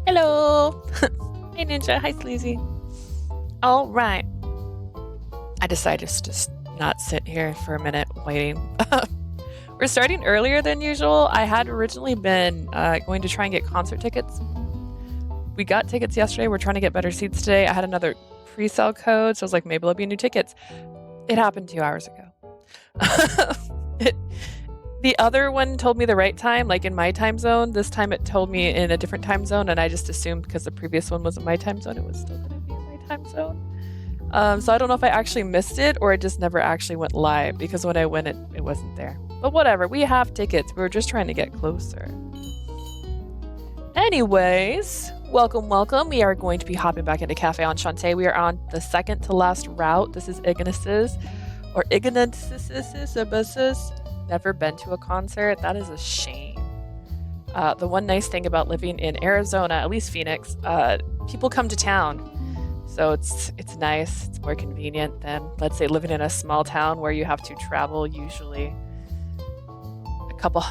Hello! Hey Ninja, hi Sleazy. Alright. I decided to just not sit here for a minute waiting. We're starting earlier than usual. I had originally been going to try and get concert tickets. We got tickets yesterday. We're trying to get better seats today. I had another pre-sale code, so I was like, maybe there'll be new tickets. It happened 2 hours ago. The other one told me the right time, like in my time zone. This time it told me in a different time zone, and I just assumed because the previous one was in my time zone, it was still going to be in my time zone. So I don't know if I actually missed it or it just never actually went live, because when I went, it wasn't there. But whatever, we have tickets. We were just trying to get closer. Anyways, welcome. We are going to be hopping back into Cafe Enchante. We are on the second to last route. This is Ignis's, or Ignis's. Never been to a concert. That is a shame. The one nice thing about living in Arizona, at least Phoenix, people come to town. So it's nice. It's more convenient than, let's say, living in a small town where you have to travel usually a couple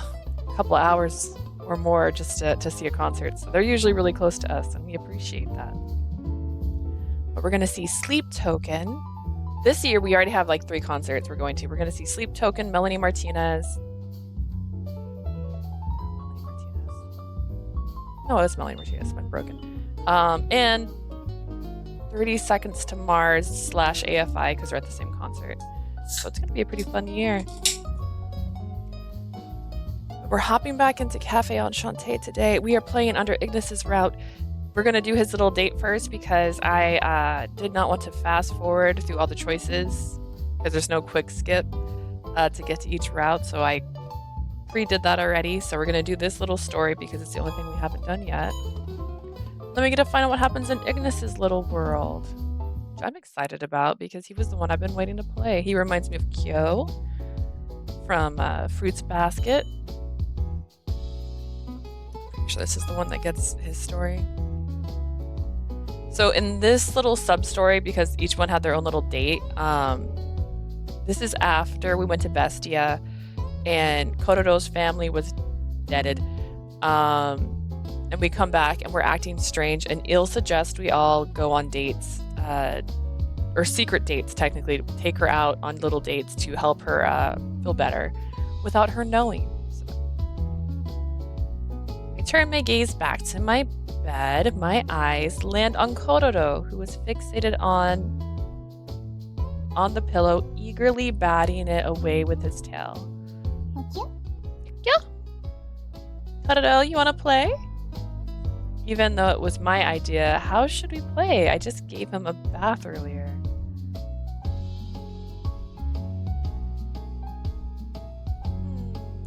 hours or more just to see a concert. So they're usually really close to us, and we appreciate that. But we're going to see Sleep Token. This year, we already have like 3 concerts we're going to. We're going to see Sleep Token, Melanie Martinez. No, it's Melanie Martinez. I'm broken. And 30 Seconds to Mars / AFI, because they're at the same concert. So it's going to be a pretty fun year. We're hopping back into Cafe Enchante today. We are playing under Ignis's Route. We're going to do his little date first because I did not want to fast forward through all the choices because there's no quick skip to get to each route. So I pre-did that already. So we're going to do this little story because it's the only thing we haven't done yet. Then we get to find out what happens in Ignis's little world, which I'm excited about because he was the one I've been waiting to play. He reminds me of Kyo from Fruits Basket. Pretty sure this is the one that gets his story. So in this little sub-story, because each one had their own little date, this is after we went to Bestia and Kororo's family was deaded. And we come back and we're acting strange, and Il suggests we all go on dates, or secret dates technically, to take her out on little dates to help her feel better without her knowing. So I turn my gaze back to my bed. My eyes land on Kororo, who is fixated on the pillow, eagerly batting it away with his tail. Yeah. Kororo, you want to play? Even though it was my idea, how should we play? I just gave him a bath earlier.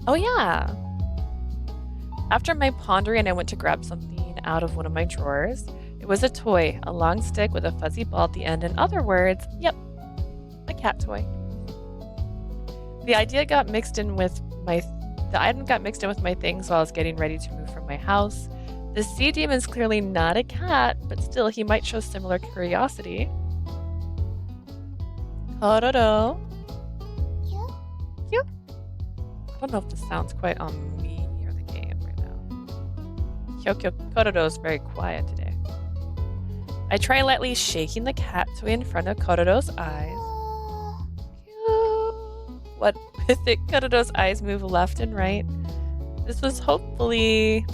Oh yeah. After my pondering, I went to grab something out of one of my drawers. It was a toy, a long stick with a fuzzy ball at the end. In other words, yep, a cat toy. The item got mixed in with my things while I was getting ready to move from my house. The sea demon is clearly not a cat, but still he might show similar curiosity. Kororo. Yeah. I don't know if this sounds quite on me or the game right now. Kororo is very quiet today. I try lightly shaking the cat toy in front of Kororo's eyes. What with it, Kororo's eyes move left and right. This was hopeful. It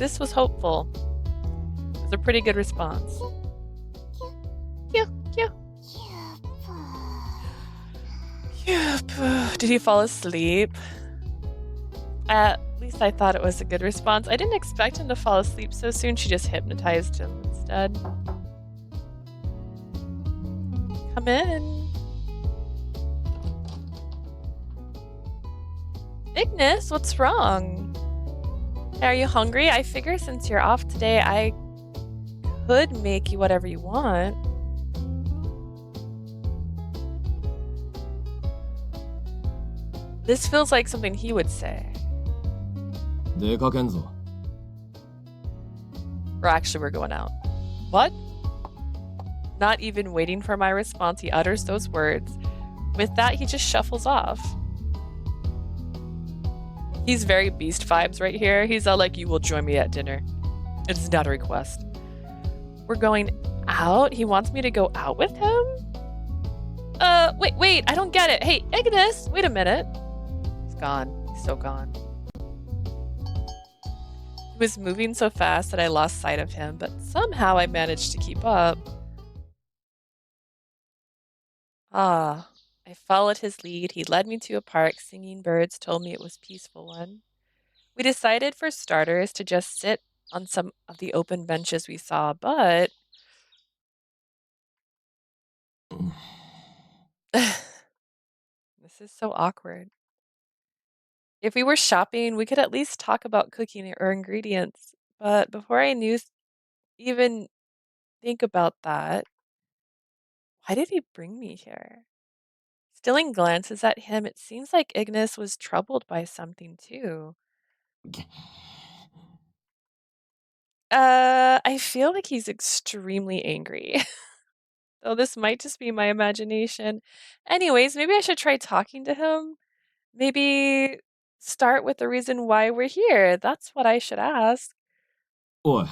was a pretty good response. Did he fall asleep? At least I thought it was a good response. I didn't expect him to fall asleep so soon. She just hypnotized him instead. Come in. Ignis, what's wrong? Are you hungry? I figure since you're off today, I could make you whatever you want. This feels like something he would say. Or actually, we're going out. What? Not even waiting for my response, he utters those words. With that, he just shuffles off. He's very Beast vibes right here. He's all like, you will join me at dinner. It's not a request. We're going out? He wants me to go out with him? Wait, I don't get it. Hey, Ignis, wait a minute. He's gone. He's so gone. He was moving so fast that I lost sight of him, but somehow I managed to keep up. I followed his lead. He led me to a park. Singing birds told me it was a peaceful one. We decided for starters to just sit on some of the open benches we saw, but this is so awkward. If we were shopping, we could at least talk about cooking or ingredients. But before I knew even think about that, why did he bring me here? Stealing glances at him, it seems like Ignis was troubled by something too. I feel like he's extremely angry. Though this might just be my imagination. Anyways, maybe I should try talking to him. Maybe start with the reason why we're here. That's what I should ask. Oi.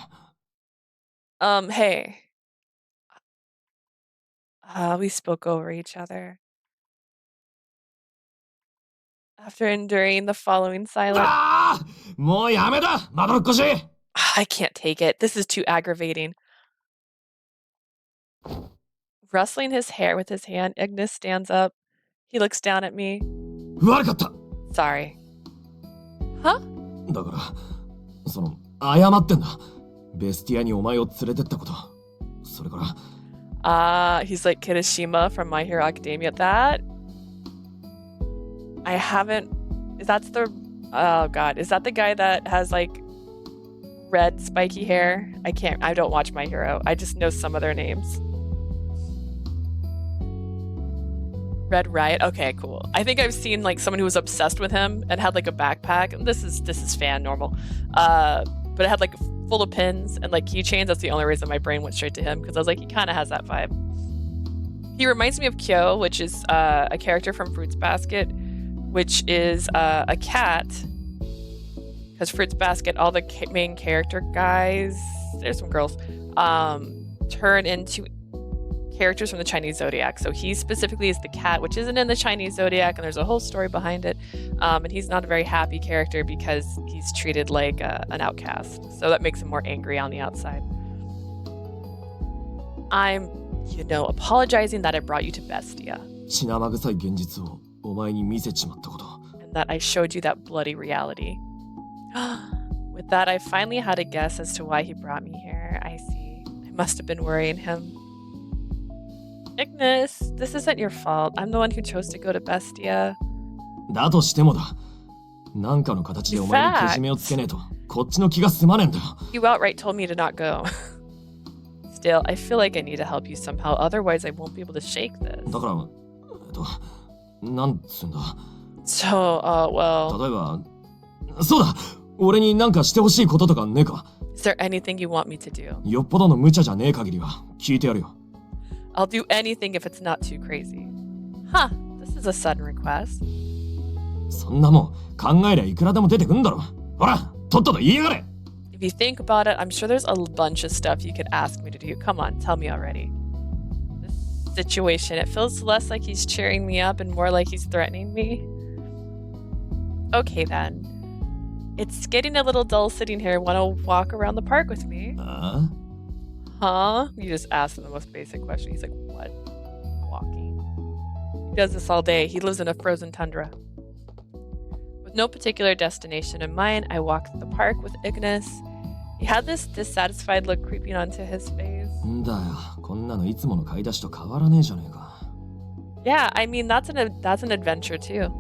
Hey. We spoke over each other. After enduring the following silence. I can't take it. This is too aggravating. Rustling his hair with his hand, Ignis stands up. He looks down at me. Sorry. Huh? だから、謝ってんだ。ベスティアにお前を連れてったこと。それから。He's like Kirishima from My Hero Academia. That I haven't. Is that the? Oh God, is that the guy that has like red spiky hair? I don't watch My Hero. I just know some of their names. Red Riot. Okay, cool. I think I've seen like someone who was obsessed with him and had like a backpack. This is fan normal. But it had like full of pins and like keychains. That's the only reason my brain went straight to him, because I was like, he kind of has that vibe. He reminds me of Kyo, which is a character from Fruits Basket, which is a cat. Because Fruits Basket, all the main character guys, there's some girls, turn into characters from the Chinese Zodiac. So he specifically is the cat, which isn't in the Chinese Zodiac, and there's a whole story behind it. And he's not a very happy character because he's treated like an outcast. So that makes him more angry on the outside. I'm, apologizing that I brought you to Bestia. And that I showed you that bloody reality. With that, I finally had a guess as to why he brought me here. I see. I must have been worrying him. Ignis, this isn't your fault. I'm the one who chose to go to Bestia. You outright told me to not go. Still, I feel like I need to help you somehow, otherwise I won't be able to shake this. So, well... Is there anything you want me to do? I'll do anything if it's not too crazy. Huh, this is a sudden request. If you think about it, I'm sure there's a bunch of stuff you could ask me to do. Come on, tell me already. This situation, it feels less like he's cheering me up and more like he's threatening me. Okay then. It's getting a little dull sitting here. Want to walk around the park with me? Huh? You just asked him the most basic question. He's like, what? Walking. He does this all day. He lives in a frozen tundra. With no particular destination in mind, I walked the park with Ignis. He had this dissatisfied look creeping onto his face. Yeah, I mean, that's an adventure too.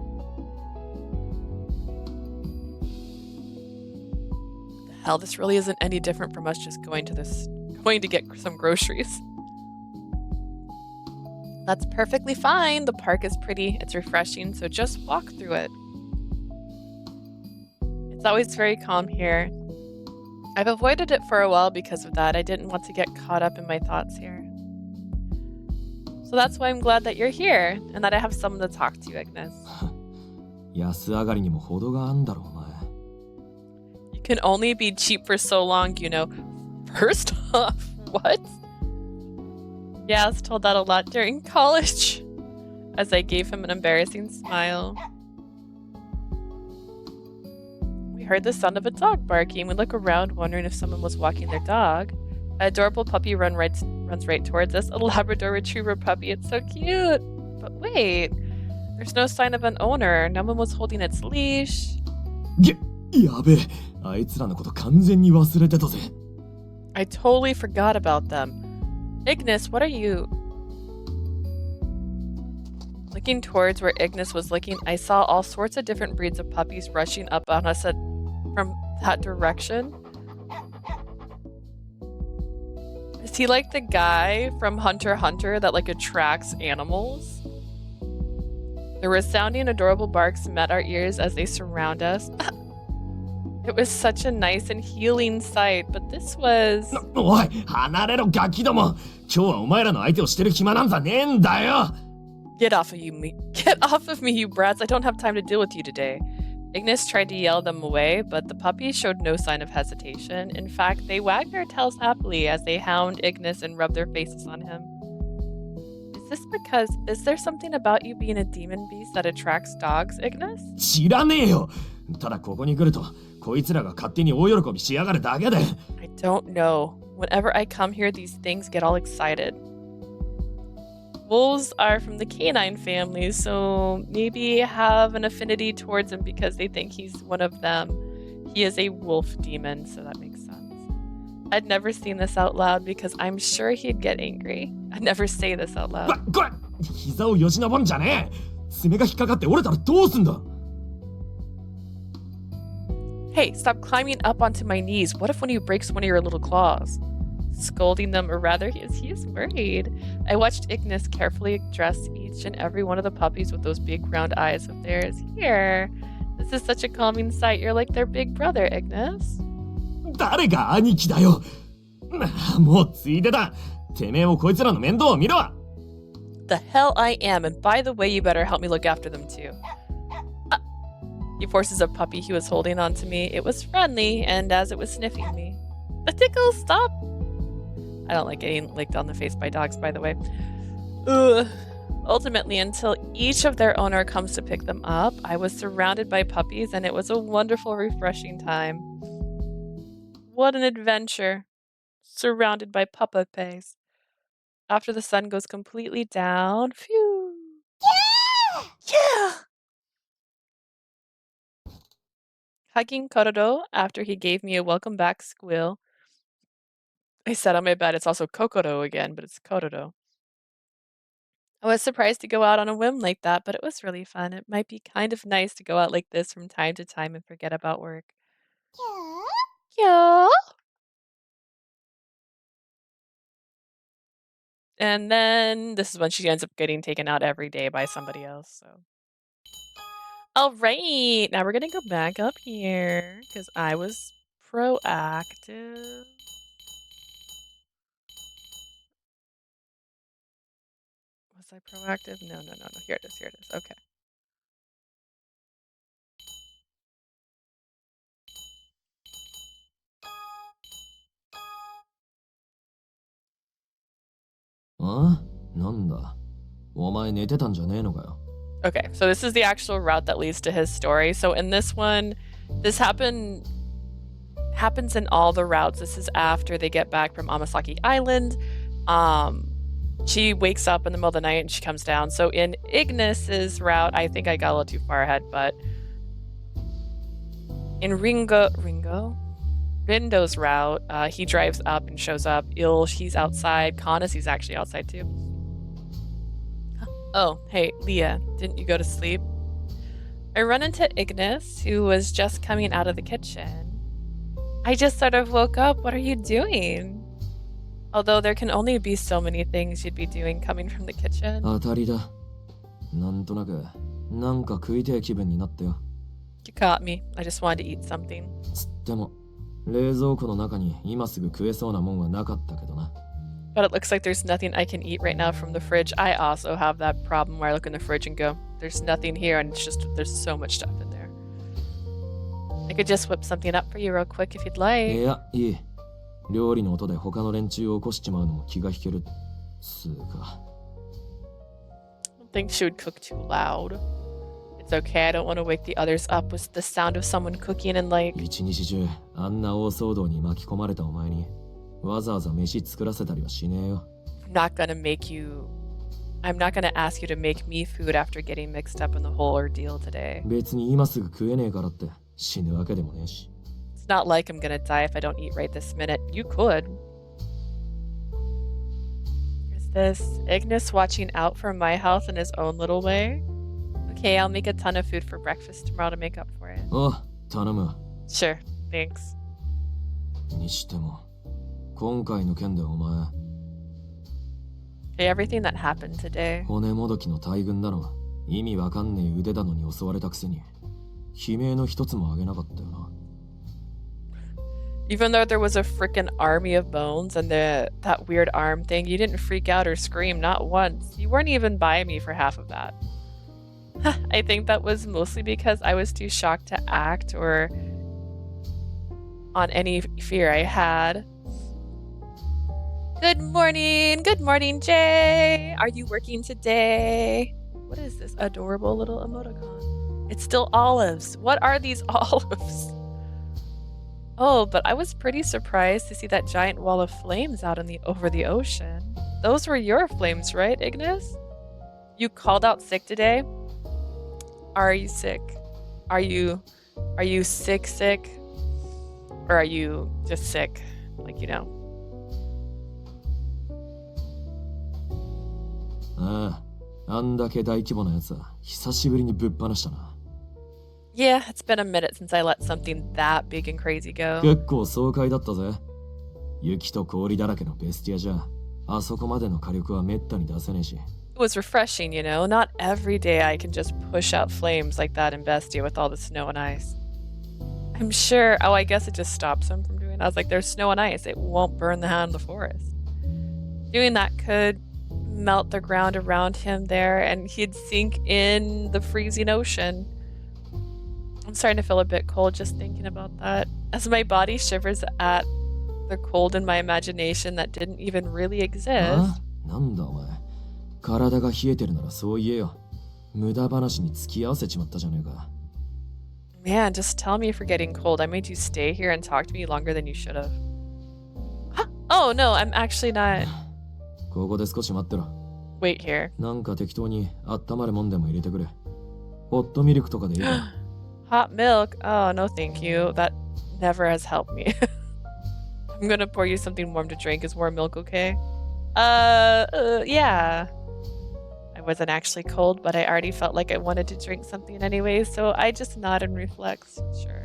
The hell, this really isn't any different from us just going to get some groceries. That's perfectly fine. The park is pretty. It's refreshing, so just walk through it. It's always very calm here. I've avoided it for a while because of that. I didn't want to get caught up in my thoughts here. So that's why I'm glad that you're here and that I have someone to talk to, Ignis. You can only be cheap for so long, First off, What? Yeah, I was told that a lot during college. As I gave him an embarrassing smile. We heard the sound of a dog barking. We look around, wondering if someone was walking their dog. An adorable puppy runs right towards us. A Labrador Retriever puppy. It's so cute. But wait, there's no sign of an owner. No one was holding its leash. やべえ、あいつらのこと完全に忘れてたぜ。I totally forgot about them. Ignis, what are you? Looking towards where Ignis was looking, I saw all sorts of different breeds of puppies rushing up on us from that direction. Is he like the guy from Hunter x Hunter that like attracts animals? The resounding adorable barks met our ears as they surround us. It was such a nice and healing sight, but this was... おい、離れろガキども。今日はお前らの相手をしてる暇なんざねえんだよ。Get off of me, you brats. I don't have time to deal with you today. Ignis tried to yell them away, but the puppies showed no sign of hesitation. In fact, they wagged their tails happily as they hound Ignis and rubbed their faces on him. Is there something about you being a demon beast that attracts dogs, Ignis? 知らねえよ。ただここに来ると、こいつらが勝手に大喜びしやがるだけで。I don't know. Whenever I come here, these things get all excited. Wolves are from the canine family, so maybe have an affinity towards him because they think he's one of them. He is a wolf demon, so that makes sense. I'd never seen this out loud because I'm sure he'd get angry. I'd never say this out loud. これ膝をよじ登んじゃねえ。爪が引っかかって折れたらどうすんだ。Hey, stop climbing up onto my knees. What if one of you breaks one of your little claws? Scolding them, or rather, he is worried. I watched Ignis carefully dress each and every one of the puppies with those big round eyes of theirs. Here, this is such a calming sight. You're like their big brother, Ignis. 誰が兄貴だよ。もうついでだ。てめえもこいつらの面倒を見ろ。The hell I am, and by the way, you better help me look after them too. He forces a puppy he was holding onto me. It was friendly, and as it was sniffing me. The tickle, stop! I don't like getting licked on the face by dogs, by the way. Ugh. Ultimately, until each of their owner comes to pick them up, I was surrounded by puppies, and it was a wonderful, refreshing time. What an adventure. Surrounded by puppies. After the sun goes completely down, phew. Yeah! Yeah! Hugging Kororo after he gave me a welcome back squeal. I said on my bed, it's also Kokoro again, but it's Kororo. I was surprised to go out on a whim like that, but it was really fun. It might be kind of nice to go out like this from time to time and forget about work. Yeah. And then this is when she ends up getting taken out every day by somebody else, so. All right, now we're gonna go back up here because I was proactive. Was I proactive? No. Here it is. Okay. Okay, so this is the actual route that leads to his story. So in this one, this happens in all the routes. This is after they get back from Amasaki Island. She wakes up in the middle of the night and she comes down. So in Ignis's route, I think I got a little too far ahead, but in Rindo's route, he drives up and shows up. He's outside. Kanasi's actually outside too. Oh, hey, Leah, didn't you go to sleep? I run into Ignis, who was just coming out of the kitchen. I just sort of woke up. What are you doing? Although there can only be so many things you'd be doing coming from the kitchen. You caught me. I just wanted to eat something. But it looks like there's nothing I can eat right now from the fridge. I also have that problem where I look in the fridge and go, there's nothing here, and it's just, there's so much stuff in there. I could just whip something up for you real quick if you'd like. 料理の音で他の連中を起こしちまうのも気が引けるつうか。I don't think she would cook too loud. It's okay, I don't want to wake the others up with the sound of someone cooking and like... 一日中あんな大騒動に巻き込まれたお前にわざわざ飯作らせたりはしねえよ。I'm not gonna ask you to make me food after getting mixed up in the whole ordeal today. 別に今すぐ食えねえからって死ぬわけでもねえし。It's not like I'm gonna die if I don't eat right this minute. You could. Is this Ignis watching out for my health in his own little way? Okay, I'll make a ton of food for breakfast tomorrow to make up for it. ああ、頼む。Sure, thanks. にしても、今回の件でお前。Hey, everything that happened today. 骨もどきの大群だの。意味わかんねえ腕だのに襲われたくせに、悲鳴の一つもあげなかったよな。Even though there was a freaking army of bones and that weird arm thing, you didn't freak out or scream, not once. You weren't even by me for half of that. I think that was mostly because I was too shocked to act or on any fear I had. Good morning, Jay. Are you working today? What is this adorable little emoticon? It's still olives. What are these olives? Oh, but I was pretty surprised to see that giant wall of flames out over the ocean. Those were your flames, right, Ignis? You called out sick today? Are you sick? Are you sick? Or are you just sick? Like, you know. ああ、あんだけ大規模なやつは久しぶりにぶっ放したな。Yeah, it's been a minute since I let something that big and crazy go. 結構爽快だったぜ。雪と氷だらけのベスティアじゃ、あそこまでの火力はめったに出せねえし。It was refreshing, you know. Not every day I can just push out flames like that in Bestia with all the snow and ice. I'm sure. Oh, I guess it just stops him from doing it. I was like, there's snow and ice. It won't burn the hand of the forest. Doing that could melt the ground around him there and he'd sink in the freezing ocean. I'm starting to feel a bit cold just thinking about that. As my body shivers at the cold in my imagination that didn't even really exist. なんだお前。体が冷えてるならそう言えよ。無駄話に付き合わせちまったじゃねえか。Man, just tell me if you're getting cold. I made you stay here and talk to me longer than you should have. Oh no, I'm actually not. ここで少し待ってろ。Wait here. なんか適当に温まるもんでも入れてくれ。ホットミルクとかでいいか。Hot milk? Oh, no thank you. That never has helped me. I'm gonna pour you something warm to drink. Is warm milk okay? Yeah. I wasn't actually cold, but I already felt like I wanted to drink something anyway, so I just nod and reflex. Sure.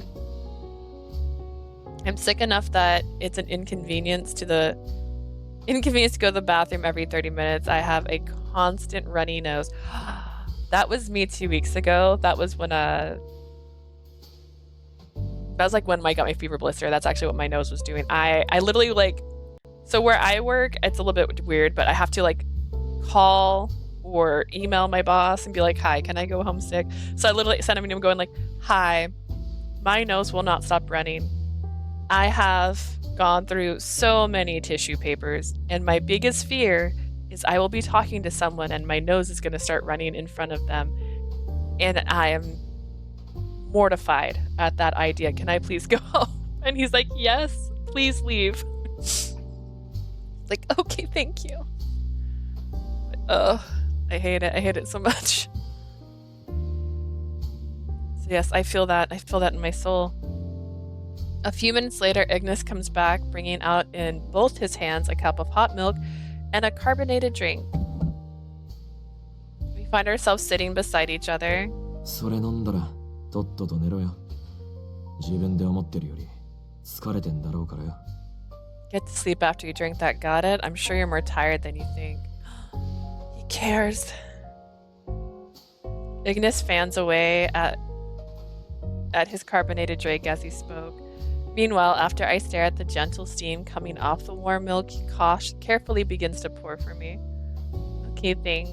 I'm sick enough that it's an inconvenience to go to the bathroom every 30 minutes. I have a constant runny nose. That was me 2 weeks ago. That was when Mike got my fever blister. That's actually what my nose was doing. I literally like, so where I work, it's a little bit weird, but I have to like call or email my boss and be like, hi, can I go home sick? So I literally sent him an email going like, hi, my nose will not stop running. I have gone through so many tissue papers and my biggest fear is I will be talking to someone and my nose is going to start running in front of them. And I am mortified at that idea. Can I please go home? And he's like, yes, please leave. Like, okay, thank you. But, I hate it. I hate it so much. So yes, I feel that. I feel that in my soul. A few minutes later, Ignis comes back, bringing out in both his hands a cup of hot milk and a carbonated drink. We find ourselves sitting beside each other. それ飲んだらとっとと寝ろよ。自分で思ってるより疲れてんだろうからよ。Get to sleep after you drink that. Got it? I'm sure you're more tired than you think. He cares. Ignis fans away at his carbonated drink as he spoke. Meanwhile, after I stare at the gentle steam coming off the warm milk, he carefully begins to pour for me. Okay, thanks.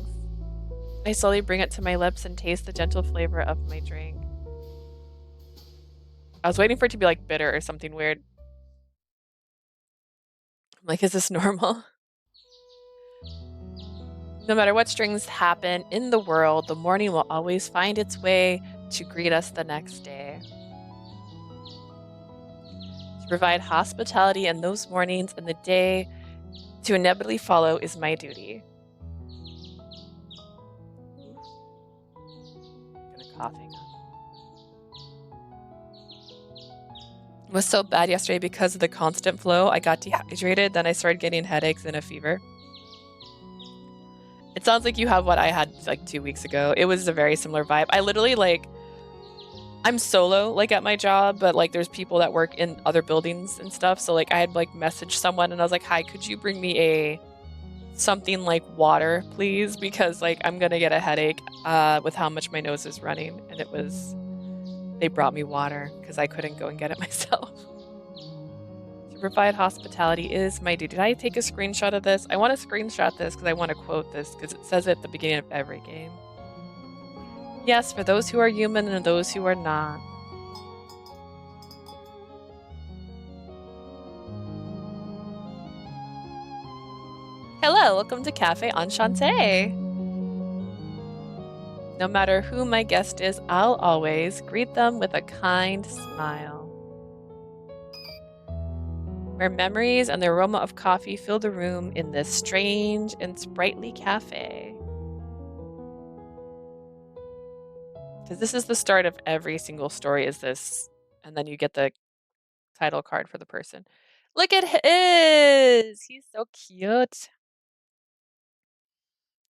I slowly bring it to my lips and taste the gentle flavor of my drink. I was waiting for it to be like bitter or something weird. I'm like, is this normal? No matter what strings happen in the world, the morning will always find its way to greet us the next day. To provide hospitality in those mornings and the day to inevitably follow is my duty. I'm gonna coughing. It was so bad yesterday because of the constant flow. I got dehydrated, then I started getting headaches and a fever. It sounds like you have what I had like 2 weeks ago. It was a very similar vibe. I literally I'm solo like at my job, but like there's people that work in other buildings and stuff. So like I had like messaged someone and I was like, hi, could you bring me something like water, please? Because like I'm gonna get a headache with how much my nose is running. And they brought me water because I couldn't go and get it myself. To provide hospitality is my duty. Did I take a screenshot of this? I want to screenshot this because I want to quote this because it says it at the beginning of every game. Yes, for those who are human and those who are not. Hello, welcome to Cafe Enchante. No matter who my guest is, I'll always greet them with a kind smile. Where memories and the aroma of coffee fill the room in this strange and sprightly cafe. Because this is the start of every single story is this, and then you get the title card for the person. Look at his! He's so cute.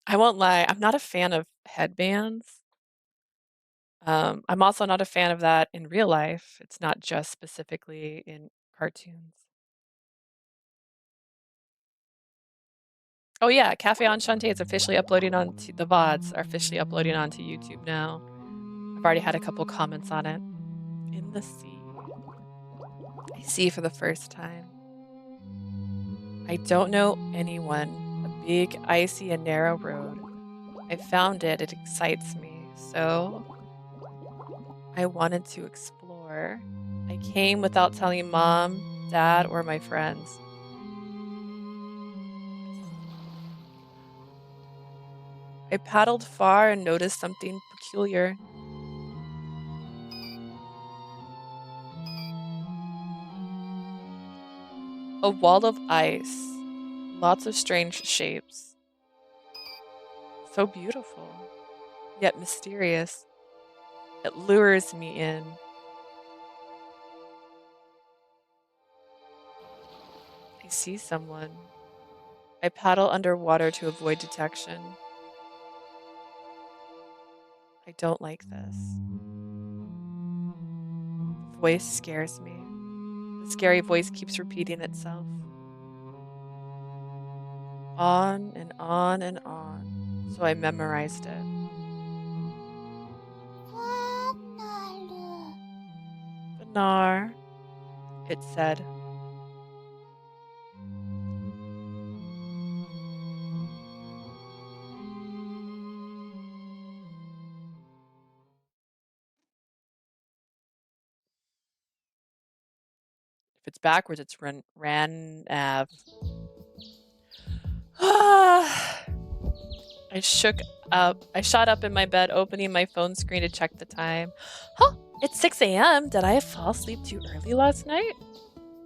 I won't lie, I'm not a fan of headbands. I'm also not a fan of that in real life. It's not just specifically in cartoons. Oh yeah, Cafe Enchante is officially uploading onto the VODs are officially uploading onto YouTube now. I've already had a couple comments on it. In the sea. I see for the first time. I don't know anyone. A big, icy, and narrow road. I found it. It excites me. So I wanted to explore. I came without telling Mom, Dad, or my friends. I paddled far and noticed something peculiar. A wall of ice. Lots of strange shapes. So beautiful, yet mysterious. It lures me in. I see someone. I paddle underwater to avoid detection. I don't like this. The voice scares me. The scary voice keeps repeating itself. On and on and on. So I memorized it. Benar, it said. If it's backwards, it's Ranav. I shot up in my bed, opening my phone screen to check the time. Huh, it's 6 a.m. Did I fall asleep too early last night?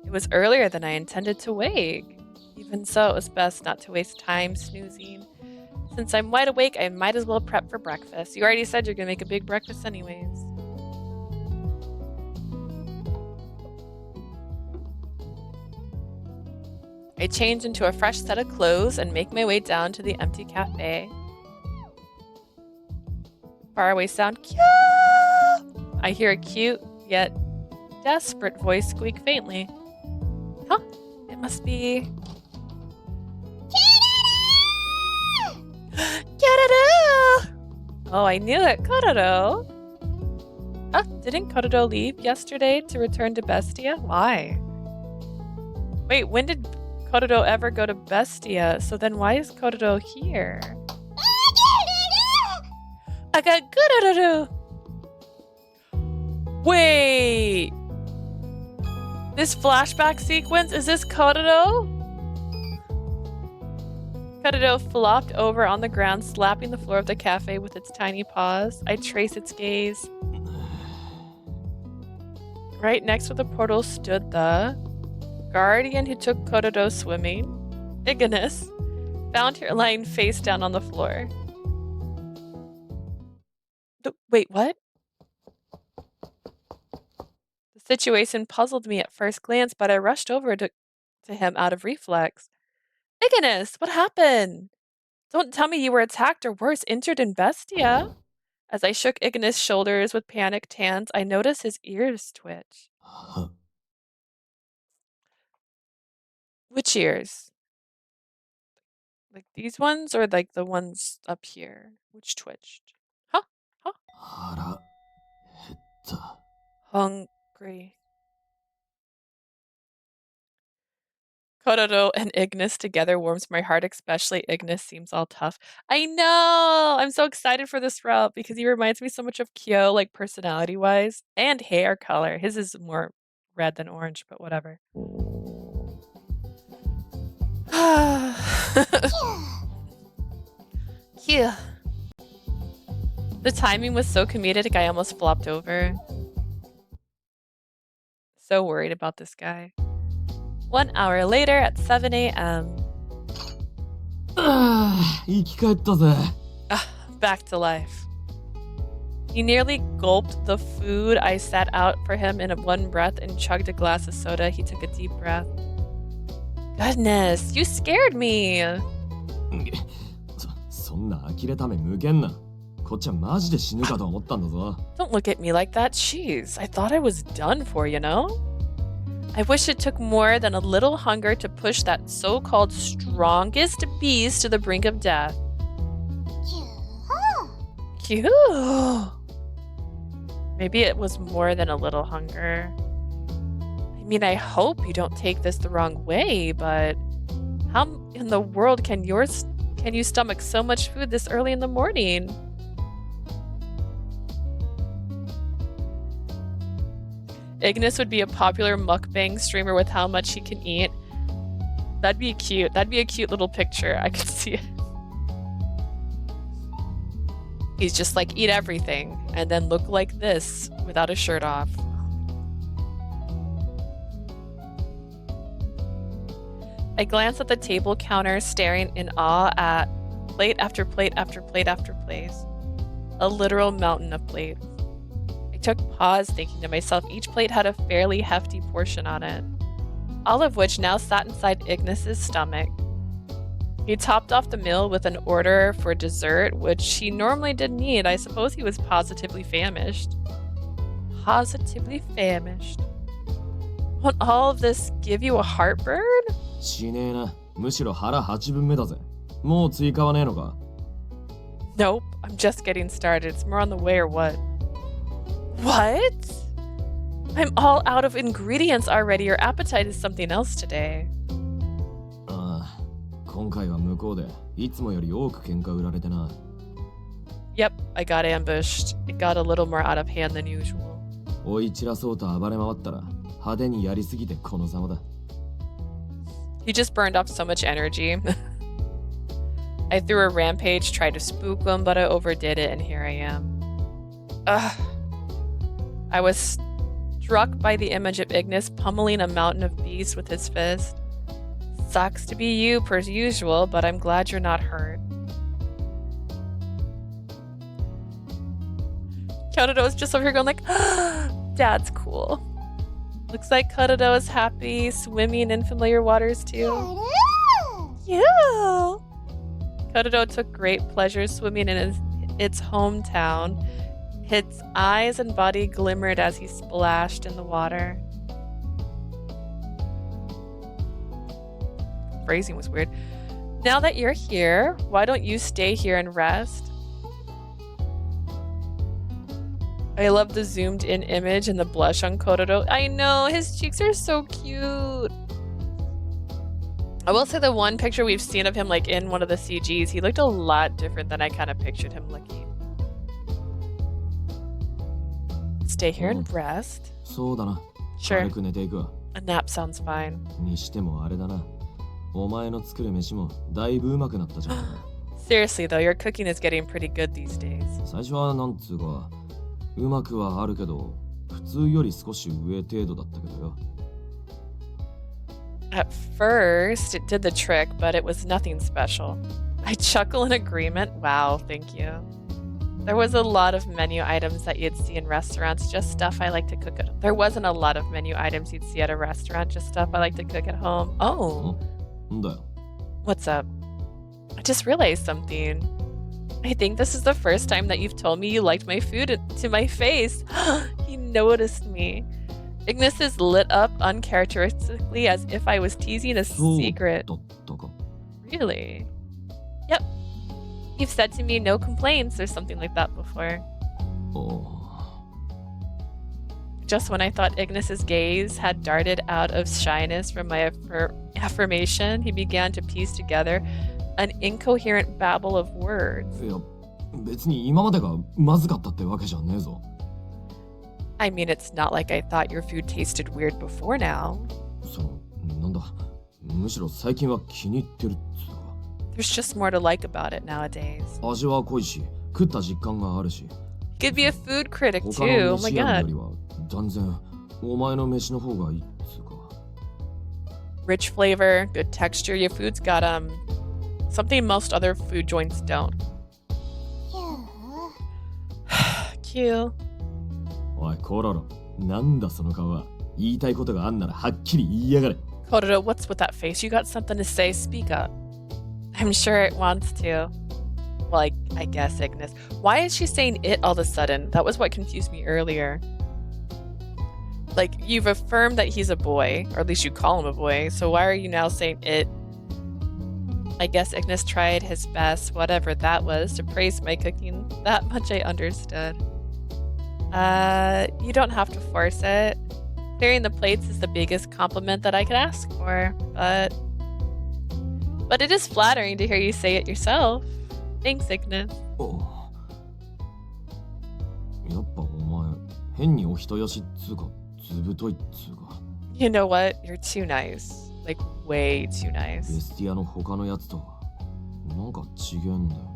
It was earlier than I intended to wake. Even so, it was best not to waste time snoozing. Since I'm wide awake, I might as well prep for breakfast. You already said you're gonna make a big breakfast anyways. I change into a fresh set of clothes and make my way down to the empty cafe. Faraway sound, Kya! I hear a cute, yet desperate voice squeak faintly. Huh? It must be... Kororo! Oh, I knew it, Kororo! Huh? Didn't Kororo leave yesterday to return to Bestia? Why? Wait, when did Kororo ever go to Bestia? So then why is Kororo here? I got Kororo! Wait! This flashback sequence, is this Kororo? Kododo flopped over on the ground, slapping the floor of the cafe with its tiny paws. I trace its gaze. Right next to the portal stood the guardian who took Kododo swimming. Ignis, found her lying face down on the floor. Wait, what? The situation puzzled me at first glance, but I rushed over to him out of reflex. Ignis, what happened? Don't tell me you were attacked or worse, injured in Bestia. As I shook Ignis' shoulders with panicked hands, I noticed his ears twitch. Which ears? Like these ones or like the ones up here? Which twitched? Huh? Hungry. Kododo and Ignis together warms my heart, especially Ignis seems all tough. I know! I'm so excited for this rub because he reminds me so much of Kyo, like personality-wise, and hair color. His is more red than orange, but whatever. Yeah. The timing was so comedic, I almost flopped over. So worried about this guy. 1 hour later at 7 a.m. Back to life. He nearly gulped the food I set out for him in one breath and chugged a glass of soda. He took a deep breath. Goodness, you scared me. Don't look at me like that. Jeez, I thought I was done for, you know? I wish it took more than a little hunger to push that so-called strongest beast to the brink of death. Cute. Maybe it was more than a little hunger. I mean, I hope you don't take this the wrong way, but how in the world can you stomach so much food this early in the morning? Ignis would be a popular mukbang streamer with how much he can eat. That'd be cute. That'd be a cute little picture. I could see it. He's just like, eat everything and then look like this without a shirt off. I glanced at the table counter, staring in awe at plate after plate after plate after plate. A literal mountain of plates. I took pause, thinking to myself each plate had a fairly hefty portion on it, all of which now sat inside Ignis's stomach. He topped off the meal with an order for dessert, which he normally didn't eat. I suppose he was positively famished. Positively famished. Won't all of this give you a heartburn? Nope, I'm just getting started. It's more on the way or what? What? I'm all out of ingredients already. Your appetite is something else today. Yep, I got ambushed. It got a little more out of hand than usual. He just burned off so much energy. I threw a rampage, tried to spook him, but I overdid it, and here I am. Ugh. I was struck by the image of Ignis pummeling a mountain of beasts with his fist. Sucks to be you, per usual, but I'm glad you're not hurt. Kododo is just over here going like, Dad's cool. Looks like Kododo is happy, swimming in familiar waters too. Yeah. Kododo took great pleasure swimming in its hometown. Its eyes and body glimmered as he splashed in the water. Phrasing was weird. Now that you're here, why don't you stay here and rest? I love the zoomed in image and the blush on Kododo. I know, his cheeks are so cute. I will say the one picture we've seen of him like in one of the CGs, he looked a lot different than I kind of pictured him looking. Stay here and rest. Sure. A nap sounds fine. お前の作る飯もだいぶうまくなったじゃん。Seriously though, your cooking is getting pretty good these days. 最初はなんつうか、うまくはあるけど、普通より少し上程度だったけどよ。At first, it did the trick, but it was nothing special. I chuckle in agreement. Wow, thank you. There was a lot of menu items that you'd see in restaurants, just stuff I like to cook at. There wasn't a lot of menu items you'd see at a restaurant, just stuff I like to cook at home. Oh. んだよ。 What's up? I just realized something. I think this is the first time that you've told me you liked my food to my face. He noticed me. Ignis is lit up uncharacteristically as if I was teasing a secret. だったか。 Really? Yep. You've said to me no complaints or something like that before. おう。 Just when I thought Ignis's gaze had darted out of shyness from my affirmation, he began to piece together an incoherent babble of words. いや、別に今までがまずかったってわけじゃねえぞ。 I mean, it's not like I thought your food tasted weird before now. なんだ、むしろ最近は気に入ってるっつうか。 There's just more to like about it nowadays. 味は濃いし、食った実感があるし。 You could be a food critic 他 too. の Oh my 飯屋 god. よりは断然お前の飯の方がいいっつうか。 Rich flavor, good texture. Your food's got something most other food joints don't. Cute. おい、コロロ、なんだその顔は。言いたいことがあんならはっきり言いやがれ。 Kororo, what's with that face? You got something to say? Speak up. I'm sure it wants to. Well, I guess, Ignis. Why is she saying it all of a sudden? That was what confused me earlier. Like, you've affirmed that he's a boy, or at least you call him a boy, so why are you now saying it? I guess Ignis tried his best, whatever that was, to praise my cooking. That much I understood. You don't have to force it. Clearing the plates is the biggest compliment that I could ask for, but it is flattering to hear you say it yourself. Thanks, Ignis. おう。やっぱお前、変にお人よしっつうか、ずぶといっつうか。 You know what? You're too nice. Like, way too ベ nice. スティアの他のやつとは、なんか違えんだよな。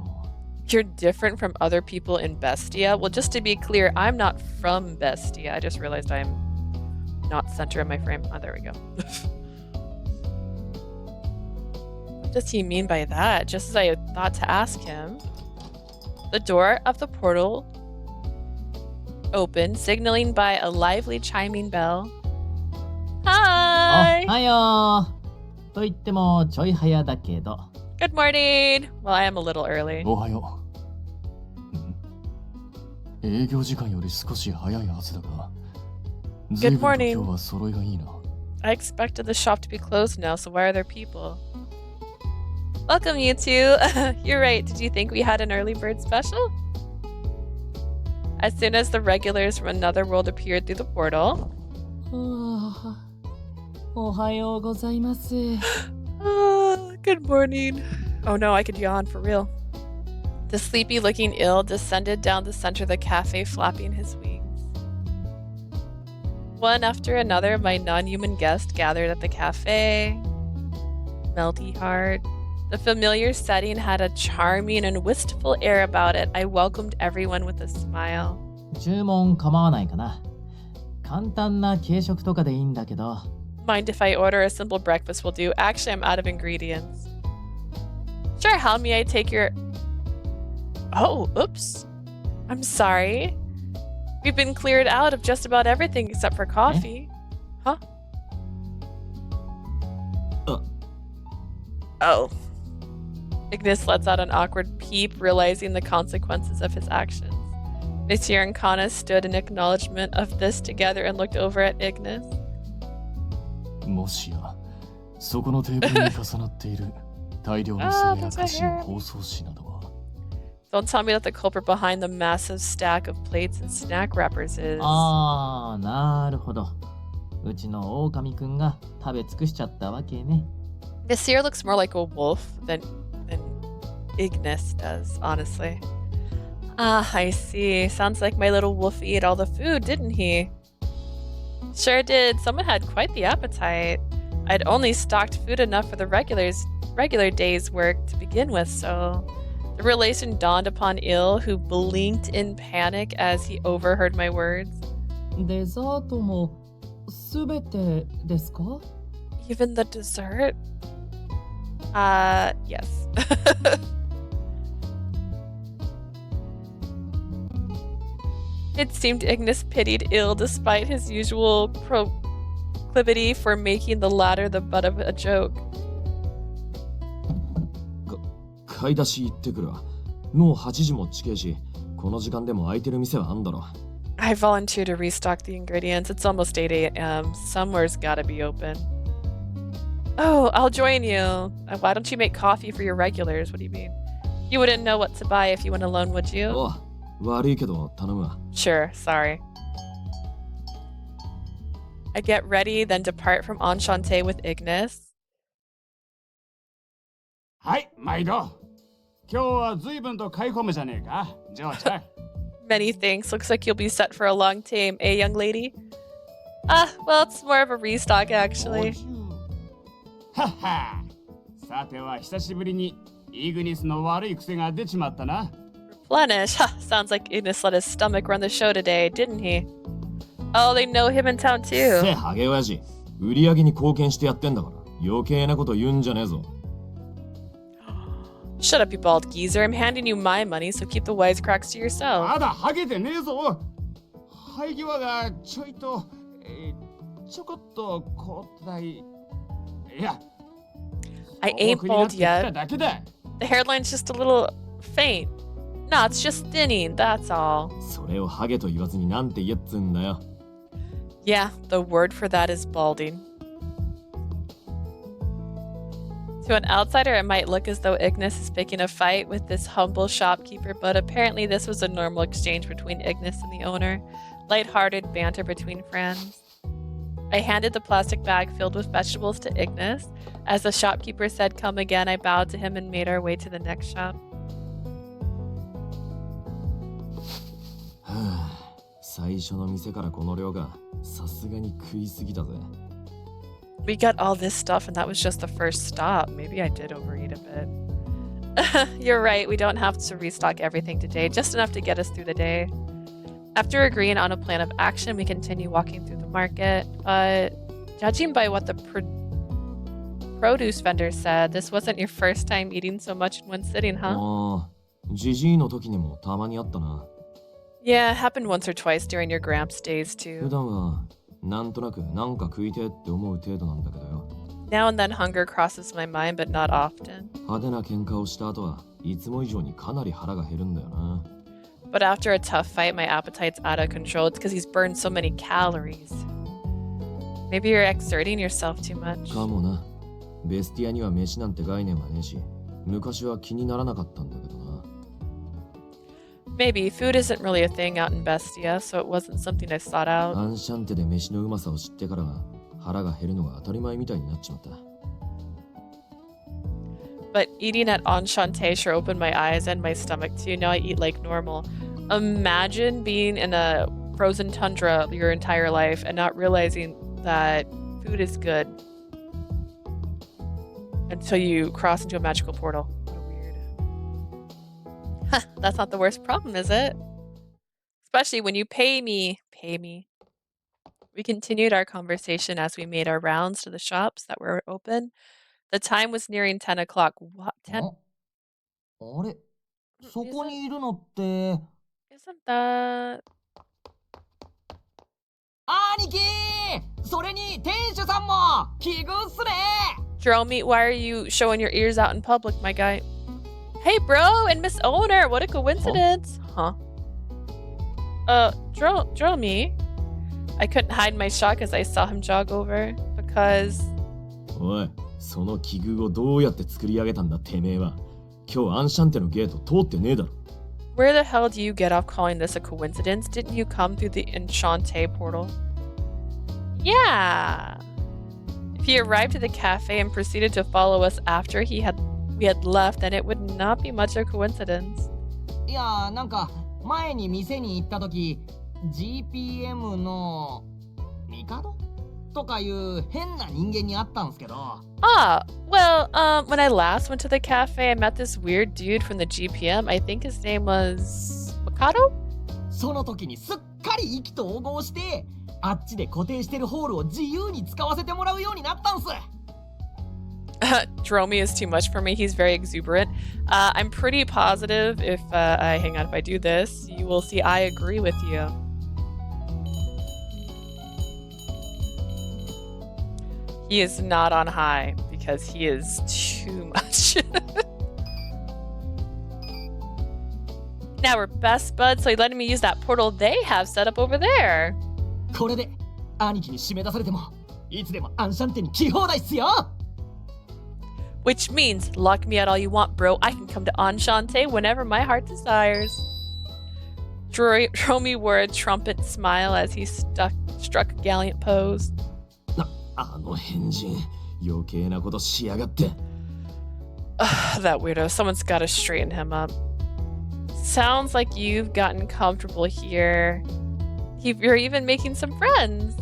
You're different from other people in Bestia? Well, just to be clear, I'm not from Bestia. I just realized I'm not center of my frame. Oh, there we go. What does he mean by that? Just as I thought to ask him. The door of the portal opened, signaling by a lively chiming bell. Hi! おはよう。と言ってもちょい早だけど。 Good morning! Well, I am a little early. おはよう。営業時間より少し早いはずだが。 Good morning. 今日は揃いがいいな。 I expected the shop to be closed now, so why are there people? Welcome, you two. You're right. Did you think we had an early bird special? As soon as the regulars from another world appeared through the portal. おはようございます。 Good morning. Oh no, I could yawn for real. The sleepy-looking ill descended down the center of the cafe, flapping his wings. One after another of my non-human guests gathered at the cafe. Melty heart. The familiar setting had a charming and wistful air about it. I welcomed everyone with a smile. 注文構わないかな。簡単な軽食とかでいいんだけど。 Mind if I order a simple breakfast will do? Actually, I'm out of ingredients. Sure, how may I take your... Oh, oops. I'm sorry. We've been cleared out of just about everything except for coffee. Huh? Oh. Ignis lets out an awkward peep, realizing the consequences of his actions. Monsieur and Kana stood in acknowledgement of this together and looked over at Ignis. もしや、そこのテーブルに重なっている大量のそれや菓子の包装紙などは。 Don't tell me that the culprit behind the massive stack of plates and snack wrappers is... ああ、なるほど。うちの狼くんが食べ尽くしちゃったわけね。 Monsieur looks more like a wolf than Ignis does, honestly. Ah, I see. Sounds like my little wolfie ate all the food, didn't he? Sure did. Someone had quite the appetite. I'd only stocked food enough for the regular day's work to begin with, so the realization dawned upon Il, who blinked in panic as he overheard my words. デザートもすべてですか? Even the dessert? Yes. It seemed Ignis pitied Il despite his usual proclivity for making the latter the butt of a joke. 買い出し行ってくるわ。もう8時も近いし、この時間でも空いてる店はあんだろ。I volunteer to restock the ingredients. It's almost 8 a.m. Somewhere's gotta be open. Oh, I'll join you. Why don't you make coffee for your regulars? What do you mean? You wouldn't know what to buy if you went alone, would you? おう、悪いけど頼むわ。Sure, sorry. I get ready, then depart from Enchante with Ignis. はい、毎度。今日は随分と買い込むじゃねえか、ジョーちゃん。Many thanks. Looks like you'll be set for a long time, eh, young lady? Well, it's more of a restock, actually. はっは。さては久しぶりにイグニスの悪い癖が出ちまったな。Replenish? Sounds like Ignis let his stomach run the show today, didn't he? Oh, they know him in town せえ、 too. ハゲ親父。売り上げに貢献してやってんだから。余計なこと言うんじゃねえぞ。Shut up, you bald geezer. I'm handing you my money, so keep the wisecracks to yourself. まだハゲてねえぞ。生え際がちょこっとこうたい。いや、 I ain't bald きた yet. だけだ。 The hairline's just a little faint. No, it's just thinning, that's all. それをハゲと言わずになんて言えっつんだよ。Yeah, the word for that is balding. To an outsider, it might look as though Ignis is picking a fight with this humble shopkeeper, but apparently this was a normal exchange between Ignis and the owner. Light-hearted banter between friends. I handed the plastic bag filled with vegetables to Ignis. As the shopkeeper said, "Come again," I bowed to him and made our way to the next shop. はあ、最初の店からこの量がさすがに食いすぎだぜ。We got all this stuff and that was just the first stop. Maybe I did overeat a bit. You're right, we don't have to restock everything today, just enough to get us through the day. After agreeing on a plan of action, we continue walking through the market. Judging by what the produce vendor said, this wasn't your first time eating so much in one sitting, huh? ああ、ジジイの時にもたまにあったな。Yeah, it happened once or twice during your Gramps days 普 too. 段はなんとなくなんか食いてえって思う程度なんだけどよ。Now and then hunger crosses my mind, but not often. 派手な喧嘩をした後はいつも以上にかなり腹が減るんだよな。But after a tough fight, my appetite's out of control. It's because he's burned so many calories. Maybe you're exerting yourself too much. かもな。ベスティアには飯なんて概念はねえし、昔は気にならなかったんだけどな。Maybe. Food isn't really a thing out in Bestia, so it wasn't something I sought ア out. ンシャンテで飯のうまさを知ってからは腹が減るのが当たり前みたいになっちまった。But eating at Enchante sure opened my eyes and my stomach too. Now I eat like normal. Imagine being in a frozen tundra your entire life and not realizing that food is good until you cross into a magical portal. What weird. That's not the worst problem, is it? Especially when you pay me. Pay me. We continued our conversation as we made our rounds to the shops that were open. The time was nearing 10 o'clock. What? 10? あれ、そこ Isn't, にいるのって。 isn't that... 兄貴、それに店主さんも奇遇っすね。 Jerome, why are you showing your ears out in public, my guy? Hey, bro, and Miss Owner, what a coincidence. Huh? Jerome? I couldn't hide my shock as I saw him jog over, because... おい、その奇遇をどうやって作り上げたんだてめえは。今日アンシャンテのゲート通ってねえだろ。 Where the hell do you get off calling this a coincidence? Didn't you come through the Enchante portal? Yeah! If he arrived at the cafe and proceeded to follow us after we had left, then it would not be much of a coincidence. いや、なんか前に店に行った時 GPM の帝とかいう変な人間に会ったんすけど。Ah, well, when I last went to the cafe, I met this weird dude from the GPM. I think his name was Mikado? その時にすっかり意気投合して、あっちで固定してるホールを自由に使わせてもらうようになったんす。Dromi is too much for me. He's very exuberant. I'm pretty positive if hang on, if I do this, you will see I agree with you. He is not on high because he is too much. Now we're best buds, so he letting me use that portal they have set up over there. これで兄貴に締め出されてもいつでもアンシャンテに来放題っすよ。Which means, lock me out all you want, bro. I can come to Enchante whenever my heart desires. Dromi wore a trumpet smile as he struck a gallant pose. あの変人、余計なことしやがって。That weirdo. Someone's got to straighten him up. Sounds like you've gotten comfortable here. You're even making some friends.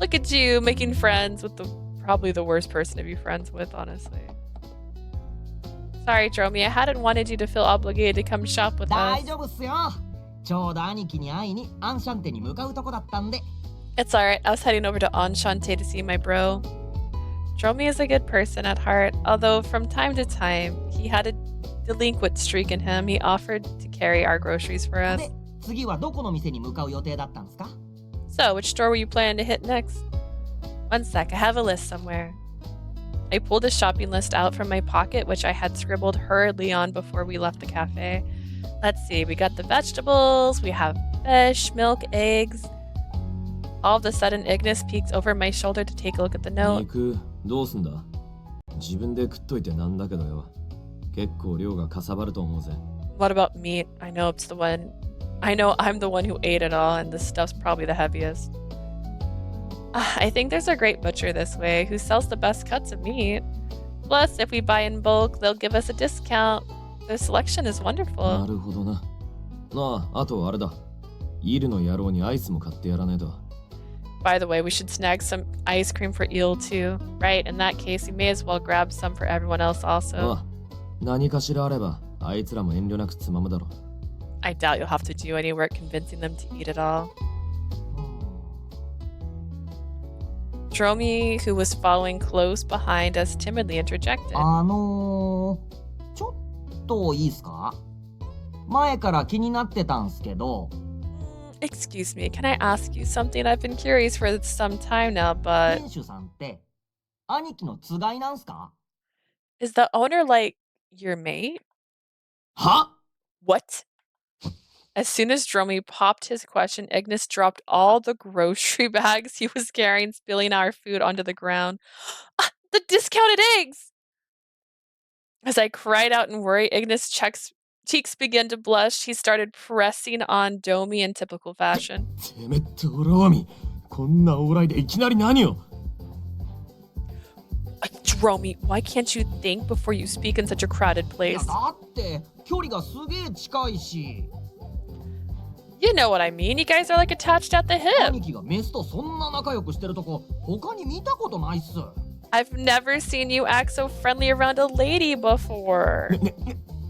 Look at you making friends with probably the worst person to be friends with, honestly. Sorry, Dromi. I hadn't wanted you to feel obligated to come shop with 大 us. 丈夫っすよ。ちょうど兄貴に会いにアンシャンテに向かうとこだったんで。It's alright. I was heading over to Enchante to see my bro. Dromi is a good person at heart, although from time to time, he had a delinquent streak in him. He offered to carry our groceries for us. で、次はどこの店に向かう予定だったんですか？ So, which store were you planning to hit next? One sec, I have a list somewhere. I pulled a shopping list out from my pocket, which I had scribbled hurriedly on before we left the cafe. Let's see, we got the vegetables, we have fish, milk, eggs. All of a sudden, Ignis peeks over my shoulder to take a look at the note. 肉どうすんだ？自分で食っといてなんだけどよ。結構量がかさばると思うぜ。What about meat? I know I'm the one who ate it all, and this stuff's probably the heaviest. I think there's a great butcher this way who sells the best cuts of meat. Plus, if we buy in bulk, they'll give us a discount. The selection is な wonderful. るほどな。あとあれだ。イルの野郎にアイスも買ってやらねえと。By the way, we should snag some ice cream for Eel too. Right, in that case, we may as well grab some for everyone else あ also. あ、何かしらあれば、あいつらも遠慮なくつまむだろ。I doubt you'll have to do any work convincing them to eat it all. Dromi, who was following close behind us, timidly interjected. ちょっといいっすか？前から気になってたんすけど。Excuse me, can I ask you something? I've been curious for some time now, but 店主さんって兄貴のつがいなんすか？ is the owner like your mate? は？ What? As soon as Dromi popped his question, Ignis dropped all the grocery bags he was carrying, spilling our food onto the ground. Ah, the discounted eggs! As I cried out in worry, Ignis' cheeks began to blush. He started pressing on Domi in typical fashion. てめえドローミ、こんな往来でいきなり何を？ Dromi, why can't you think before you speak in such a crowded いや place? だって距離がすげえ近いし。 You know what I mean. You guys are like attached at the hip. 兄貴がメスとそんな仲良くしてるとこ他に見たことないっす。 I've never seen you act so friendly around a lady before.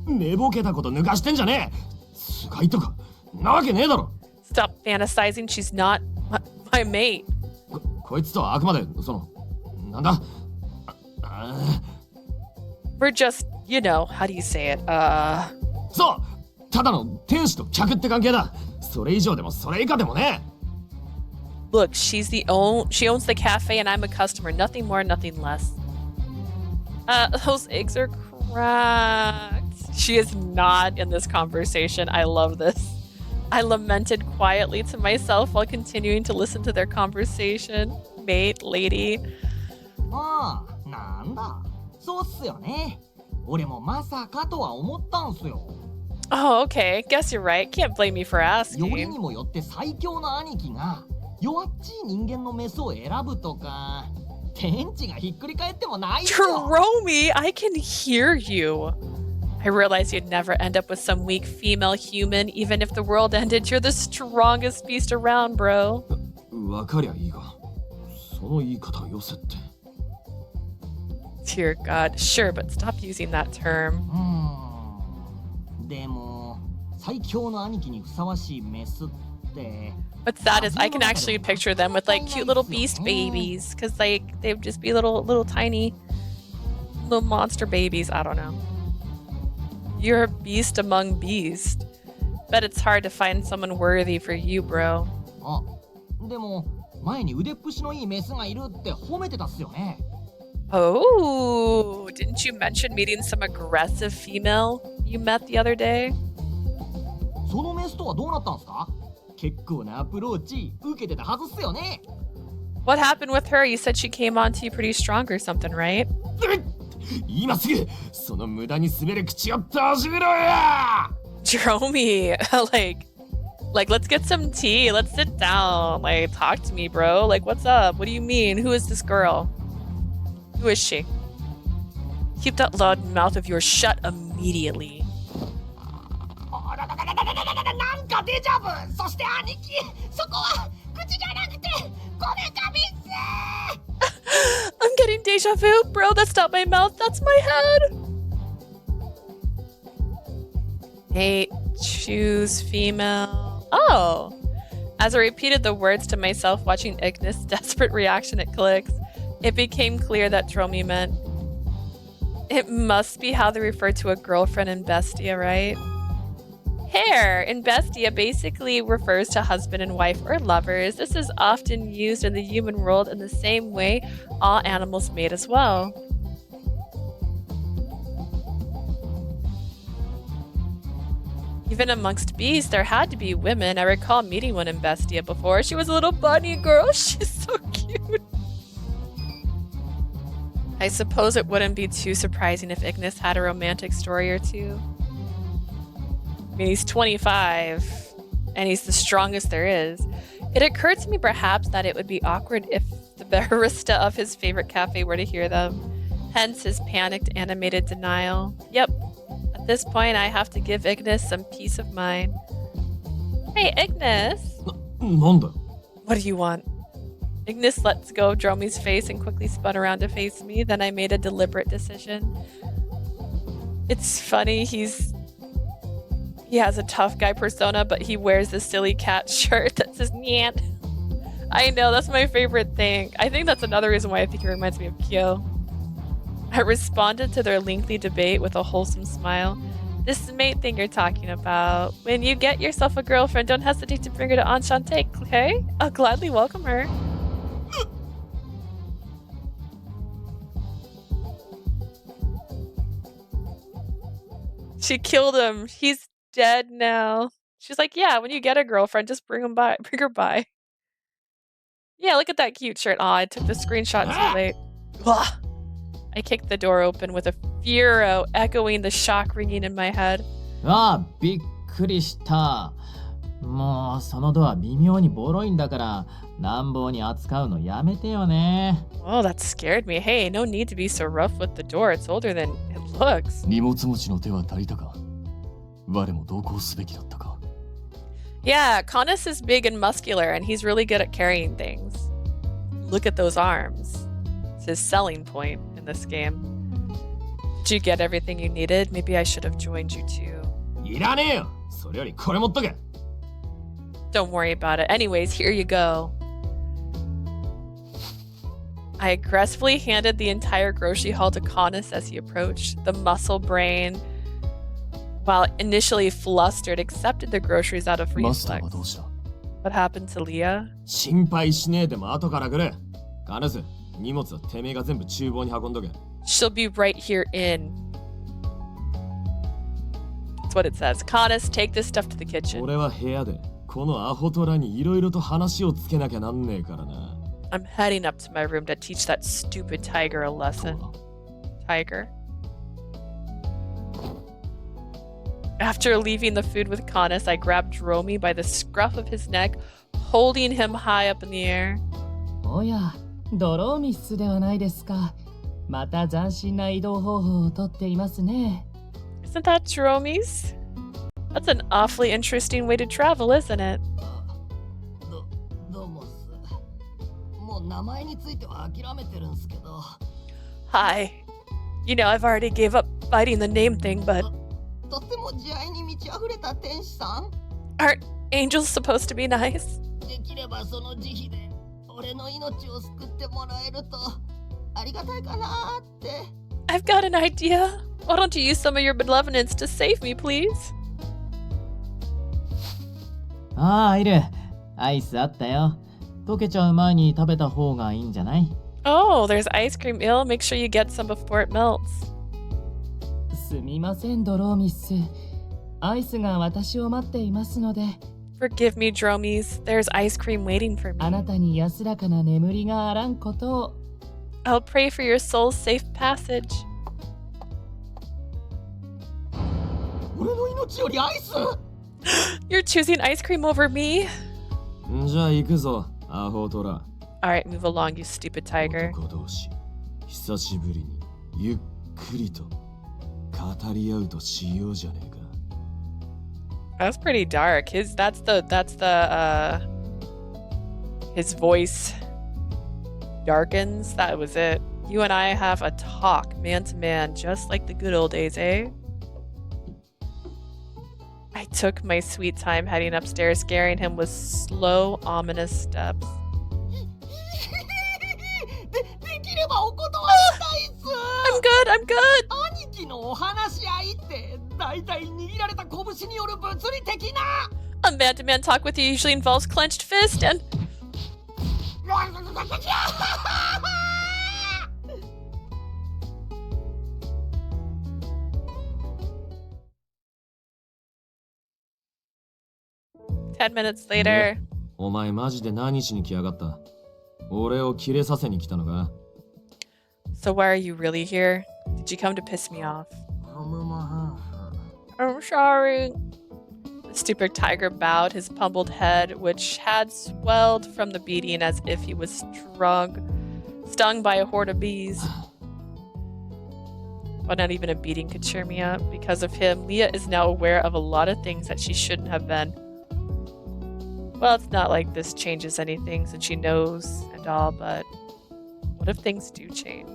寝ぼけたこと抜かしてんじゃねえ。つがいとかなわけねえだろ。 Stop fantasizing. She's not my mate. こいつとはあくまでなんだ。We're just, you know, how do you say it? そう、ただの天使と客って関係だ。それ以上でもそれ以下でもね。 Look, she owns the cafe and I'm a customer. Nothing more, nothing less. Those eggs are cracked. She is not in this conversation. I love this. I lamented quietly to myself while continuing to listen to their conversation. Mate, lady. ああ、なんだ。そうっすよね。俺もまさかとは思ったんすよ。 Oh, okay. Guess you're right. Can't blame me for より asking. にもよって最強の兄貴が弱っちい人間のメスを選ぶとか天地がひっくり返ってもないよ。 Dromi, I can hear you. I realized you'd never end up with some weak female human. Even if the world ended, you're the strongest beast around, bro. わかりゃいいが、その言い方よせって。 Dear God. Sure, but stop using that term. でも最強の兄貴にふさわしいメスって。 What's sad is I can actually picture them with like cute little beast babies, because like they'd just be little tiny little monster babies. I don't know. You're a beast among beasts. Bet it's hard to find someone worthy for you, bro. あ、でも前に腕っぷしのいいメスがいるって褒めてたっすよね。 Oh, didn't you mention meeting some aggressive female you met the other day? そのメスとはどうなったんすか？結構なアプローチ受けてたはずっすよね。 What happened with her? You said she came on to you pretty strong or something, right? 今すぐその無駄に滑る口を閉じろや。 Jerome, like, let's get some tea. Let's sit down. Like, talk to me, bro. Like, what's up? What do you mean? Who is this girl? Who is she? Keep that loud mouth of yours shut immediately. なんかデジャブ。そして兄貴、そこは口じゃなくてこめかみっす。 I'm getting deja vu, bro. That's not my mouth. That's my head. Hey, choose female. Oh. As I repeated the words to myself, watching Ignis' desperate reaction at clicks, it became clear that Dromi meant it must be how they refer to a girlfriend in Bestia, right? Hair in Bestia basically refers to husband and wife or lovers. This is often used in the human world in the same way all animals mate as well. Even amongst beasts, there had to be women. I recall meeting one in Bestia before. She was a little bunny girl. She's so cute. I suppose it wouldn't be too surprising if Ignis had a romantic story or two. I mean, he's 25, and he's the strongest there is. It occurred to me perhaps that it would be awkward if the barista of his favorite cafe were to hear them. Hence his panicked, animated denial. Yep. At this point, I have to give Ignis some peace of mind. Hey, Ignis! なんだ。 What do you want? Ignis lets go of Dromi's face and quickly spun around to face me. Then I made a deliberate decision. It's funny, he has a tough guy persona, but he wears this silly cat shirt that says Nyant. I know, that's my favorite thing. I think that's another reason why I think he reminds me of Kyo. I responded to their lengthy debate with a wholesome smile. This mate thing you're talking about. When you get yourself a girlfriend, don't hesitate to bring her to Enchante, okay? I'll gladly welcome her. She killed him. He's dead now. She's like, yeah, when you get a girlfriend, just bring her by. Yeah, look at that cute shirt. Aw, I took the screenshot too late. Ugh. I kicked the door open with a furor, echoing the shock ringing in my head. ああ、びっくりした。もうそのドア微妙にボロいんだから乱暴に扱うのやめてよね。 Oh, that scared me. Hey, no need to be so rough with the door. It's older than it looks. 荷物持ちの手は足りたか。我も同行すべきだったか。 Yeah, Connus is big and muscular, and he's really good at carrying things. Look at those arms. It's his selling point in this game. Did you get everything you needed? Maybe I should have joined you too. いらねえよ。それよりこれ持っとけ。 Don't worry about it. Anyways, here you go. I aggressively handed the entire grocery haul to Connus as he approached. The muscle brain, while initially flustered, accepted the groceries out of マスター reflex. はどうした？ What happened to Leah? 心配しねえでも後から来る。カヌス、荷物はてめえが全部厨房に運んどけ。 She'll be right here in. That's what it says. Connus, take this stuff to the kitchen. 俺は部屋でこのアホトラにいろいろと話をつけなきゃなんねえからな。 I'm heading up to my room to teach that stupid tiger a lesson. Tiger. After leaving the food with Connus, I grabbed Dromi by the scruff of his neck, holding him high up in the air. おや、ドローミスではないですか。また斬新な移動方法をとっていますね。 Isn't that Dromi's? That's an awfully interesting way to travel, isn't it? どうもっす。もう名前については諦めてるんすけど。Hi. You know, I've already gave up fighting the name thing, but とても慈愛に満ち溢れた天使さん。 aren't angels supposed to be nice? できればその慈悲で俺の命を救ってもらえるとありがたいかなって。I've got an idea. Why don't you use some of your benevolence to save me, please? ああ、アイル。アイスあったよ。溶けちゃう前に食べた方がいいんじゃない？ Oh, there's ice cream ill. Make sure you get some before it melts. すみませんドローミス。アイスが私を待っていますので、 Forgive me, Dromies. There's ice cream waiting for あな me. たに安らかな眠りがあらんことを。 I'll pray for your soul's safe passage. 俺の命よりアイス。 You're choosing ice cream over me? じゃあ行くぞ、アホトラ。 Alright, move along, you stupid tiger. 男同士、久しぶりにゆっくりと語り合うとしようじゃねえか。 That's pretty dark. His voice darkens. That was it. You and I have a talk, man to man, just like the good old days, eh? I took my sweet time heading upstairs, scaring him with slow, ominous steps. できればお断りしたいっす。 I'm good, I'm good! 兄貴のお話し合いって大体握られた拳による物理的な。 A man-to-man talk with you usually involves clenched fist and... Ten minutes later. お前マジで何しに来やがった？俺をキレさせに来たのか？ So why are you really here? Did you come to piss me off? I'm sorry. The stupid tiger bowed his pummeled head, which had swelled from the beating as if he was stung by a horde of bees. But not even a beating could cheer me up. Because of him, Leah is now aware of a lot of things that she shouldn't have been. Well, it's not like this changes anything since she knows and all, but what if things do change?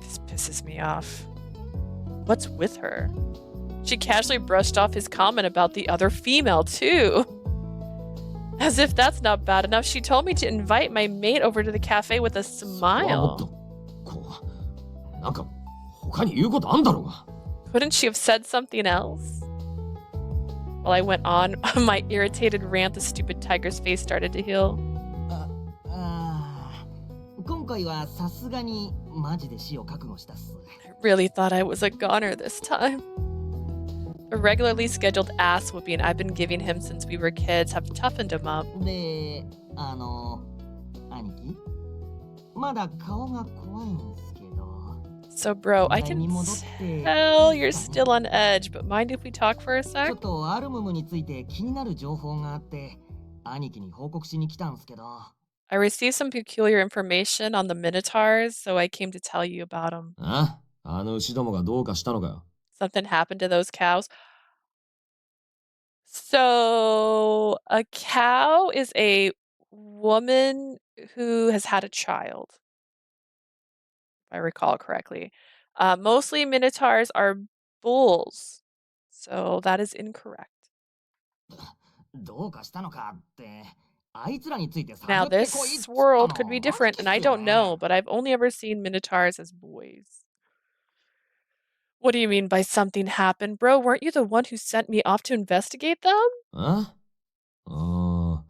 This pisses me off. What's with her? She casually brushed off his comment about the other female, too. As if that's not bad enough, she told me to invite my mate over to the cafe with a smile. Couldn't she have said something else? While I went on my irritated rant, the stupid tiger's face started to heal. 今回はさすがにマジで死を覚悟したっす。 I really thought I was a goner this time. A regularly scheduled ass whooping I've been giving him since we were kids have toughened him up. で、兄貴、まだ顔が怖いんすけど。 So bro, I can tell you're still on edge, but mind if we talk for a ちょ sec? っとアルムムについて気になる情報があって、兄貴に報告しに来たんすけど。 I received some peculiar information on the Minotaurs, so I came to tell you about them. ああの牛どもがどうかしたのかよ。 Something happened to those cows. So, a cow is a woman who has had a child, if I recall correctly. Mostly Minotaurs are bulls, so that is incorrect. どうかしたのかって、あいつらについて探 Now, ってこいっつ this ったの。 world could be 兄貴っ different, す and I よ don't ね。 know, but I've only ever seen Minotaurs as boys. What do you mean by something happened? Bro, weren't you the one who sent me off to investigate them? ああ、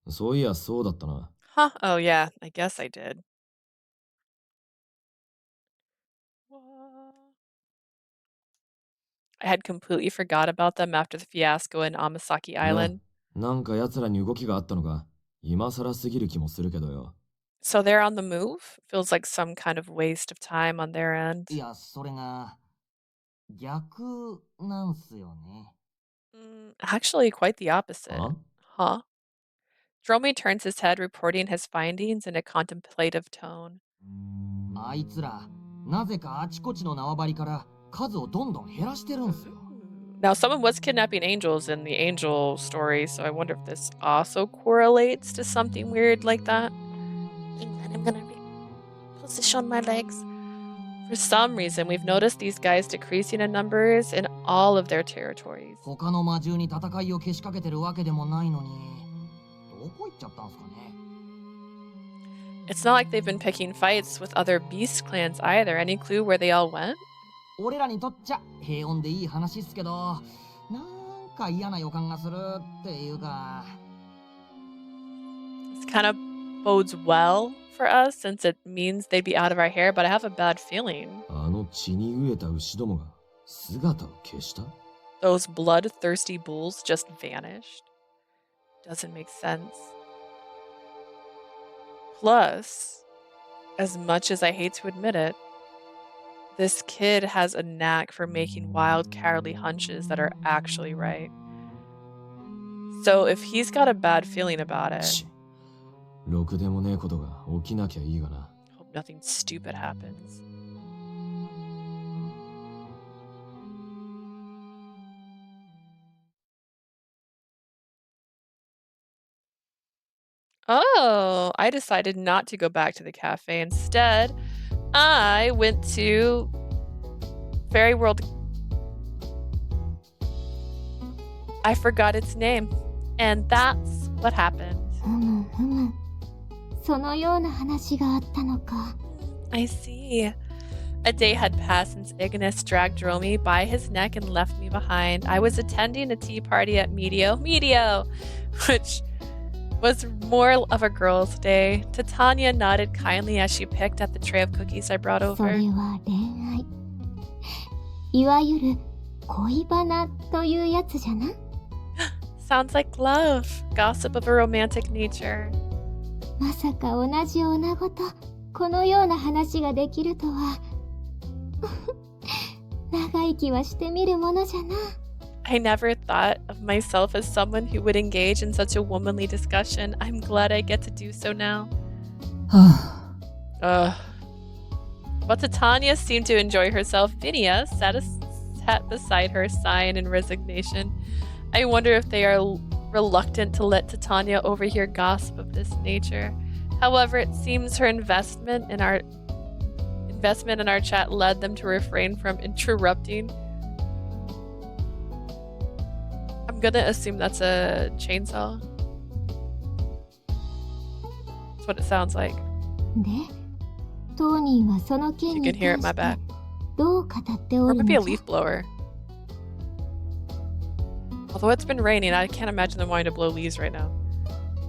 そういやそうだったな。 Huh? Oh, yeah, I guess I did. I had completely forgot about them after the fiasco in Amasaki Island. なんか奴らに動きがあったのか。今更すぎる気もするけどよ。 So they're on the move? Feels like some kind of waste of time on their end. いや、それが逆なんすよね。Actually, quite the opposite. あ Huh? Dromi turns his head, reporting his findings in a contemplative tone. あいつら、なぜかあちこちの縄張りから数をどんどん減らしてるんすよ。 Now, someone was kidnapping angels in the angel story, so I wonder if this also correlates to something weird like that. I'm gonna reposition my legs. For some reason, we've noticed these guys decreasing in numbers in all of their territories. 他の魔獣に戦いをけしかけてるわけでもないのに、どこ行っちゃったんすかね。 It's not like they've been picking fights with other beast clans either. Any clue where they all went? 俺らにとっちゃ平穏でいい話っすけど、なんか嫌な予感がするっていうか。 This kind of bodes well for us since it means they'd be out of our hair, but I have a bad feeling. あの血に飢えた牛どもが姿を消した? Those bloodthirsty bulls just vanished. Doesn't make sense. Plus, as much as I hate to admit it, this kid has a knack for making wild, cowardly hunches that are actually right. So if he's got a bad feeling about it, ろくでもねえことが起きなきゃいいがな。 hope nothing stupid happens. Oh, I decided not to go back to the cafe. Instead, I went to Fairy World. I forgot its name. And that's what happened. そのような話があったのか。 I see. A day had passed since Ignis dragged Dromi by his neck and left me behind. I was attending a tea party at Medio, which was more of a girl's day. Titania nodded kindly as she picked at the tray of cookies I brought そ over. れは恋愛。いわゆる恋バナというやつじゃな。 Sounds like love. Gossip of a romantic nature. まさか同じ女子とこのような話ができるとは。長生きはしてみるものじゃな。 I never thought of myself as someone who would engage in such a womanly discussion. I'm glad I get to do so now. But Titania seemed to enjoy herself. Vinia sat beside her, sighing in resignation. I wonder if they are reluctant to let Titania overhear gossip of this nature. However, it seems her investment in our chat led them to refrain from interrupting. I'm gonna assume that's a chainsaw. That's what it sounds like. で、当人はその件 You に can hear it, 関 my し bad. てどう語ってお Or る maybe a のじゃ。 leaf blower. Although it's been raining, I can't imagine them wanting to blow leaves right now.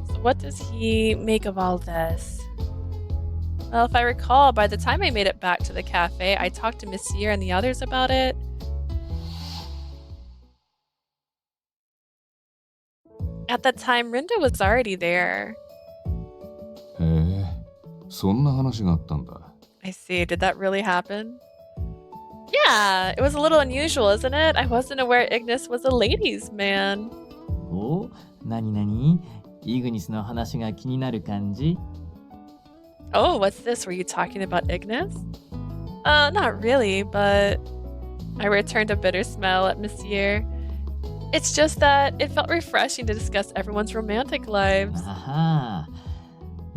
So what does he make of all this? Well, if I recall, by the time I made it back to the cafe, I talked to Monsieur and the others about it. At that time, Rinda was already there. へえ、そんな話があったんだ。 I see. Did that really happen? Yeah, it was a little unusual, isn't it? I wasn't aware Ignis was a ladies' man. お、なになにイグニスの話が気になる感じ Oh, what's this? Were you talking about Ignis? Not really, but I returned a bitter smile at Monsieur. It's just that it felt refreshing to discuss everyone's romantic lives. あは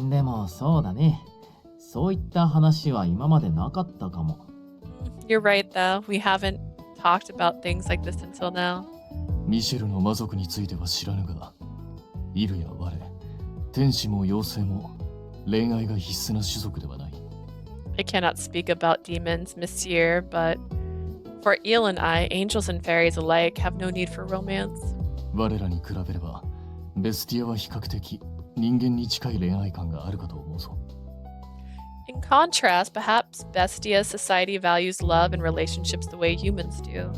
でもそうだね。そういった話は今までなかったかも。 You're right, though. We haven't talked about things like this until now. ミシェルの魔族については知らぬが、イルや我、天使も妖精も恋愛が必須な種族ではない。 I cannot speak about demons, Monsieur, but for Eel and I, angels and fairies alike have no need for romance. 我らに比べれば、ベスティアは比較的人間に近い恋愛感があるかと思うぞ。 In contrast, perhaps Bestia's society values love and relationships the way humans do.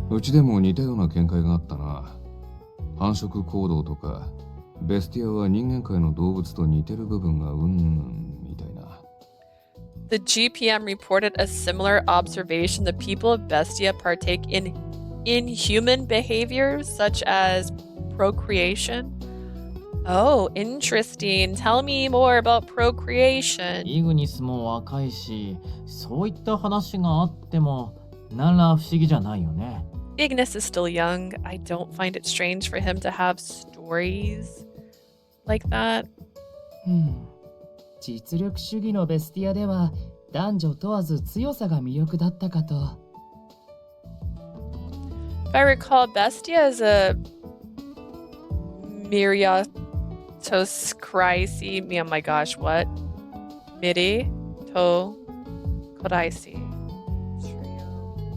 うちでも似たような見解があったな。繁殖行動とか、ベスティアは人間界の動物と似てる部分がみたいな。 The GPM reported a similar observation. The people of Bestia partake in inhuman behaviors such as procreation. Oh, interesting. Tell me more about procreation. イグニスも若いし、そういった話があっても、何ら不思議じゃないよね。Ignis is still young. I don't find it strange for him to have stories like that. 実力主義のベスティアでは男女問わず強さが魅力だったかと。If I recall, Bestia is a Myriatos Chrysi. Oh my gosh, what? Midi to Kodaisi.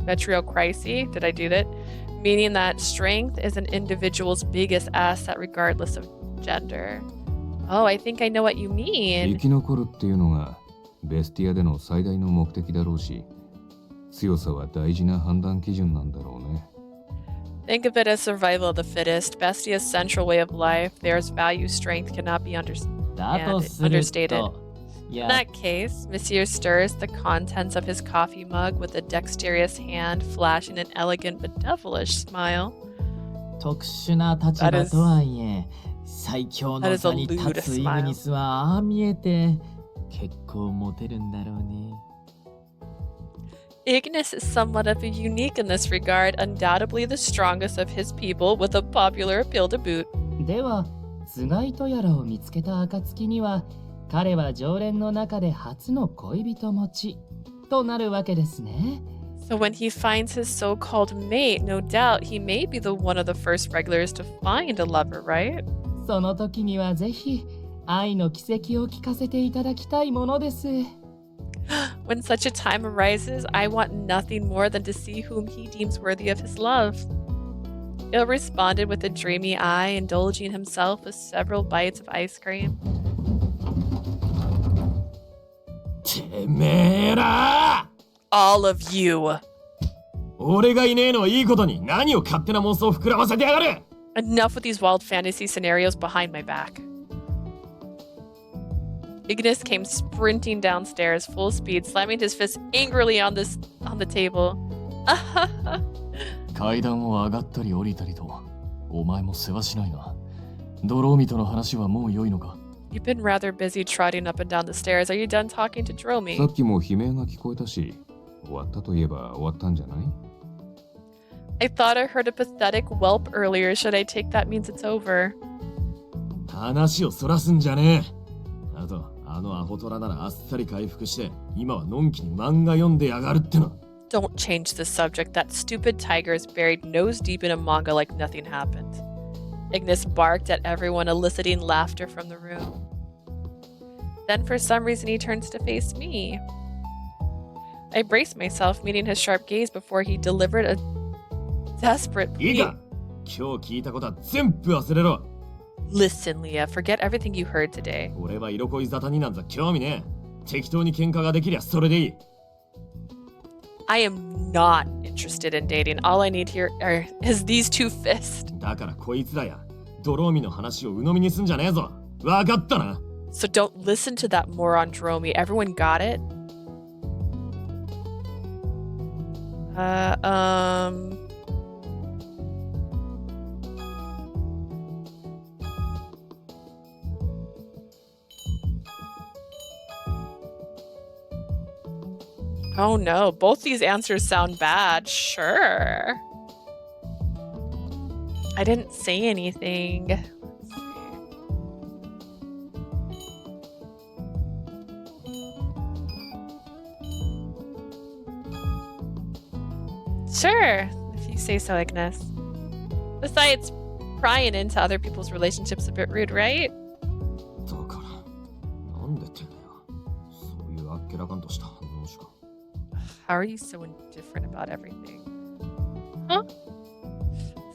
Metrio Chrysi. Did I do that? Meaning that strength is an individual's biggest asset regardless of gender. Oh, I think I know what you 生 mean. き残るっていうのがベスティアでの最大の目的だろうし、強さは大事な判断基準なんだろうね。Think of it as survival of the fittest. Bestia's central way of life. There's value strength cannot be だとする understated. と、い In や、 that case, Monsieur stirs the contents of his coffee mug with a dexterous hand, flashing an elegant but devilish smile. 特殊な立場とはいえ、最強の座に立つイグニスはああ見えて結構モテるんだろうね。Ignis is somewhat of a unique in this regard, undoubtedly the strongest of his people, with a popular appeal to boot. では、つがいとやらを見つけた暁には、彼は常連の中で初の恋人持ちとなるわけですね。So when he finds his so-called mate, no doubt he may be the one of the first regulars to find a lover, right? その時にはぜひ愛の奇跡を聞かせていただきたいものです。When such a time arises, I want nothing more than to see whom he deems worthy of his love. Il responded with a dreamy eye, indulging himself with several bites of ice cream. てめえら All of you. 俺がいねえのはいいことに何を勝手な妄想を膨らませてやがる Enough with these wild fantasy scenarios behind my back. Ignis came sprinting downstairs, full speed, slamming his fist angrily on the table. 階段を上がったり降りたりと、お前も世話しないな。ドローミとの話はもう良いのか？ You've been rather busy trotting up and down the stairs. Are you done talking to さ Dromi? っきも悲鳴が聞こえたし、終わったといえば終わったんじゃない？ I thought I heard a pathetic whelp earlier. Should I take that means it's over? 話をそらすんじゃねえ。あと、あのアホトラならあっさり回復して、今はのんきに漫画読んでやがるっての。Don't change the subject. That stupid tiger is buried nose deep in a manga like nothing happened. Ignis barked at everyone, eliciting laughter from the room. Then for some reason he turns to face me. I braced myself, meeting his sharp gaze before he delivered a desperate いい plea. か今日聞いたことは全部忘れろ。 Listen, Leah, forget everything you heard today. 俺は色恋沙汰になんざ興味ねえ。適当に喧嘩ができりゃそれでいい。I am not interested in dating. All I need here is these two fists. だからこいつらや、ドローミの話を鵜呑みにすんじゃねえぞ。わかったな。 So don't listen to that moron Dromi. Everyone got it? Oh no, both these answers sound bad. Sure. I didn't say anything. Let's see. Sure, if you say so, Ignis. Besides, prying into other people's relationships is a bit rude, right? だからなんでってんだよ。そういうあっけらかんとした反応しか。 How are you so indifferent about everything? Huh?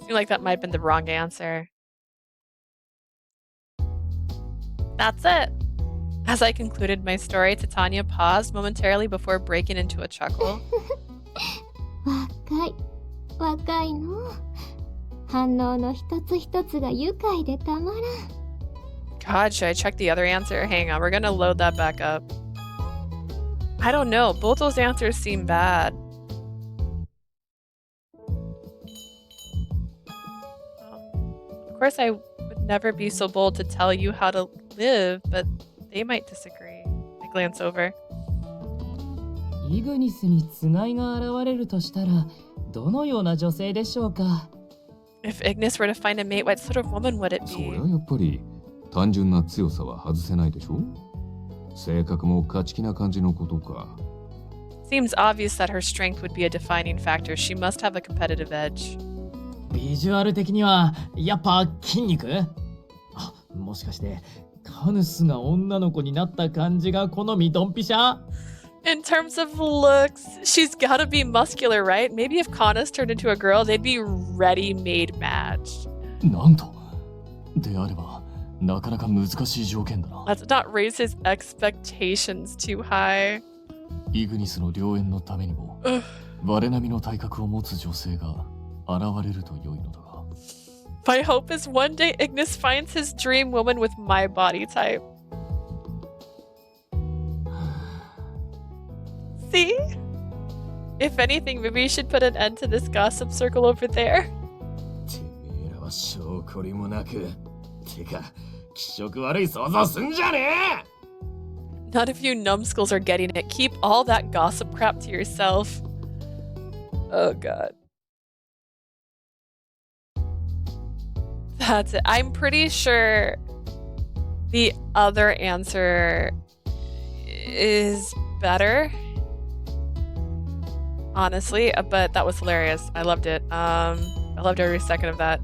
Seemed like that might have been the wrong answer. That's it. As I concluded my story, Titania paused momentarily before breaking into a chuckle. 若いの。反応の一つ一つが愉快でたまらん。 God, should I check the other answer? Hang on, we're gonna load that back up. I don't know. Both those answers seem bad. Of course, I would never be so bold to tell you how to live, but they might disagree. I glance over. イグニスにつがいが現れるとしたら、どのような女性でしょうか。 If Ignis were to find a mate, what sort of woman would it そり be? ゃやっぱり単純な強さは外せないでしょ。性格も勝ち気な感じのことか。Seems obvious that her strength would be a defining factor. She must have a competitive edge. ビジュアル的にはやっぱ筋肉？あ、もしかしてカヌスが女の子になった感じが好みドンピシャ？ In terms of looks, she's gotta be muscular, right? Maybe if Canis turned into a girl, they'd be ready-made matched. なんとであればなかなか難しい条件だな。 Let's not raise his expectations too high. イグニスの良縁のためにも我並みの体格を持つ女性が現れると良いのだが。 My hope is one day Ignis finds his dream woman with my body type. See? If anything, maybe we should put an end to this gossip circle over there. てめえらは証拠りもなく。てか、気色悪い想像すんじゃねえ。 None of you numbskulls are getting it. Keep all that gossip crap to yourself. Oh god. That's it. I'm pretty sure the other answer is better. Honestly, but that was hilarious. I loved it. I loved every second of that.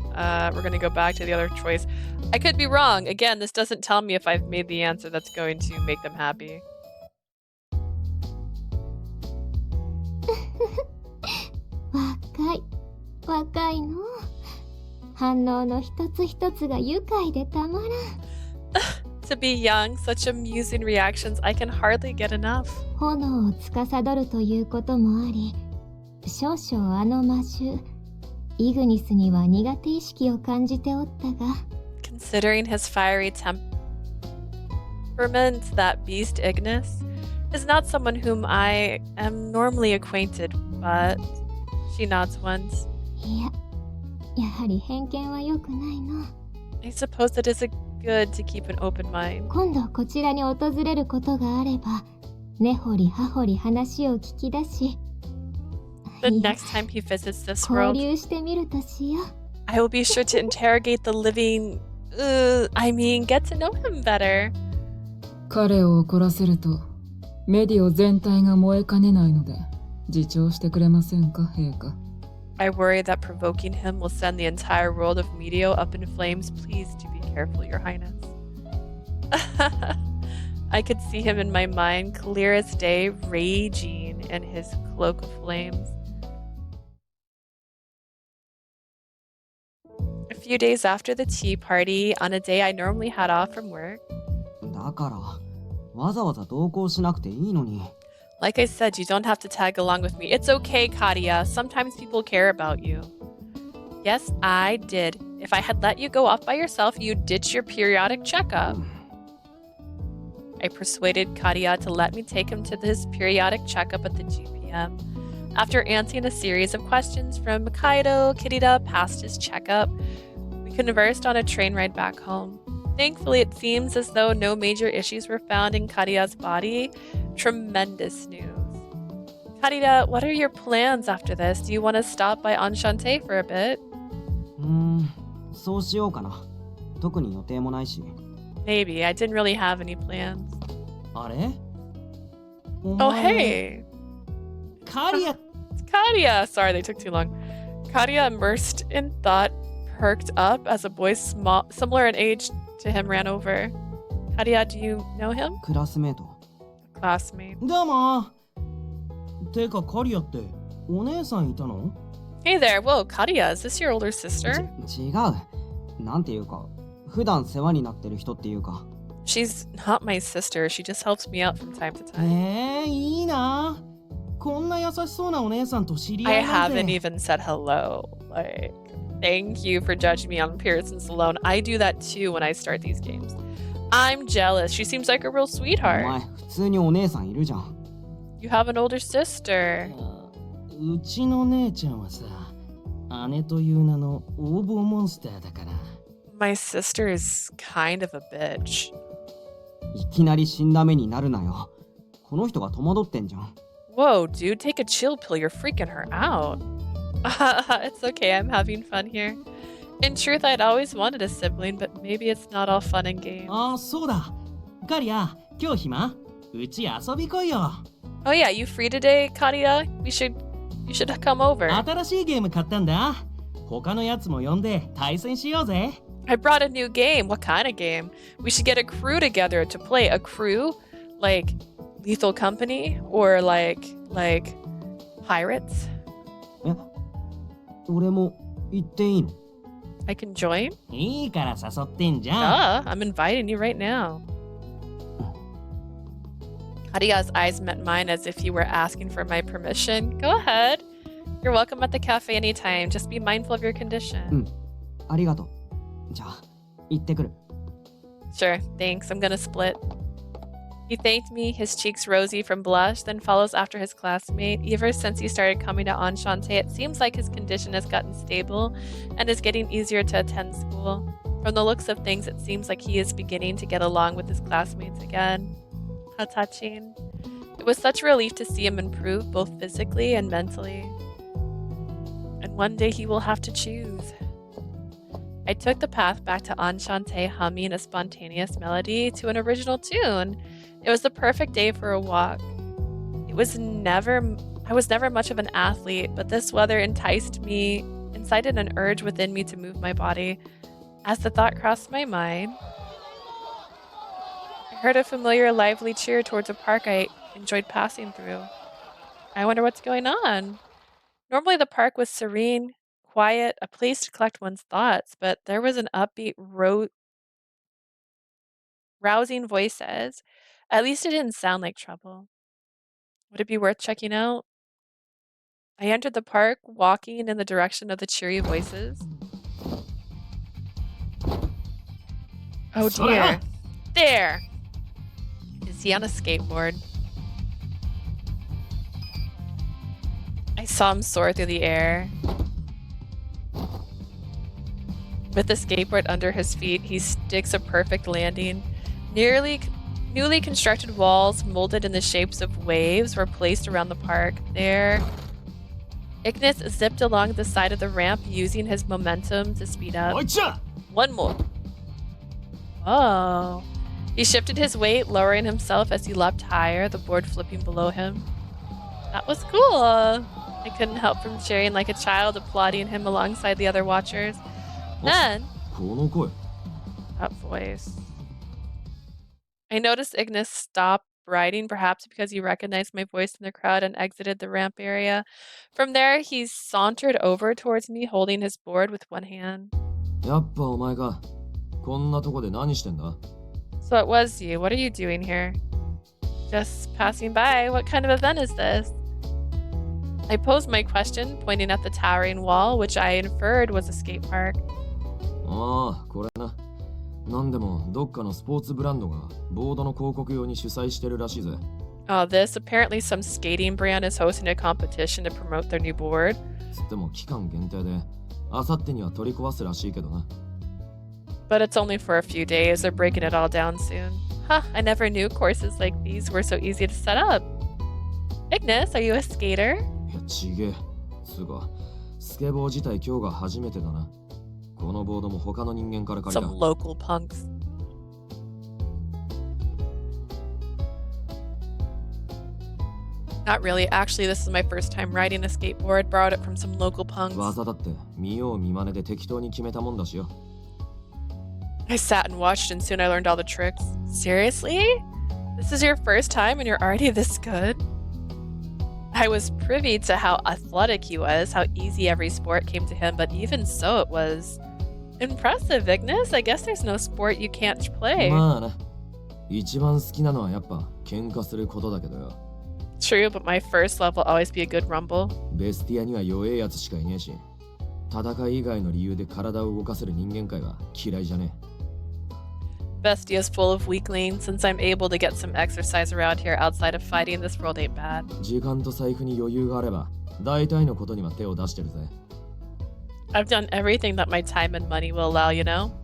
We're gonna go back to the other choice. I could be wrong. Again, this doesn't tell me if I've made the answer that's going to make them happy. 若いの。反応の一つ一つが愉快でたまらん。To be young, such amusing reactions, I can hardly get enough. 炎を司るということもあり、少々あの魔獣、イグニスには苦手意識を感じておったが。Considering his fiery temperament, that beast Ignis is not someone whom I am normally acquainted, but she nods once. いや、やはり偏見は良くないの。I suppose it is good to keep an open mind. 今度こちらに訪れることがあれば、根掘り葉掘り話を聞き出し、 The next time he visits this 交 world, 流してみるとしよう。 I will be sure to interrogate the living. Get to know him better. 彼を怒らせるとメディオ全体が燃えかねないので自重してくれませんか、陛下。 I worry that provoking him will send the entire world of Medio up in flames. Please do be careful, Your Highness. I could see him in my mind, clear as day, raging in his cloak of flames. A few days after the tea party, on a day I normally had off from work. だからわざわざ同行しなくていいのに。 Like I said, you don't have to tag along with me. It's okay, Katia. Sometimes people care about you. Yes, I did. If I had let you go off by yourself, you'd ditch your periodic checkup. I persuaded Katia to let me take him to his periodic checkup at the GPM. After answering a series of questions from Kaido, Kirita passed his checkup. We conversed on a train ride back home. Thankfully, it seems as though no major issues were found in Karia's body. Tremendous news. Karita, what are your plans after this? Do you want to stop by Enchante for a bit? そうしようかな。特に予定もないし。 Maybe. I didn't really have any plans. あれ？ Oh, hey! カリア。 Katia! Sorry, they took too long. Katia, immersed in thought, perked up as a boy similar in age to him ran over. Katia, do you know him? クラスメート。 Classmate. どうも。てかカリアってお姉さんいたの？ Hey there. Whoa, Katia, is this your older sister? 違う。なんていうか、普段世話になってる人っていうか。She's not my sister. She just helps me out from time to time. いいな。こんな優しそうなお姉さんと知り合 I いなんて。 haven't even said hello. Like, thank you for judging me on appearances alone. I do that too when I start these games. I'm jealous. She seems like a real お sweetheart. 前普通にお姉さんいるじゃん。 You have an older sister. うちの姉ちゃんはさ、姉という名の応募モンスターだから。My sister is kind of a bitch. いきなり死んだ目になるなよ。この人が戸惑ってんじゃん。Whoa, dude, take a chill pill. You're freaking her out. It's okay, I'm having fun here. In truth, I'd always wanted a sibling, but maybe it's not all fun and games. ああ、そうだ。カリア、今日暇？うち遊び来いよ。Oh yeah, you free today, Katia? You should come over. 新しいゲーム買ったんだ。他のやつも呼んで対戦しようぜ。I brought a new game. What kind of game? We should get a crew together to play. A crew? Like Lethal Company? Or like Pirates? え、俺も行っていいの？ I can join? いいから誘ってんじゃん。I'm inviting you right now. Karia's eyes met mine as if he were asking for my permission. Go ahead. You're welcome at the cafe anytime. Just be mindful of your condition. ありがとう。じゃあ、行ってくる。Sure, thanks. I'm gonna split. He thanked me, his cheeks rosy from blush, then follows after his classmate. Ever since he started coming to Enchante, it seems like his condition has gotten stable and is getting easier to attend school. From the looks of things, it seems like he is beginning to get along with his classmates again. How touching. It was such a relief to see him improve, both physically and mentally. And one day he will have to choose. I took the path back to Enchante, humming a spontaneous melody to an original tune. It was the perfect day for a walk. I was never much of an athlete, but this weather incited an urge within me to move my body. As the thought crossed my mind, I heard a familiar, lively cheer towards a park I enjoyed passing through. I wonder what's going on. Normally the park was serene, quiet, a place to collect one's thoughts, but there was an upbeat, rousing voices. At least it didn't sound like trouble. Would it be worth checking out? I entered the park, walking in the direction of the cheery voices. Oh dear. There! Is he on a skateboard? I saw him soar through the air. With the skateboard under his feet, he sticks a perfect landing. Newly constructed walls, molded in the shapes of waves, were placed around the park. There, Ignis zipped along the side of the ramp, using his momentum to speed up. One more. Oh. He shifted his weight, lowering himself as he leapt higher, the board flipping below him. That was cool. I couldn't help from cheering like a child, applauding him alongside the other watchers. Then, that voice. I noticed Ignis stop riding, perhaps because he recognized my voice in the crowd and exited the ramp area. From there, he sauntered over towards me, holding his board with one hand. So it was you. What are you doing here? Just passing by. What kind of event is this? I posed my question, pointing at the towering wall, which I inferred was a skate park. Oh, this, apparently some skating brand is hosting a competition to promote their new board. But it's only for a few days, they're breaking it all down soon. Huh, I never knew courses like these were so easy to set up. Ignis, are you a skater? Some local punks. Not really. Actually, this is my first time riding a skateboard. Borrowed it from some local punks. I sat and watched, and soon I learned all the tricks. Seriously? This is your first time and you're already this good? I was privy to how athletic he was, how easy every sport came to him, but even so, it was impressive, Ignis. I guess there's no sport you can't play. True, but my first love will always be a good rumble. Bestia is full of weaklings. Since I'm able to get some exercise around here outside of fighting, this world ain't bad. I've done everything that my time and money will allow, you know?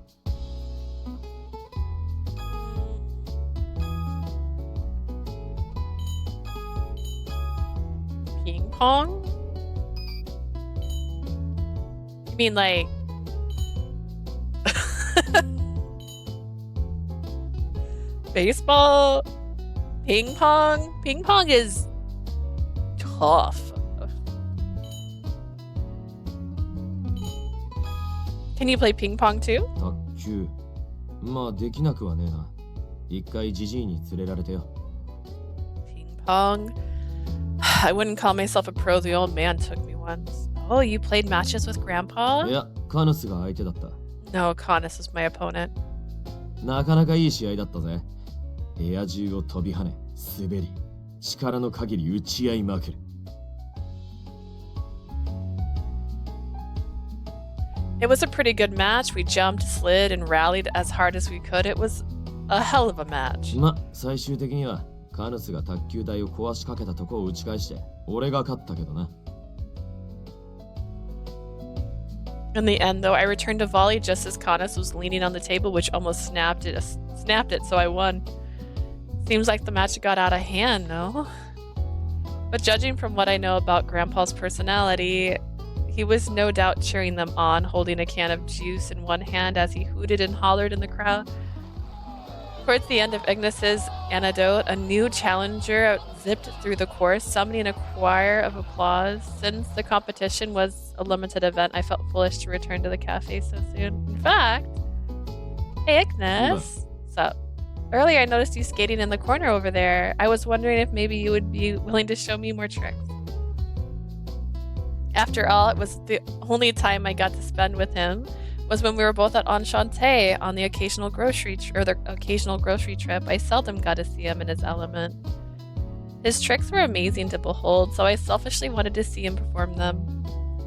Ping pong? You mean like... baseball? Ping pong? Ping pong is tough. Can you play ping pong too? 卓球。まあできなくはねえな。一回ジジイに連れられてよ。Ping pong? I wouldn't call myself a pro. The old man took me once. Oh, you played matches with Grandpa? いや、カヌスが相手だった。No, Connus was my opponent. なかなかいい試合だったぜ。エア中を飛び跳ね、滑り、力の限り打ち合いまくる。It was a pretty good match. We jumped, slid, and rallied as hard as we could. It was a hell of a match. ま、最終的にはカヌスが卓球台を壊しかけたとこを打ち返して、俺が勝ったけどな。In the end, though, I returned a volley just as Connus was leaning on the table, which almost snapped it, so I won. Seems like the match got out of hand, no? But judging from what I know about Grandpa's personality, he was no doubt cheering them on, holding a can of juice in one hand as he hooted and hollered in the crowd. Towards the end of Ignis's anecdote, a new challenger zipped through the course, summoning a choir of applause. Since the competition was a limited event, I felt foolish to return to the cafe so soon. In fact, hey Ignis, what's up? Earlier I noticed you skating in the corner over there. I was wondering if maybe you would be willing to show me more tricks. After all, it was the only time I got to spend with him was when we were both at Enchante on the occasional grocery trip. I seldom got to see him in his element. His tricks were amazing to behold, so I selfishly wanted to see him perform them.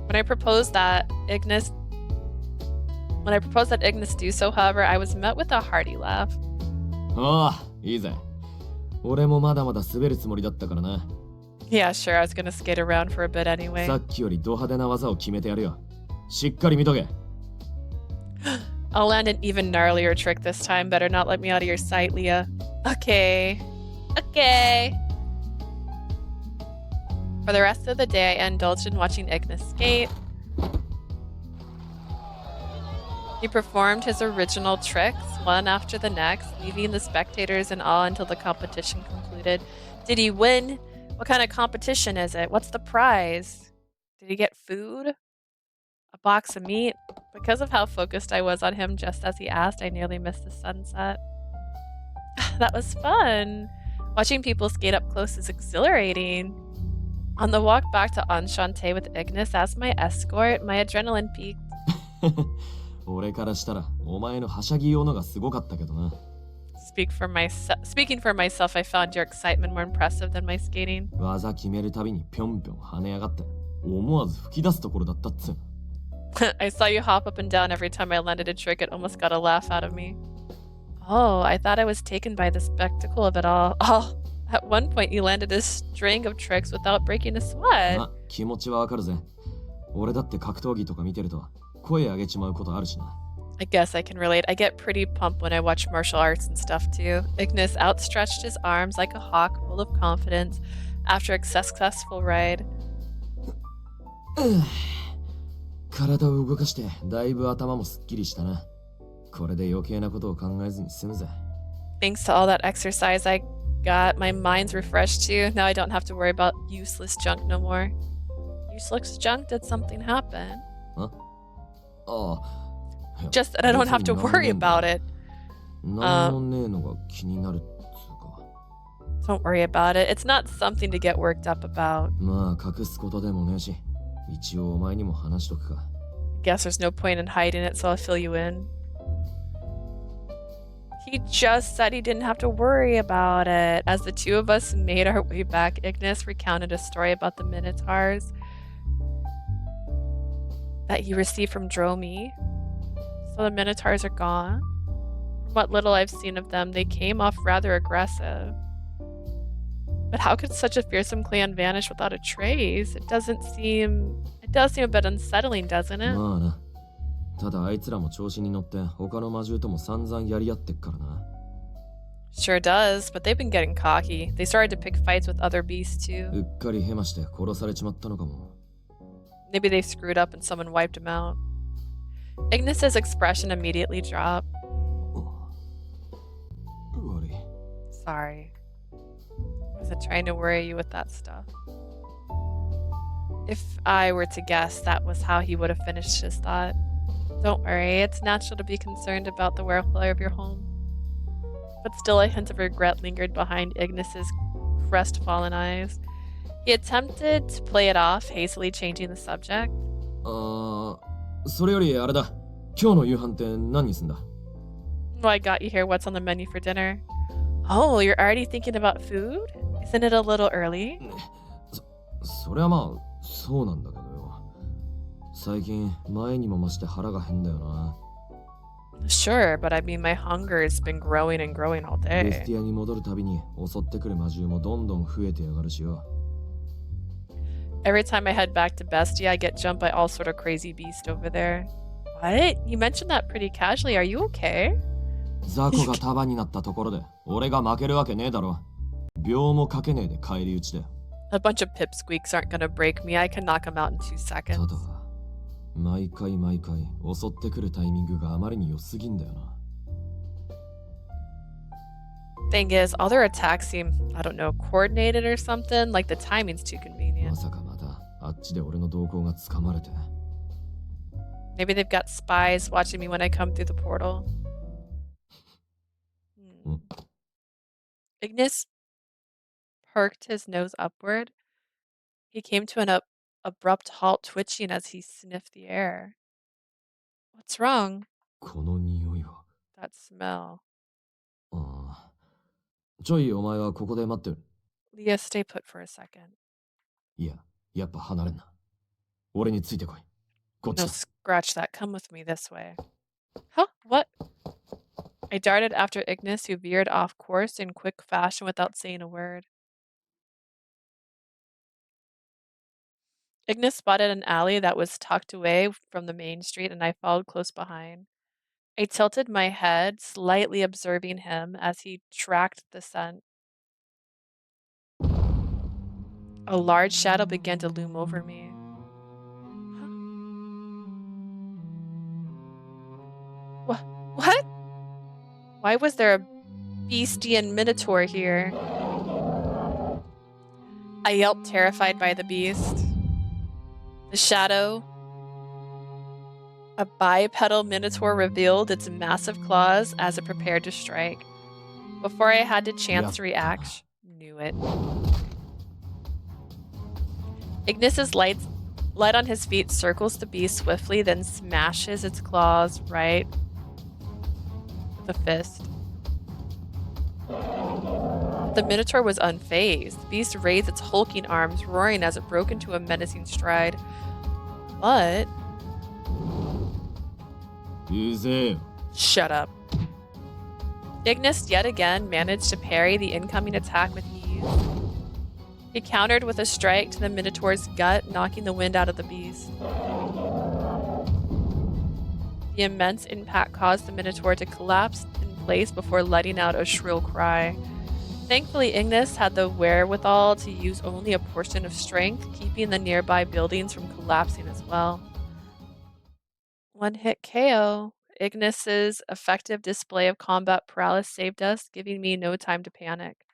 When I proposed that Ignis do so, however, I was met with a hearty laugh. ああ、いいぜ。俺もまだまだ滑るつもりだったからな。Yeah, sure, I was gonna skate around for a bit anyway. さっきよりド派手な技を決めてやるよ。しっかり見とけ。I'll land an even gnarlier trick this time. Better not let me out of your sight, Leah. Okay. Okay. For the rest of the day, I indulged in watching Ignis skate. He performed his original tricks, one after the next, leaving the spectators in awe until the competition concluded. Did he win? What kind of competition is it? What's the prize? Did he get food? A box of meat? Because of how focused I was on him just as he asked, I nearly missed the sunset. That was fun. Watching people skate up close is exhilarating. On the walk back to Enchante with Ignis as my escort, my adrenaline peaked. 俺からしたらお前のはしゃぎ用のがすごかったけどな。Speaking for myself, I found your excitement more impressive than my skating. 技決めるたびにぴょんぴょん跳ね上がって思わず吹き出すところだったっつう。I saw you hop up and down every time I landed a trick. It almost got a laugh out of me. Oh, I thought I was taken by the spectacle of it all. Oh, at one point you landed a string of tricks without breaking a sweat. ま、気持ちはわかるぜ。俺だって格闘技とか見てると声上げちまうことあるしな。I guess I can relate. I get pretty pumped when I watch martial arts and stuff too. Ignis outstretched his arms like a hawk, full of confidence, after a successful ride. 体を動かしてだいぶ頭もすっきりしたな。これで余計なことを考えずに済むぜ。Thanks to all that exercise I got, my mind's refreshed too. Now I don't have to worry about useless junk no more. Useless junk? Did something happen? Huh? Oh. Just that I don't have to worry about it. Don't worry about it. It's not something to get worked up about. Guess there's no point in hiding it, so I'll fill you in. He just said he didn't have to worry about it. As the two of us made our way back, Ignis recounted a story about the Minotaurs that he received from Dromi. So the Minotaurs are gone. From what little I've seen of them, they came off rather aggressive. But how could such a fearsome clan vanish without a trace? It does seem a bit unsettling, doesn't it? まあな。ただあいつらも調子に乗って他の魔獣とも散々やり合ってっからな。Sure does, but they've been getting cocky. They started to pick fights with other beasts too. うっかりヘマして殺されちまったのかも。 Maybe they screwed up and someone wiped him out. Ignis's expression immediately dropped. 悪い。 Sorry. Wasn't trying to worry you with that stuff. If I were to guess, that was how he would have finished his thought. Don't worry, it's natural to be concerned about the welfare of your home. But still a hint of regret lingered behind Ignis's crestfallen eyes. He attempted to play it off, hastily changing the subject. それよりあれだ。今日の夕飯って何にすんだ？ Well, I got you here. What's on the menu for dinner? Oh, you're already thinking about food? Isn't it a little early? そりゃまあそうなんだけどよ。最近前にも増して腹が変だよな。 Sure, but I mean my hunger has been growing and growing all ベス day. ティアに戻るたびに襲ってくる魔獣もどんどん増えてやがるしよ。 Every time I head back to Bestia, I get jumped by all sort of crazy beasts over there. What? You mentioned that pretty casually. Are you okay? 雑魚が束になったところで俺が負けるわけねえだろ。秒もかけねえで返り討ちだよ。 A bunch of pipsqueaks aren't gonna break me. I can knock them out in 2 seconds. ただ毎回襲ってくるタイミングがあまりに良すぎんだよな。 Thing is, all their attacks seem, I don't know, coordinated or something. Like the timing's too ま convenient. さかまたあっちで俺の動向がつかまれて。 Maybe they've got spies watching me when I come through the portal. Ignis perked his nose upward. He came to an abrupt halt, twitching as he sniffed the air. What's wrong? この匂いは。 That smell. ああ。ちょいお前はここで待ってる。 Leah, stay put for a second. いや、やっぱ離れんな。俺についてこい。こっち No, だ。 scratch that. Come with me this way. Huh? What? I darted after Ignis, who veered off course in quick fashion without saying a word. Ignis spotted an alley that was tucked away from the main street, and I followed close behind. I tilted my head, slightly observing him as he tracked the scent. A large shadow began to loom over me. Huh? What? Why was there a beastian minotaur here? I yelped, terrified by the beast. The shadow, a bipedal minotaur, revealed its massive claws as it prepared to strike. Before I had a chance to react, knew it. Ignis's light on his feet circles the beast swiftly, then smashes its claws right with a fist. The minotaur was unfazed. The beast raised its hulking arms, roaring as it broke into a menacing stride. But... うぜえよ。 Shut up. Ignis yet again managed to parry the incoming attack with ease. He countered with a strike to the minotaur's gut, knocking the wind out of the beast. The immense impact caused the minotaur to collapse in place before letting out a shrill cry. Thankfully, Ignis had the wherewithal to use only a portion of strength, keeping the nearby buildings from collapsing as well. One hit KO. Ignis's effective display of combat prowess saved us, giving me no time to panic.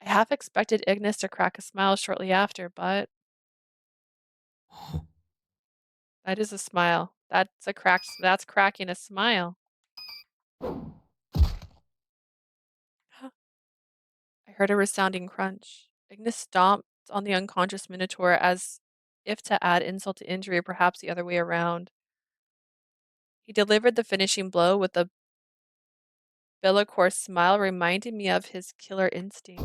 I half expected Ignis to crack a smile shortly after, but... That is a smile. That's cracking a smile. I heard a resounding crunch. Ignis stomped on the unconscious minotaur as if to add insult to injury, or perhaps the other way around. He delivered the finishing blow with a Bellacore smile, reminding me of his killer instinct.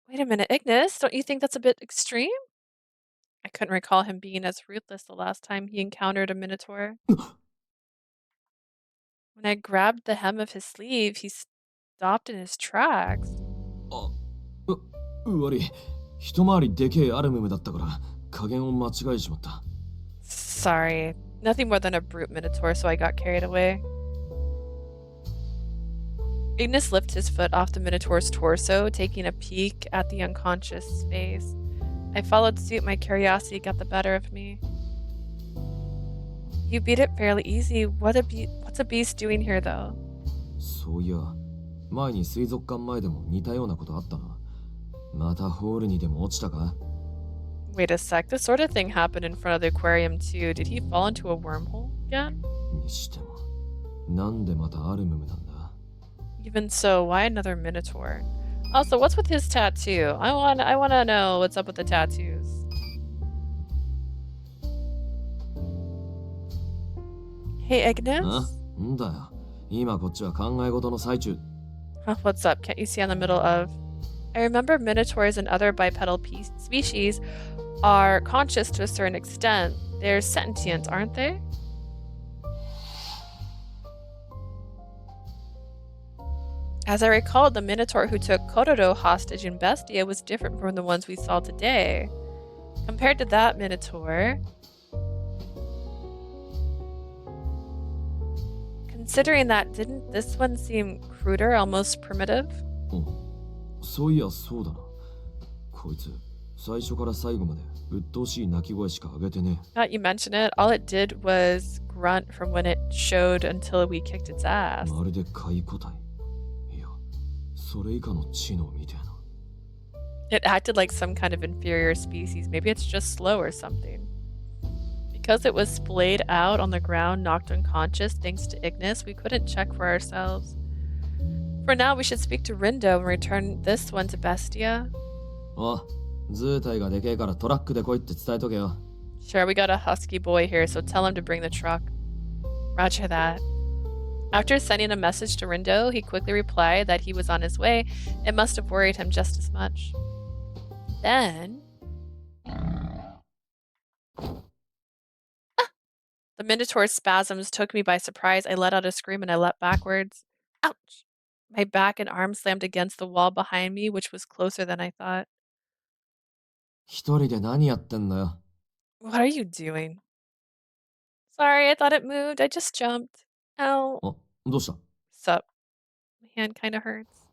Wait a minute, Ignis, don't you think that's a bit extreme? I couldn't recall him being as ruthless the last time he encountered a minotaur. When I grabbed the hem of his sleeve, he stopped in his tracks. 悪い。一回りでけえアルムムだったから加減を間違えちまった。 Sorry. Nothing more than a brute minotaur, so I got carried away. Ignis lifted his foot off the Minotaur's torso, taking a peek at the unconscious face. I followed suit. My curiosity got the better of me. You beat it fairly easy. What's a beast doing here, though? そういや、前に水族館前でも似たようなことあったな。またホールにでも落ちたか? Wait a sec. This sort of thing happened in front of the aquarium too. Did he fall into a wormhole again? にしても、なんでまたアルムムなんだ? Even so, why another Minotaur? Also, what's with his tattoo? I wanna know what's up with the tattoos. Hey, Ignis? んだよ。今こっちは考え事の最中。What's up? Can't you see on the middle of? I remember Minotaurs and other bipedal species are conscious to a certain extent. They're sentient, aren't they? As I recall, the Minotaur who took Kororo hostage in Bestia was different from the ones we saw today. Compared to that Minotaur, considering that, didn't this one seem cruder, almost primitive? そういやそうだな。こいつ、最初から最後まで鬱陶しい鳴き声しか上げてねえ。 Now that you mention it, all it did was grunt from when it showed until we kicked its ass. まるで解個体。いや、それ以下の知能みたいな。 It acted like some kind of inferior species. Maybe it's just slow or something. Because it was splayed out on the ground, knocked unconscious thanks to Ignis, we couldn't check for ourselves. For now, we should speak to Rindo and return this one to Bestia. あ、図体がでけえからトラックで来いって伝えとけよ。 Sure, we got a husky boy here, so tell him to bring the truck. Roger that. After sending a message to Rindo, he quickly replied that he was on his way. It must have worried him just as much. Then... The Minotaur's spasms took me by surprise. I let out a scream and I leapt backwards. Ouch! My back and arm slammed against the wall behind me, which was closer than I thought. 一人で何やってんだよ。 What are you doing? Sorry, I thought it moved. I just jumped. Ow. あ、どうした? Sup? My hand kind of hurts.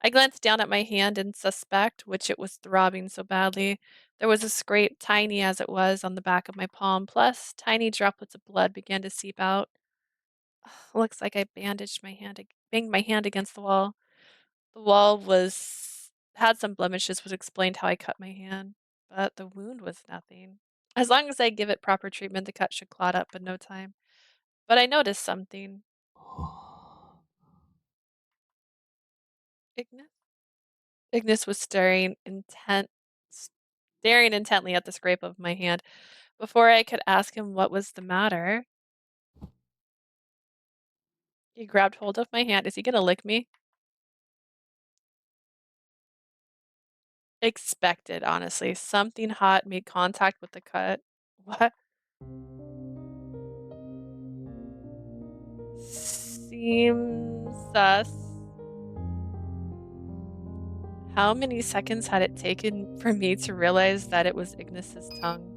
I glanced down at my hand in suspect, which it was throbbing so badly. There was a scrape, tiny as it was, on the back of my palm, plus tiny droplets of blood began to seep out. Looks like I banged my hand against the wall. The wall had some blemishes, which explained how I cut my hand, but the wound was nothing. As long as I give it proper treatment, the cut should clot up in no time. But I noticed something. Ignis? Ignis was staring intently at the scrape of my hand. Before I could ask him what was the matter, he grabbed hold of my hand. Is he gonna lick me? Expected, honestly. Something hot made contact with the cut. What? Seems sus. How many seconds had it taken for me to realize that it was Ignis's tongue?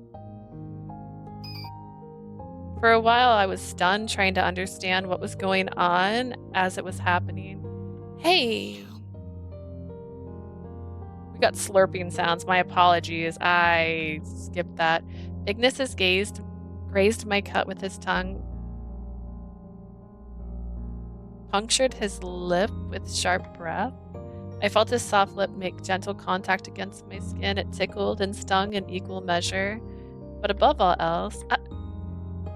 For a while, I was stunned, trying to understand what was going on as it was happening. Hey! We got slurping sounds. My apologies. I skipped that. Ignis's gaze grazed my cut with his tongue, punctured his lip with sharp breath. I felt his soft lip make gentle contact against my skin. It tickled and stung in equal measure. But above all else,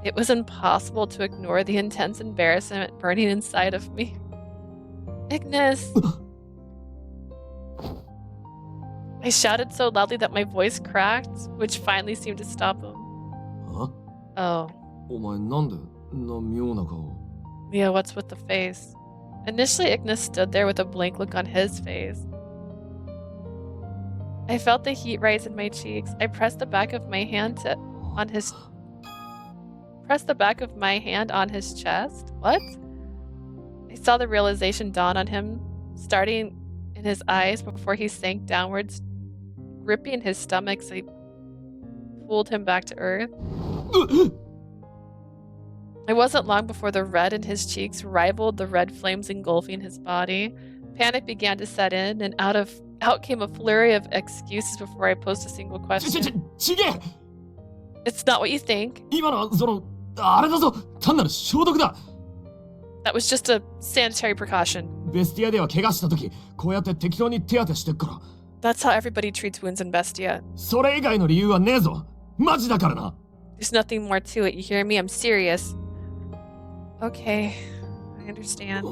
it was impossible to ignore the intense embarrassment burning inside of me. Ignis! I shouted so loudly that my voice cracked, which finally seemed to stop him. Huh? Oh. お前なんで妙な顔? Yeah, what's with the face? Initially, Ignis stood there with a blank look on his face. I felt the heat rise in my cheeks. I pressed the back of my hand on his chest. What? I saw the realization dawn on him, starting in his eyes before he sank downwards, gripping his stomach as I pulled him back to earth. It wasn't long before the red in his cheeks rivaled the red flames engulfing his body. Panic began to set in, and out came a flurry of excuses before I posed a single question. ちげえ It's not what you think. 今のはあれだぞ単なる消毒だ That was just a sanitary precaution. ベスティアでは怪我した時こうやって適当に手当てしてっから That's how everybody treats wounds in Bestia. それ以外の理由はねえぞマジだからな There's nothing more to it, you hear me? I'm serious. Okay, I understand.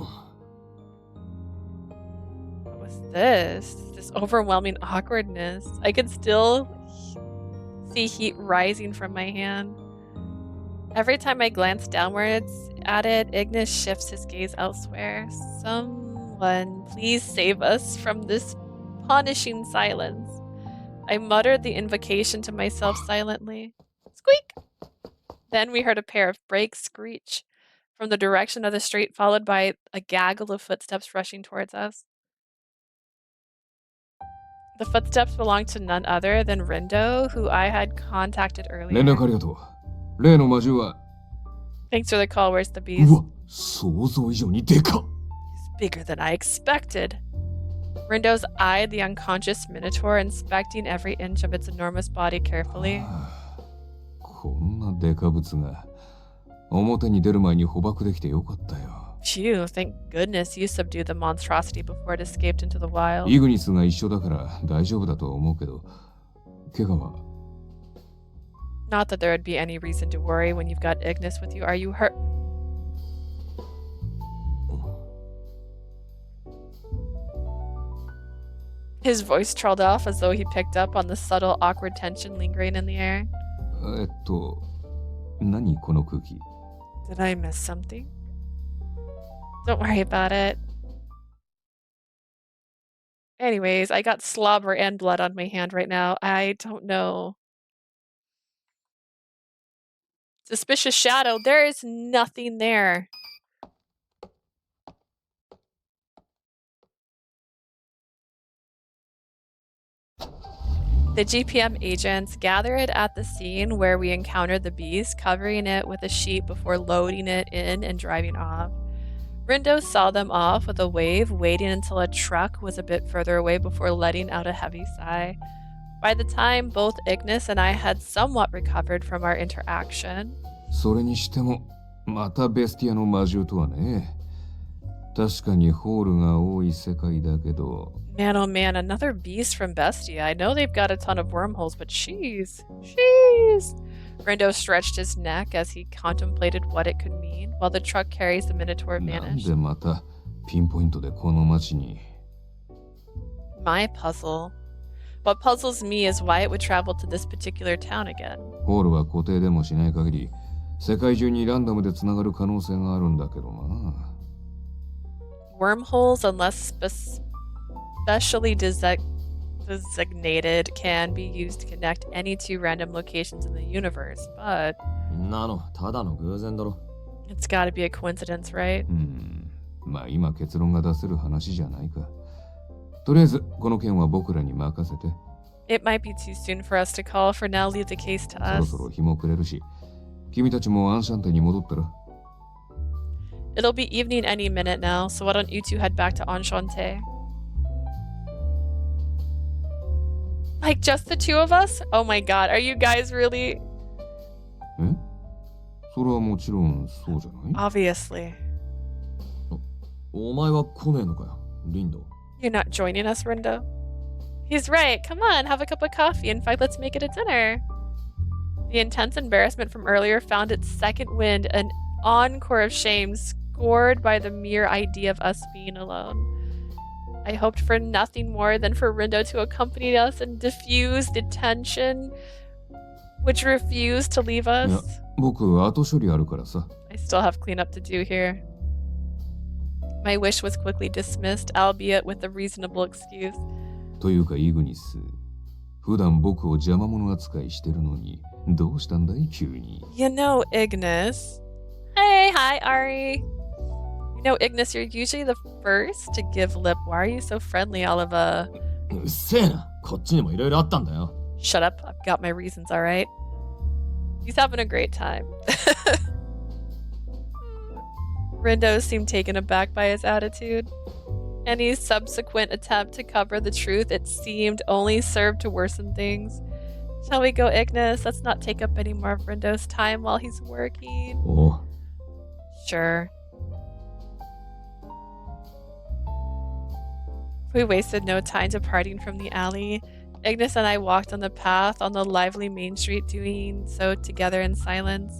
What was this? This overwhelming awkwardness. I could still see heat rising from my hand. Every time I glance downwards at it, Ignis shifts his gaze elsewhere. Someone, please save us from this punishing silence. I muttered the invocation to myself silently. Squeak! Then we heard a pair of brakes screech from the direction of the street, followed by a gaggle of footsteps rushing towards us. The footsteps belonged to none other than Rindo, who I had contacted 連 earlier. 絡ありがとう。例の魔獣は Thanks for the call. Where's the beast? うわ想像以上にでかっ He's bigger than I expected. Rindo's eyed the unconscious minotaur, inspecting every inch of its enormous body carefully. こんなデカ物が表に出る前に捕獲できてよかったよ。 Phew, thank goodness you subdued the monstrosity before it escaped into the wild. イグニスが一緒だから大丈夫だとは思うけど、怪我は Not that there would be any reason to worry when you've got Ignis with you. Are you hurt? His voice trailed off as though he picked up on the subtle, awkward tension lingering in the air. 何この空気 Did I miss something? Don't worry about it. Anyways, I got slobber and blood on my hand right now. I don't know. Suspicious shadow. There is nothing there. The GPM agents gathered at the scene where we encountered the beast, covering it with a sheet before loading it in and driving off. Rindo saw them off with a wave, waiting until a truck was a bit further away before letting out a heavy sigh. By the time both Ignis and I had somewhat recovered from our interaction, それにしてもまたベスティアの魔獣とはね。確かにホールが多い世界だけど man oh man, another beast from Bestia. I know they've got a ton of wormholes, but sheesh. Rindo stretched his neck as he contemplated what it could mean, while the truck carries the Minotaur なん vanished. でまたピンポイントでこの街に My puzzle. What puzzles me is why it would travel to this particular town again. ホールは固定でもしない限り世界中にランダムでつながる可能性があるんだけどな。 Wormholes, unless specially designated, can be used to connect any two random locations in the universe, but なのただの偶然だろ it's gotta be a coincidence, right? まあ今結論が出せる話じゃないか。とりあえずこの件は僕らに任せて。 It might be too soon for us to call. For now, leave the case to そろ us. そろ日も暮れるし、君たちもアンシャンテに戻ったら。 It'll be evening any minute now, so why don't you two head back to Enchante? Like, just the two of us? Oh my god, are you guys really? え？それはもちろんそうじゃない？ Obviously. お前は来ねえのかよリンド You're not joining us, Rindo? He's right. Come on, have a cup of coffee. In fact, let's make it a dinner. The intense embarrassment from earlier found its second wind, an encore of shame scored by the mere idea of us being alone. I hoped for nothing more than for Rindo to accompany us and diffuse the tension which refused to leave us. 僕後処理あるからさ。 I still have cleanup to do here. My wish was quickly dismissed, albeit with a reasonable excuse. というかイグニス、普段僕を邪魔者扱いしてるのにどうしたんだい急に。 You know, Ignis. Hey, hi, Ari. You know, Ignis, you're usually the first to give lip. Why are you so friendly, Oliva? うっせえなこっちにもいろいろあったんだよ Shut up. I've got my reasons, alright? He's having a great time. Rindo seemed taken aback by his attitude. Any subsequent attempt to cover the truth, it seemed, only served to worsen things. Shall we go, Ignis? Let's not take up any more of Rindo's time while he's working. Oh. Sure. We wasted no time departing from the alley. Ignis and I walked on the path on the lively main street, doing so together in silence,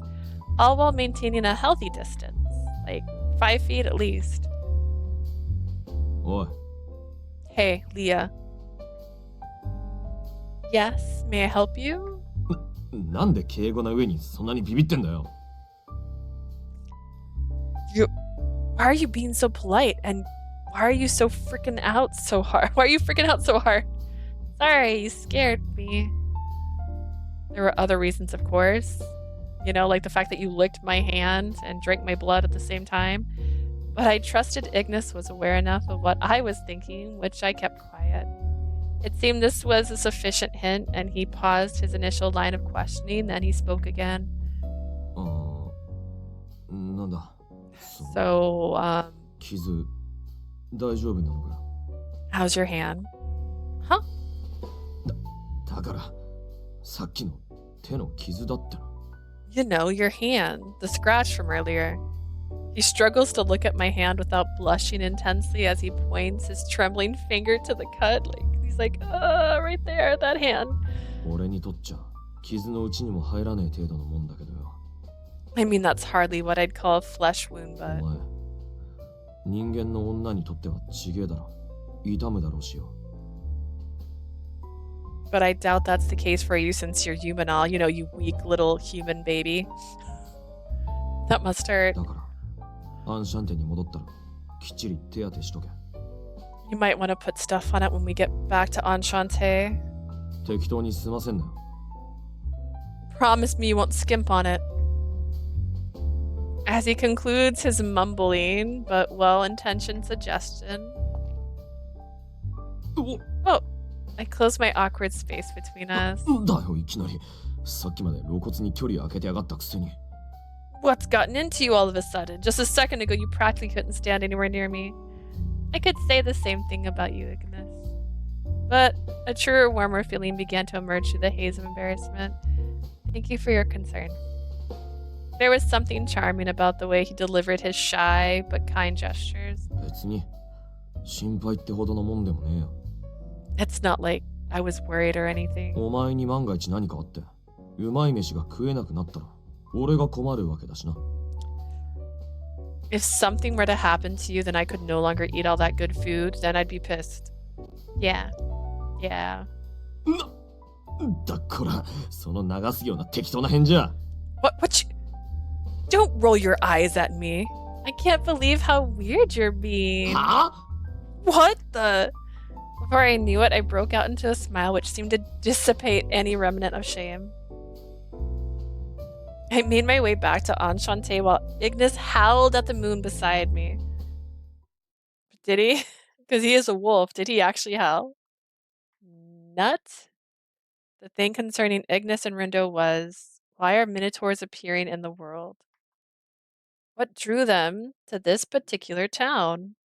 all while maintaining a healthy distance, like 5 feet at least. Oi. Hey, Leah. Yes, may I help you? なんで敬語な上にそんなにビビってんだよ。Why are you being so polite? And why are you so freaking out so hard? Why are you freaking out so hard? Sorry, you scared me. There were other reasons, of course. You know, like the fact that you licked my hand and drank my blood at the same time. But I trusted Ignis was aware enough of what I was thinking, which I kept quiet. It seemed this was a sufficient hint, and he paused his initial line of questioning, then he spoke again. なんだ。So, 傷、大丈夫なのか？ how's your hand? Huh? だから、さっきの手の傷だってな。You know, your hand, the scratch from earlier. He struggles to look at my hand without blushing intensely as he points his trembling finger to the cut. He's like, right there, that hand. 俺にとっちゃ、傷のうちにも入らねえ程度のもんだけどよ。I mean, that's hardly what I'd call a flesh wound, but... お前、人間の女にとってはちげえだろ。痛むだろうしよ。But I doubt that's the case for you since you're humanal. You know, you weak little human baby. That must hurt. だから、アンシャンテに戻ったら、きっちり手当てしとけ。You might want to put stuff on it when we get back to Enchante. 適当に済ませんなよ。Promise me you won't skimp on it. As he concludes his mumbling but well-intentioned suggestion. Oh, I closed my awkward space between us. だよ、いきなり。さっきまで露骨に距離を空けてやがったくせに。What's gotten into you all of a sudden? Just a second ago, you practically couldn't stand anywhere near me. I could say the same thing about you, Ignis. But a truer, warmer feeling began to emerge through the haze of embarrassment. Thank you for your concern. There was something charming about the way he delivered his shy but kind gestures. 別に、心配ってほどのもんでもねえよ。It's not like I was worried or anything. お前に万が一何かあって、うまい飯が食えなくなったら、俺が困るわけだしな。If something were to happen to you, then I could no longer eat all that good food, then I'd be pissed. Yeah. Yeah. だこら、その長すぎような適当な返事は。What you... Don't roll your eyes at me. I can't believe how weird you're being. Huh? What the... Before I knew it, I broke out into a smile which seemed to dissipate any remnant of shame. I made my way back to Enchante while Ignis howled at the moon beside me. Did he? Because he is a wolf. Did he actually howl? Nut? The thing concerning Ignis and Rindo was, why are minotaurs appearing in the world? What drew them to this particular town?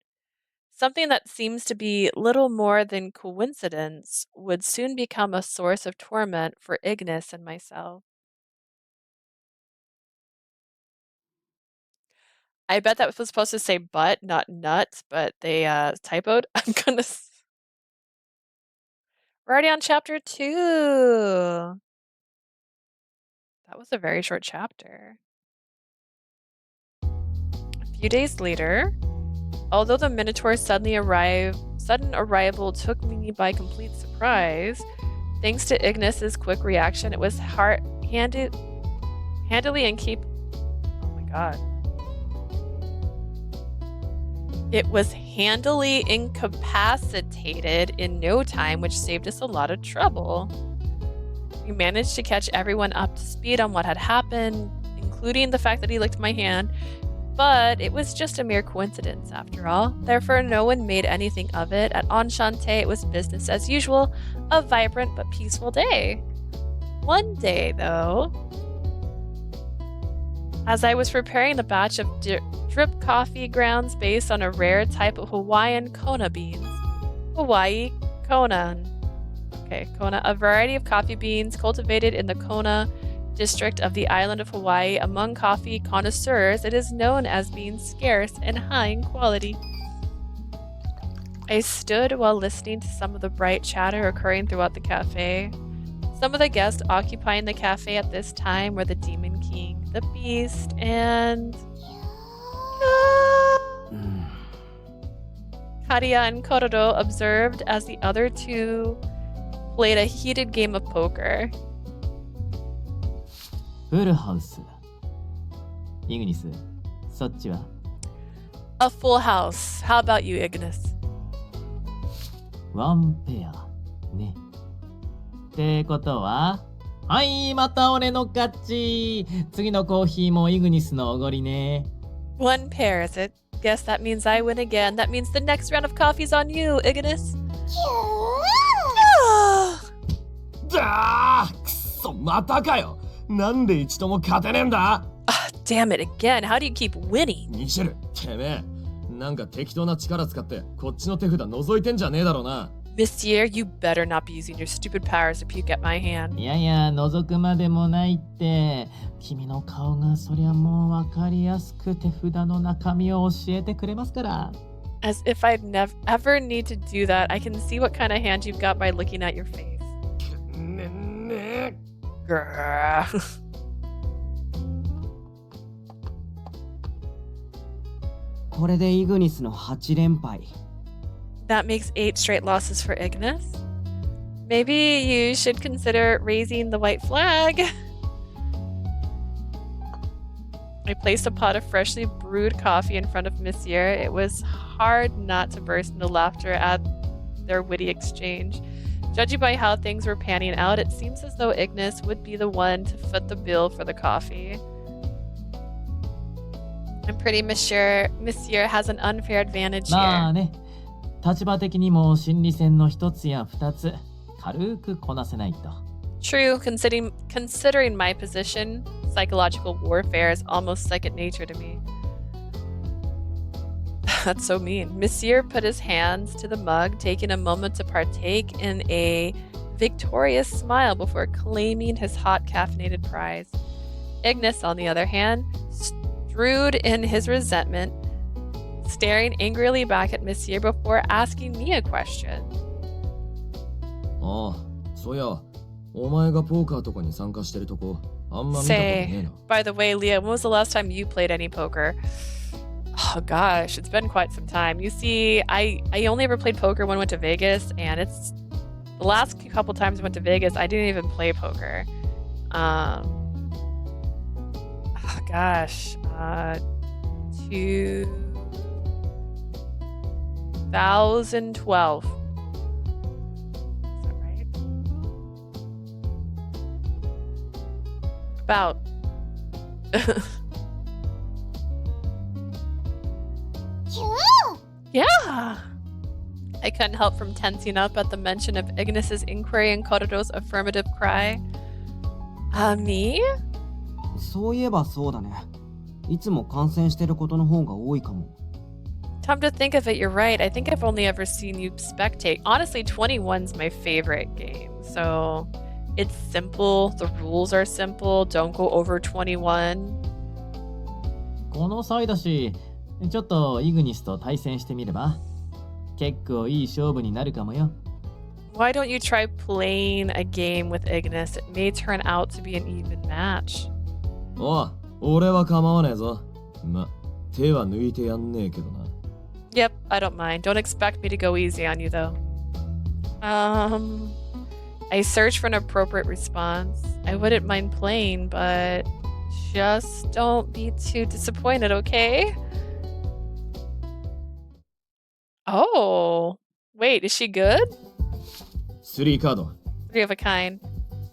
Something that seems to be little more than coincidence would soon become a source of torment for Ignis and myself. I bet that was supposed to say butt, not nut, but they typoed. I'm gonna... We're already on chapter 2. That was a very short chapter. A few days later, although the Minotaur's sudden arrival took me by complete surprise, thanks to Ignis's quick reaction, it was handily oh my god. It was handily incapacitated in no time, which saved us a lot of trouble. We managed to catch everyone up to speed on what had happened, including the fact that he licked my hand, but it was just a mere coincidence after all. Therefore, no one made anything of it. At Enchante, it was business as usual, a vibrant but peaceful day. One day, though... As I was preparing the batch of drip coffee grounds based on a rare type of Hawaiian Kona beans. Hawaii Kona. Okay, Kona, a variety of coffee beans cultivated in the Kona district of the island of Hawaii. Among coffee connoisseurs, it is known as being scarce and high in quality. I stood while listening to some of the bright chatter occurring throughout the cafe. Some of the guests occupying the cafe at this time were the Demon King, the Beast, and Kariya and Kororo observed as the other two played a heated game of poker. フルハウス。イグニス、そっちは A full house. How about you, Ignis? ワンペア。ね。ってことははい、また俺の勝ち。次のコーヒーもイグニスのおごりね。One pair, is it? Guess that means I win again. That means the next round of coffee's on you, Ignis. だーくそ、またかよ。なんで一度も勝てねえんだ Damn it again. How do you keep winning? ミシェル、てめえ。なんか適当な力使ってこっちの手札覗いてんじゃねえだろうな。Monsieur, you better not be using your stupid powers to puke at my hand. いやいや、覗くまでもないって。君の顔がそりゃもうわかりやすく手札の中身を教えてくれますから。As if I'd ever need to do that, I can see what kind of hand you've got by looking at your face. ね Grrr. これでイグニスの8連敗。That makes 8 straight losses for Ignis. Maybe you should consider raising the white flag. I placed a pot of freshly brewed coffee in front of Monsieur. It was hard not to burst into laughter at their witty exchange. Judging by how things were panning out, it seems as though Ignis would be the one to foot the bill for the coffee. I'm pretty Monsieur has an unfair advantage まあ here. ね、立場的にも心理戦の一つや二つ軽くこなせないと。True, considering my position, psychological warfare is almost second nature to me. That's so mean. Monsieur put his hands to the mug, taking a moment to partake in a victorious smile before claiming his hot caffeinated prize. Ignis, on the other hand, strewed in his resentment, staring angrily back at Monsieur before asking me a question. ああ、そうや。お前がポーカーとかに参加してるとこ、あんま見たことねえな。 By the way, Leah, when was the last time you played any poker? Oh gosh, it's been quite some time. You see, I only ever played poker when I went to Vegas, and it's the last couple times I went to Vegas, I didn't even play poker. Oh gosh, 2012. Is that right? About. Yeah! I couldn't help from tensing up at the mention of Ignis's inquiry and Kororo's affirmative cry. Me? そういえばそうだね。いつも観戦してることの方が多いかも。Time to think of it, you're right. I think I've only ever seen you spectate. Honestly, 21's my favorite game. So, it's simple. The rules are simple. Don't go over 21. この際だし、ちょっとイグニスと対戦してみれば結構いい勝負になるかもよ。Why don't you try playing a game with Ignis? It may turn out to be an even match. おう、俺は構わねえぞ。ま、手は抜いてやんねえけどな。Yep, I don't mind. Don't expect me to go easy on you, though. I searched for an appropriate response. I wouldn't mind playing, but just don't be too disappointed, okay? Oh, wait, is she good? 3カード。 Three of a kind.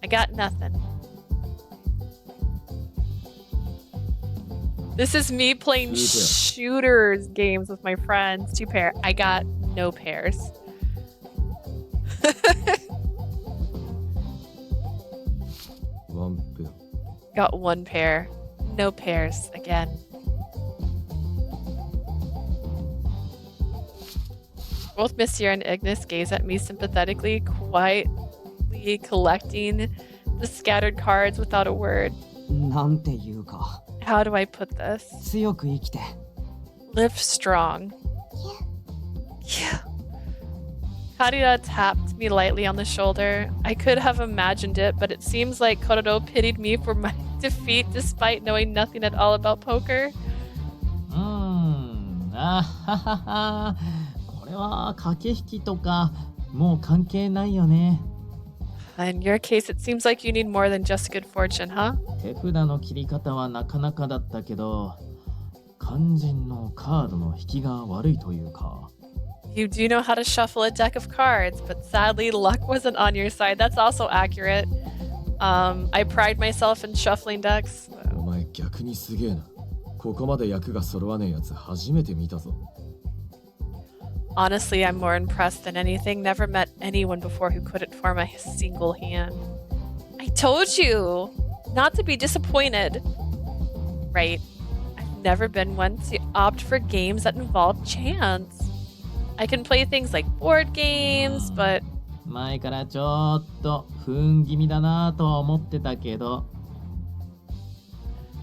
I got nothing. This is me playing shooters games with my friends. 2 pair. I got no pairs. One pair. Got 1 pair. No pears again. Both Monsieur and Ignis gaze at me sympathetically, quietly collecting the scattered cards without a word. なんていうか。 How do I put this? 強く生きて。 Live strong. Yeah. Karira tapped me lightly on the shoulder. I could have imagined it, but it seems like Kororo pitied me for my defeat despite knowing nothing at all about poker. あははは。これは駆け引きとかもう関係ないよね。In your case, it seems like you need more than just good fortune, huh? 手札の切り方はなかなかだったけど、肝心のカードの引きが悪いというか。You do know how to shuffle a deck of cards, but sadly, luck wasn't on your side. That's also accurate. I pride myself in shuffling decks. お前逆にすげえな。ここまで役が揃わねえやつ初めて見たぞ。Honestly, I'm more impressed than anything. Never met anyone before who couldn't form a single hand. I told you not to be disappointed. Right. I've never been one to opt for games that involve chance. I can play things like board games, but... 前からちょっと不運気味だなとは思ってたけど。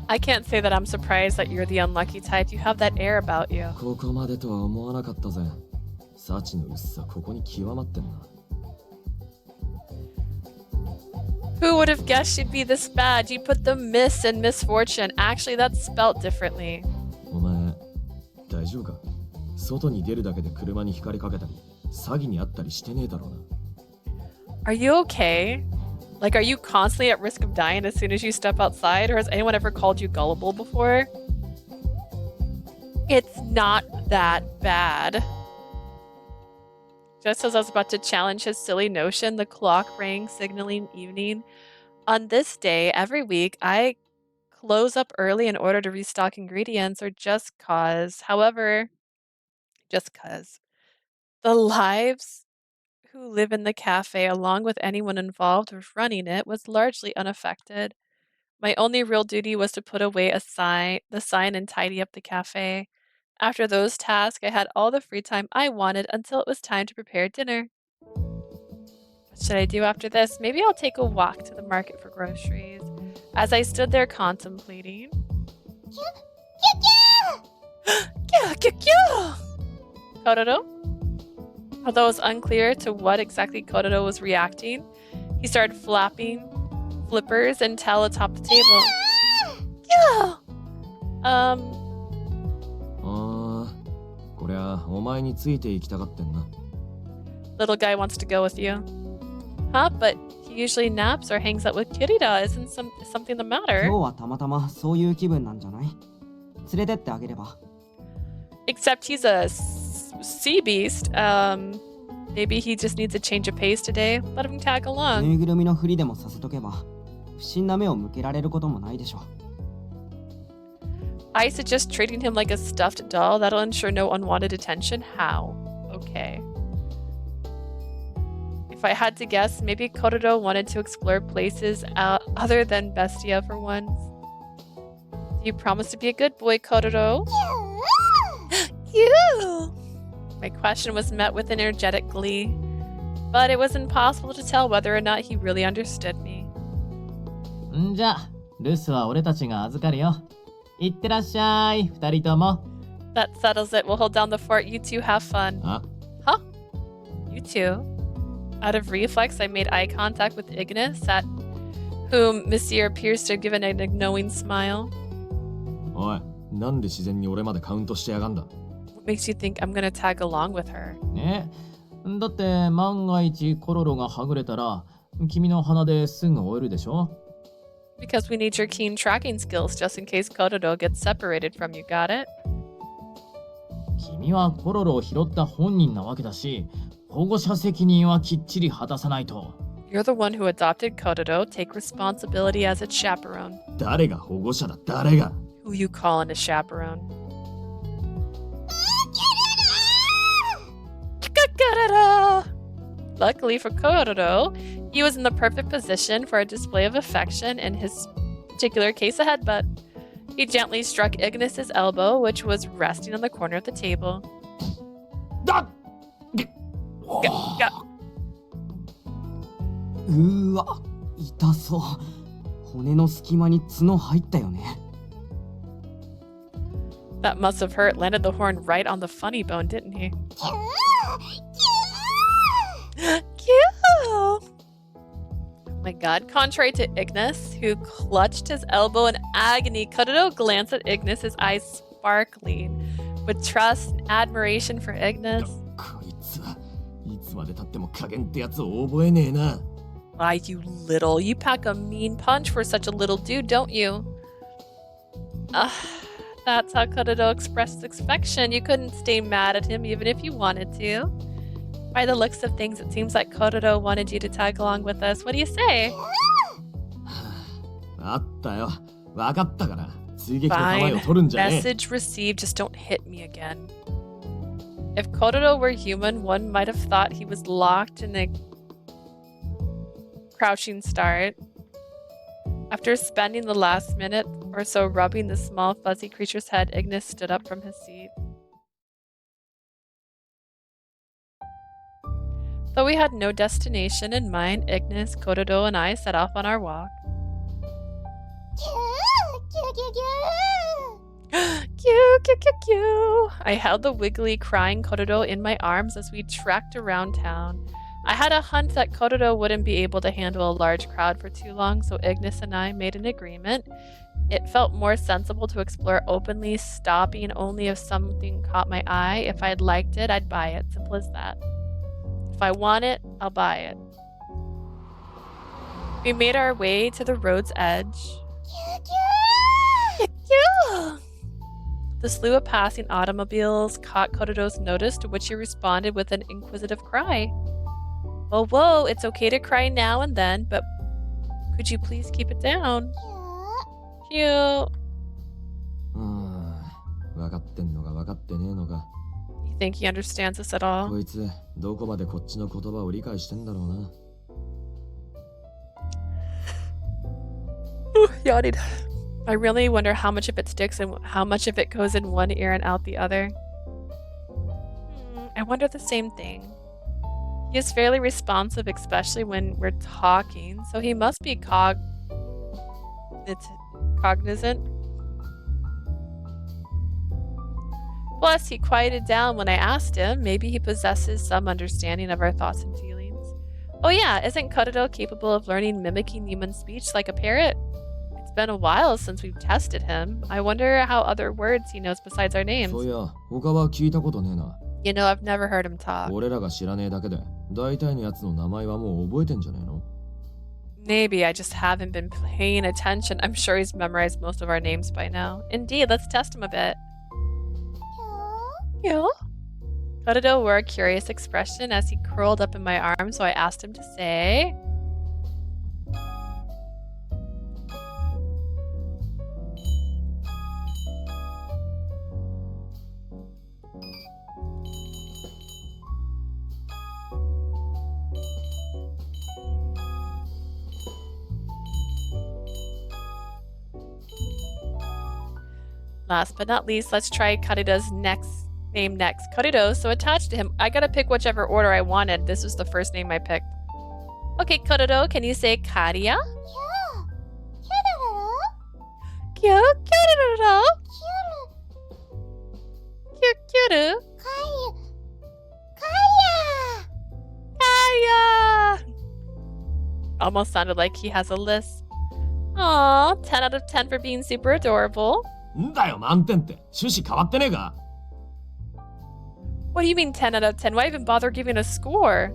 I can't say that I'm surprised that you're the unlucky type. You have that air about you. ここまでとは思わなかったぜ。幸の薄さここに極まってんな。Who would have guessed she'd be this bad? You put the miss in misfortune. Actually, that's spelt differently. お前、大丈夫か？外に出るだけで車に光りかけたり、詐欺にあったりしてねえだろうな。Are you okay? Like, are you constantly at risk of dying as soon as you step outside? Or has anyone ever called you gullible before? It's not that bad. Just as I was about to challenge his silly notion, the clock rang, signaling evening. On this day, every week, I close up early in order to restock ingredients or just cause. However, just cause. The lives who live in the cafe, along with anyone involved with running it, was largely unaffected. My only real duty was to put away the sign and tidy up the cafe. After those tasks, I had all the free time I wanted until it was time to prepare dinner. What should I do after this? Maybe I'll take a walk to the market for groceries. As I stood there contemplating... Kororo? Although it was unclear to what exactly Kororo was reacting, he started flapping flippers and towel atop the table. Little guy wants to go with you. Huh? But he usually naps or hangs out with Kirita. Isn't something the matter? 今日はたまたまそういう気分なんじゃない？連れてってあげれば。 Except he's a sea beast. Maybe he just needs a change of pace today. Let him tag ぬ along. いぐるみのふりでもさせとけば、不審な目を向けられることもないでしょ。 I suggest treating him like a stuffed doll. That'll ensure no unwanted attention. How? Okay. If I had to guess, maybe Kororo wanted to explore places other than Bestia for once. Do you promise to be a good boy, Kororo? You! My question was met with energetic glee, but it was impossible to tell whether or not he really understood me. んじゃ、留守は俺たちが預かるよ。いってらっしゃい、二人とも。That settles it. We'll hold down the fort. You two have fun. Huh? You two? Out of reflex, I made eye contact with Ignis, at whom Monsieur appears to have given a knowing smile. おい、なんで自然に俺までカウントしてやがんだ。 What makes you think I'm gonna tag along with her? だって万が一コロロがはぐれたら、君の鼻ですぐ終えるでしょ？ Because we need your keen tracking skills just in case Kororo gets separated from you. Got it? 君はコロロを拾った本人なわけだし、保護者責任はきっちり果たさないと。 You're the one who adopted Kororo. Take responsibility as its chaperone. 誰が保護者だ、誰が。 Who you calling a chaperone? Luckily for Kororo, he was in the perfect position for a display of affection, in his particular case a headbutt. He gently struck Ignis's elbow, which was resting on the corner of the table. Go. うーわ、痛そう。骨の隙間に角入ったよね。That must have hurt. Landed the horn right on the funny bone, didn't he? Cute! My god. Contrary to Ignis, who clutched his elbow in agony, Kododo glanced at Ignis, his eyes sparkling with trust and admiration for Ignis. こいつはいつまで経っても加減ってやつを覚えねえな。Why, you little. You pack a mean punch for such a little dude, don't you? That's how Kododo expressed his affection. You couldn't stay mad at him even if you wanted to. By the looks of things, it seems like Kododo wanted you to tag along with us. What do you say? あったよ。わかったから。追撃の構えを取るんじゃねえ。 Message received. Just don't hit me again. If Kododo were human, one might have thought he was locked in a crouching start. After spending the last minute or so rubbing the small fuzzy creature's head, Ignis stood up from his seat. Though we had no destination in mind, Ignis, Kododo, and I set off on our walk. I held the wiggly, crying Kododo in my arms as we trekked around town. I had a hunch that Kododo wouldn't be able to handle a large crowd for too long, so Ignis and I made an agreement. It felt more sensible to explore openly, stopping only if something caught my eye. If I'd liked it, I'd buy it. Simple as that. If I want it, I'll buy it. We made our way to the road's edge. The slew of passing automobiles caught Kododo's notice, to which he responded with an inquisitive cry. Whoa, whoa, it's okay to cry now and then, but could you please keep it down? Cute. わかってんのかわかってねえのか。 You think he understands us at all? こいつどこまでこっちの言葉を理解してんだろうな。Yawning. I really wonder how much of it sticks and how much of it goes in one ear and out the other. I wonder the same thing. He is fairly responsive, especially when we're talking, so he must be cognizant. Plus, he quieted down when I asked him. Maybe he possesses some understanding of our thoughts and feelings. Oh yeah, isn't Kododo capable of learning mimicking human speech like a parrot? It's been a while since we've tested him. I wonder how other words he knows besides our names. そうや、他は聞いたことねえな。 You know, I've never heard him talk. 俺らが知らねえだけで、大体のやつの名前はもう覚えてんじゃねえの? Maybe I just haven't been paying attention. I'm sure he's memorized most of our names by now. Indeed, let's test him a bit. Yeah? Kododo wore a curious expression as he curled up in my arms, so I asked him to say... Last but not least, let's try Kododo's name next. Kododo, so attached to him, I gotta pick whichever order I wanted. This was the first name I picked. Okay, Kododo, can you say Karia? Kyododo? Kyododo? Kaya! Almost sounded like he has a lisp. Aw, 10 out of 10 for being super adorable. んだよ、満点って。趣旨変わってねえか? What do you mean 10 out of 10? Why even bother giving a score?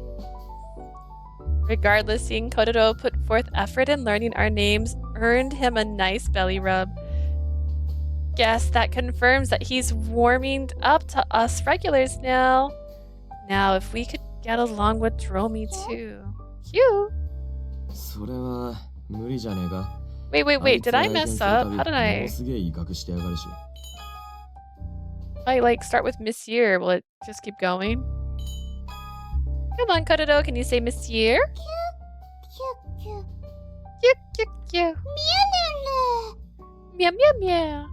Regardless, seeing Kododo put forth effort in learning our names earned him a nice belly rub. Guess that confirms that he's warming up to us regulars now. Now, if we could get along with Dromi too. Cute. それは無理じゃねえか? Wait, did I mess up? How did I? I start with Monsieur, will it just keep going? Come on, Kododo, can you say Monsieur? Meow.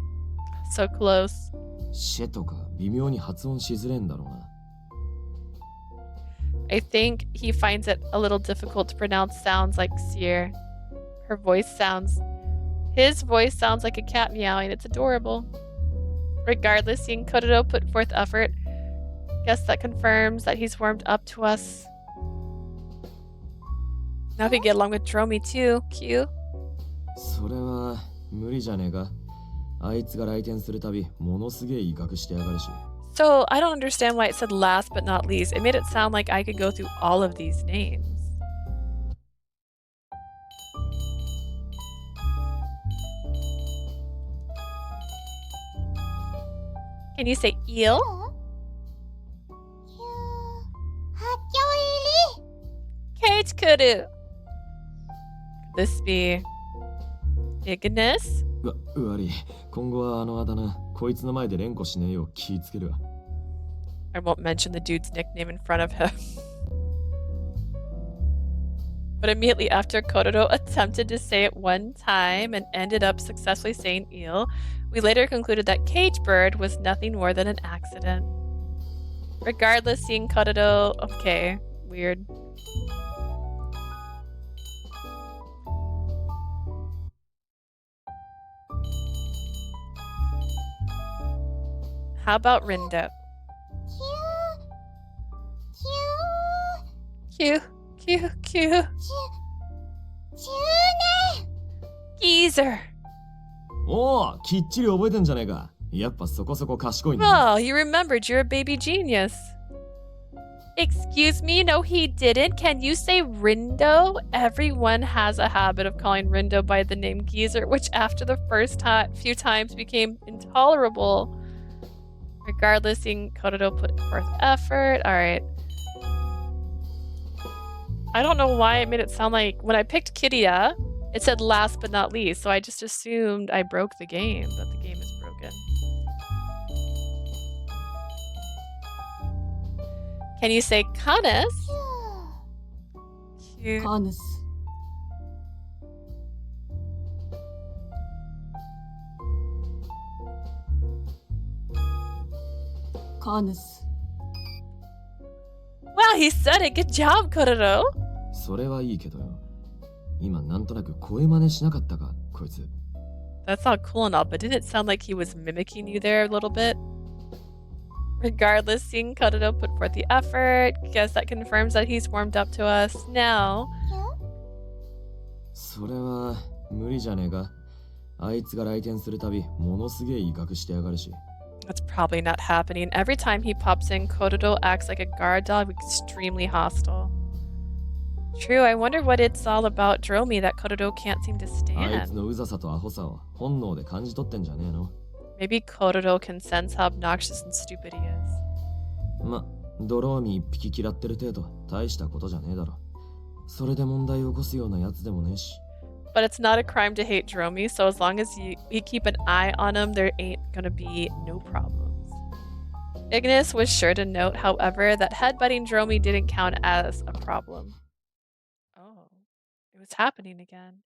So close. シェとか微妙に発音しづれんだろうな。I think he finds it a little difficult to pronounce sounds like Seer. His voice sounds like a cat meowing. It's adorable. Regardless, seeing Kododo put forth effort, guess that confirms that he's warmed up to us. Now we get along with Dromi too. Cute. それは無理じゃねえか。あいつが来店するたびものすげえ威嚇してやがるし。So I don't understand why it said last but not least. It made it sound like I could go through all of these names. Can you say eel? Cage Kuru. Could this be Ignis? 悪い。今後はあのあだ名、こいつの前で連呼しねえよう気ぃつけるわ。I won't mention the dude's nickname in front of him. But immediately after Kododo attempted to say it one time and ended up successfully saying eel, we later concluded that cage bird was nothing more than an accident. Regardless, seeing Kododo... Okay, weird. How about Rindo? Q. Geezer. おお、きっちり覚えてんじゃねえか。やっぱそこそこ賢いんだ。Oh, you remembered. You're a baby genius. Excuse me? No, he didn't. Can you say Rindo? Everyone has a habit of calling Rindo by the name Geezer, which after the first few times became intolerable. Regardless, seeing Kododo put forth effort. Alright. I don't know why it made it sound like... When I picked Kiria, it said last but not least, so I just assumed I broke the game, that the game is broken. Can you say Canis? Cute. Canis. Canis. Wow, he said it. Good job, Kododo. それはいいけどよ。今なんとなく声真似しなかったか、こいつ。That's all cool and all, but didn't it sound like he was mimicking you there a little bit? Regardless, seeing Kododo put forth the effort, guess that confirms that he's warmed up to us. Now... それは無理じゃねえか。あいつが来店するたびものすげえ威嚇してやがるし。That's probably not happening. Every time he pops in, Kododo acts like a guard dog, extremely hostile. True, I wonder what it's all about Dromi that Kododo can't seem to あいつ stand. のうざさとアホさを本能で感じ取ってんじゃねえの。 Maybe Kododo can sense how obnoxious and stupid he is. ま、ドローミ一匹嫌ってる程度大したことじゃねえだろ。それで問題を起こすようなやつでもねえし。But it's not a crime to hate Dromi, so as long as we keep an eye on him, there ain't gonna be no problems. Ignis was sure to note, however, that headbutting Dromi didn't count as a problem. Oh, it was happening again.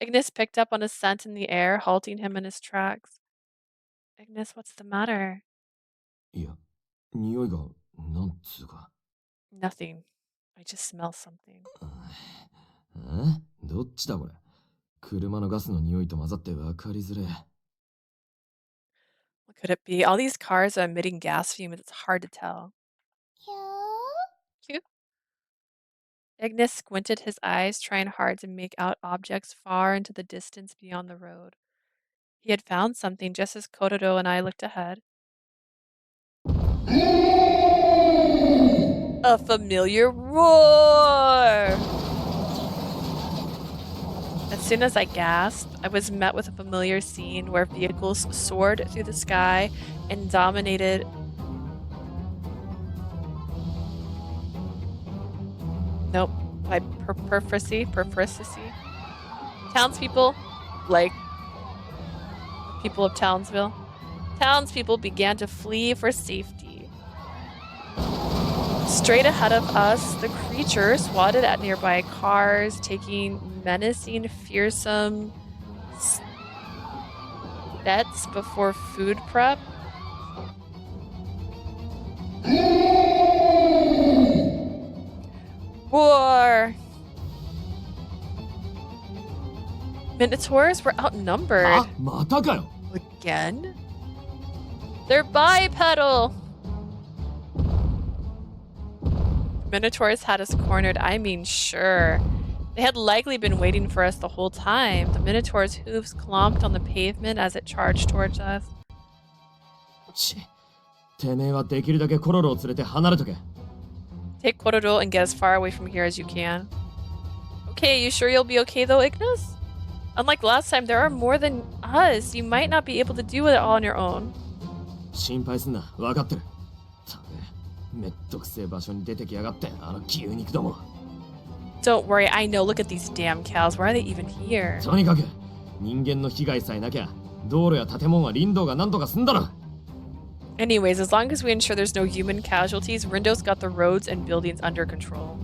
Ignis picked up on a scent in the air, halting him in his tracks. Ignis, what's the matter? いや、匂いがなんつうか。 Nothing. I just smell something. どっちだこれ。車のガスの匂いと混ざって分かりづれ。 What could it be? All these cars are emitting gas fumes. It's hard to tell. Cute. Ignis squinted his eyes, trying hard to make out objects far into the distance beyond the road. He had found something just as Kododo and I looked ahead. A familiar roar! As soon as I gasped, I was met with a familiar scene where vehicles soared through the sky and dominated. Nope, by periphery. Townspeople, like people of Townsville, townspeople began to flee for safety. Straight ahead of us, the creatures swatted at nearby cars, taking menacing, fearsome bets before food prep. War! Minotaurs were outnumbered. あ、またかよ。 Again? They're bipedal! Minotaurs had us cornered, I mean sure. They had likely been waiting for us the whole time. The Minotaur's hooves clomped on the pavement as it charged towards us. ち、てめえはできるだけコロロを連れて離れとけ。 Take Kororo and get as far away from here as you can. Okay, you sure you'll be okay though, Ignis? Unlike last time, there are more than us. You might not be able to do it all on your own. 心配すんな、分かってる。ため、めっとくせえ場所に出てきやがって、あの牛肉ども。 Don't worry, I know. Look at these damn cows. Why are they even here? とにかく、人間の被害さえなきゃ、道路や建物は林道が何とかすんだろ。 Anyways, as long as we ensure there's no human casualties, Rindo's got the roads and buildings under control.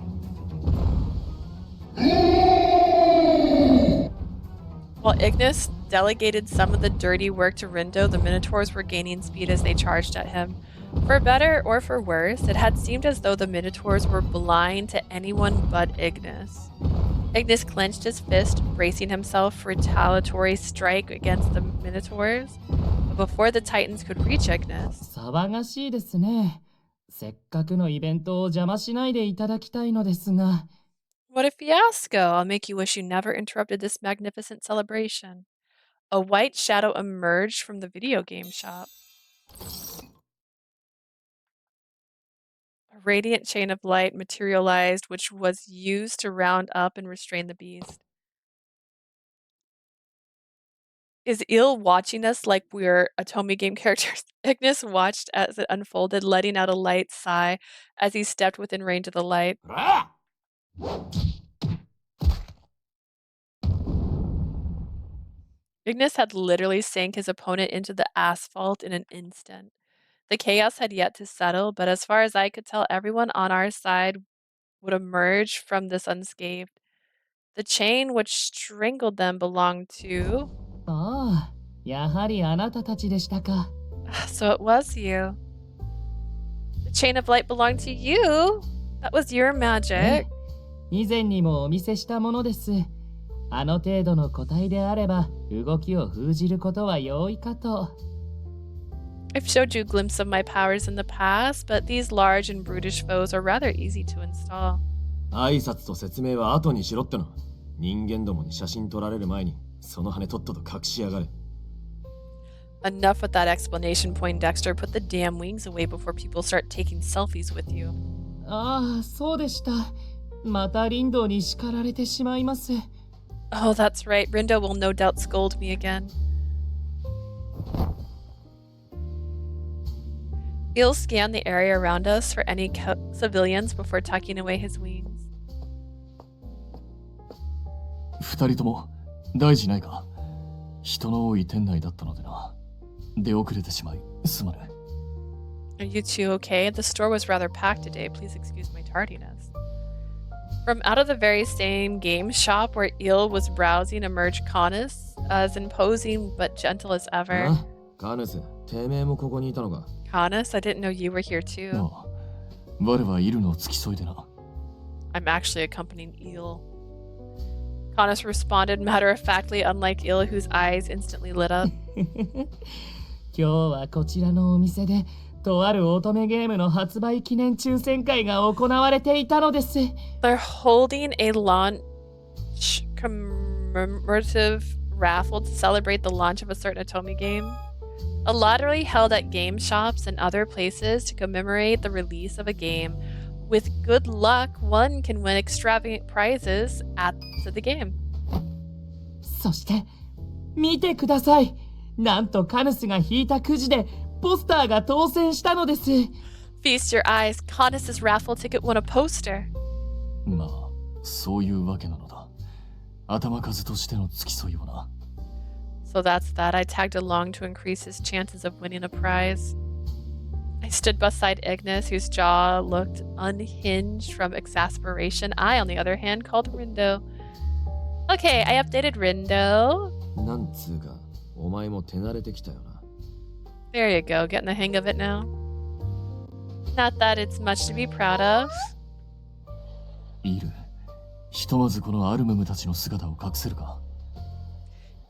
While Ignis delegated some of the dirty work to Rindo, the Minotaurs were gaining speed as they charged at him. For better or for worse, it had seemed as though the Minotaurs were blind to anyone but Ignis. Ignis clenched his fist, bracing himself for retaliatory strike against the Minotaurs. But before the Titans could reach Ignis, 騒がしいですね。せっかくのイベントを邪魔しないでいただきたいのですが。 what a fiasco! I'll make you wish you never interrupted this magnificent celebration. A white shadow emerged from the video game shop. A radiant chain of light materialized, which was used to round up and restrain the beast. Is Il watching us like we're Atomi game characters? Ignis watched as it unfolded, letting out a light sigh as he stepped within range of the light. Ignis had literally sank his opponent into the asphalt in an instant. The chaos had yet to settle, but as far as I could tell, everyone on our side would emerge from this unscathed. The chain which strangled them belonged to... ああ、やはりあなたたちでしたか。 So it was you. The chain of light belonged to you? That was your magic. 以前にもお見せしたものです。あの程度の個体であれば動きを封じることは容易かと。 I've showed you a glimpse of my powers in the past, but these large and brutish foes are rather easy to install. 挨拶と説明は後にしろっての。人間どもに写真撮られる前に、その羽とっとと隠しやがれ。 Enough with that explanation, Poindexter. Put the damn wings away before people start taking selfies with you. ああ、そうでした。また林道に叱られてしまいます。 Oh, that's right. Rindo will no doubt scold me again. He'll scan the area around us for any civilians before tucking away his wings. 二人とも大事ないか。人の多い店内だったのでな。出遅れてしまいすまぬ。 Are you two okay? The store was rather packed today. Please excuse my tardiness. From out of the very same game shop where Il was browsing emerged Canis, as imposing but gentle as ever. あ、カヌス、てめえもここにいたのか。 Canis, I didn't know you were here too. ああ、我はいるのを付き添いでな。 I'm actually accompanying Il. Canis responded matter-of-factly, unlike Il, whose eyes instantly lit up. 今日はこちらのお店でとある乙女ゲームの発売記念抽選会が行われていたのです。 They're holding a launch commemorative raffle to celebrate the launch of a certain Atomi game. A lottery held at game shops and other places to commemorate the release of a game. With good luck, one can win extravagant prizes at the game. そして見てください。なんとカヌスが引いたくじでポスターが当選したのです。 Feast your eyes, Canis' raffle ticket won a poster. まあ、そういうわけなのだ。頭数としての付き添いをな。 So that's that. I tagged along to increase his chances of winning a prize. I stood beside Ignis, whose jaw looked unhinged from exasperation. I, on the other hand, called Rindo. Okay, I updated Rindo. なんつうか、お前も手慣れてきたよな。 There you go, getting the hang of it now. Not that it's much to be proud of. イル、ひとまずこのアルムムたちの姿を隠せるか。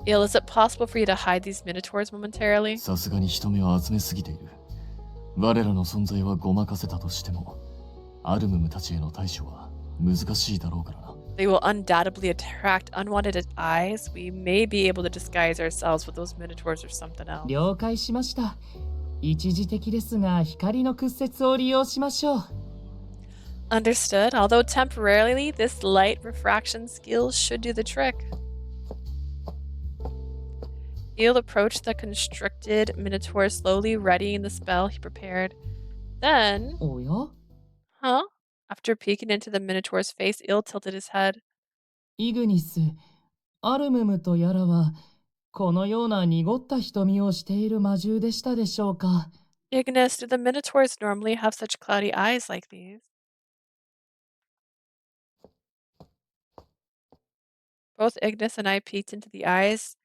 Il, is it possible for you to hide these minotaurs momentarily? さすがに人目を集めすぎている。我らの存在はごまかせたとしても、アルムムたちへの対処は難しいだろうからな。They will undoubtedly attract unwanted eyes. We may be able to disguise ourselves with those minotaurs or something else. 了解しました。一時的ですが光の屈折を利用しましょう。Understood. Although temporarily, this light refraction skill should do the trick. Il approached the constricted minotaur slowly, readying the spell he prepared. Then, おや huh? After peeking into the minotaur's face, Il tilted his head. イグニス、アルムムとやらはこのような濁った瞳をしている魔獣でしたでしょうか。 Ignis, do the minotaurs normally have such cloudy eyes like these? Both Ignis and I peeked into the eyes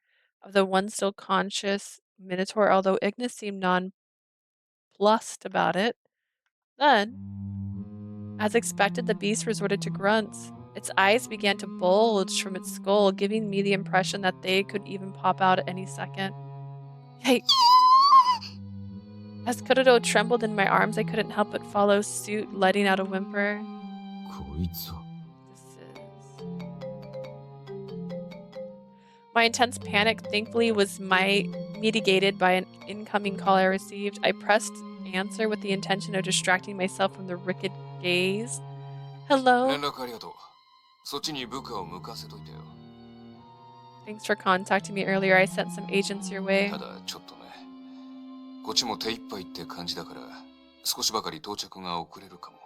of the one still conscious minotaur, although Ignis seemed nonplussed about it. Then, as expected, the beast resorted to grunts. Its eyes began to bulge from its skull, giving me the impression that they could even pop out at any second. Hey! As Kurodo trembled in my arms, I couldn't help but follow suit, letting out a whimper. こいつは My intense panic, thankfully, was mitigated by an incoming call I received. I pressed answer with the intention of distracting myself from the wicked gaze. Hello? 連絡ありがとう。そっちに部下を向かせといてよ。 Thanks for contacting me earlier. I sent some agents your way. ただちょっとね。こっちも手一杯って感じだから、少しばかり到着が遅れるかも。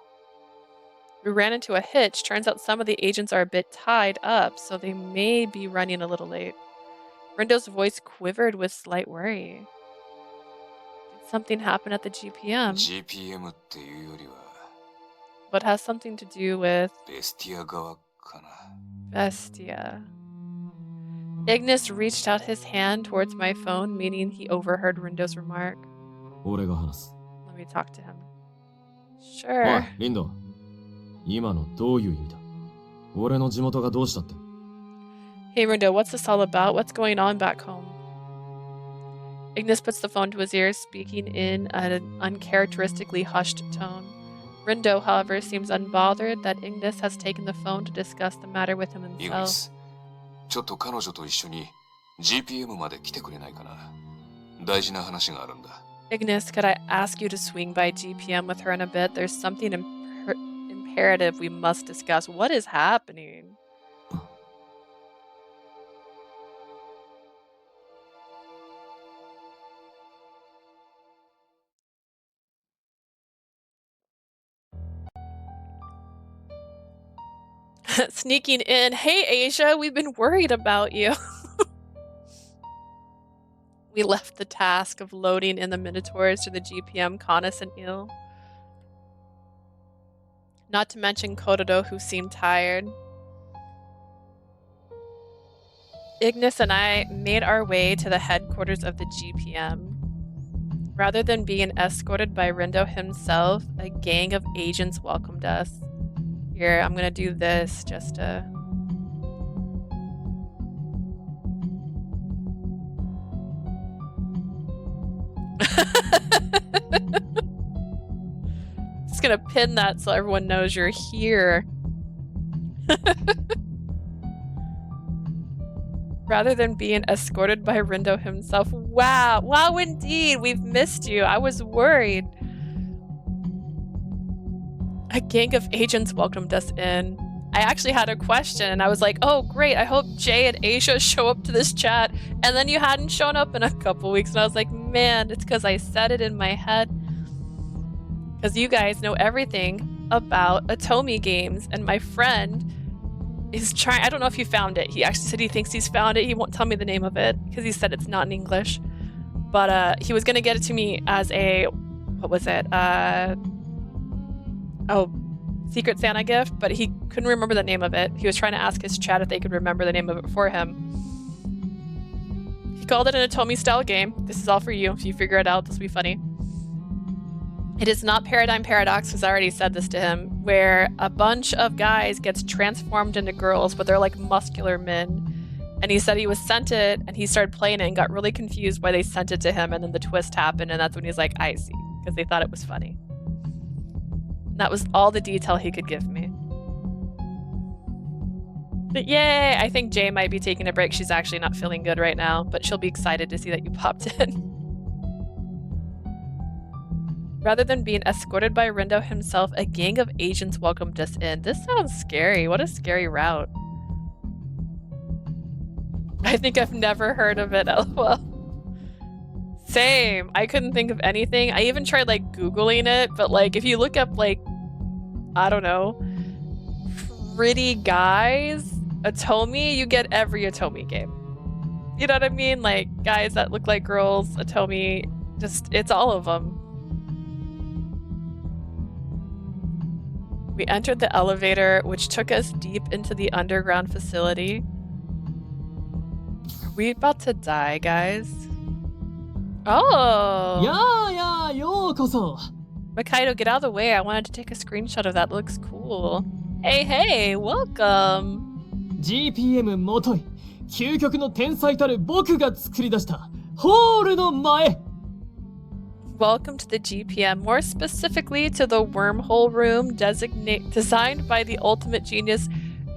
We ran into a hitch. Turns out some of the agents are a bit tied up, so they may be running a little late. Rindo's voice quivered with slight worry. Did something happen at the GPM? GPM っていうよりは、 What has something to do with ベスティア側かな。 Bestia? Ignis reached out his hand towards my phone, meaning he overheard Rindo's remark. 俺が話す。 Let me talk to him. おい Sure. リンド、今のどういう意味だ？俺の地元がどうしたって？ Hey Rindo, what's this all about? What's going on back home? Ignis puts the phone to his ear, speaking in an uncharacteristically hushed tone. Rindo, however, seems unbothered that Ignis has taken the phone to discuss the matter with him イグニ himself. ス、ちょっと彼女と一緒に GPM まで来てくれないかな。大事な話があるんだ。 Ignis, could I ask you to swing by GPM with her in a bit? There's something imperative we must discuss. What is happening? Sneaking in. Hey, Asia, we've been worried about you. We left the task of loading in the Minotaurs to the GPM, Canis and Il. Not to mention Kododo, who seemed tired. Ignis and I made our way to the headquarters of the GPM. Rather than being escorted by Rindo himself, a gang of agents welcomed us. Here, I'm gonna do this just to... Just gonna pin that so everyone knows you're here. Rather than being escorted by Rindo himself. Wow. Wow, indeed. We've missed you. I was worried. A gang of agents welcomed us in. I actually had a question and I was like, oh, great. I hope Jay and Asia show up to this chat. And then you hadn't shown up in a couple weeks. And I was like, man, it's because I said it in my head. Because you guys know everything about Atomi games. And my friend is trying, I don't know if he found it. He actually said he thinks he's found it. He won't tell me the name of it because he said it's not in English. But he was going to get it to me as a, what was it? Secret Santa gift, but he couldn't remember the name of it. He was trying to ask his chat if they could remember the name of it for him. He called it an Atomi style game. This is all for you. If you figure it out, this will be funny. It is not Paradigm Paradox, because I already said this to him, where a bunch of guys gets transformed into girls, but they're like muscular men. And he said he was sent it, and he started playing it and got really confused why they sent it to him, and then the twist happened, and that's when he's like, I see, because they thought it was funny. And that was all the detail he could give me. But yay! I think Jay might be taking a break. She's actually not feeling good right now, but she'll be excited to see that you popped in. Rather than being escorted by Rindo himself, a gang of agents welcomed us in. This sounds scary. What a scary route. I think I've never heard of it, lol. Same. I couldn't think of anything. I even tried like Googling it, but like if you look up like, I don't know, pretty guys, Atomi, you get every Atomi game. You know what I mean? Like guys that look like girls, Atomi, just, it's all of them. We entered the elevator, which took us deep into the underground facility. Are we about to die, guys? Oh! Yeah, yokoso. Makaido, get out of the way. I wanted to take a screenshot of that. It looks cool. Hey, welcome. GPM もとい究極の天才たる僕が作り出したホールの前 Welcome to the GPM, more specifically to the wormhole room designed by the ultimate genius,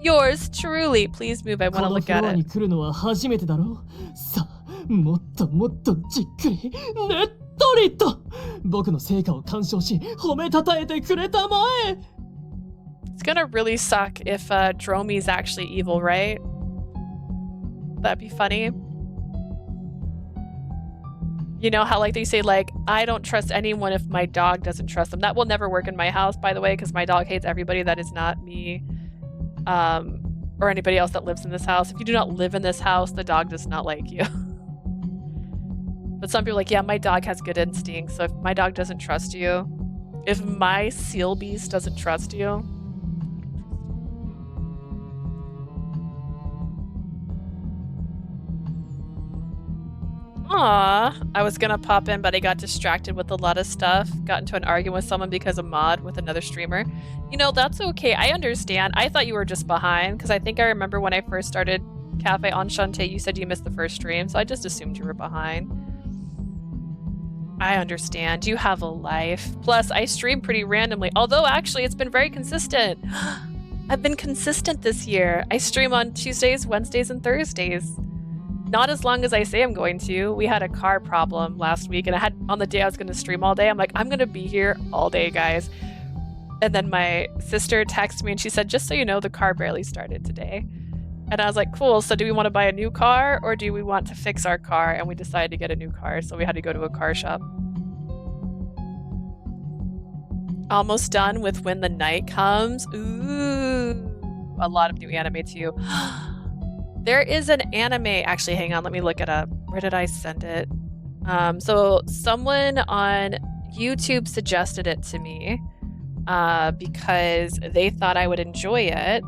yours truly. Please move, I want to look at it. このフロアに来るのは初めてだろうさあもっともっとじっくりねっとりと僕の成果を鑑賞し褒めたたえてくれたまえ It's gonna really suck if Dromi's actually evil, right? That'd be funny. You know how like they say like, I don't trust anyone if my dog doesn't trust them. That will never work in my house, by the way, because my dog hates everybody that is not me or anybody else that lives in this house. If you do not live in this house, the dog does not like you. But some people are like, yeah, my dog has good instincts. So if my dog doesn't trust you, if my seal beast doesn't trust you, aw, I was gonna pop in, but I got distracted with a lot of stuff. Got into an argument with someone because of mod with another streamer. You know, that's okay. I understand. I thought you were just behind, because I think I remember when I first started Cafe Enchante, you said you missed the first stream, so I just assumed you were behind. I understand. You have a life. Plus, I stream pretty randomly, although actually it's been very consistent. I've been consistent this year. I stream on Tuesdays, Wednesdays, and Thursdays. Not as long as I say I'm going to. We had a car problem last week, and I had on the day I was going to stream all day, I'm like, I'm going to be here all day, guys. And then my sister texted me and she said, just so you know, the car barely started today. And I was like, cool, so do we want to buy a new car or do we want to fix our car? And we decided to get a new car, so we had to go to a car shop. Almost done with When the Night Comes. Ooh, a lot of new anime too. There is an anime, actually, hang on, let me look it up. Where did I send it? So someone on YouTube suggested it to me because they thought I would enjoy it.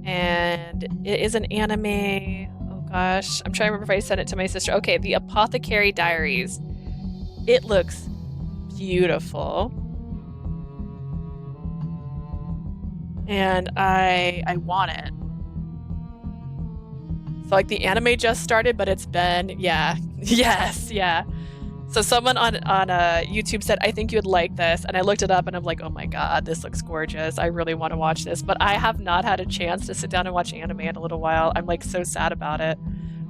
And it is an anime, oh gosh, I'm trying to remember if I sent it to my sister. Okay, The Apothecary Diaries. It looks beautiful. And I want it. So like the anime just started, but it's been, yeah, yes, yeah. So someone on YouTube said, I think you would like this. And I looked it up and I'm like, oh my God, this looks gorgeous. I really want to watch this. But I have not had a chance to sit down and watch anime in a little while. I'm like so sad about it.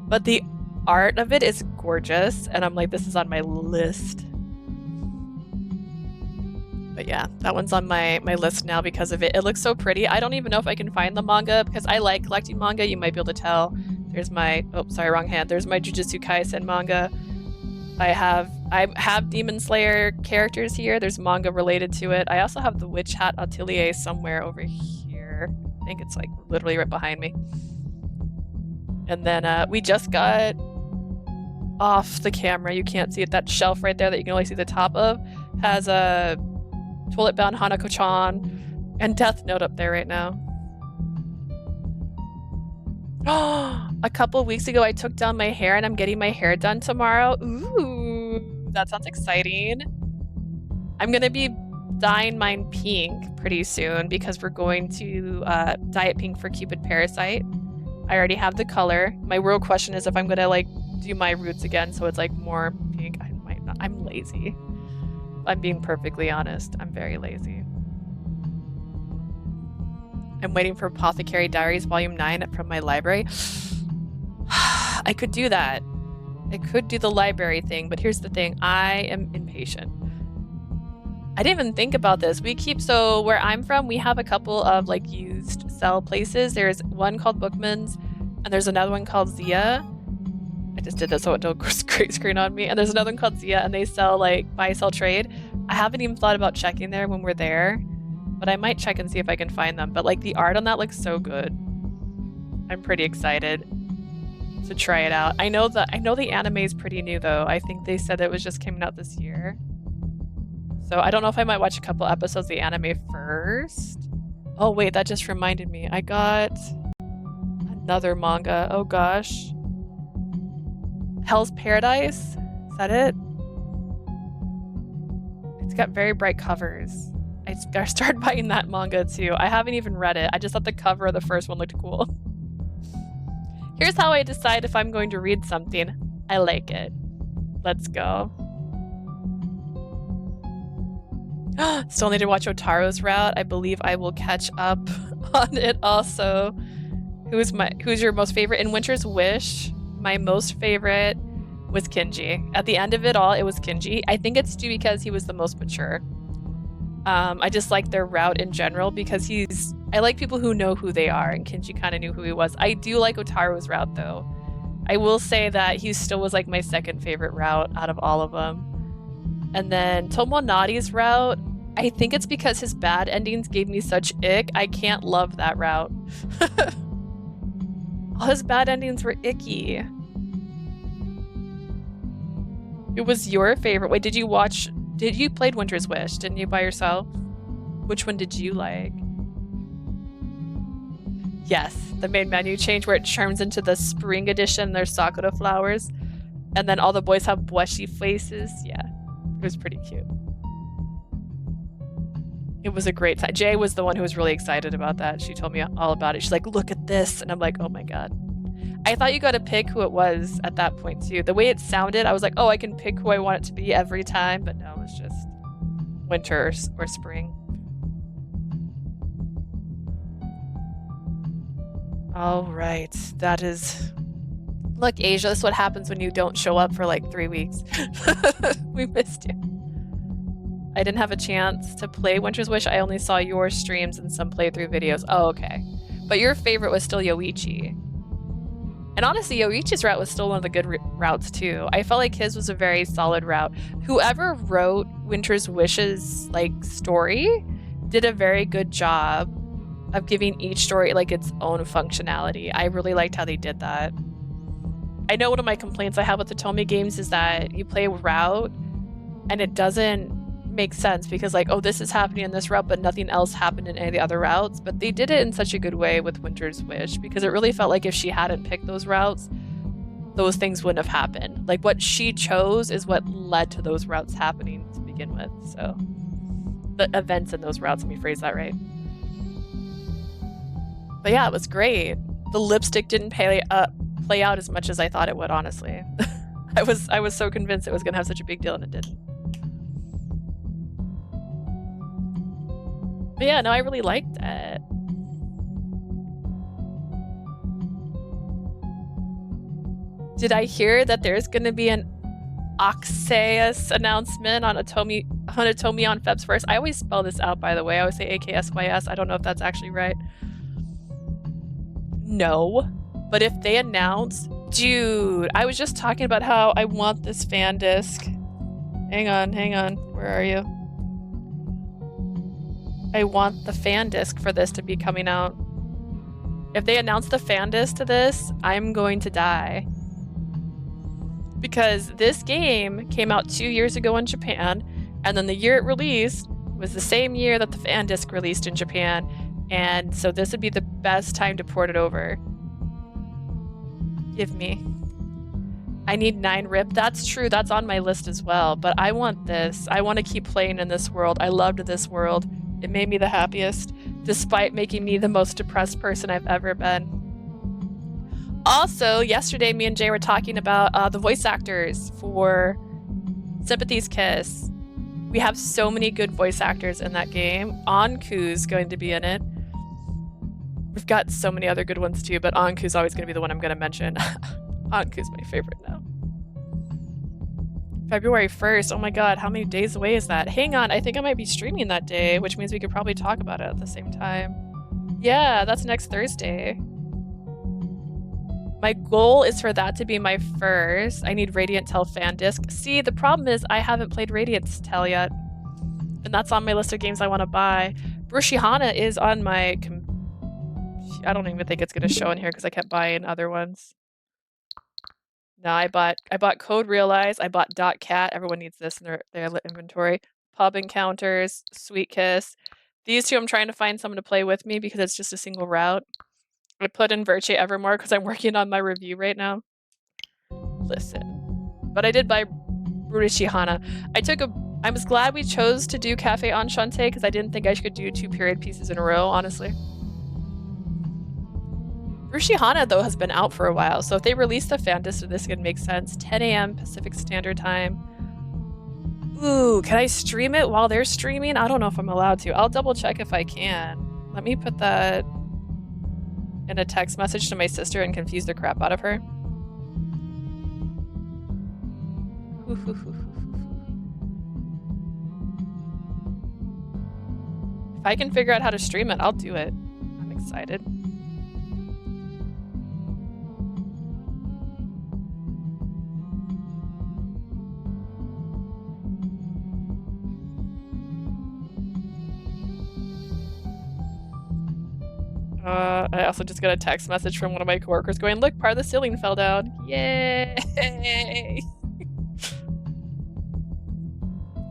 But the art of it is gorgeous. And I'm like, this is on my list. But yeah, that one's on my list now because of it. It looks so pretty. I don't even know if I can find the manga because I like collecting manga. You might be able to tell. There's my, oh, sorry, wrong hand. There's my Jujutsu Kaisen manga. I have Demon Slayer characters here. There's manga related to it. I also have the Witch Hat Atelier somewhere over here. I think it's like literally right behind me. And then we just got off the camera. You can't see it. That shelf right there that you can only see the top of has a Toilet Bound Hanako-chan and Death Note up there right now. Oh, A couple weeks ago, I took down my hair and I'm getting my hair done tomorrow. Ooh, that sounds exciting. I'm gonna be dyeing mine pink pretty soon because we're going to dye it pink for Cupid Parasite. I already have the color. My real question is if I'm gonna like do my roots again so it's like more pink. I might not. I'm lazy. I'm being perfectly honest. I'm very lazy. I'm waiting for Apothecary Diaries Volume 9 from my library. I could do that. I could do the library thing, but here's the thing. I am impatient. I didn't even think about this. So where I'm from, we have a couple of like used sell places. There's one called Bookman's and there's another one called Zia. I just did this so it don't great screen on me. And there's another one called Zia and they sell like buy, sell, trade. I haven't even thought about checking there when we're there, but I might check and see if I can find them. But like the art on that looks so good. I'm pretty excited to try it out. I know the anime is pretty new though. I think they said it was just coming out this year. So I don't know if I might watch a couple episodes of the anime first. Oh wait, that just reminded me. I got another manga. Oh gosh. Hell's Paradise? Is that it? It's got very bright covers. I started buying that manga too. I haven't even read it. I just thought the cover of the first one looked cool. Here's how I decide if I'm going to read something. I like it. Let's go. Still need to watch Otaro's Route. I believe I will catch up on it also. Who's your most favorite? In Winter's Wish, my most favorite was Kinji. At the end of it all, it was Kinji. I think it's due because he was the most mature. I just like their route in general because I like people who know who they are, and Kinji kind of knew who he was. I do like Otaro's route though. I will say that he still was like my second favorite route out of all of them. And then Tomonari's route, I think it's because his bad endings gave me such ick. I can't love that route. All his bad endings were icky. It was your favorite. Wait, did you played Winter's Wish? Didn't you by yourself? Which one did you like? Yes, the main menu change where it turns into the spring edition. There's sakura flowers. And then all the boys have blushy faces. Yeah, it was pretty cute. It was a great time. Jay was the one who was really excited about that. She told me all about it. She's like, look at this. And I'm like, oh my God. I thought you got to pick who it was at that point too. The way it sounded, I was like, oh, I can pick who I want it to be every time. But no, it's just winter or spring. All right. That is... Look, Asia, this is what happens when you don't show up for like 3 weeks. We missed you. I didn't have a chance to play Winter's Wish. I only saw your streams and some playthrough videos. Oh, okay. But your favorite was still Yoichi. And honestly, Yoichi's route was still one of the good routes too. I felt like his was a very solid route. Whoever wrote Winter's Wish's like story did a very good job of giving each story like its own functionality. I really liked how they did that. I know one of my complaints I have with the Tomy games is that you play a route and it doesn't make sense because like, oh, this is happening in this route, but nothing else happened in any of the other routes. But they did it in such a good way with Winter's Wish because it really felt like if she hadn't picked those routes, those things wouldn't have happened. Like what she chose is what led to those routes happening to begin with. So the events in those routes, let me phrase that right. But yeah, it was great. The lipstick didn't play out as much as I thought it would, honestly. I was so convinced it was gonna have such a big deal and it didn't. But yeah, no, I really liked it. Did I hear that there's gonna be an Oxeus announcement on Atomi on Feb's 1st? I always spell this out, by the way. I always say AKSYS. I don't know if that's actually right. No. But if they announce... Dude, I was just talking about how I want this fan disc. Hang on. Where are you? I want the fan disc for this to be coming out. If they announce the fan disc to this, I'm going to die. Because this game came out 2 years ago in Japan, and then the year it released was the same year that the fan disc released in Japan, and so this would be the best time to port it over. Give me. I need 9 rip. That's true. That's on my list as well. But I want this. I want to keep playing in this world. I loved this world. It made me the happiest, despite making me the most depressed person I've ever been. Also, yesterday, me and Jay were talking about the voice actors for Sympathy's Kiss. We have so many good voice actors in that game. Anku's going to be in it. We've got so many other good ones too, but Anku's always going to be the one I'm going to mention. Anku's my favorite now. February 1st. Oh my god, how many days away is that? Hang on, I think I might be streaming that day, which means we could probably talk about it at the same time. Yeah, that's next Thursday. My goal is for that to be my first. I need Radiant Tell fan disc. See, the problem is I haven't played Radiant Tell yet. And that's on my list of games I want to buy. Brushihana is on my... I don't even think it's going to show in here because I kept buying other ones. No, I bought Code Realize. I bought .cat. Everyone needs this in their inventory. Pub Encounters, Sweet Kiss. These two I'm trying to find someone to play with me because it's just a single route. I put in Virtue Evermore because I'm working on my review right now. Listen. But I did buy Brushihana. I was glad we chose to do Cafe Enchante because I didn't think I could do 2 period pieces in a row, honestly. Brushihana, though, has been out for a while, so if they release the fan disc of this, it could make sense. 10 a.m. Pacific Standard Time. Ooh, can I stream it while they're streaming? I don't know if I'm allowed to. I'll double check if I can. Let me put that in a text message to my sister and confuse the crap out of her. If I can figure out how to stream it, I'll do it. I'm excited. I also just got a text message from one of my coworkers going, look, part of the ceiling fell down. Yay!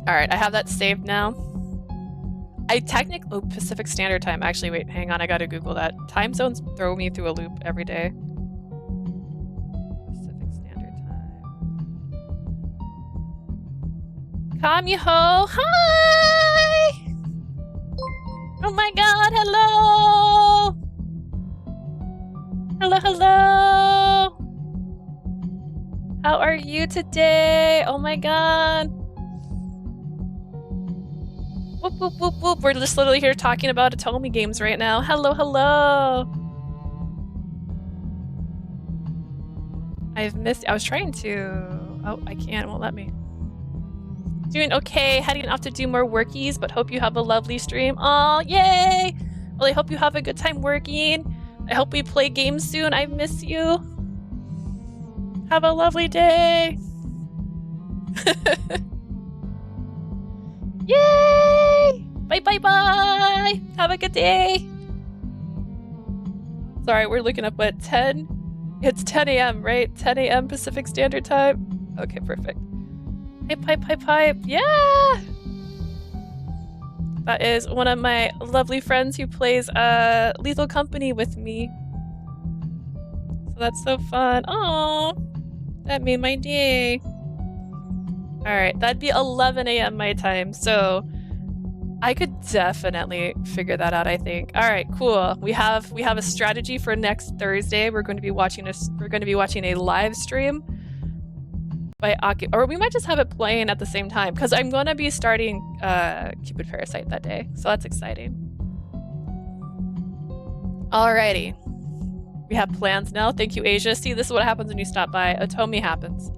Alright, I have that saved now. Oh, Pacific Standard Time. Actually, wait, hang on, I gotta Google that. Time zones throw me through a loop every day. Pacific Standard Time. Kamiho, hi! Oh my god, hello! Hello, hello! How are you today? Oh my god. Whoop, whoop, whoop, whoop. We're just literally here talking about Atomi games right now. Hello, hello! I've missed... I was trying to... Oh, I can't. It won't let me. Doing okay. Heading off to do more workies, but hope you have a lovely stream. Aw, yay! Well, I hope you have a good time working. I hope we play games soon. I miss you. Have a lovely day. Yay! Bye, bye, bye. Have a good day. Sorry, we're looking up at 10. It's 10 a.m., right? 10 a.m. Pacific Standard Time. Okay, perfect. Pipe, pipe, pipe, pipe. Yeah! That is one of my lovely friends who plays Lethal Company with me. So that's so fun. Aww. That made my day. Alright, that'd be 11 a.m. my time, so I could definitely figure that out, I think. Alright, cool. We have a strategy for next Thursday. We're going to be watching a live stream by Aki, or we might just have it playing at the same time because I'm going to be starting Cupid Parasite that day, so that's exciting. Alrighty, we have plans now. Thank you, Asia. See, this is what happens when you stop by. Atomi happens.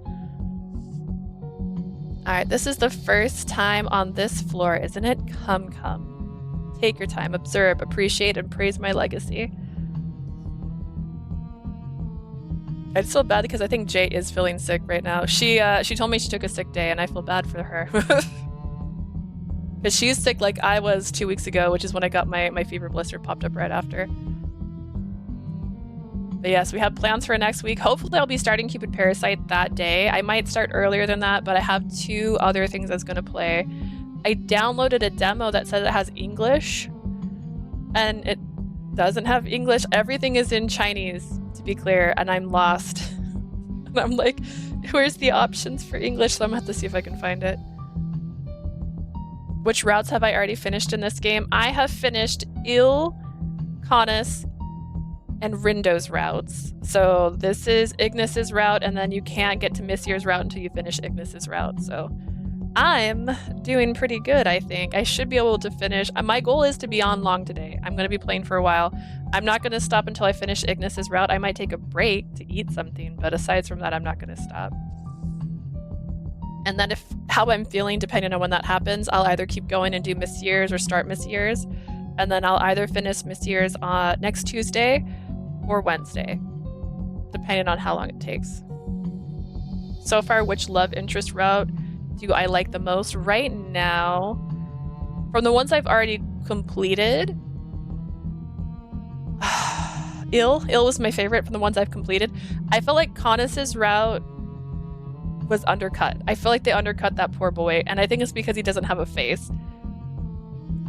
Alright, this is the first time on this floor, isn't it? Come, come. Take your time, observe, appreciate, and praise my legacy. I just feel bad because I think Jay is feeling sick right now. She told me she took a sick day and I feel bad for her. Because she's sick like I was 2 weeks ago, which is when I got my fever blister popped up right after. But yes, we have plans for next week. Hopefully I'll be starting Cupid Parasite that day. I might start earlier than that, but I have 2 other things that's going to play. I downloaded a demo that says it has English, and it doesn't have English. Everything is in Chinese, to be clear, and I'm lost. And I'm like, where's the options for English? So I'm gonna have to see if I can find it. Which routes have I already finished in this game? I have finished Canis, and Rindo's routes. So this is Ignis's route, and then you can't get to Messier's route until you finish Ignis's route. So I'm doing pretty good, I think. I should be able to finish. My goal is to be on long today. I'm going to be playing for a while. I'm not going to stop until I finish Ignis's route. I might take a break to eat something, but aside from that, I'm not going to stop. And then if how I'm feeling, depending on when that happens, I'll either keep going and do Messier's or start Messier's. And then I'll either finish Messier's next Tuesday or Wednesday, depending on how long it takes. So far, which love interest route do I like the most? Right now, from the ones I've already completed, Il was my favorite from the ones I've completed. I felt like Canis's route was undercut. I feel like they undercut that poor boy, and I think it's because he doesn't have a face.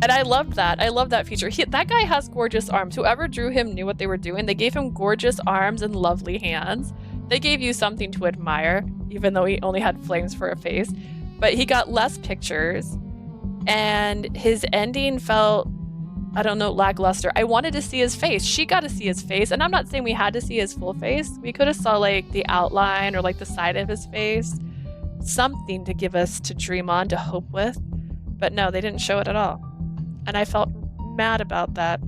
And I loved that. I love that feature. That guy has gorgeous arms. Whoever drew him knew what they were doing. They gave him gorgeous arms and lovely hands. They gave you something to admire, even though he only had flames for a face. But he got less pictures, and his ending felt, I don't know, lackluster. I wanted to see his face. She got to see his face, and I'm not saying we had to see his full face. We could have saw like the outline or like the side of his face. Something to give us to dream on, to hope with. But no, they didn't show it at all. And I felt mad about that.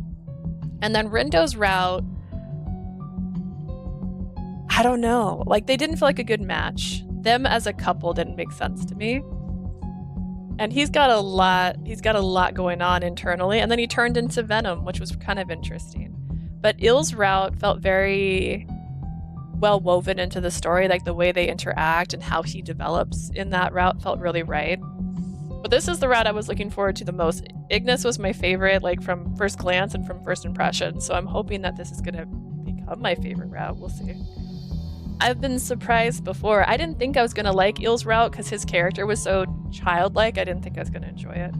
And then Rindo's route, I don't know. Like, they didn't feel like a good match. Them as a couple didn't make sense to me. And he's got a lot going on internally. And then he turned into Venom, which was kind of interesting. But Il's route felt very well woven into the story. Like, the way they interact and how he develops in that route felt really right. But this is the route I was looking forward to the most. Ignis was my favorite, like from first glance and from first impression. So I'm hoping that this is going to become my favorite route. We'll see. I've been surprised before. I didn't think I was going to like Il's route because his character was so childlike. I didn't think I was going to enjoy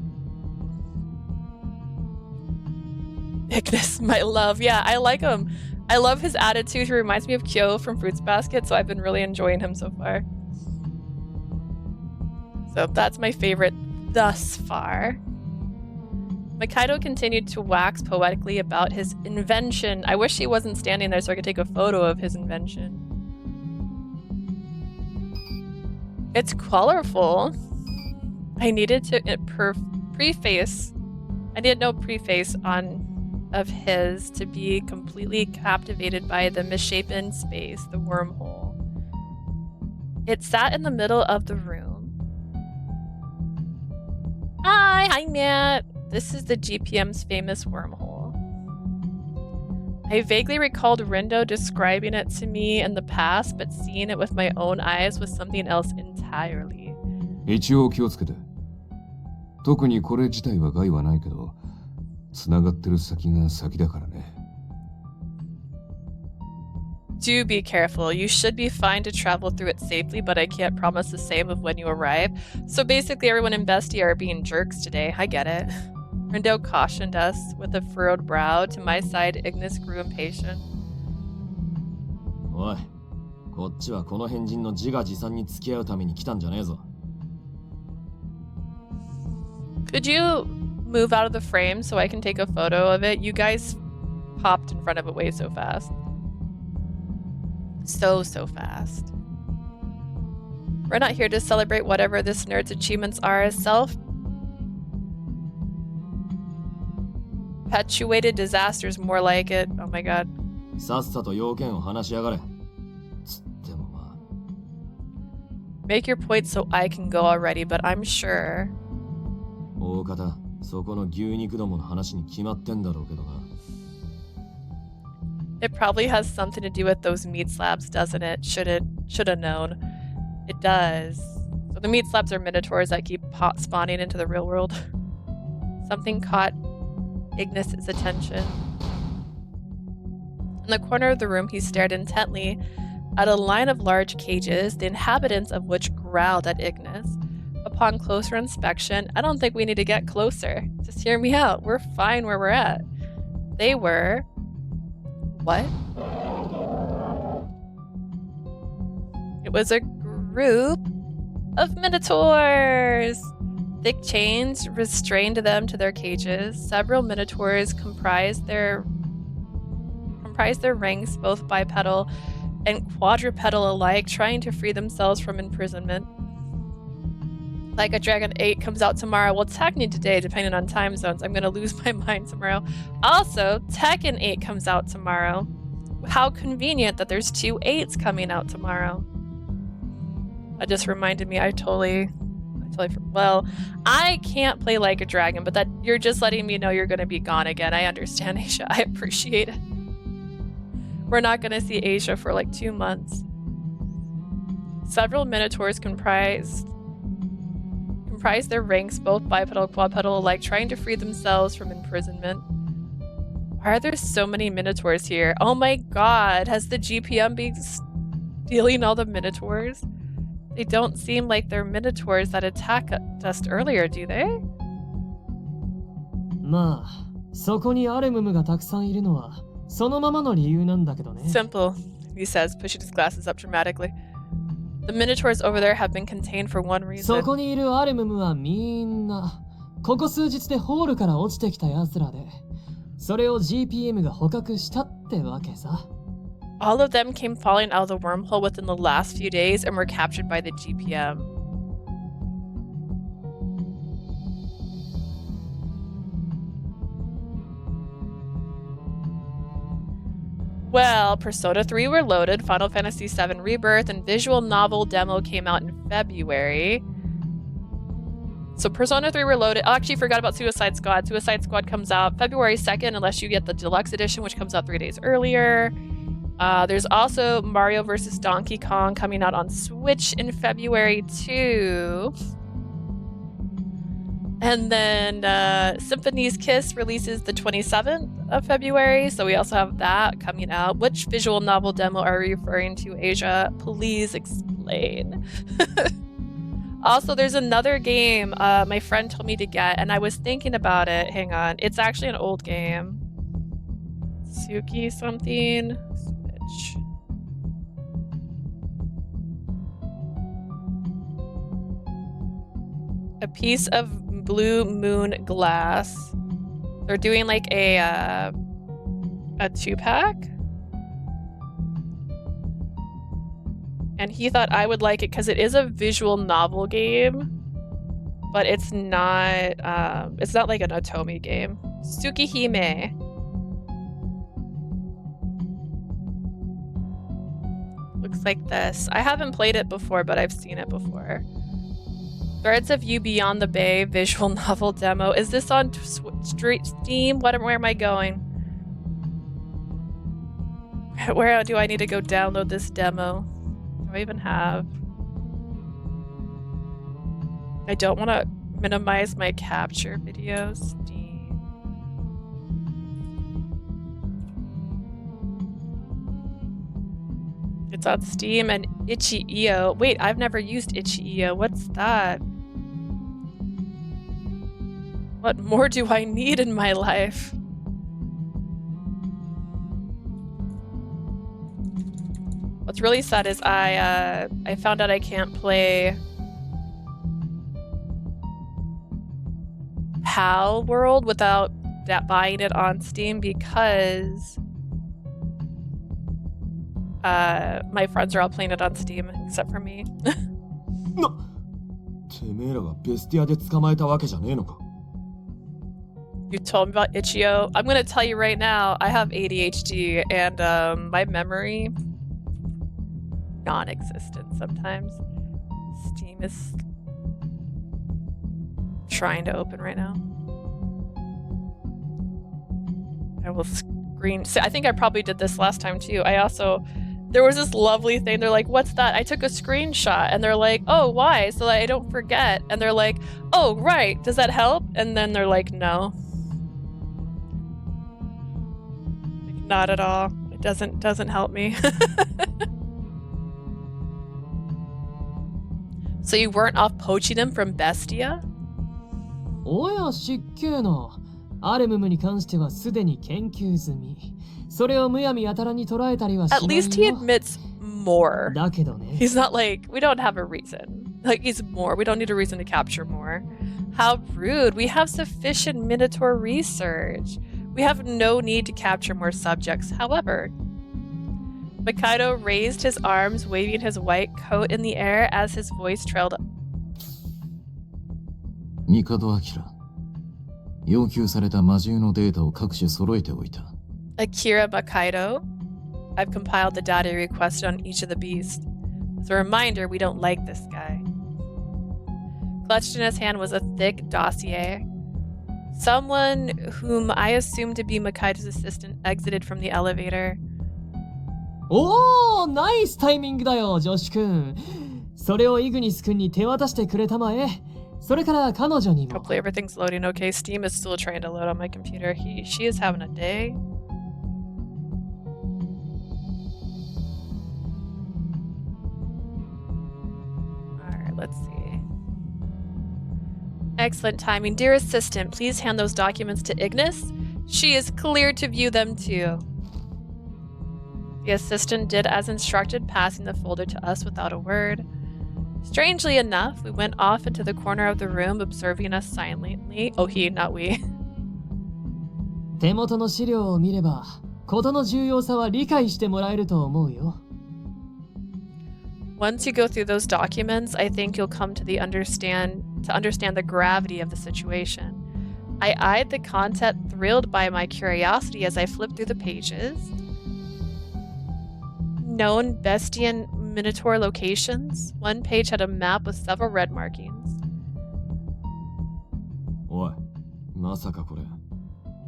it. Ignis, my love. Yeah, I like him. I love his attitude. He reminds me of Kyo from Fruits Basket, so I've been really enjoying him so far. So that's my favorite thus far. Mikaido continued to wax poetically about his invention. I wish he wasn't standing there so I could take a photo of his invention. It's colorful. I needed to preface. I didn't know preface of his to be completely captivated by the misshapen space, the wormhole. It sat in the middle of the room. Hi Matt. This is the GPM's famous wormhole. I vaguely recalled Rindo describing it to me in the past, but seeing it with my own eyes was something else entirely. 一応気をつけて。特にこれ自体は害はないけど、繋がってる先が先だからね。Do be careful. You should be fine to travel through it safely, but I can't promise the same of when you arrive. So basically everyone in Bestia are being jerks today. I get it. Rindo cautioned us with a furrowed brow. To my side, Ignis grew impatient. おい、こっちはこの変人の自画自賛に付き合うために来たんじゃねえぞ。Could you move out of the frame so I can take a photo of it? You guys popped in front of it way so fast. So fast. We're not here to celebrate whatever this nerd's achievements are. Self-perpetuated disasters, more like it. Oh my god. さっさと要件を話しやがれ。つってもまあ。Make your point so I can go already, but I'm sure. 大方、そこの牛肉どもの話に決まってんだろうけどな。It probably has something to do with those meat slabs, doesn't it? Should have known. It does. So the meat slabs are minotaurs that keep spawning into the real world. Something caught Ignis' attention. In the corner of the room, he stared intently at a line of large cages, the inhabitants of which growled at Ignis. Upon closer inspection, I don't think we need to get closer. Just hear me out. We're fine where we're at. They were... What? It was a group of minotaurs. Thick chains restrained them to their cages. Several minotaurs comprised their ranks, both bipedal and quadrupedal alike, trying to free themselves from imprisonment. Like a Dragon 8 comes out tomorrow. Well, technically today, depending on time zones. I'm going to lose my mind tomorrow. Also, Tekken 8 comes out tomorrow. How convenient that there's 2 8s coming out tomorrow. That just reminded me, well, I can't play Like a Dragon, but that you're just letting me know you're going to be gone again. I understand, Asia. I appreciate it. We're not going to see Asia for like 2 months. Several minotaurs comprise their ranks, both bipedal and quadrupedal alike, trying to free themselves from imprisonment. Why are there so many minotaurs here? Oh my god, has the GPM been stealing all the minotaurs? They don't seem like they're minotaurs that attacked us earlier, do they? まあ、そこにアレムムがたくさんいるのはそのままの理由なんだけどね。Simple, he says, pushing his glasses up dramatically. The minotaurs over there have been contained for one reason. そこにいるアレムムはみんなここ数日でホールから落ちてきた奴らで、それを GPM が捕獲したってわけさ。All of them came falling out of the wormhole within the last few days and were captured by the GPM. Well, Persona 3 were loaded, Final Fantasy VII Rebirth, and visual novel demo came out in February. So Persona 3 were loaded. I actually forgot about Suicide Squad. Suicide Squad comes out February 2nd, unless you get the deluxe edition, which comes out 3 days earlier. There's also Mario vs. Donkey Kong coming out on Switch in February too. And then Symphony's Kiss releases the 27th of February, so we also have that coming out. Which visual novel demo are you referring to, Asia? Please explain. Also, there's another game my friend told me to get, and I was thinking about it. Hang on. It's actually an old game. Suki something. Switch. A piece of blue moon glass. They're doing like a 2-pack. And he thought I would like it because it is a visual novel game, but it's not like an Otome game. Tsukihime. Looks like this. I haven't played it before, but I've seen it before. Birds of You Beyond the Bay visual novel demo. Is this on Steam? Where am I going? Where do I need to go download this demo? Do I even have? I don't want to minimize my capture videos. Steam. It's on Steam and itch.io. Wait, I've never used itch.io. What's that? What more do I need in my life? What's really sad is I found out I can't play PAL World without buying it on Steam because my friends are all playing it on Steam except for me. てめえらがベスティアで捕まえたわけじゃねえのか? You told me about itch.io. I'm gonna tell you right now, I have ADHD and my memory non-existent sometimes. Steam is trying to open right now. I will screen. I think I probably did this last time too. There was this lovely thing. They're like, what's that? I took a screenshot and they're like, oh, why? So that I don't forget. And they're like, oh, right. Does that help? And then they're like, no. Like, not at all. It doesn't help me. So you weren't off poaching him from Bestia? おや、失敬な。アレムムに関してはすでに研究済み。それをむやみやたらに捉えたりはしないよ。At least he admits more. だけどね。 He's not like, we don't have a reason. Like, he's more. We don't need a reason to capture more. How rude. We have sufficient Minotaur research. We have no need to capture more subjects. However, Mikado raised his arms, waving his white coat in the air as his voice trailed up. 帝明、要求された魔獣のデータを各種揃えておいた。 Akira Mikado. I've compiled the data requested on each of the beasts. As a reminder, we don't like this guy. Clutched in his hand was a thick dossier. Someone whom I assumed to be Mikado's assistant exited from the elevator. おー、ナイスタイミングだよ、ジョシ君。それをイグニス君に手渡してくれたまえ。それから彼女にも。 Hopefully everything's loading okay. Steam is still trying to load on my computer. She is having a day. Alright, let's see. Excellent timing. Dear assistant, please hand those documents to Ignis. She is cleared to view them too. The assistant did as instructed, passing the folder to us without a word. Strangely enough, we went off into the corner of the room, observing us silently. Oh, he, not we. 手元の資料を見れば、事の重要さは理解してもらえると思うよ。 Once you go through those documents, I think you'll come to understand the gravity of the situation. I eyed the content, thrilled by my curiosity as I flipped through the pages. Known Bestian Minotaur locations. One page had a map with several red markings. おい、まさかこれ、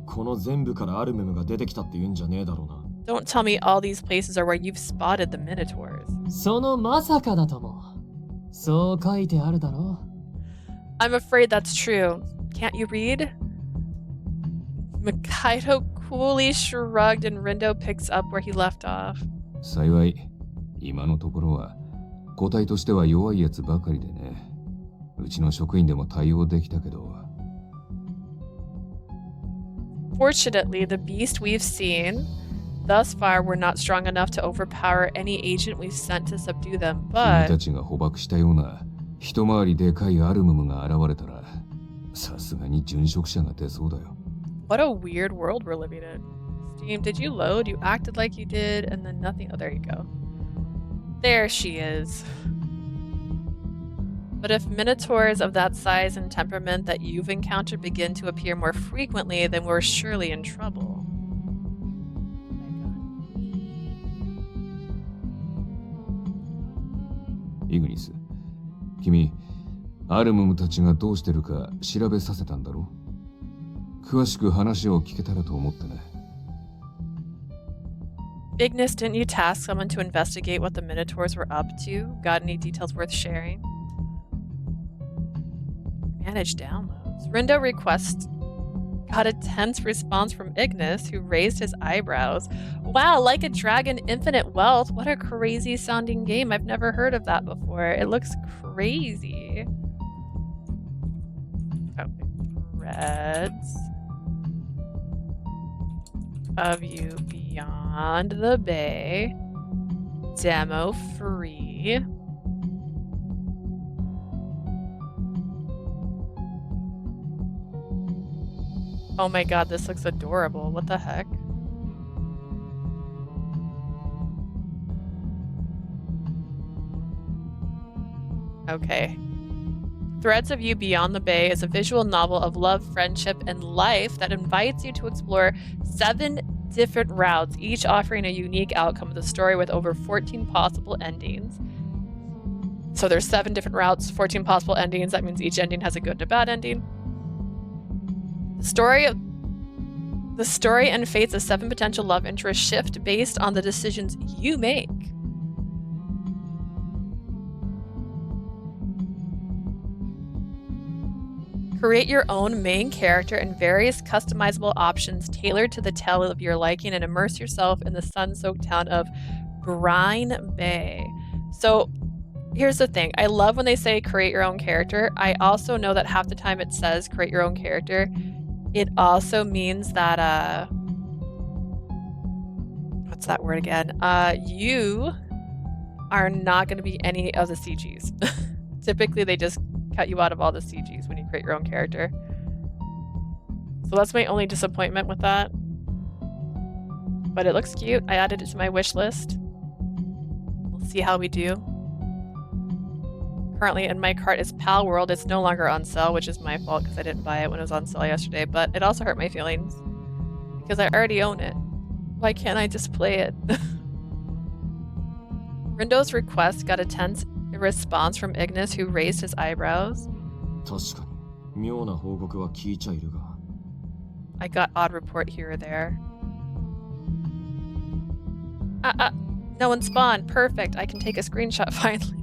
この全部からアルメムが出てきたって言うんじゃねえだろうな。 Don't tell me all these places are where you've spotted the Minotaurs. そのまさかだとも。そう書いてあるだろう。 I'm afraid that's true. Can't you read? Mikado coolly shrugged and Rindo picks up where he left off. 幸い、今のところは個体としては弱いやつばかりでね。うちの職員でも対応できたけど。 Fortunately, the beast we've seen thus far were not strong enough to overpower any agent we've sent to subdue them, 君 but たちが捕獲したような一回りでかいアルムムが現れたら、さすがに殉職者が出そうだよ。 what a weird world we're living in. Steam, did you load? You acted like you did, and then nothing. Oh, there you go. There she is. But if minotaurs of that size and temperament that you've encountered begin to appear more frequently, then we're surely in trouble. Ignis、君、アルムムたちがどうしてるか調べさせたんだろう？詳しく話を聞けたらと思ってね。 Ignis, didn't you task someone to investigate what the Minotaurs were up to? Got any details worth sharing? Manage downloads. Rindo request got a tense response from Ignis, who raised his eyebrows. Wow, like a dragon, infinite wealth. What a crazy sounding game. I've never heard of that before. It looks crazy. Okay. Threads of you beyond the bay. Demo free. Oh my god, this looks adorable. What the heck? Okay. Threads of You Beyond the Bay is a visual novel of love, friendship, and life that invites you to explore 7 different routes, each offering a unique outcome of the story with over 14 possible endings. So there's 7 different routes, 14 possible endings. That means each ending has a good and a bad ending. The story and fates of 7 potential love interests shift based on the decisions you make. Create your own main character and various customizable options tailored to the tale of your liking and immerse yourself in the sun-soaked town of Brine Bay. So here's the thing. I love when they say create your own character. I also know that half the time it says create your own character. It also means that, what's that word again? You are not going to be any of the CGs. Typically, they just cut you out of all the CGs when you create your own character. So that's my only disappointment with that. But it looks cute. I added it to my wish list. We'll see how we do. Currently in my cart is Pal World. It's no longer on sale, which is my fault because I didn't buy it when it was on sale yesterday. But it also hurt my feelings because I already own it. Why can't I just play it? Rindo's request got a tense response from Ignis, who raised his eyebrows. 確かに妙な報告は聞いちゃいるが。I got odd report here or there. No one spawned. Perfect. I can take a screenshot finally.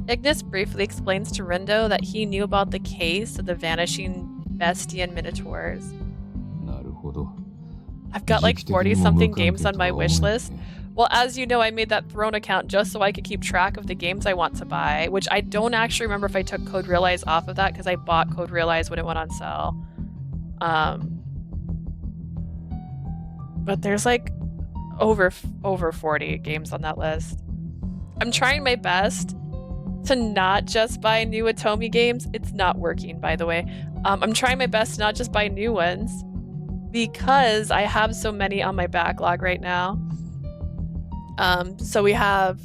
Ignis briefly explains to Rindo that he knew about the case of the vanishing Bestian Minotaurs. なるほど。I've got like 40-something games on my wish list. Well, as you know, I made that Throne account just so I could keep track of the games I want to buy, which I don't actually remember if I took Code Realize off of that because I bought Code Realize when it went on sale. But there's like over 40 games on that list. I'm trying my best to not just buy new Atomi games. It's not working, by the way. I'm trying my best to not just buy new ones because I have so many on my backlog right now. So we have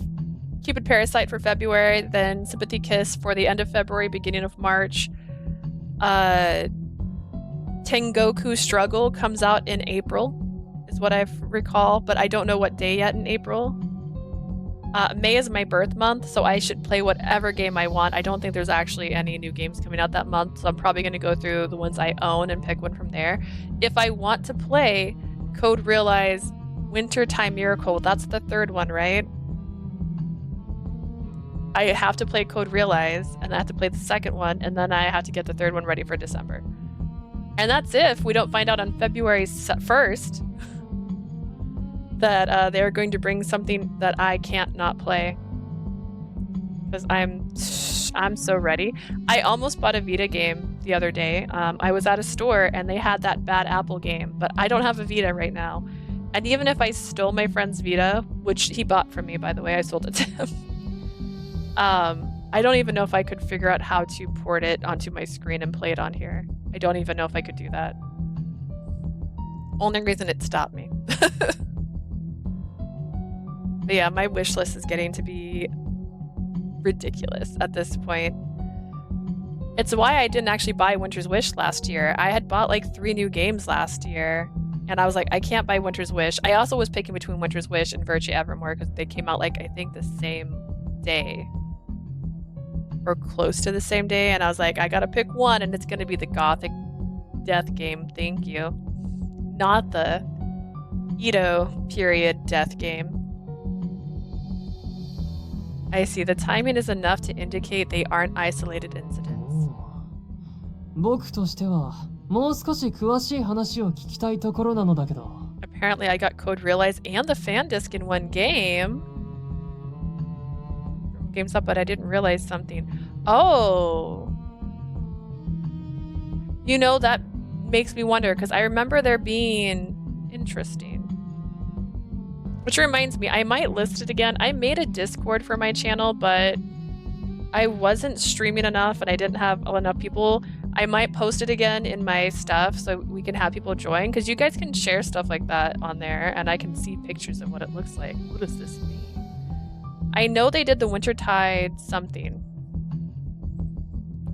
Cupid Parasite for February, then Sympathy Kiss for the end of February, beginning of March. Tengoku Struggle comes out in April, is what I recall, but I don't know what day yet in April. May is my birth month, so I should play whatever game I want. I don't think there's actually any new games coming out that month, so I'm probably going to go through the ones I own and pick one from there. If I want to play Code Realize Wintertime Miracle, that's the third one, right? I have to play Code Realize, and I have to play the second one, and then I have to get the third one ready for December. And that's if we don't find out on February 1st that they're going to bring something that I can't not play. Because I'm so ready. I almost bought a Vita game the other day. I was at a store, and they had that Bad Apple game, but I don't have a Vita right now. And even if I stole my friend's Vita, which he bought from me, by the way, I sold it to him. I don't even know if I could figure out how to port it onto my screen and play it on here. I don't even know if I could do that. Only reason it stopped me. But yeah, my wish list is getting to be ridiculous at this point. It's why I didn't actually buy Winter's Wish last year. I had bought like 3 new games last year. And I was like, I can't buy Winter's Wish. I also was picking between Winter's Wish and Virtue Evermore because they came out like, I think the same day. Or close to the same day. And I was like, I gotta pick one and it's gonna be the Gothic death game. Thank you. Not the Edo period death game. I see. The timing is enough to indicate they aren't isolated incidents. 僕としてはもう少し詳しい話を聞きたいところなのだけど。Apparently, I got Code Realize and the fan disc in one game. Games up, but I didn't realize something. Oh. You know, that makes me wonder because I remember there being interesting. Which reminds me, I might list it again. I made a Discord for my channel, but I wasn't streaming enough and I didn't have enough people. I might post it again in my stuff so we can have people join because you guys can share stuff like that on there and I can see pictures of what it looks like. What does this mean? I know they did the Wintertide something.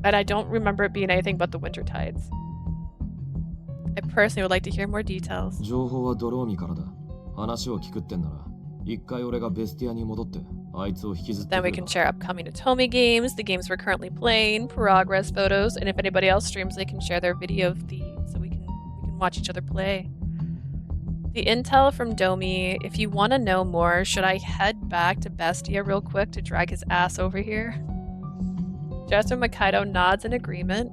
And I don't remember it being anything but the Wintertides. I personally would like to hear more details. 情報はドローミからだ。話を聞くってんなら、一回俺がベスティアに戻って、あいつを引きずってく Then る we わ。 can share upcoming Atomi games, the games we're currently playing, progress photos, and if anybody else streams, they can share their video feeds so we can watch each other play. The intel from Domi, if you want to know more, should I head back to Bestia real quick to drag his ass over here? Jester Makaido nods in agreement.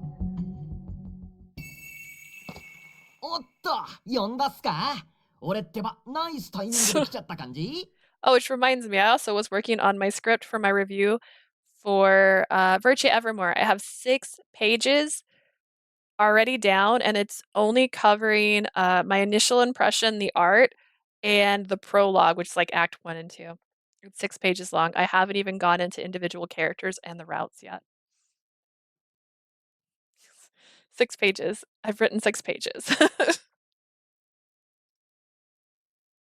おっと、呼んだっすか？俺ってば、ナイスタイミングで来ちゃった感じ？ Oh, which reminds me, I also was working on my script for my review for Virtue Evermore. I have 6 pages already down, and it's only covering my initial impression, the art, and the prologue, which is like Act 1 and 2. It's 6 pages long. I haven't even gone into individual characters and the routes yet. 6 pages. I've written 6 pages.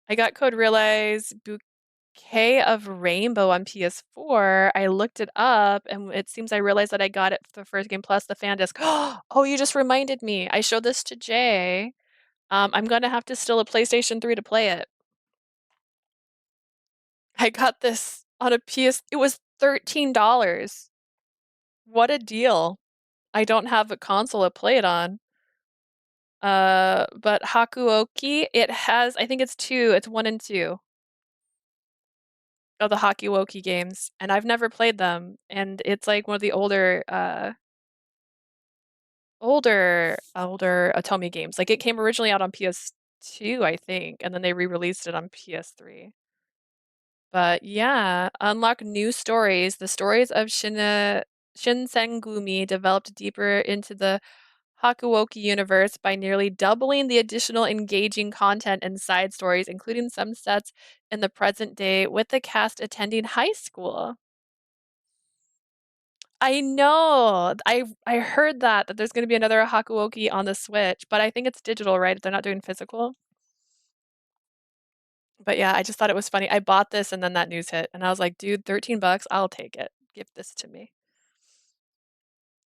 I got Code Realize Bouquet of Rainbow on PS4. I looked it up, and it seems I realized that I got it for the first game plus the fan disc. Oh, you just reminded me. I showed this to Jay. I'm gonna have to steal a PlayStation 3 to play it. I got this on a PS. It was $13. What a deal. I don't have a console to play it on. But Hakuoki, it has, I think it's 2. It's 1 and 2 of the Hakuoki games, and I've never played them. And it's like one of the older Atomi games. Like it came originally out on PS2, I think, and then they re-released it on PS3. But yeah, unlock new stories. The stories of Shinsengumi developed deeper into the Hakuoki universe by nearly doubling the additional engaging content and side stories, including some sets in the present day, with the cast attending high school. I know. I heard that there's going to be another Hakuoki on the Switch, but I think it's digital, right? They're not doing physical. But yeah, I just thought it was funny. I bought this and then that news hit, and I was like, dude, $13, I'll take it. Give this to me.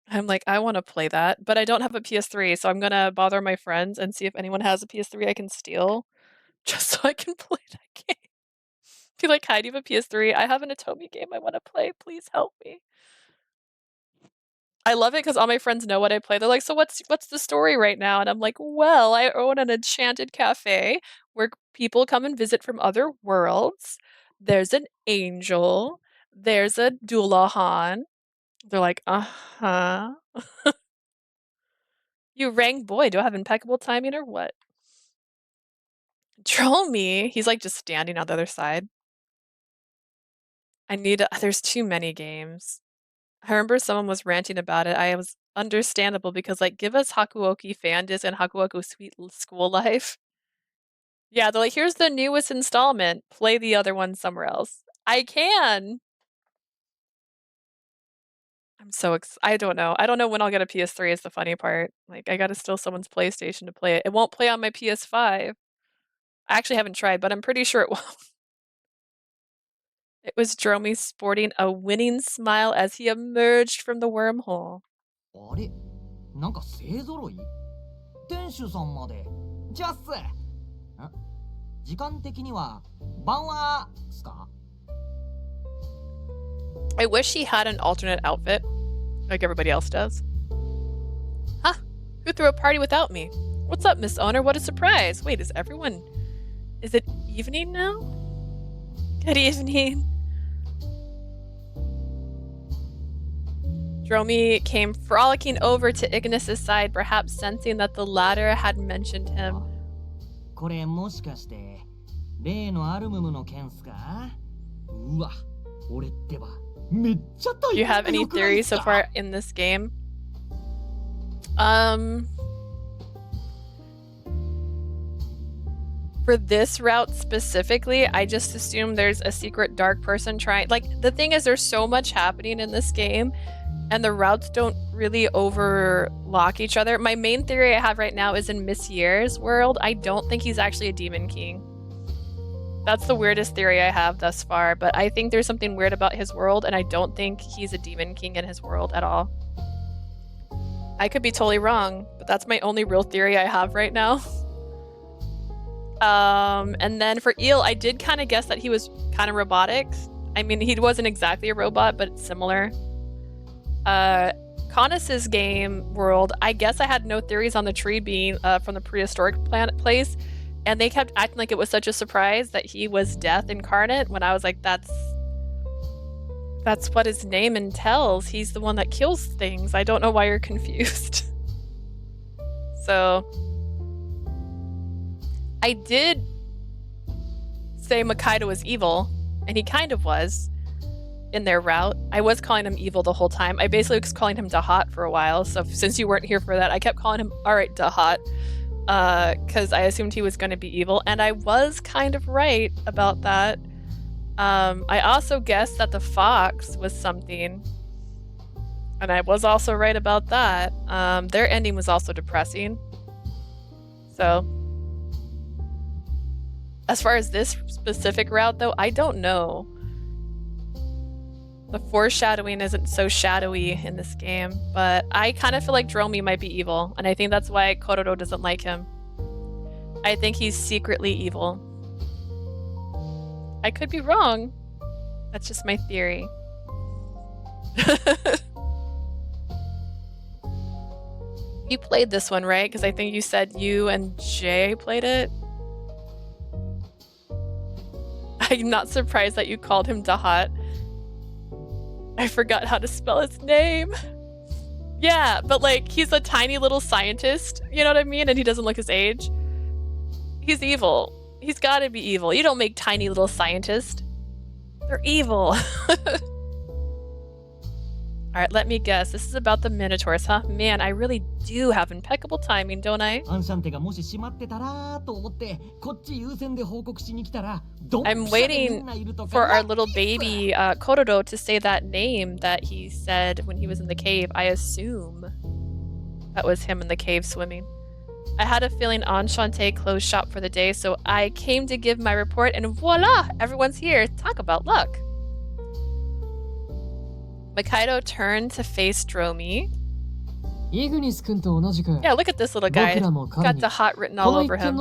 I'm like, I want to play that, but I don't have a PS3, so I'm gonna bother my friends and see if anyone has a PS3 I can steal, just so I can play that game. Be like, hi, do you have a PS3? I have an Atomi game I want to play. Please help me. I love it because all my friends know what I play. They're like, so what's the story right now? And I'm like, well, I own an enchanted cafe where people come and visit from other worlds. There's an angel. There's a Dullahan. They're like, uh-huh. You rang boy, do I have impeccable timing or what? Troll me. He's like just standing on the other side. There's too many games. I remember someone was ranting about it. I was understandable because like give us Hakuoki fan disc and Hakuoki Sweet School Life. Yeah, they're like, here's the newest installment. Play the other one somewhere else. I can. I don't know. I don't know when I'll get a PS3 is the funny part. Like I gotta steal someone's PlayStation to play it. It won't play on my PS5. I actually haven't tried, but I'm pretty sure it won't. It was Dromy sporting a winning smile as he emerged from the wormhole. あれなんか勢ぞろい店主さんまでじゃっす時間的には晩はすか I wish he had an alternate outfit, like everybody else does. Huh? Who threw a party without me? What's up, Miss Owner? What a surprise! Wait, is it evening now? Good evening. Dromy came frolicking over to Ignis's side, perhaps sensing that the latter had mentioned him. これもしかして例のアルムムの件すかうわ俺ってばめっちゃ大 Do you have any theories so far in this game? For this route specifically, I just assume there's a secret dark person trying. Like, the thing is, there's so much happening in this game, and the routes don't really overlock each other. My main theory I have right now is in Messier's world. I don't think he's actually a Demon King. That's the weirdest theory I have thus far, but I think there's something weird about his world, and I don't think he's a Demon King in his world at all. I could be totally wrong, but that's my only real theory I have right now. And then for Eel, I did kind of guess that he was kind of robotic. I mean, he wasn't exactly a robot, but it's similar. Conus's game world, I guess I had no theories on the tree being from the prehistoric place, and they kept acting like it was such a surprise that he was death incarnate, when I was like, that's what his name entails. He's the one that kills things. I don't know why you're confused. So I did say Makaido was evil, and he kind of was in their route. I was calling him evil the whole time. I basically was calling him Dahat for a while, so since you weren't here for that, I kept calling him, alright, Dahat, because I assumed he was going to be evil, and I was kind of right about that. I also guessed that the fox was something. And I was also right about that. Their ending was also depressing. So, as far as this specific route, though, I don't know. The foreshadowing isn't so shadowy in this game, but I kind of feel like Dromi might be evil, and I think that's why Kororo doesn't like him. I think he's secretly evil. I could be wrong. That's just my theory. You played this one, right? Because I think you said you and Jay played it. I'm not surprised that you called him Dahat. I forgot how to spell his name. Yeah, but like, he's a tiny little scientist, you know what I mean? And he doesn't look his age. He's evil. He's gotta be evil. You don't make tiny little scientists. They're evil. Alright, let me guess. This is about the Minotaurs, huh? Man, I really do have impeccable timing, don't I? I'm waiting for our little baby Kororo to say that name that he said when he was in the cave. I assume that was him in the cave swimming. I had a feeling Enchante closed shop for the day, so I came to give my report, and voila! Everyone's here. Talk about luck. Mikaido turned to face Dromi. Yeah, look at this little guy. Got the hot written all over him.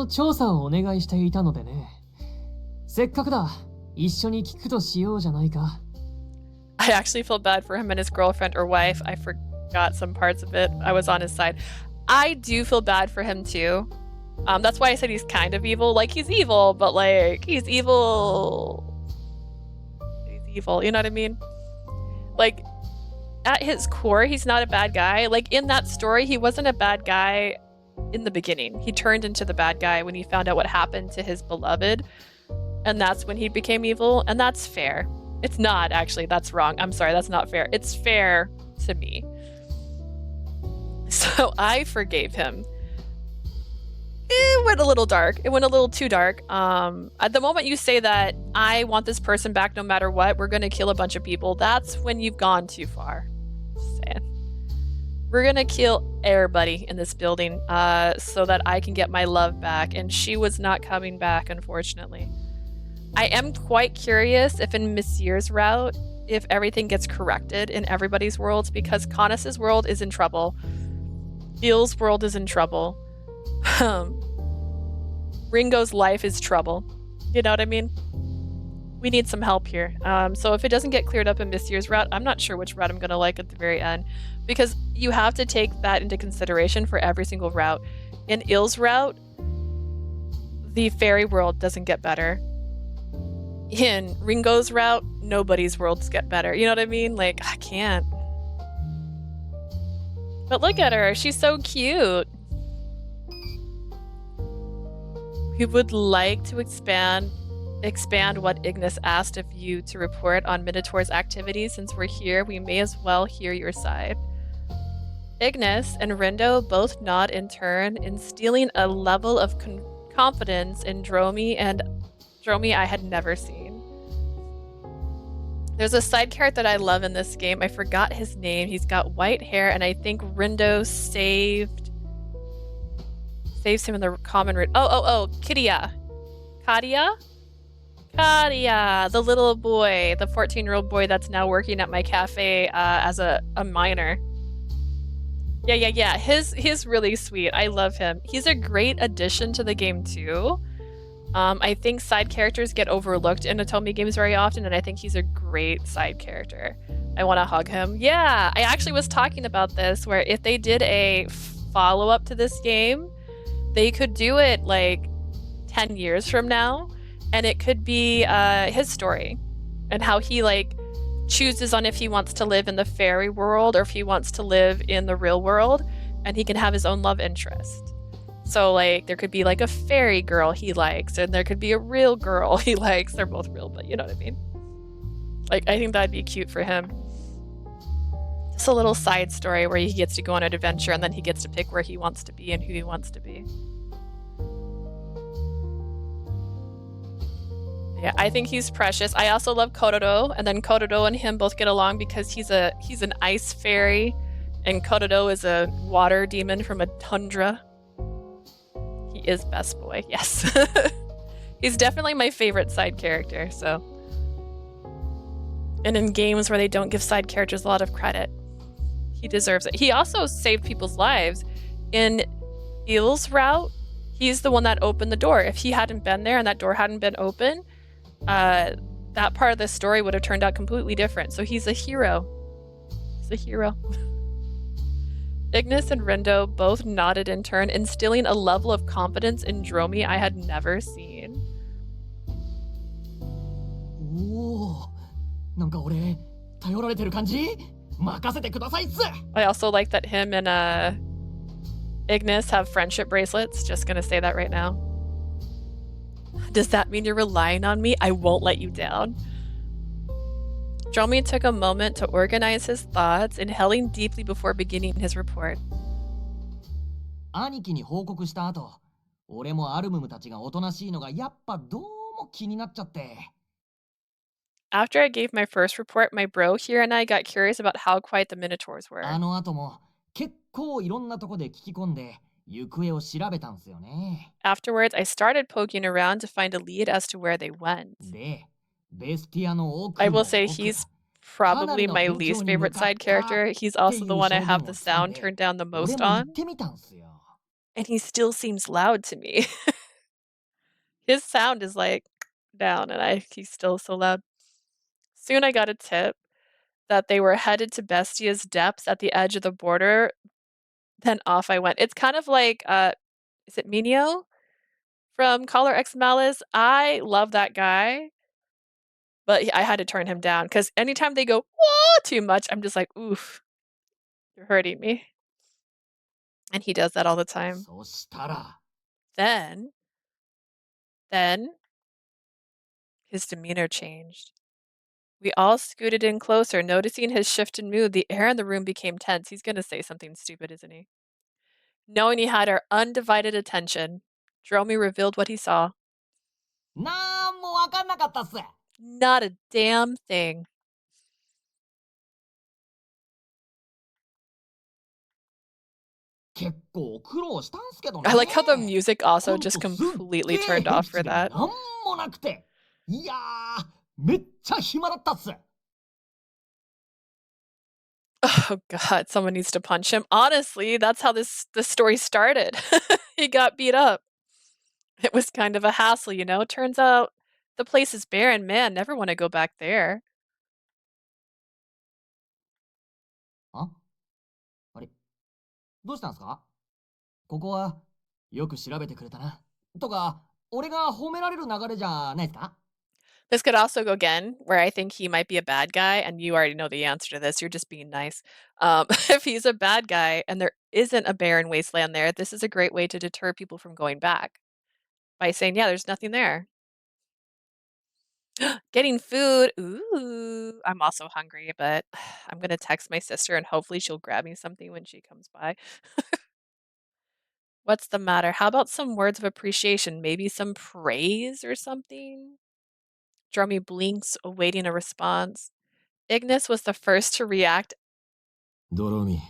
I actually feel bad for him and his girlfriend or wife. I forgot some parts of it. I was on his side. I do feel bad for him too. That's why I said he's kind of evil. Like, he's evil, but like, he's evil. He's evil, you know what I mean? Like, at his core, he's not a bad guy. Like, in that story, he wasn't a bad guy in the beginning. He turned into the bad guy when he found out what happened to his beloved. And that's when he became evil. And that's fair. It's not, actually. That's wrong. I'm sorry. That's not fair. It's fair to me. So I forgave him. It went a little dark. It went a little too dark. At the moment you say that I want this person back no matter what, we're gonna kill a bunch of people, that's when you've gone too far. Just saying. We're gonna kill everybody in this building so that I can get my love back, and she was not coming back, unfortunately. I am quite curious if in Monsieur's route, if everything gets corrected in everybody's worlds, because Caunus' world is in trouble. Il's world is in trouble. Ringo's life is trouble. You know what I mean? We need some help here. So if it doesn't get cleared up in Monsieur's route, I'm not sure which route I'm going to like at the very end. Because you have to take that into consideration for every single route. In Il's route, the fairy world doesn't get better. In Ringo's route, nobody's worlds get better. You know what I mean? Like, I can't. But look at her. She's so cute. We would like to expand what Ignis asked of you to report on Minotaur's activities. Since we're here, we may as well hear your side. Ignis and Rindo both nod in turn, instilling a level of confidence in Dromi I had never seen. There's a side character that I love in this game. I forgot his name. He's got white hair, and I think Rindo saves him in the common route. Oh, Kadia, the little boy, the 14-year-old boy that's now working at my cafe as a miner. Yeah. He's really sweet. I love him. He's a great addition to the game too. I think side characters get overlooked in Otome games very often, and I think he's a great side character. I want to hug him. Yeah, I actually was talking about this, where if they did a follow-up to this game, they could do it like 10 years from now, and it could be his story and how he like chooses on if he wants to live in the fairy world or if he wants to live in the real world, and he can have his own love interest. So like there could be like a fairy girl he likes, and there could be a real girl he likes. They're both real, but you know what I mean. Like, I think that'd be cute for him. Just a little side story where he gets to go on an adventure, and then he gets to pick where he wants to be and who he wants to be. Yeah, I think he's precious. I also love Kororo, and then Kororo and him both get along because he's an ice fairy, and Kororo is a water demon from a tundra. He is best boy, yes. He's definitely my favorite side character, so. And in games where they don't give side characters a lot of credit, he deserves it. He also saved people's lives. In Ignis Route, he's the one that opened the door. If he hadn't been there and that door hadn't been open, that part of the story would have turned out completely different. So he's a hero. He's a hero. Ignis and Rindo both nodded in turn, instilling a level of confidence in Dromi I had never seen. I also like that him and Ignis have friendship bracelets. Just gonna say that right now. Does that mean you're relying on me? I won't let you down. Dromi took a moment to organize his thoughts, inhaling deeply before beginning his report. 兄貴に報告した後、俺もアルムムたちがおとなしいのがやっぱどうも気になっちゃって。After I gave my first report, my bro here and I got curious about how quiet the Minotaurs were. あの後も結構いろんなとこで聞き込んで行方を調べたんすよね。Afterwards, I started poking around to find a lead as to where they went. で、ベスティアの奥 I の will say he's probably my least favorite side character. He's also the one I have the sound turned down the most on. And he still seems loud to me. His sound is like down and he's still so loud. Soon I got a tip that they were headed to Bestia's depths at the edge of the border. Then off I went. It's kind of like, is it Minio from Collar X Malice? I love that guy. But I had to turn him down because anytime they go, whoa, too much, I'm just like, oof, you're hurting me. And he does that all the time. Then his demeanor changed. We all scooted in closer, noticing his shift in mood. The air in the room became tense. He's going to say something stupid, isn't he? Knowing he had our undivided attention, Dromi revealed what he saw. Not a damn thing. I like how the music also just completely turned off for that. Oh god, someone needs to punch him. Honestly, that's how this story started. He got beat up. It was kind of a hassle, you know? Turns out the place is barren. Man, never want to go back there. Huh? あれどうしたんすかここはよく調べてくれたな。とか、俺が褒められる流れじゃないですか This could also go again, where I think he might be a bad guy, and you already know the answer to this. You're just being nice. If he's a bad guy and there isn't a barren wasteland there, this is a great way to deter people from going back. By saying, yeah, there's nothing there. Getting food. Ooh, I'm also hungry, but I'm going to text my sister and hopefully she'll grab me something when she comes by. What's the matter? How about some words of appreciation? Maybe some praise or something? Dromi blinks, awaiting a response. Ignis was the first to react. Dromi.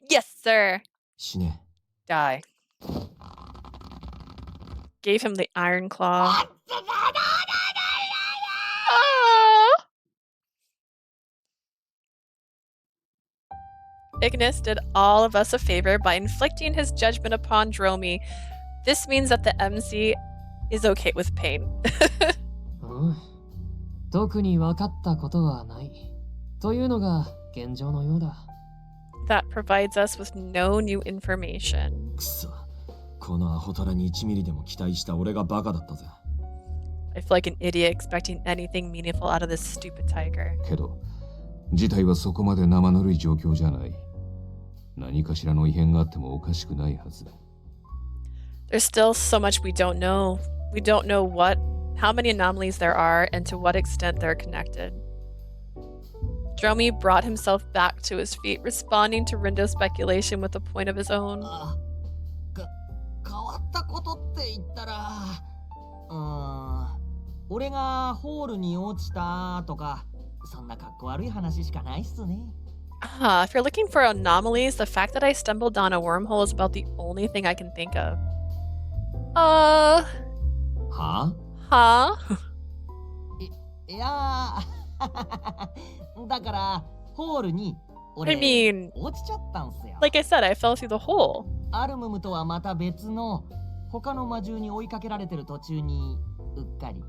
Yes, sir. 死ね。 Die. Gave him the iron claw. Ignis did all of us a favor by inflicting his judgment upon Dromi. This means that the MC is okay with pain. 特に分かったことはない。というのが現状のようだ。That provides us with no new information. くそ。このアホタラに1ミリでも期待した俺がバカだったぜ。I feel like an idiot expecting anything meaningful out of this stupid tiger. けど、事態はそこまで生ぬるい状況じゃない。何かしらの異変があってもおかしくないはず。There's still so much we don't know. We don't know how many anomalies there are and to what extent they're connected. Dromi brought himself back to his feet, responding to Rindo's speculation with a point of his own. 変わったことって言ったら俺がホールに落ちたとか、そんな格好悪い話しかないっすね。Ah, if you're looking for anomalies, the fact that I stumbled down a wormhole is about the only thing I can think of. はHuh? いやーだからホールに I mean, 落ちちゃったんすよ。 like I said, I fell through the hole. アルムムとはまた別の他の魔獣に追いかけられてる途中にうっかり。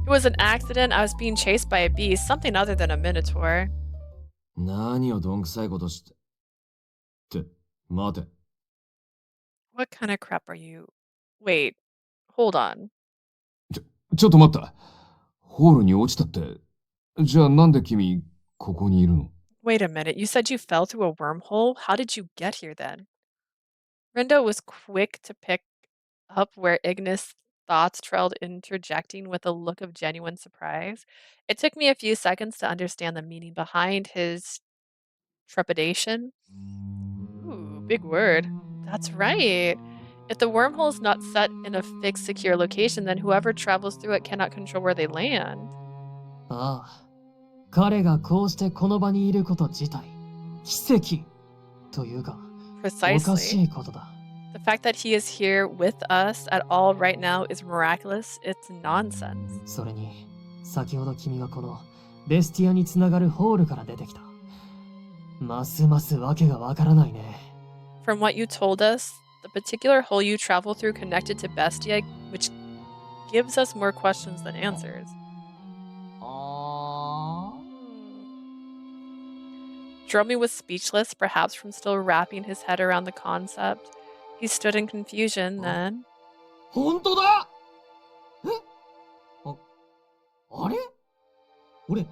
It was an accident. I was being chased by a beast, something other than a minotaur. 何をどんくさいことして。って、待て。What kind of crap are you? Wait, hold on. ちょっと待った。ホールに落ちたって。じゃあなんで君、ここにいるの？ Wait a minute. You said you fell through a wormhole? How did you get here then? Rendo was quick to pick up where Ignis' thoughts trailed, interjecting with a look of genuine surprise. It took me a few seconds to understand the meaning behind his trepidation. Ooh, big word. That's right. If the wormhole is not set in a fixed, secure location, then whoever travels through it cannot control where they land. ああ、彼がこうしてこの場にいること自体、奇跡というか、おかし Precisely. いことだ。The fact that he is here with us at all right now is miraculous. It's nonsense. それに、先ほど君がこのベスティアにつながるホールから出てきた。ますますわけがわからないね。From what you told us, the particular hole you travel through connected to Bestia, which gives us more questions than answers. Dromi was speechless, perhaps from still wrapping his head around the concept. He stood in confusion, then... 本当だ！え？あれ？俺、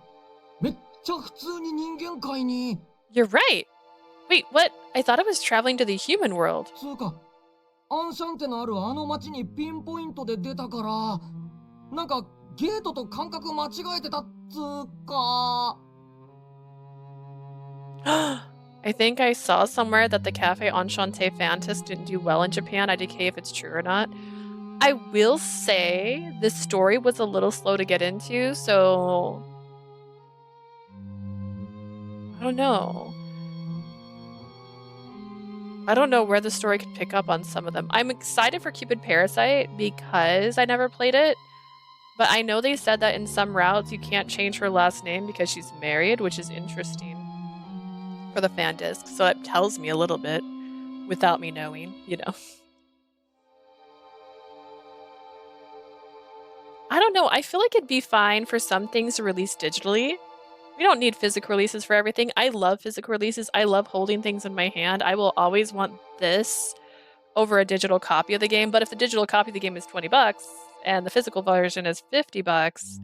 めっちゃ普通に人間界に。You're right! Wait, what? I thought I was traveling to the human world. つうか、アンシャンテのあるあの町にピンポイントで出たから、なんかゲートと感覚間違えてたっつうか。I think I saw somewhere that the Cafe Enchante Fantasy didn't do well in Japan. I decay if it's true or not. I will say this story was a little slow to get into, so... I don't know. I don't know where the story could pick up on some of them. I'm excited for Cupid Parasite because I never played it. But I know they said that in some routes you can't change her last name because she's married, which is interesting for the fan disc. So it tells me a little bit without me knowing, you know. I don't know. I feel like it'd be fine for some things to release digitally. We don't need physical releases for everything. I love physical releases. I love holding things in my hand. I will always want this over a digital copy of the game. But if the digital copy of the game is $20 and the physical version is $50,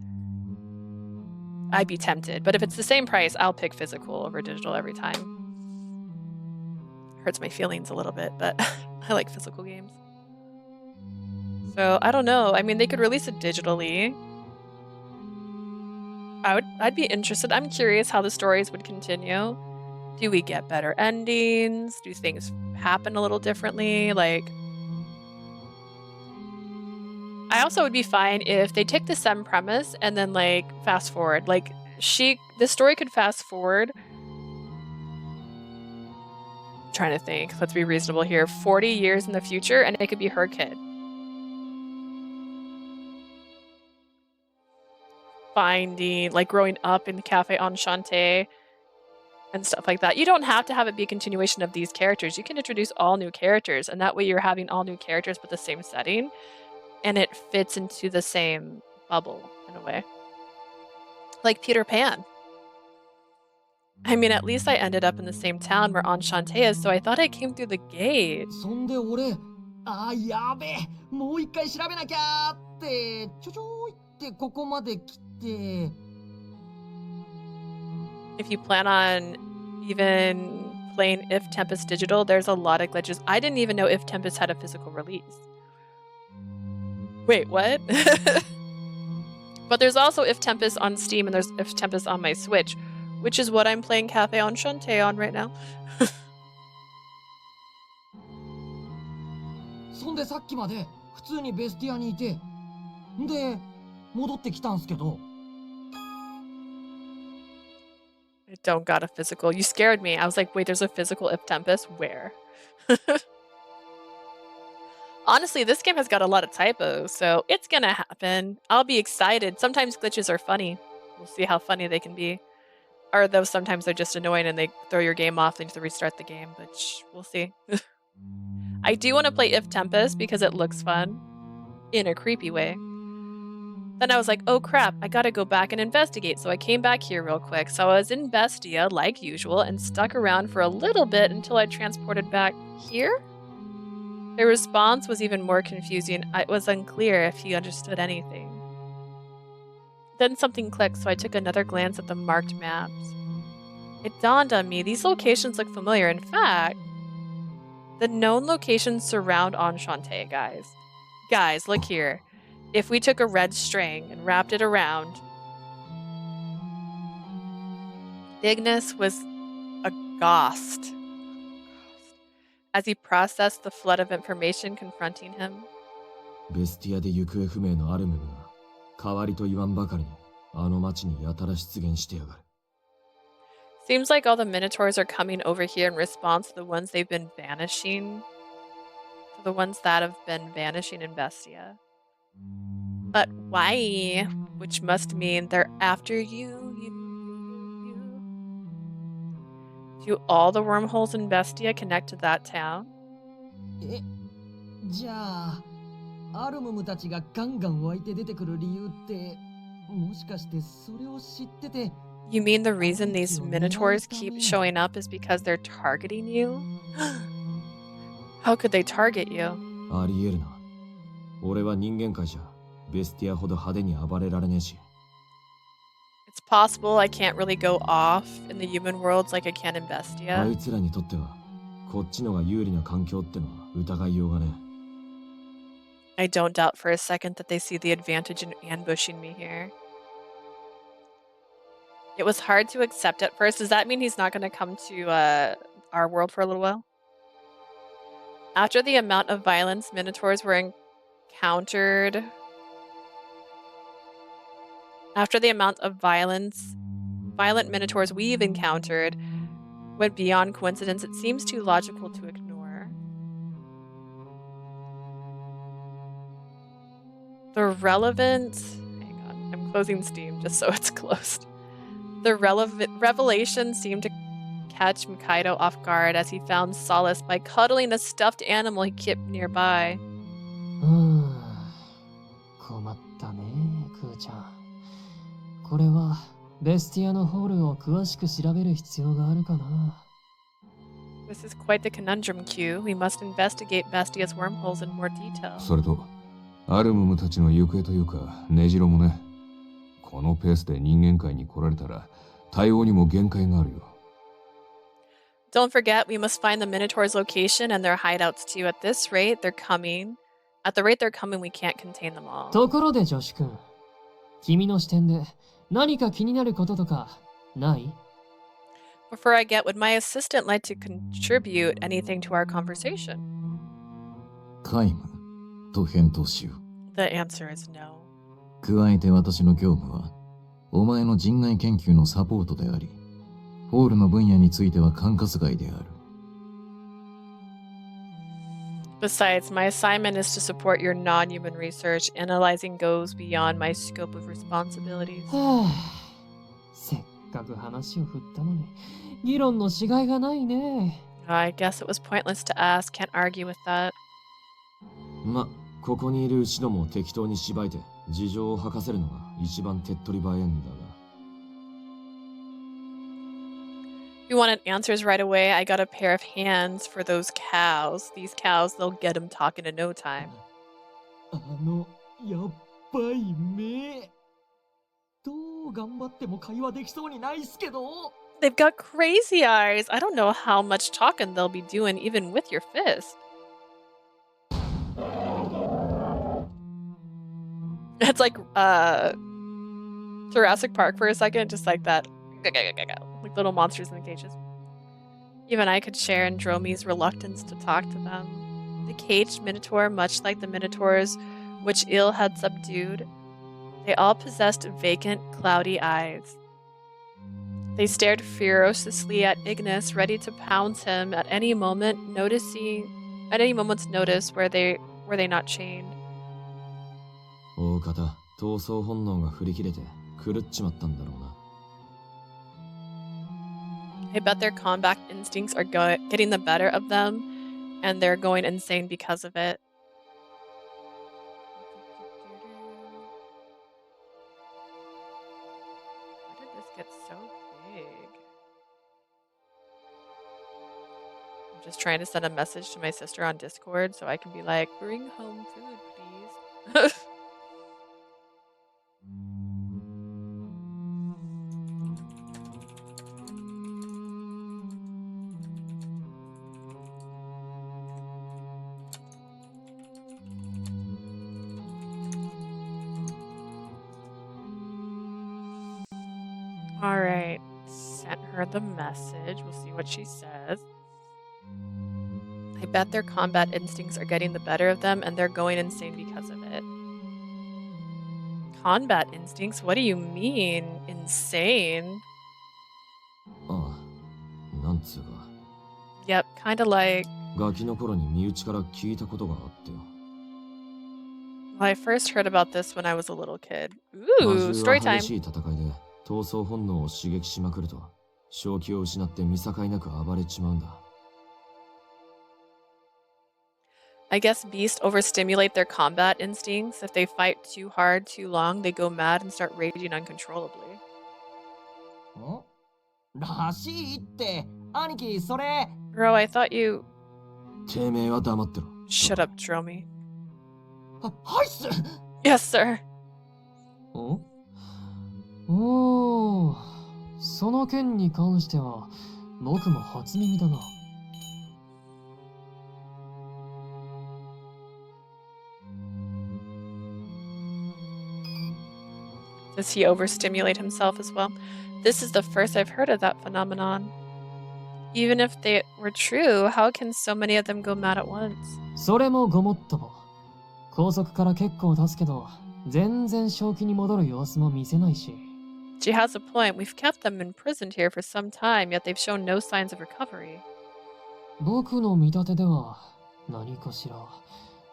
I'd be tempted. But if it's the same price, I'll pick physical over digital every time. Hurts my feelings a little bit, but I like physical games. So I don't know. I mean, they could release it digitally. I'd be interested. I'm curious how the stories would continue. Do we get better endings? Do things happen a little differently? Like, I also would be fine if they take the same premise and then like fast forward. Like the story could fast forward. I'm trying to think. Let's be reasonable here. 40 years in the future, and it could be her kid. Finding, like growing up in the Cafe Enchante and stuff like that. You don't have to have it be a continuation of these characters. You can introduce all new characters, and that way you're having all new characters but the same setting, and it fits into the same bubble in a way. Like Peter Pan. I mean, at least I ended up in the same town where Enchante is, so I thought I came through the gate. そんで俺、やべえ、もう一回調べなきゃって、ちょいってここまで来て。If you plan on even playing If Tempest Digital, there's a lot of glitches. I didn't even know If Tempest had a physical release. Wait, what? But there's also If Tempest on Steam and there's If Tempest on my Switch, which is what I'm playing Cafe Enchante on right now. そんでさっきまで普通にベスティアにいて、で、戻ってきたんすけど。I don't got a physical. You scared me. I was like, wait, there's a physical if Tempest? Where? Honestly, this game has got a lot of typos, so it's gonna happen. I'll be excited. Sometimes glitches are funny. We'll see how funny they can be. Or though sometimes they're just annoying and they throw your game off and you have to restart the game, but we'll see. I do want to play If Tempest because it looks fun. In a creepy way. Then I was like, oh crap, I gotta go back and investigate, so I came back here real quick. So I was in Bestia, like usual, and stuck around for a little bit until I transported back here? Their response was even more confusing. It was unclear if he understood anything. Then something clicked, so I took another glance at the marked maps. It dawned on me, these locations look familiar. In fact, the known locations surround Enchante, guys. Guys, look here. If we took a red string and wrapped it around, Ignis was aghast as he processed the flood of information confronting him. ベスティアで行方不明のアルムムが代わりと言わんばかりにあの町にやたら出現してやがる。Seems like all the Minotaurs are coming over here in response to the ones they've been vanishing. To the ones that have been vanishing in Bestia. But why? Which must mean they're after you. Do all the wormholes in Bestia connect to that town? じゃあ、アルムムたちがガンガン湧いて出てくる理由って、もしかしてそれを知ってて。You mean the reason these Minotaurs keep showing up is because they're targeting you? How could they target you? ありえるな。俺は人間界じゃベスティアほど派手に暴れられねえし。It's possible I can't really go off in the human worlds like I can in Bestia. あいつらにとってはこっちのが有利な環境ってのは疑いようがねえ。I don't doubt for a second that they see the advantage in ambushing me here. It was hard to accept at first. Does that mean he's not going to come to our world for a little while? After the amount of violence Minotaurs were encountered... After the amount of violent Minotaurs we've encountered went beyond coincidence, it seems too logical to ignore. The relevant... Hang on, I'm closing Steam just so it's closed. The revelation seemed to catch Mikaido off guard as he found solace by cuddling a stuffed animal he kept nearby. 困ったね、クーちゃん。これはベスティアのホールを詳しく調べる必要があるかな。This is quite the conundrum, Q. We must investigate Bestia's wormholes in more detail. それと、アルムムたちの行方というか、根城もね。このペースで人間界に来られたら、対応にも限界があるよ。Don't forget, we must find the Minotaur's location and their hideouts too. At this rate, they're coming. At the rate they're coming, we can't contain them all. ところで、ジョシュ君。君の視点で何か気になることとかない？ Before I get, would my assistant like to contribute anything to our conversation? 皆無と返答しよう。 The answer is no. 加えて私の業務は、お前の人外研究のサポートであり、ホールの分野については管轄外である。Besides, my assignment is to support your non-human research. Analyzing goes beyond my scope of responsibilities. はあ、せっかく話を振ったのに、議論のしがいがないね。I guess it was pointless to ask. Can't argue with that. ま、ここにいるうちども適当にしばいて事情を吐かせるのが一番手っ取り早いんだが。If you wanted answers right away, I got a pair of hands for those cows. These cows, they'll get them talking in no time. やっばい目。どう頑張っても会話できそうにないっすけど。They've got crazy eyes. I don't know how much talking they'll be doing even with your fist. It's like Jurassic Park for a second, just like that. Like little monsters in the cages. Even I could share in Dromi's reluctance to talk to them. The caged minotaur, much like the minotaurs which Il had subdued, they all possessed vacant, cloudy eyes. They stared ferociously at Ignis, ready to pounce him at any moment's notice were they not chained. 大方、闘争本能が振り切れて狂っちまったんだろうな。I bet their combat instincts are getting the better of them, and they're going insane because of it. Why did this get so big? I'm just trying to send a message to my sister on Discord so I can be like, bring home food, please. Alright, sent her the message. We'll see what she says. I bet their combat instincts are getting the better of them and they're going insane because of it. Combat instincts? What do you mean? Insane?なんつうか。 Yep, kinda like... ガキの頃に身内から聞いたことがあってよ。 Well, I first heard about this when I was a little kid. Ooh, story time. 激しい戦いで闘争本能を刺激しまくると正気を失って見境なく暴れちまうんだ。 I guess beasts overstimulate their combat instincts. If they fight too hard, too long, they go mad and start raging uncontrollably. らしいって、兄貴、それ。Bro, I thought you... てめえは黙ってろ。 Shut up, Dromi. はいっす。 Yes, sir. おー、その件に関しては僕も初耳だな。Does he overstimulate himself as well? This is the first I've heard of that phenomenon. Even if they were true, how can so many of them go mad at once? それもごもっとも。拘束から結構経つけど、全然正気に戻る様子も見せないし。She has a point. We've kept them imprisoned here for some time, yet they've shown no signs of recovery. 僕の見立てでは何かしら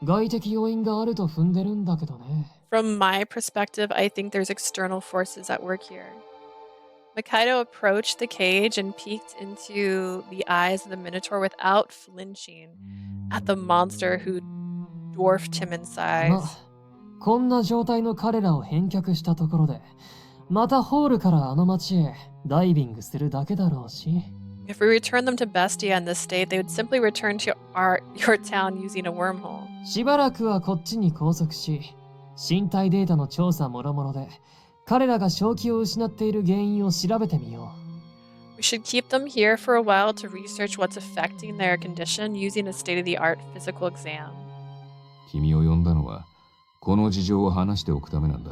外的要因があると踏んでるんだけどね。From my perspective, I think there's external forces at work here. Mikaido approached the cage and peeked into the eyes of the Minotaur without flinching at the monster who dwarfed him in size. まあ、こんな状態の彼らを返却したところで、またホールからあの町へダイビングするだけだろうし。If we return them to Bestia in this state, they would simply return to your town using a wormhole. しばらくはこっちに拘束し、身体データの調査もろもろで、彼らが正気を失っている原因を調べてみよう。We should keep them here for a while to research what's affecting their condition using a state-of-the-art physical exam. 君を呼んだのは、この事情を話しておくためなんだ。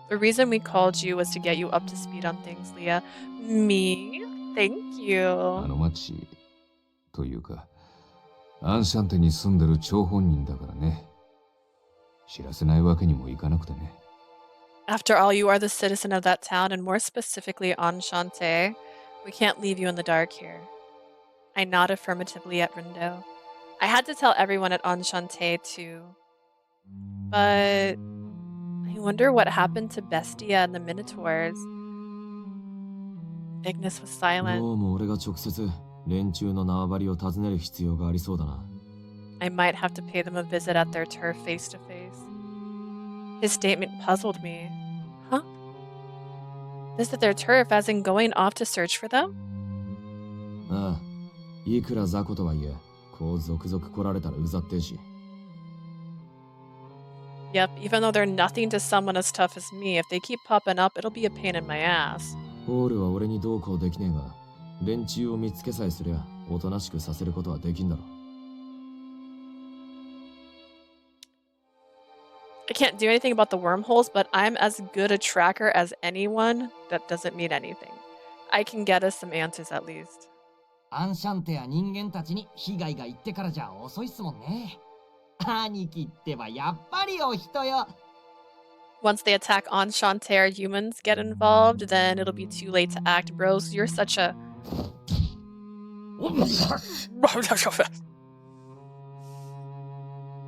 The reason we called you was to get you up to speed on things, Leah. Me? Thank you. あの町というか、アンシャンテに住んでる張本人だからね。知らせないわけにもいかなくてね。After all, you are the citizen of that town, and more specifically, Enchante. We can't leave you in the dark here. I nod affirmatively at Rindo. I had to tell everyone at Enchante too. But I wonder what happened to Bestia and the Minotaurs. Ignis was silent. どうも俺が直接連中の縄張りを訪ねる必要がありそうだな。I might have to pay them a visit at their turf face to face. His statement puzzled me. Huh? Visit their turf as in going off to search for them? ああ、いくら雑魚とはいえ、こう続々来られたらうざってえし。Yep, even though they're nothing to someone as tough as me, if they keep popping up, it'll be a pain in my ass. ホールは俺にどうこうできねえが、連中を見つけさえすりゃ、おとなしくさせることはできんだろ。I can't do anything about the wormholes, but I'm as good a tracker as anyone. That doesn't mean anything. I can get us some answers at least. アンシャンテや人間たちに被害がいってからじゃ遅いっすもんね。兄貴ってばやっぱりお人よ。 Once they attack Enchante or humans get involved, then it'll be too late to act, bros. You're such a...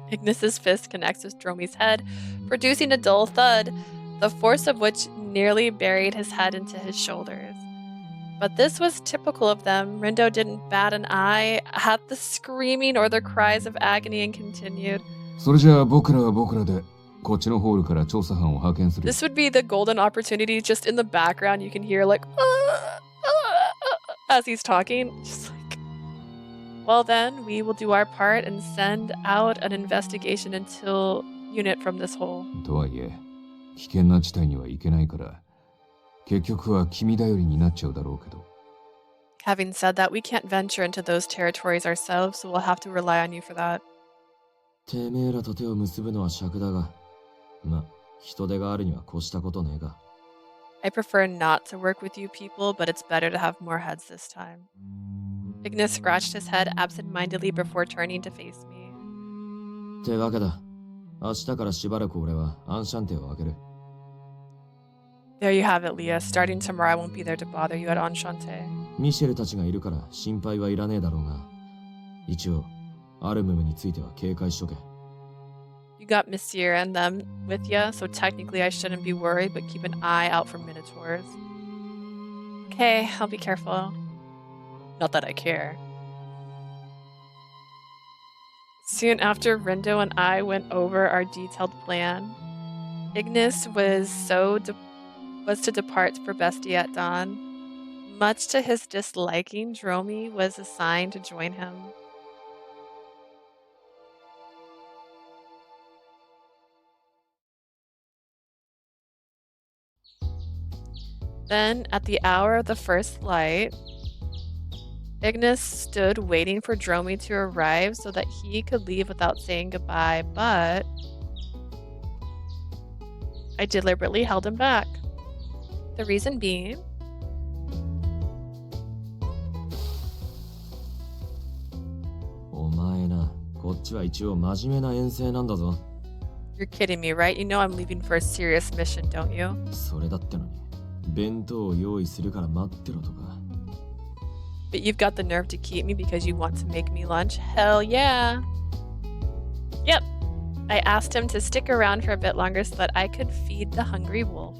Ignis's fist connects with Dromy's head, producing a dull thud, the force of which nearly buried his head into his shoulders. But this was typical of them. Rindo didn't bat an eye at the screaming or the cries of agony and continued. それじゃあ僕らは僕らでこっちのホールから調査班を派遣する。 This would be the golden opportunity. Just in the background, you can hear like as he's talking. Just like, well, then we will do our part and send out an investigation until unit from this hole. とはいえ危険な地帯には行けないから結局は君頼りになっちゃうだろうけど。 Having said that, we can't venture into those territories ourselves, so we'll have to rely on you for that. てめえらと手を結ぶのは尺だが、ま、人手があるには越したことねえが。I prefer not to work with you people, but it's better to have more heads this time. Ignis scratched his head absent-mindedly before turning to face me. ってわけだ。明日からしばらく俺はアンシャンテを開ける。 There you have it, Leah. Starting tomorrow, I won't be there to bother you at Enchante. ミシェルたちがいるから心配はいらねえだろうが、一応アルムムについては警戒しとけ。 You got Monsieur and them with you, so technically I shouldn't be worried, but keep an eye out for Minotaurs. Okay, I'll be careful. Not that I care. Soon after Rindo and I went over our detailed plan, Ignis was to depart for Bestia at dawn. Much to his disliking, Dromy was assigned to join him. Then, at the hour of the first light, Ignis stood waiting for Dromy to arrive so that he could leave without saying goodbye, but I deliberately held him back. The reason being, you're kidding me, right? You know I'm leaving for a serious mission, don't you? それだってのに、弁当を用意するから待ってろとか。 But you've got the nerve to keep me because you want to make me lunch? Hell yeah! Yep. I asked him to stick around for a bit longer so that I could feed the hungry wolf.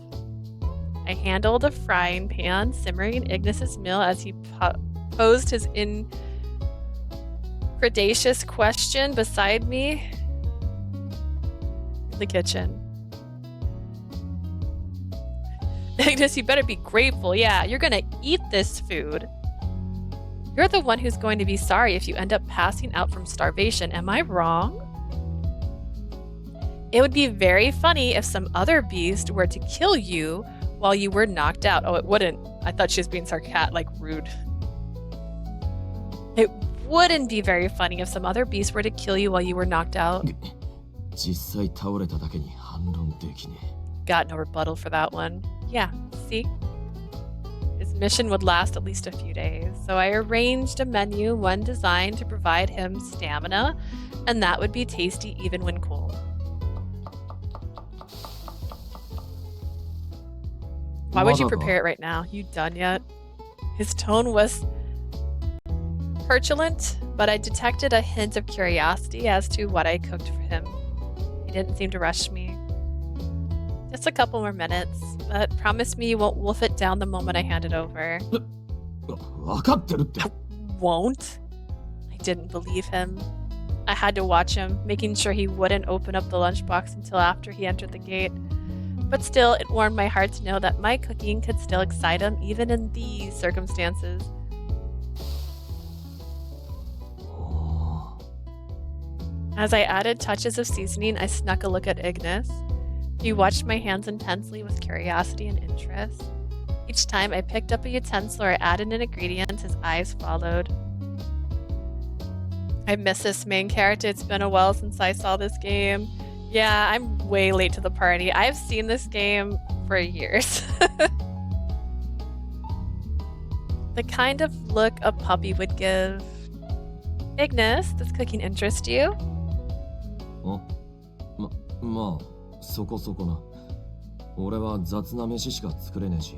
I handled a frying pan, simmering Ignis's meal as he posed his predacious question beside me in the kitchen. Ignis, you better be grateful. Yeah, you're gonna eat this food. You're the one who's going to be sorry if you end up passing out from starvation. Am I wrong? It would be very funny if some other beast were to kill you while you were knocked out. Oh, it wouldn't. I thought she was being sarcastic, like rude. It wouldn't be very funny if some other beast were to kill you while you were knocked out. 実際倒れただけに反論できねえ。 Got no rebuttal for that one. Yeah, see? His mission would last at least a few days, so I arranged a menu, one designed to provide him stamina, and that would be tasty even when cold. Why would you prepare it right now? You done yet? His tone was petulant, but I detected a hint of curiosity as to what I cooked for him. He didn't seem to rush me. Just a couple more minutes, but promise me you won't wolf it down the moment I hand it over. 分かってるって。 I won't. I didn't believe him. I had to watch him, making sure he wouldn't open up the lunchbox until after he entered the gate. But still, it warmed my heart to know that my cooking could still excite him even in these circumstances. As I added touches of seasoning, I snuck a look at Ignis. He watched my hands intensely with curiosity and interest. Each time I picked up a utensil or added an ingredient, his eyes followed. I miss this main character. It's been a while since I saw this game. Yeah, I'm way late to the party. I've seen this game for years. The kind of look a puppy would give. Ignis, does cooking interest you? まあ、そこそこな。俺は雑な飯しか作れねえし。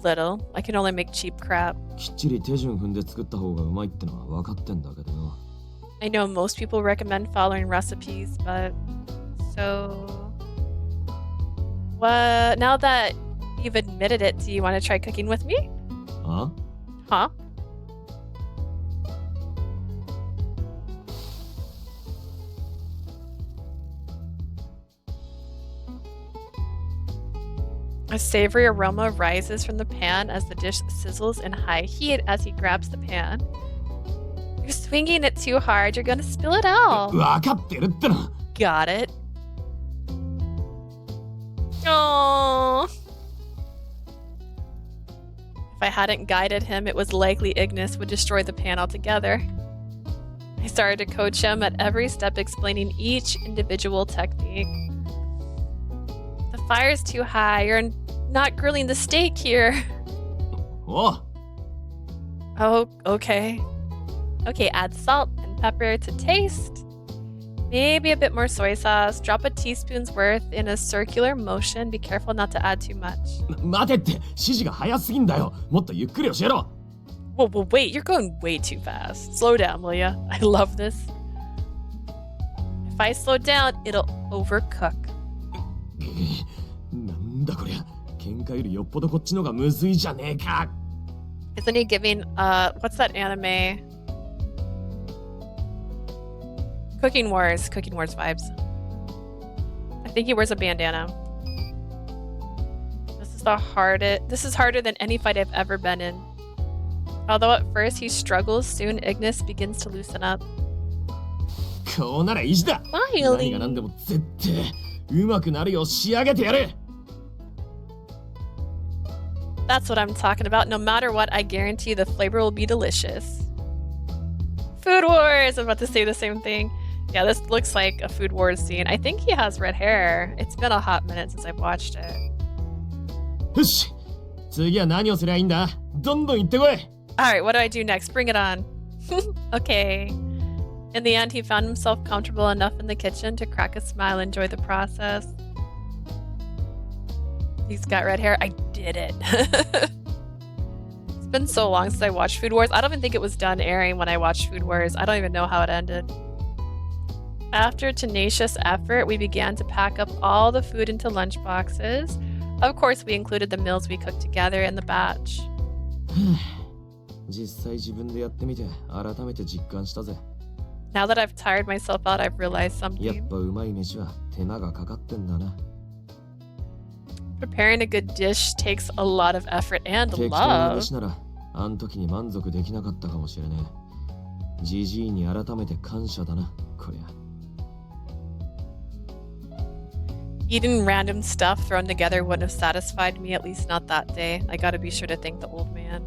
Little. I can only make cheap crap. きっちり手順踏んで作った方がうまいってのは分かってんだけどな。I know most people recommend following recipes, but so what? Now that you've admitted it, do you want to try cooking with me? Huh? A savory aroma rises from the pan as the dish sizzles in high heat as he grabs the pan. You're swinging it too hard. You're gonna spill it out. 分かってるっての。 Got it. Oh. If I hadn't guided him, it was likely Ignis would destroy the pan altogether. I started to coach him at every step, explaining each individual technique. The fire's too high. You're not grilling the steak here. Oh. Oh, okay. Okay, add salt and pepper to taste. Maybe a bit more soy sauce. Drop a teaspoon's worth in a circular motion. Be careful not to add too much. 待てって、指示が早すぎんだよ。もっとゆっくり教えろ。Whoa, wait, you're going way too fast. Slow down, will ya? I love this. If I slow down, it'll overcook. なんだこりゃ。喧嘩よりよっぽどこっちのがむずいじゃねえか。Isn't he giving, what's that anime? Cooking Wars vibes. I think he wears a bandana. This is harder than any fight I've ever been in. Although at first he struggles, soon Ignis begins to loosen up. こうなら意地だ。何が何でも絶対うまくなるよう仕上げてやる。That's what I'm talking about. No matter what, I guarantee the flavor will be delicious. Food Wars! I'm about to say the same thing. Yeah, this looks like a Food Wars scene. I think he has red hair. It's been a hot minute since I've watched it. よし、次は何をすりゃいいんだ。どんどん行ってこい。Alright, what do I do next? Bring it on. Okay. In the end, he found himself comfortable enough in the kitchen to crack a smile and enjoy the process. He's got red hair. I did it. It's been so long since I watched Food Wars. I don't even think it was done airing when I watched Food Wars. I don't even know how it ended. After tenacious effort, we began to pack up all the food into lunch boxes. Of course, we included the meals we cooked together in the batch. 実際自分でやってみて改めて実感したぜ。 Now that I've tired myself out, I've realized やっ something. ぱうまい飯は手間がかかってんだな。 Preparing a good dish takes a lot of effort and 適当な love. 飯ならあん時に満足できなかったかもしれねえ。じじいに改めて感謝だな、こりゃ。 Eating random stuff thrown together wouldn't have satisfied me, at least not that day. I gotta be sure to thank the old man.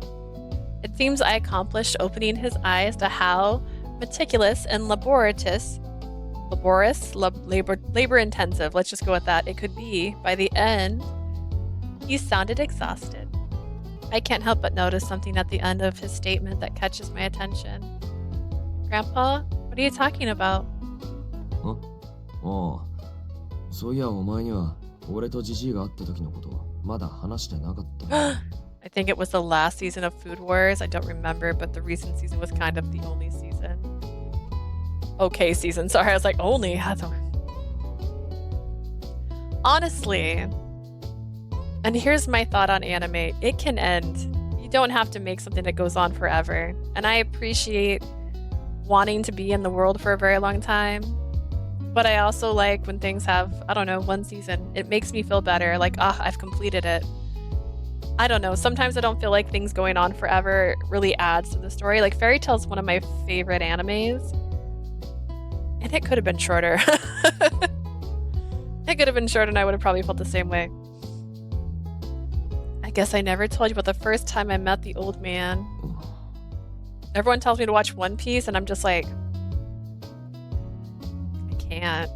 It seems I accomplished opening his eyes to how meticulous and labor intensive, let's just go with that, it could be. By the end, he sounded exhausted. I can't help but notice something at the end of his statement that catches my attention. Grandpa, what are you talking about? ああ、そういやお前には俺とジジイが会った時のことまだ話してなかったな。I think it was the last season of Food Wars. I don't remember, but the recent season was kind of the only season. Okay, season. Sorry, I was like, only? Honestly, and here's my thought on anime. It can end. You don't have to make something that goes on forever. And I appreciate wanting to be in the world for a very long time. But I also like when things have, I don't know, one season. It makes me feel better. Like, I've completed it. I don't know. Sometimes I don't feel like things going on forever really adds to the story. Like Fairy Tail is one of my favorite animes. And it could have been shorter. It could have been shorter and I would have probably felt the same way. I guess I never told you about the first time I met the old man. Everyone tells me to watch One Piece and I'm just like, I can't.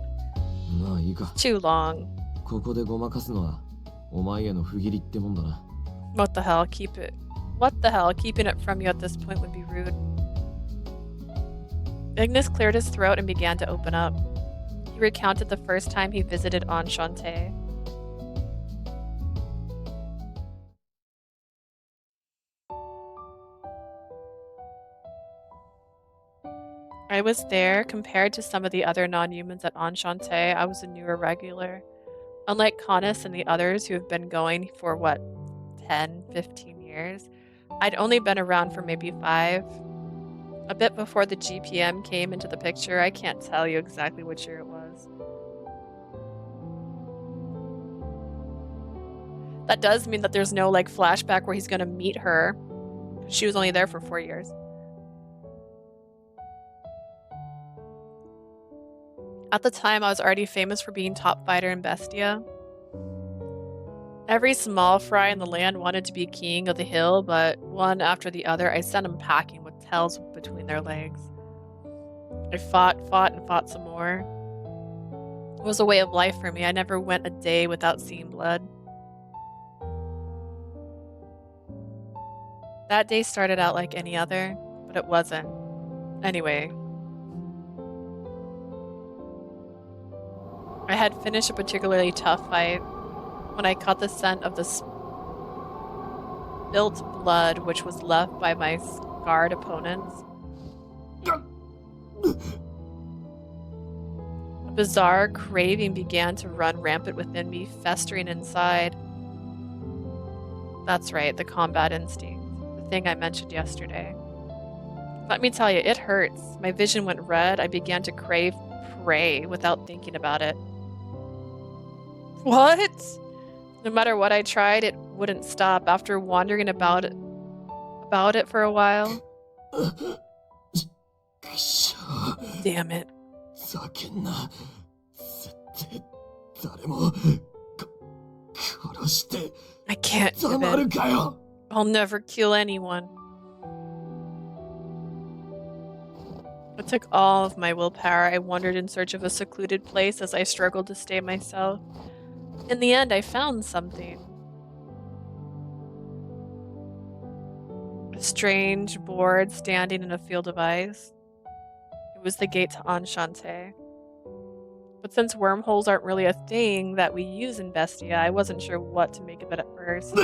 まあいいか。 Too long. ここでごまかすのはお前への不義理ってもんだな。 What the hell? Keep it. What the hell? Keeping it from you at this point would be rude. Ignis cleared his throat and began to open up. He recounted the first time he visited Enchante. I was there. Compared to some of the other non-humans at Enchante, I was a newer regular. Unlike Connus and the others who have been going for, 10, 15 years, I'd only been around for maybe 5. A bit before the GPM came into the picture. I can't tell you exactly which year it was. That does mean that there's no flashback where he's gonna meet her. She was only there for 4 years. At the time, I was already famous for being top fighter in Bestia. Every small fry in the land wanted to be king of the hill, but one after the other, I sent them packing with tails between their legs. I fought, and fought some more. It was a way of life for me. I never went a day without seeing blood. That day started out like any other, but it wasn't. Anyway, I had finished a particularly tough fight when I caught the scent of the spilt blood which was left by my scarred opponents. A bizarre craving began to run rampant within me, festering inside. That's right, the combat instinct. The thing I mentioned yesterday. Let me tell you, it hurts. My vision went red. I began to crave prey without thinking about it. What? No matter what I tried, it wouldn't stop. After wandering about it for a while. Damn it. I can't do it. I'll never kill anyone. It took all of my willpower. I wandered in search of a secluded place as I struggled to stay myself. In the end, I found something. A strange board standing in a field of ice. It was the gate to Enchante. But since wormholes aren't really a thing that we use in Bestia, I wasn't sure what to make of it at first.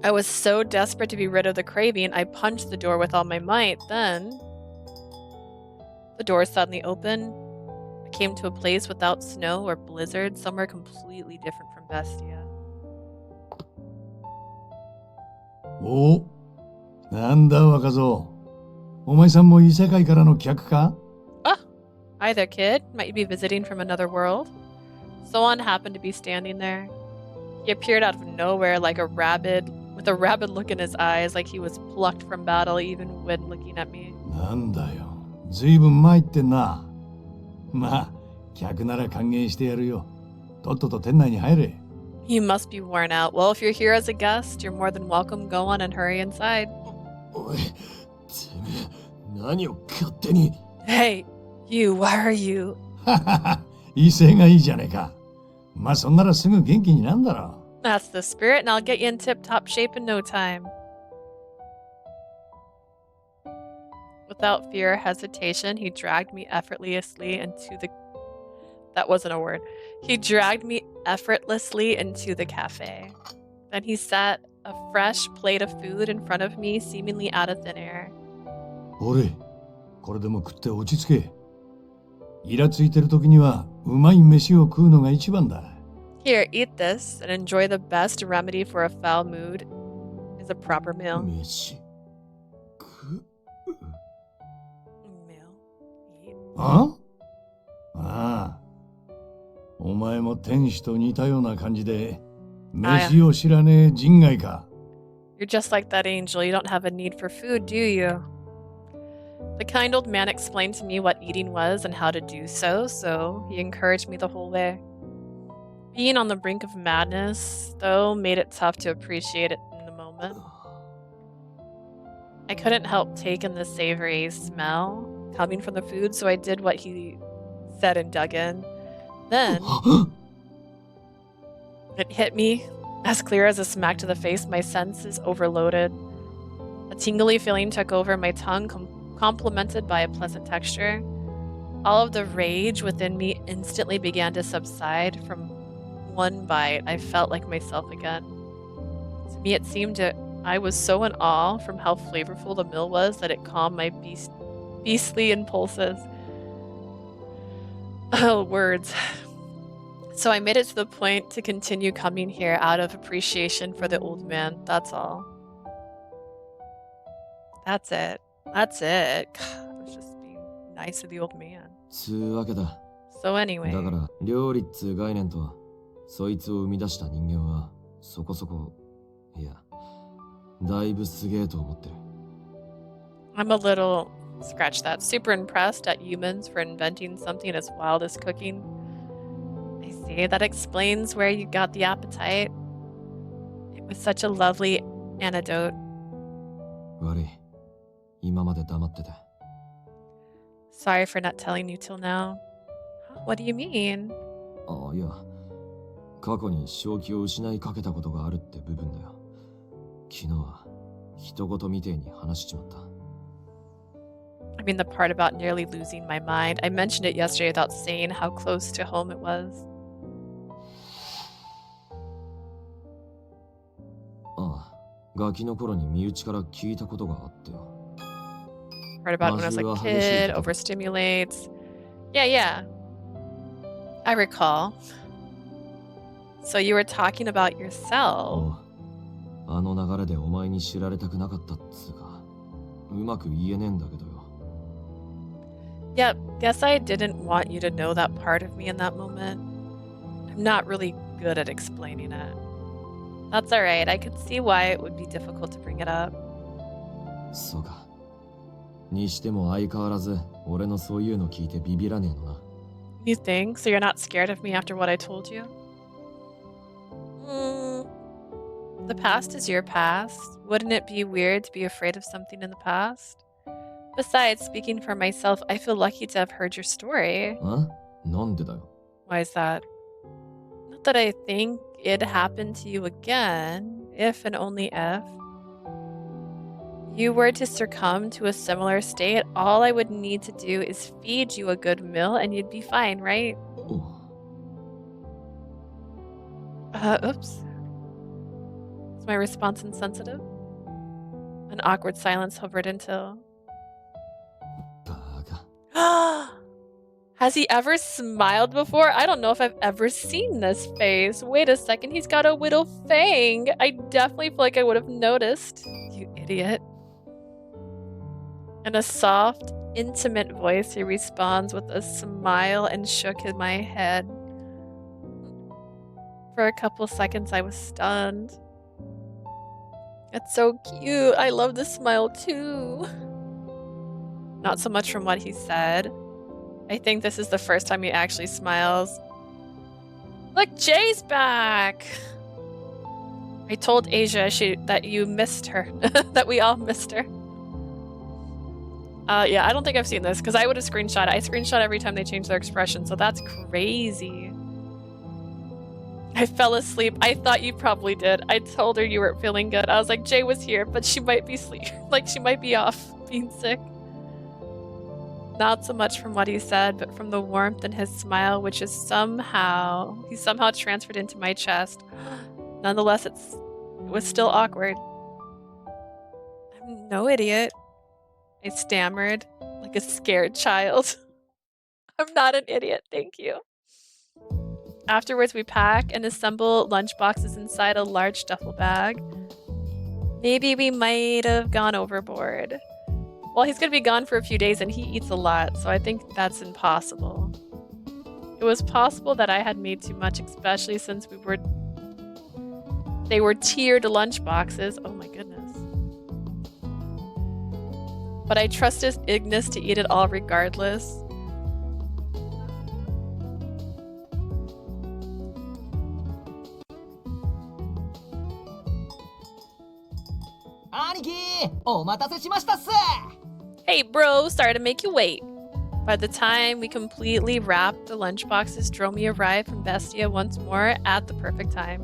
I was so desperate to be rid of the craving, I punched the door with all my might. Then, the door suddenly opened. I came to a place without snow or blizzard, somewhere completely different from Bestia. Oh, なんだ若造。お前さんも異世界からの客か? Ah, hi there, kid. Might you be visiting from another world? Someone happened to be standing there. He appeared out of nowhere with a rabid look in his eyes, like he was plucked from battle even when looking at me. なんだよ。ずいぶん参ってんな。まあ、客なら歓迎してやるよ。とっとと店内に入れ。You must be worn out. Well, if you're here as a guest, you're more than welcome. Go on and hurry inside. おい、てめえ、何を勝手に。Hey, you, why are you? ははは、威勢がいいじゃねえか。まあそんならすぐ元気になんだろ。That's the spirit, and I'll get you in tip-top shape in no time. Without fear or hesitation, he dragged me effortlessly into the... That wasn't a word. He dragged me effortlessly into the cafe. Then he set a fresh plate of food in front of me, seemingly out of thin air. ほれ、これでも食って落ち着け。イラついてる時にはうまい飯を食うのが一番だ。Here, eat this and enjoy the best remedy for a foul mood is a proper meal. 飯。食う。Meal. Eat. あ？ああ。お前も天使と似たような感じで、飯を知らねえ人外か。You're just like that angel. You don't have a need for food, do you? The kind old man explained to me what eating was and how to do so, so he encouraged me the whole way. Being on the brink of madness, though, made it tough to appreciate it in the moment. I couldn't help take in the savory smell coming from the food, so I did what he said and dug in. Then, it hit me. As clear as a smack to the face, my senses overloaded. A tingly feeling took over my tongue, complemented by a pleasant texture. All of the rage within me instantly began to subside. From one bite, I felt like myself again. To me, it seemed I was so in awe from how flavorful the meal was that it calmed my beastly impulses. Oh, words. So I made it to the point to continue coming here out of appreciation for the old man. That's all. That's it. That's it. God, I was just being nice to the old man. つうわけだ。 So anyway. だから料理っつう概念とはそいつを生み出した人間はそこそこいやだいぶすげえと思ってる。 I'm a little scratch that super impressed at humans for inventing something as wild as cooking. I see, that explains where you got the appetite. It was such a lovely antidote. 悪い。今まで黙ってて。 Sorry for not telling you till now. What do you mean? ああ、いや。過去に正気を失いかけたことがあるって部分だよ。昨日は人事みてえに話しちまった。 I mean the part about nearly losing my mind. I mentioned it yesterday without saying how close to home it was. ああ、ガキの頃に身内から聞いたことがあってよ。 Heard about when I was a kid, overstimulates. Yeah. I recall. So you were talking about yourself. あの流れでお前に知られたくなかったっつうか、うまく言えねえんだけどよ。 Yep, guess I didn't want you to know that part of me in that moment. I'm not really good at explaining it. That's alright, I could see why it would be difficult to bring it up. そうか。にしても相変わらず俺のそういうの聞いてビビらねえのな。 You think? So you're not scared of me after what I told you? The past is your past. Wouldn't it be weird to be afraid of something in the past? Besides, speaking for myself, I feel lucky to have heard your story. なんでだよ。 Why is that? Not that I think it'd happen to you again, if and only if. You were to succumb to a similar state, all I would need to do is feed you a good meal and you'd be fine, right? Oops. Is my response insensitive? An awkward silence hovered until... Has he ever smiled before? I don't know if I've ever seen this face. Wait a second, he's got a whittle fang. I definitely feel like I would have noticed. You idiot. In a soft, intimate voice, he responds with a smile and shook my head. For a couple seconds, I was stunned. It's so cute. I love the smile too. Not so much from what he said. I think this is the first time he actually smiles. Look, Jay's back! I told Asia that you missed her. That we all missed her. Yeah, I don't think I've seen this, because I would have screenshot it. I screenshot every time they change their expression, so that's crazy. I fell asleep. I thought you probably did. I told her you weren't feeling good. I was like, Jay was here, but she might be she might be off being sick. Not so much from what he said, but from the warmth in his smile, which is somehow transferred into my chest. Nonetheless, it was still awkward. I'm no idiot. I stammered like a scared child. I'm not an idiot, thank you. Afterwards, we pack and assemble lunchboxes inside a large duffel bag. Maybe we might have gone overboard. Well, he's going to be gone for a few days and he eats a lot, so I think that's impossible. It was possible that I had made too much, especially since they were tiered lunchboxes. Oh my goodness. But I trusted Ignis to eat it all regardless. Hey bro, sorry to make you wait. By the time we completely wrapped the lunchboxes, Dromi arrived from Bestia once more at the perfect time.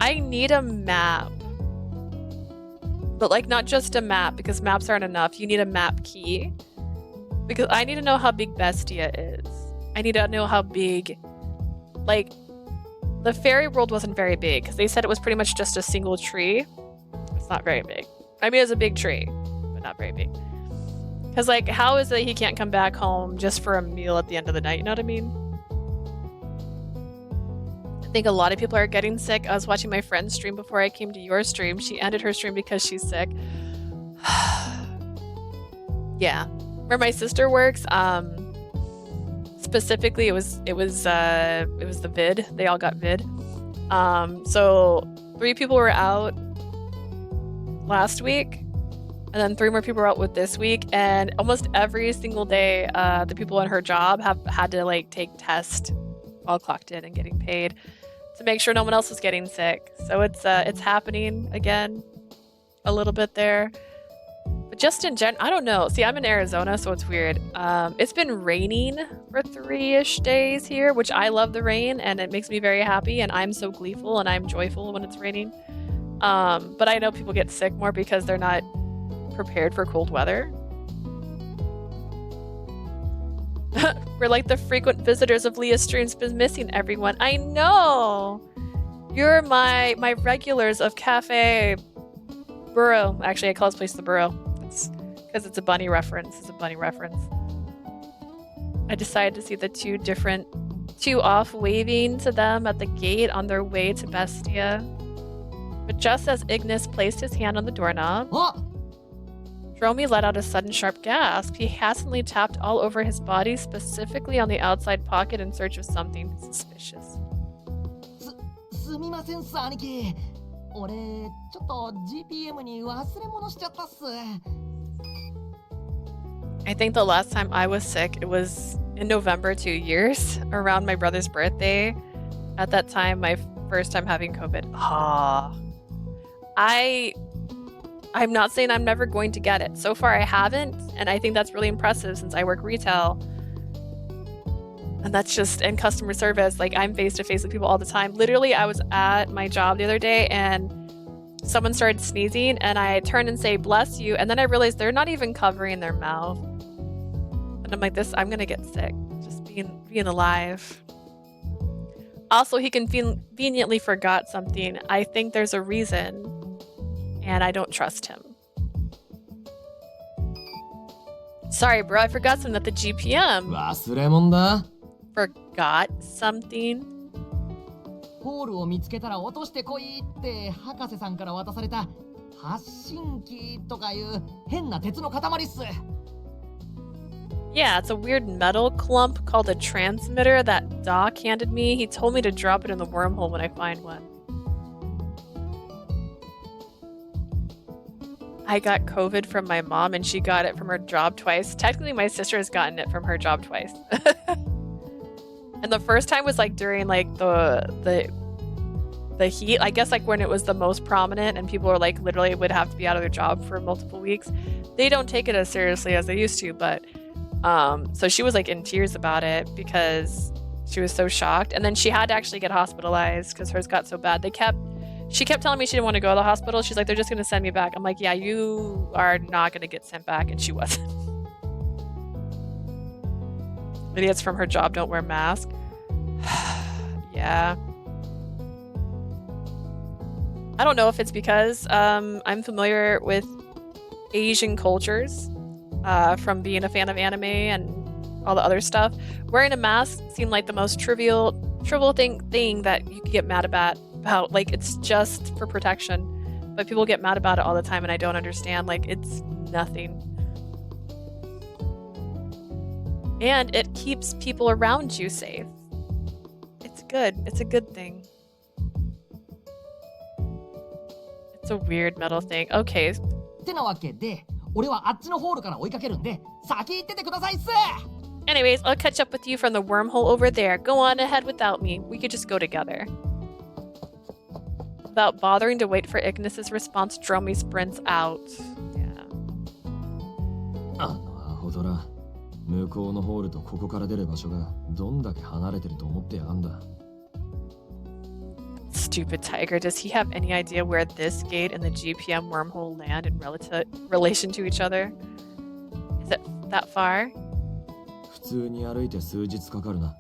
I need a map. But like not just a map, because maps aren't enough. You need a map key. Because I need to know how big Bestia is. I need to know how big, like, the fairy world wasn't very big because they said it was pretty much just a single tree. It's not very big. I mean, it's a big tree, but not very big. Because, like, how is it he can't come back home just for a meal at the end of the night? You know what I mean? I think a lot of people are getting sick. I was watching my friend's stream before I came to your stream. She ended her stream because she's sick. Yeah. Where my sister works, specifically it was the vid. They all got vid. So 3 people were out last week, and then 3 more people were out with this week, and almost every single day the people in her job have had to like take tests all clocked in and getting paid to make sure no one else was getting sick. So it's happening again a little bit there. But just in general, I don't know. See, I'm in Arizona, so it's weird. It's been raining for 3-ish days here, which I love the rain, and it makes me very happy, and I'm so gleeful and I'm joyful when it's raining. But I know people get sick more because they're not prepared for cold weather. We're like the frequent visitors of Leah's streams, been missing everyone. I know! You're my regulars of Cafe Burrow. Actually, I call this place the Burrow. Because it's a bunny reference. I decided to see the 2 off waving to them at the gate on their way to Bestia. But just as Ignis placed his hand on the doorknob, Dromi let out a sudden sharp gasp. He hastily tapped all over his body, specifically on the outside pocket in search of something suspicious. すみませんっす、兄貴。俺、ちょっと GPM に忘れ物しちゃったっす。I think the last time I was sick, it was in November 2 years, around my brother's birthday. At that time, my first time having COVID. I'm not saying I'm never going to get it. So far, I haven't, and I think that's really impressive since I work retail. And that's just in customer service. Like, I'm face to face with people all the time. Literally, I was at my job the other day and someone started sneezing, and I turn and say, "Bless you," and then I realized they're not even covering their mouth. And I'm like, I'm gonna get sick. Just being alive. Also, he conveniently forgot something. I think there's a reason, and I don't trust him. Sorry, bro, I forgot something at the GPM. 忘れ物だ。Forgot something? ホールを見つけたら落としてこいって博士さんから渡された発信機とかいう変な鉄の塊っす。Yeah, it's a weird metal clump called a transmitter that Doc handed me. He told me to drop it in the wormhole when I find one. I got COVID from my mom and she got it from her job twice. Technically, my sister has gotten it from her job twice. And the first time was like during like the heat. I guess like when it was the most prominent and people were like literally would have to be out of their job for multiple weeks. They don't take it as seriously as they used to, but so she was like in tears about it because she was so shocked. And then she had to actually get hospitalized because hers got so bad. She kept telling me she didn't want to go to the hospital. She's like, they're just going to send me back. I'm like, yeah, you are not going to get sent back. And she wasn't. Idiots from her job don't wear masks. Yeah. I don't know if it's because I'm familiar with Asian cultures from being a fan of anime and all the other stuff. Wearing a mask seemed like the most trivial thing that you could get mad about. Like, it's just for protection. But people get mad about it all the time and I don't understand. Like, it's nothing. And it keeps people around you safe. It's good. It's a good thing. It's a weird metal thing. Okay. ってなわけで、俺はあっちのホールから追いかけるんで、先行っててくださいっす。 Anyways, I'll catch up with you from the wormhole over there. Go on ahead without me. We could just go together. Without bothering to wait for Ignis's response, Dromi sprints out. Yeah. ほどら、向こうのホールとここから出る場所がどんだけ離れてると思ってやがんだ。Stupid tiger. Does he have any idea where this gate and the GPM wormhole land in relation to each other? Is it that far? 普通に歩いて数日かかるな。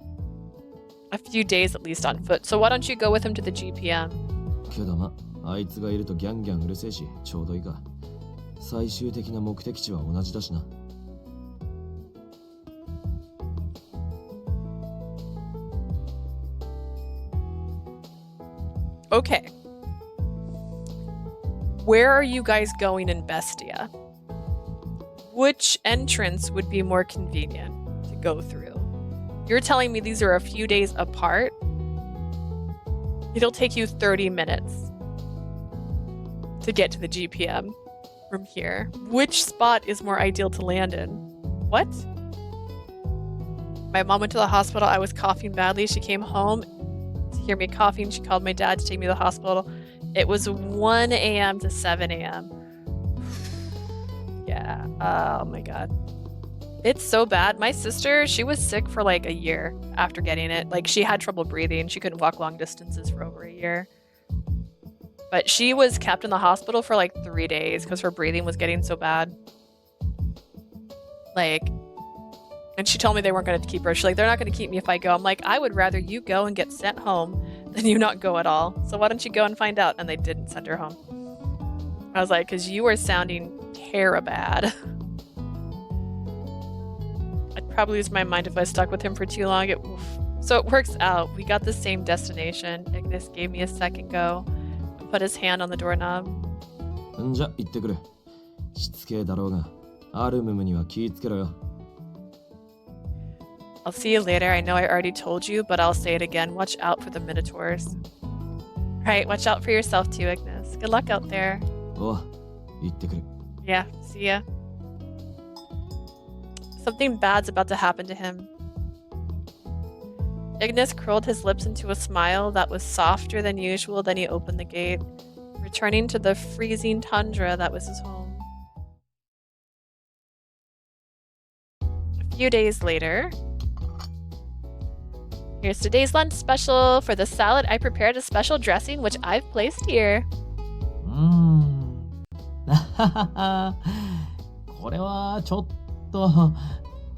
A few days at least on foot. So why don't you go with him to the GPM? けどま、あいつがいるとギャンギャンうるせえし、ちょうどいいか。最終的な目的地は同じだしな。Okay. Where are you guys going in Bestia? Which entrance would be more convenient to go through? You're telling me these are a few days apart? It'll take you 30 minutes to get to the GPM from here. Which spot is more ideal to land in? What? My mom went to the hospital. I was coughing badly. She came home to hear me coughing. She called my dad to take me to the hospital. It was 1 a.m. to 7 a.m. Yeah. Oh my god. It's so bad. My sister, she was sick for like a year after getting it. Like, she had trouble breathing. She couldn't walk long distances for over a year. But she was kept in the hospital for like 3 days because her breathing was getting so bad. Like, and she told me they weren't going to keep her. She's like, they're not going to keep me if I go. I'm like, I would rather you go and get sent home than you not go at all. So why don't you go and find out? And they didn't send her home. I was like, because you are sounding terribad. I'd probably lose my mind if I stuck with him for too long. So it works out. We got the same destination. Ignis gave me a second go. Put his hand on the doorknob. んじゃ、行ってくる。しつけえだろうが、アルムムには気ぃつけろよ。I'll see you later. I know I already told you, but I'll say it again. Watch out for the Minotaurs. Right, watch out for yourself too, Ignis. Good luck out there. おう、行ってくる。Yeah, see ya. Something bad's about to happen to him. Ignis curled his lips into a smile that was softer than usual. Then he opened the gate, returning to the freezing tundra that was his home. A few days later, here's today's lunch special. For the salad, I prepared a special dressing, which I've placed here. これはちょっと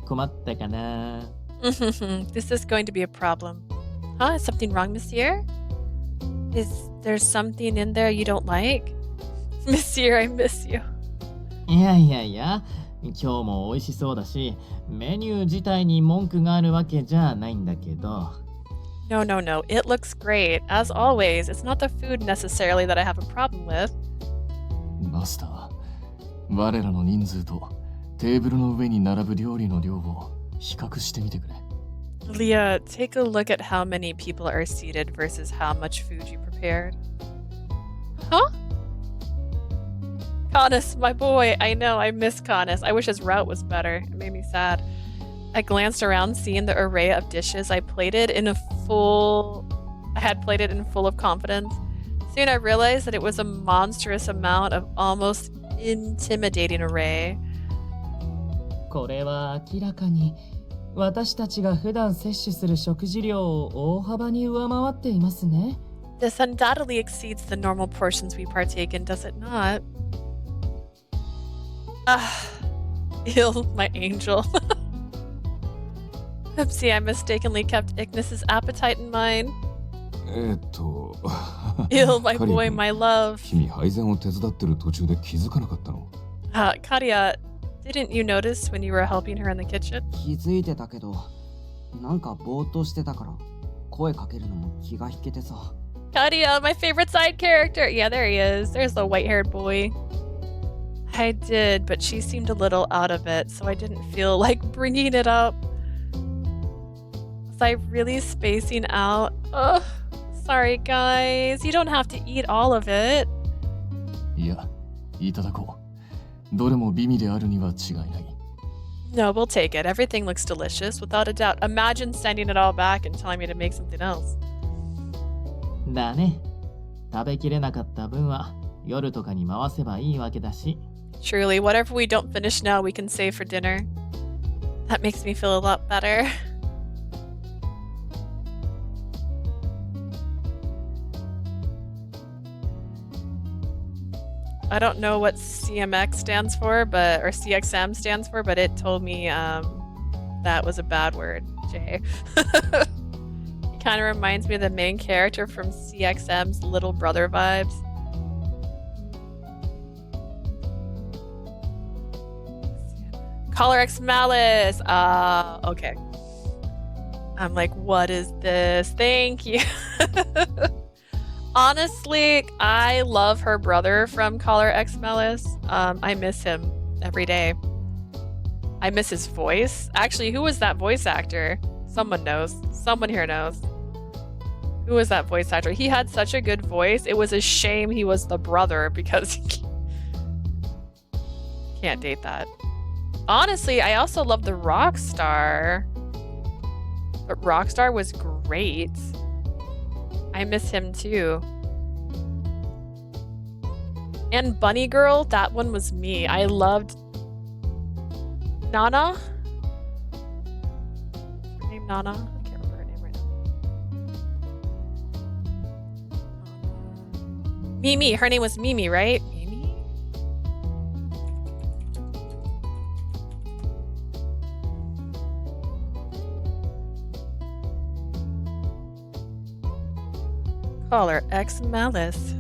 困ったかな。This is going to be a problem. Huh? Is something wrong, Monsieur? Is there something in there you don't like? Monsieur, I miss you. いやいやいや、今日も美味しそうだし、メニュー自体に文句があるわけじゃないんだけど。No, no, no. It looks great. As always, it's not the food necessarily that I have a problem with. マスター、我らの人数とテーブルの上に並ぶ料理の量を比較してみてくれ。Leah, take a look at how many people are seated versus how much food you prepared. Huh? Canis, my boy. I know, I miss Canis. I wish his route was better. It made me sad. I glanced around, seeing the array of dishes I had plated in full of confidence. Soon I realized that it was a monstrous amount of almost intimidating array. これは明らかに私たちが普段摂取する食事量を大幅に上回っていますね。This undoubtedly exceeds the normal portions we partake in, does it not? Ill, my angel. Oopsie, I mistakenly kept Ignis's appetite in mind. Ill, my boy, my love. 君配膳を手伝ってる途中で気づかなかったのKaria, didn't you notice when you were helping her in the kitchen? 気づいてたけど、なんかぼーっとしてたから声かけるのも気が引けてさ。Karia, my favorite side character. Yeah, there he is. There's the white-haired boy. I did, but she seemed a little out of it, so I didn't feel like bringing it up. Was I really spacing out? Ugh. Sorry, guys. You don't have to eat all of it. いや、いただこう。どれも美味であるには違いない。No, we'll take it. Everything looks delicious, without a doubt. Imagine sending it all back and telling me to make something else. だね。食べきれなかった分は夜とかに回せばいいわけだし。Truly, whatever we don't finish now, we can save for dinner. That makes me feel a lot better. I don't know what CMX stands for, or CXM stands for, but it told me that was a bad word, Jay. He kind of reminds me of the main character from CXM's little brother vibes. Caller X Malice. Okay. I'm like, what is this? Thank you. Honestly, I love her brother from Caller X Malice. I miss him every day. I miss his voice. Actually, who was that voice actor? Someone knows. Someone here knows. Who was that voice actor? He had such a good voice. It was a shame he was the brother because can't date that. Honestly, I also love the Rockstar. But Rockstar was great. I miss him too. And Bunny Girl, that one was me. I loved Nana. Her name Nana? I can't remember her name right now. Mimi. Her name was Mimi, right? Mimi? Caller X Malice.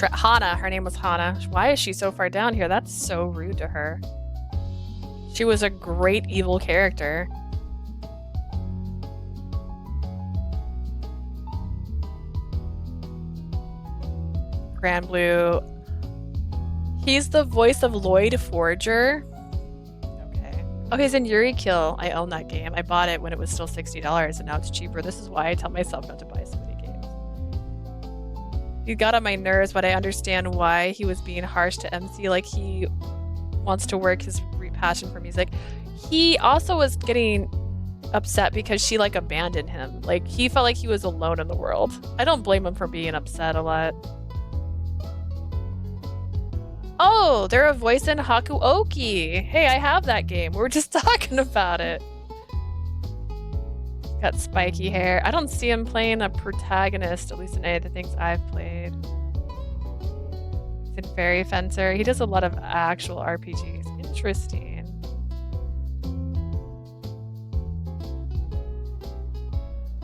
Hana, her name was Hana. Why is she so far down here? That's so rude to her. She was a great evil character. Grand Blue. He's the voice of Lloyd Forger. Okay. Oh, he's in Yuri Kill. I own that game. I bought it when it was still $60 and now it's cheaper. This is why I tell myself not to buy so many games. He got on my nerves, but I understand why he was being harsh to MC. Like, he wants to work his passion for music. He also was getting upset because she, like, abandoned him. Like, he felt like he was alone in the world. I don't blame him for being upset a lot. Oh, they're a voice in Hakuoki. Hey, I have that game. We were just talking about it. Got spiky hair. I don't see him playing a protagonist, at least in any of the things I've played. He's in Fairy Fencer. He does a lot of actual RPGs. Interesting.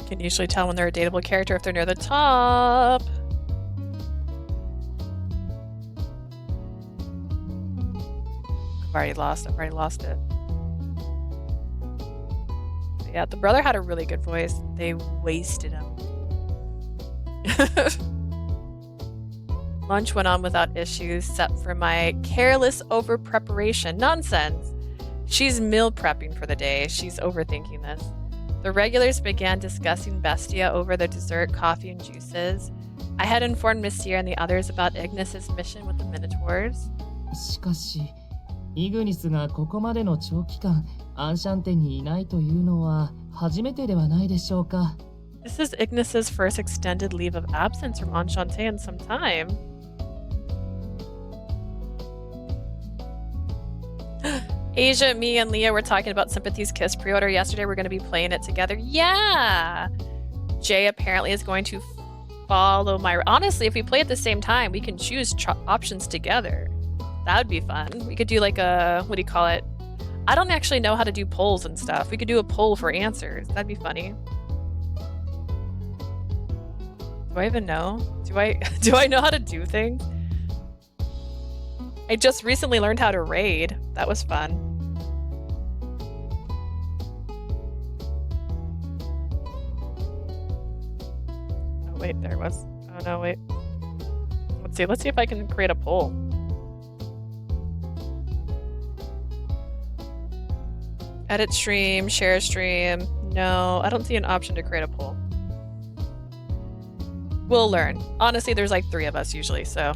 Can usually tell when they're a dateable character if they're near the top. I've already lost it. Yeah, the brother had a really good voice. They wasted him. Lunch went on without issues, except for my careless over-preparation. Nonsense! She's meal prepping for the day. She's overthinking this. The regulars began discussing Bestia over the dessert, coffee, and juices. I had informed Monsieur and the others about Ignis's mission with the Minotaurs. しかし、イグニスがここまでの長期間、アンシャンテにいないというのは初めてではないでしょうか。This is Ignis's first extended leave of absence from Enchante in some time. Asia, me, and Leah were talking about Sympathy's Kiss pre-order yesterday. We're going to be playing it together. Yeah! Jay apparently is going to follow my... Honestly, if we play at the same time, we can choose options together. That would be fun. We could do like a... What do you call it? I don't actually know how to do polls and stuff. We could do a poll for answers. That'd be funny. Do I even know? Do I know how to do things? I just recently learned how to raid. That was fun. Oh wait, there was. Oh no, wait. Let's see if I can create a poll. Edit stream, share stream. No, I don't see an option to create a poll. We'll learn. Honestly, there's like 3 of us usually, so.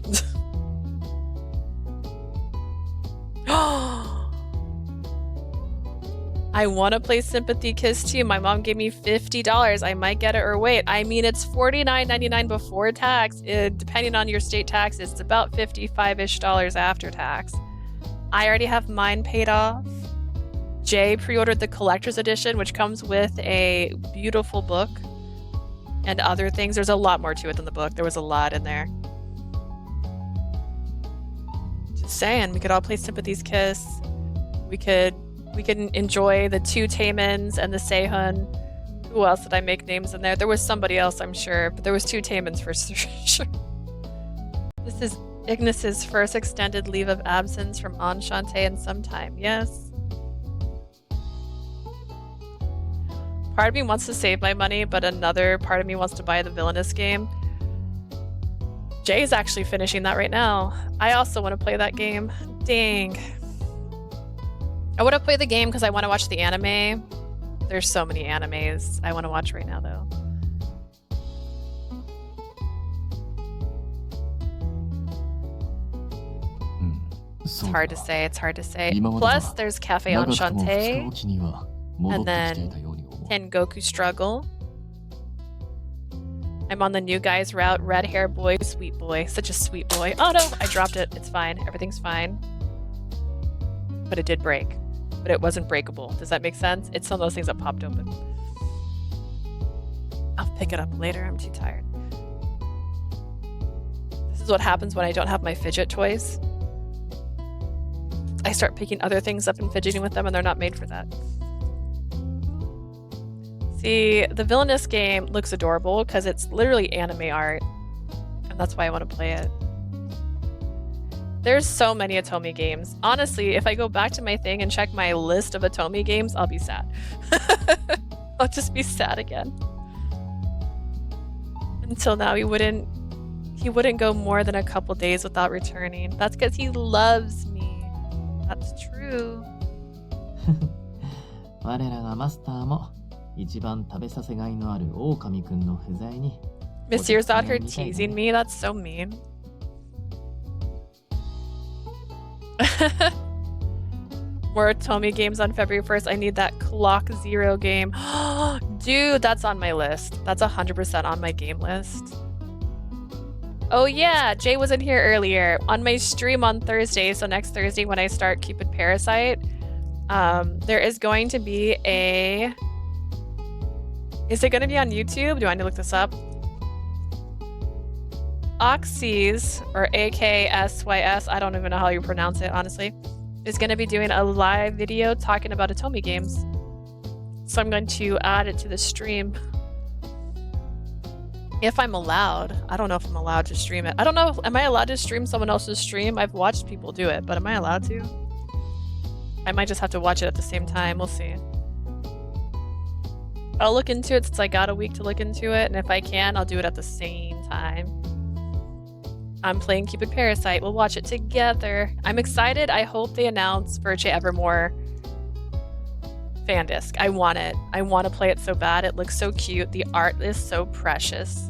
I want to play Sympathy Kiss too. My mom gave me $50. I might get it or wait. I mean, it's $49.99 before tax. Depending on your state taxes, it's about $55-ish after tax. I already have mine paid off. Jay pre-ordered the collector's edition, which comes with a beautiful book and other things. There's a lot more to it than the book. There was a lot in there. Just saying, we could all play Sympathy's Kiss. We can enjoy the 2 Taemons and the Sehun. Who else did I make names in there? There was somebons else, I'm sure, but there was 2 Taemons for sure. This is Ignis's first extended leave of absence from Enchante in some time. Yes. Part of me wants to save my money, but another part of me wants to buy the Villainous game. Jay's actually finishing that right now. I also want to play that game. Dang. I want to play the game because I want to watch the anime. There's so many animes I want to watch right now, though. It's hard to say. It's hard to say. Plus, there's Cafe Enchante. And then Tengoku Struggle. I'm on the new guy's route. Red hair boy, sweet boy. Such a sweet boy. Oh no, I dropped it. It's fine. Everything's fine. But it did break. But it wasn't breakable. Does that make sense? It's some of those things that popped open. I'll pick it up later. I'm too tired. This is what happens when I don't have my fidget toys. I start picking other things up and fidgeting with them, and they're not made for that. See, the Villainous game looks adorable because it's literally anime art, and that's why I want to play it. There's so many Atomi games. Honestly, if I go back to my thing and check my list of Atomi games, I'll be sad. I'll just be sad again. Until now, he wouldn't go more than a couple days without returning. That's because he loves me. That's true. 我らがマスターも一番食べさせがいのある狼くんの不在に Miss Year's out here teasing me? That's so mean. More Atomi games on February 1st. I need that Clock Zero game. Dude, that's on my list. That's 100% on my game list. Oh yeah, Jay was in here earlier. On my stream on Thursday, so next Thursday when I start Cupid Parasite, there is going to be a... Is it going to be on YouTube? Do I need to look this up? Oxys, or AKSYS, I don't even know how you pronounce it, honestly, is going to be doing a live video talking about Atomi games. So I'm going to add it to the stream. If I'm allowed. I don't know if I'm allowed to stream it. I don't know. Am I allowed to stream someone else's stream? I've watched people do it, but am I allowed to? I might just have to watch it at the same time. We'll see. I'll look into it since I got a week to look into it, and if I can, I'll do it at the same time. I'm playing Cupid Parasite. We'll watch it together. I'm excited. I hope they announce Virtue Evermore fan disc. I want it. I want to play it so bad. It looks so cute. The art is so precious.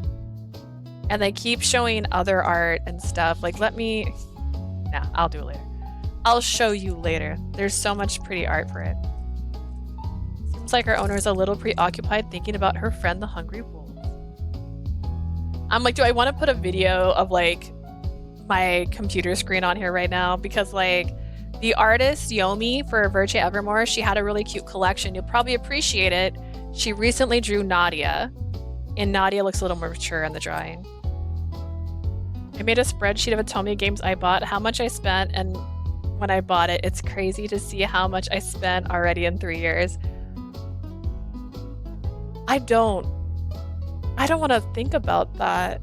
And they keep showing other art and stuff. Like, let me... Nah, I'll do it later. I'll show you later. There's so much pretty art for it. Seems like our owner is a little preoccupied thinking about her friend the Hungry Wolf. I'm like, do I want to put a video of, like, my computer screen on here right now? Because, like, the artist, Yomi, for Virtue Evermore, she had a really cute collection. You'll probably appreciate it. She recently drew Nadia, and Nadia looks a little more mature in the drawing. I made a spreadsheet of Atomi games I bought, how much I spent, and when I bought it, it's crazy to see how much I spent already in 3 years. I don't want to think about that.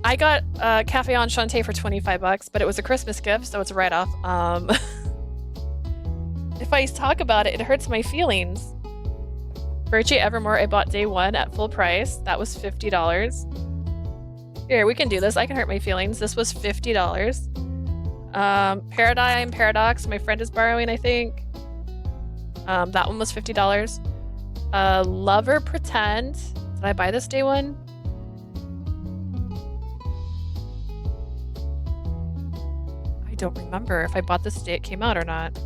I got Cafe Enchante for $25, but it was a Christmas gift, so it's a write-off. If I talk about it, it hurts my feelings. Virtue Evermore, I bought day one at full price. That was $50. Here, we can do this. I can hurt my feelings. This was $50. Paradigm Paradox, my friend is borrowing, I think. That one was $50. Lover Pretend. Did I buy this day one? I don't remember if I bought this the day it came out or not.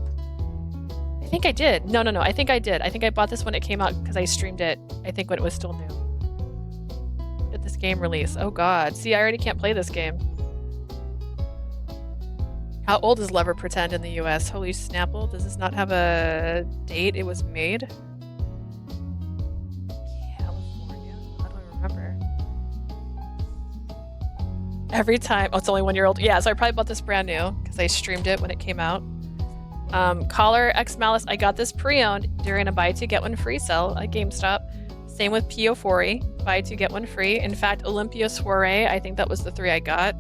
I think I did. No. I think I did. I think I bought this when it came out because I streamed it, I think, when it was still new. Did this game release? Oh god. See, I already can't play this game. How old is Lover Pretend in the US? Holy Snapple, does this not have a date it was made? California? I don't remember. Every time, oh, it's only 1 year old. Yeah, so I probably bought this brand new because I streamed it when it came out. Collar X Malice, I got this pre-owned during a buy two get one free sale at GameStop. Same with Pio4, buy two get one free. In fact, Olympia Soiree, I think that was the 3 I got.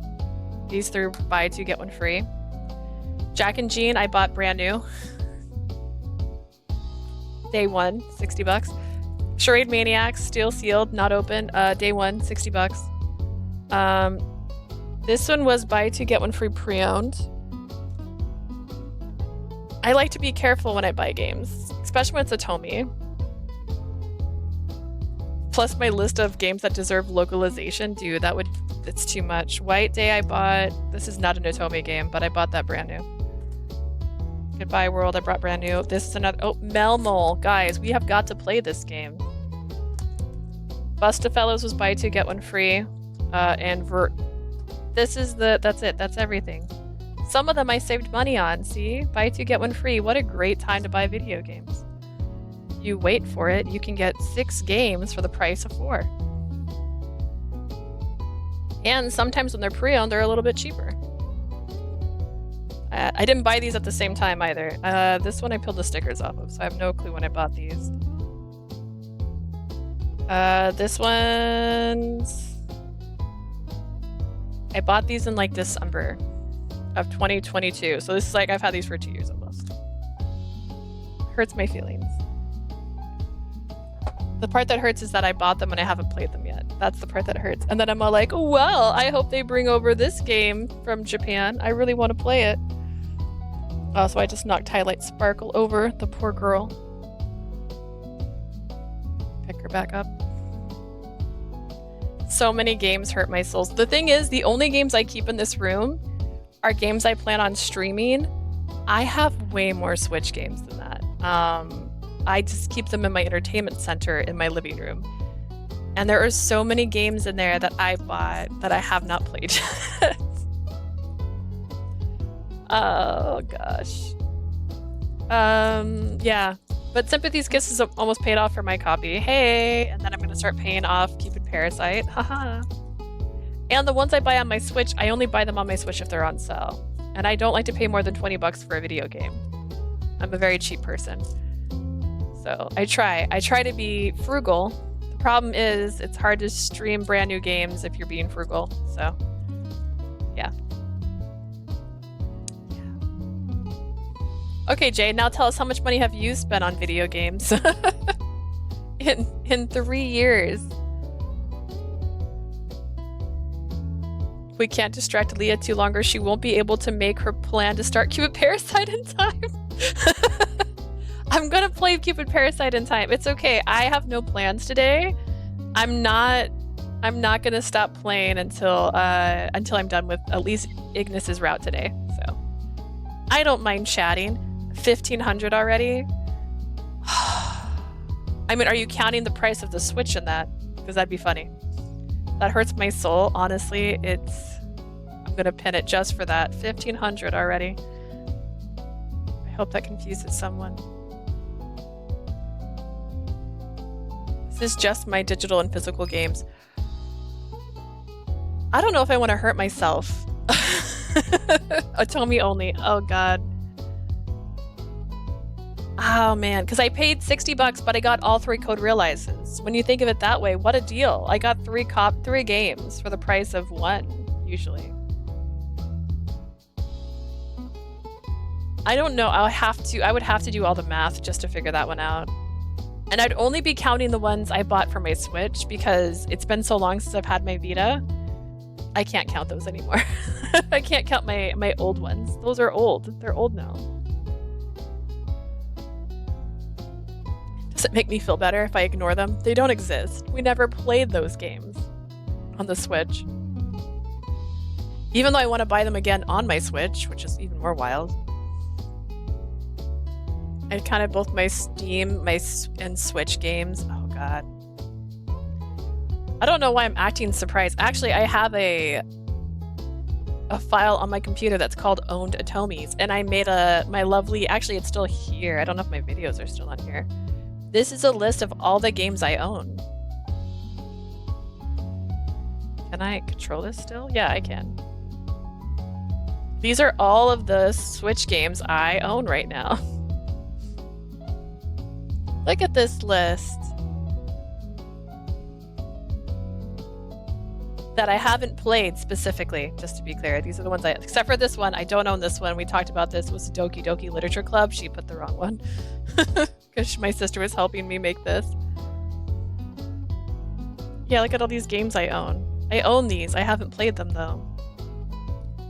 These 3 buy two get one free. Jack and Jean, I bought brand new. Day 1, $60. Charade Maniacs, Steel Sealed, not open. Day 1, $60. This one was buy two get one free pre-owned. I like to be careful when I buy games, especially when it's a Tomy. Plus my list of games that deserve localization, dude, it's too much. White Day I bought, this is not an Otome game, but I bought that brand new. Goodbye World, I brought brand new. This is another, oh, Melmole. Guys, we have got to play this game. Bustafellows was buy two, get one free. And this is that's it, that's everything. Some of them I saved money on, see? Buy two, get one free. What a great time to buy video games. You wait for it, you can get 6 games for the price of 4. And sometimes when they're pre-owned, they're a little bit cheaper. I didn't buy these at the same time either. This one I peeled the stickers off of, so I have no clue when I bought these. This one's... I bought these in like December of 2022, so this is like, I've had these for 2 years almost. Hurts my feelings. The part that hurts is that I bought them and I haven't played them yet. That's the part that hurts. And then I'm all like, well, I hope they bring over this game from Japan. I really want to play it. Oh, so I just knocked Highlight Sparkle over, the poor girl. Pick her back up. So many games hurt my soul. The thing is, the only games I keep in this room are games I plan on streaming. I have way more Switch games than that. I just keep them in my entertainment center in my living room. And there are so many games in there that I bought that I have not played yet. Oh gosh. Yeah. But Sympathy's Kiss is almost paid off for my copy. Hey! And then I'm gonna start paying off Cupid Parasite. Haha. And the ones I buy on my Switch, I only buy them on my Switch if they're on sale. And I don't like to pay more than $20 for a video game. I'm a very cheap person. So I try to be frugal. The problem is it's hard to stream brand new games if you're being frugal. So yeah. Okay, Jade, now tell us how much money have you spent on video games in 3 years? We can't distract Leah too longer. She won't be able to make her plan to start Cupid Parasite in time. I'm gonna play Cupid Parasite in time. It's okay. I have no plans today. I'm not gonna stop playing until I'm done with at least Ignis's route today. So I don't mind chatting. 1,500 already. I mean, are you counting the price of the Switch in that? Because that'd be funny. That hurts my soul. Honestly, I'm gonna pin it just for that. 1,500 already. I hope that confuses someone. This is just my digital and physical games. I don't know if I want to hurt myself. Otome only. Oh god. Oh man, because I paid $60, but I got all 3 Code Realizes. When you think of it that way, what a deal. I got 3 games for the price of 1, usually. I don't know. I would have to do all the math just to figure that one out. And I'd only be counting the ones I bought for my Switch because it's been so long since I've had my Vita. I can't count those anymore. I can't count my old ones. Those are old. They're old now. Does it make me feel better if I ignore them? They don't exist. We never played those games on the Switch. Even though I want to buy them again on my Switch, which is even more wild. I counted both my Steam, and Switch games. Oh god. I don't know why I'm acting surprised. Actually, I have a a file on my computer that's called Owned Atomies, and I made my lovely, actually it's still here, I don't know if my videos are still on here. This is a list of all the games I own. Can I control this still? Yeah, I can. These are all of the Switch games I own right now. Look at this list. That I haven't played specifically, just to be clear. These are the ones except for this one, I don't own this one. We talked about this, was Doki Doki Literature Club. She put the wrong one. Because my sister was helping me make this. Yeah, look at all these games I own. I own these, I haven't played them though.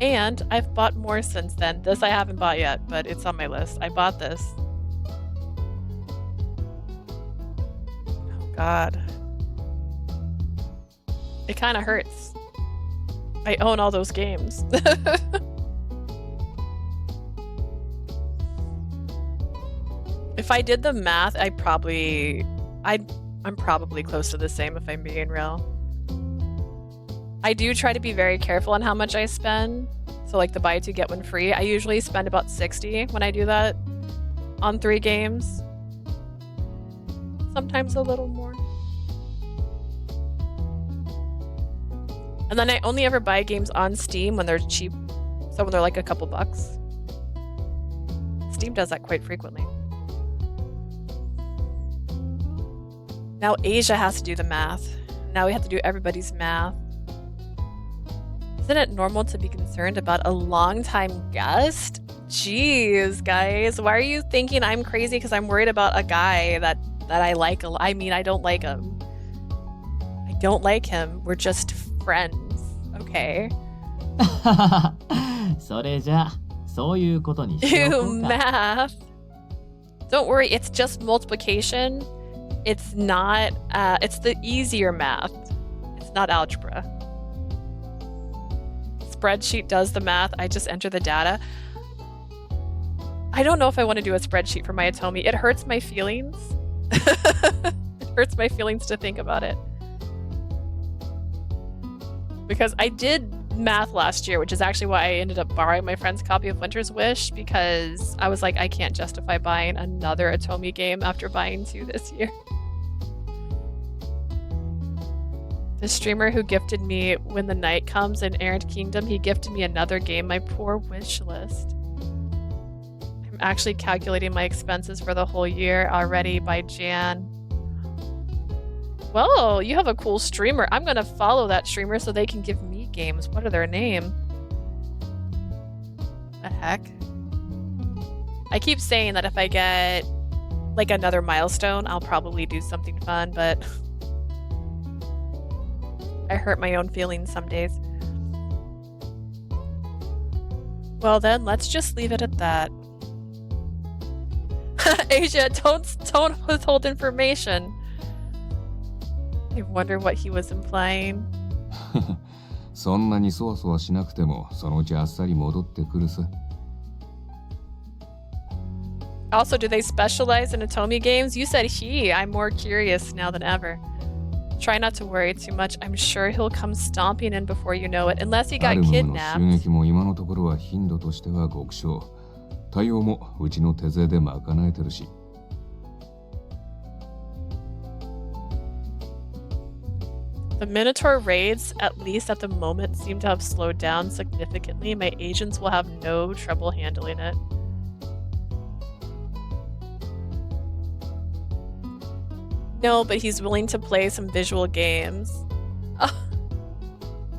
And I've bought more since then. This I haven't bought yet, but it's on my list. I bought this. Oh God. It kind of hurts. I own all those games. If I did the math, I'm probably close to the same if I'm being real. I do try to be very careful on how much I spend. So like the buy two get one free, I usually spend about 60 when I do that on 3 games. Sometimes a little more. And then I only ever buy games on Steam when they're cheap. So when they're like a couple bucks. Steam does that quite frequently. Now Asia has to do the math. Now we have to do everybody's math. Isn't it normal to be concerned about a long-time guest? Jeez, guys. Why are you thinking I'm crazy because I'm worried about a guy that I like? I mean, I don't like him. I don't like him. We're just friends, okay? それじゃ、そういうことにしようか。Ew, math. Don't worry, it's just multiplication. It's not, it's the easier math. It's not algebra. Spreadsheet does the math. I just enter the data. I don't know if I want to do a spreadsheet for my Atomi. It hurts my feelings. It hurts my feelings to think about it. Because I did math last year, which is actually why I ended up borrowing my friend's copy of Winter's Wish, because I was like, I can't justify buying another Atomi game after buying 2 this year. The streamer who gifted me When the Night Comes in Errant Kingdom, he gifted me another game, my poor wish list. I'm actually calculating my expenses for the whole year already by Jan. Well, you have a cool streamer. I'm gonna follow that streamer so they can give me games. What are their name? The heck? I keep saying that if I get like another milestone, I'll probably do something fun, but I hurt my own feelings some days. Well then, let's just leave it at that. Asia, don't withhold information. I wonder what he was implying. そんなにそわそわしなくても、そのうちあっさり戻ってくるさ。Also, do they specialize in Atomi games? You said he. I'm more curious now than ever. Try not to worry too much. I'm sure he'll come stomping in before you know it, unless he got kidnapped. 襲撃も今のところは頻度としては極小。対応もうちの手勢で賄えてるし。The Minotaur raids, at least at the moment, seem to have slowed down significantly. My agents will have no trouble handling it. No, but he's willing to play some visual games. Oh.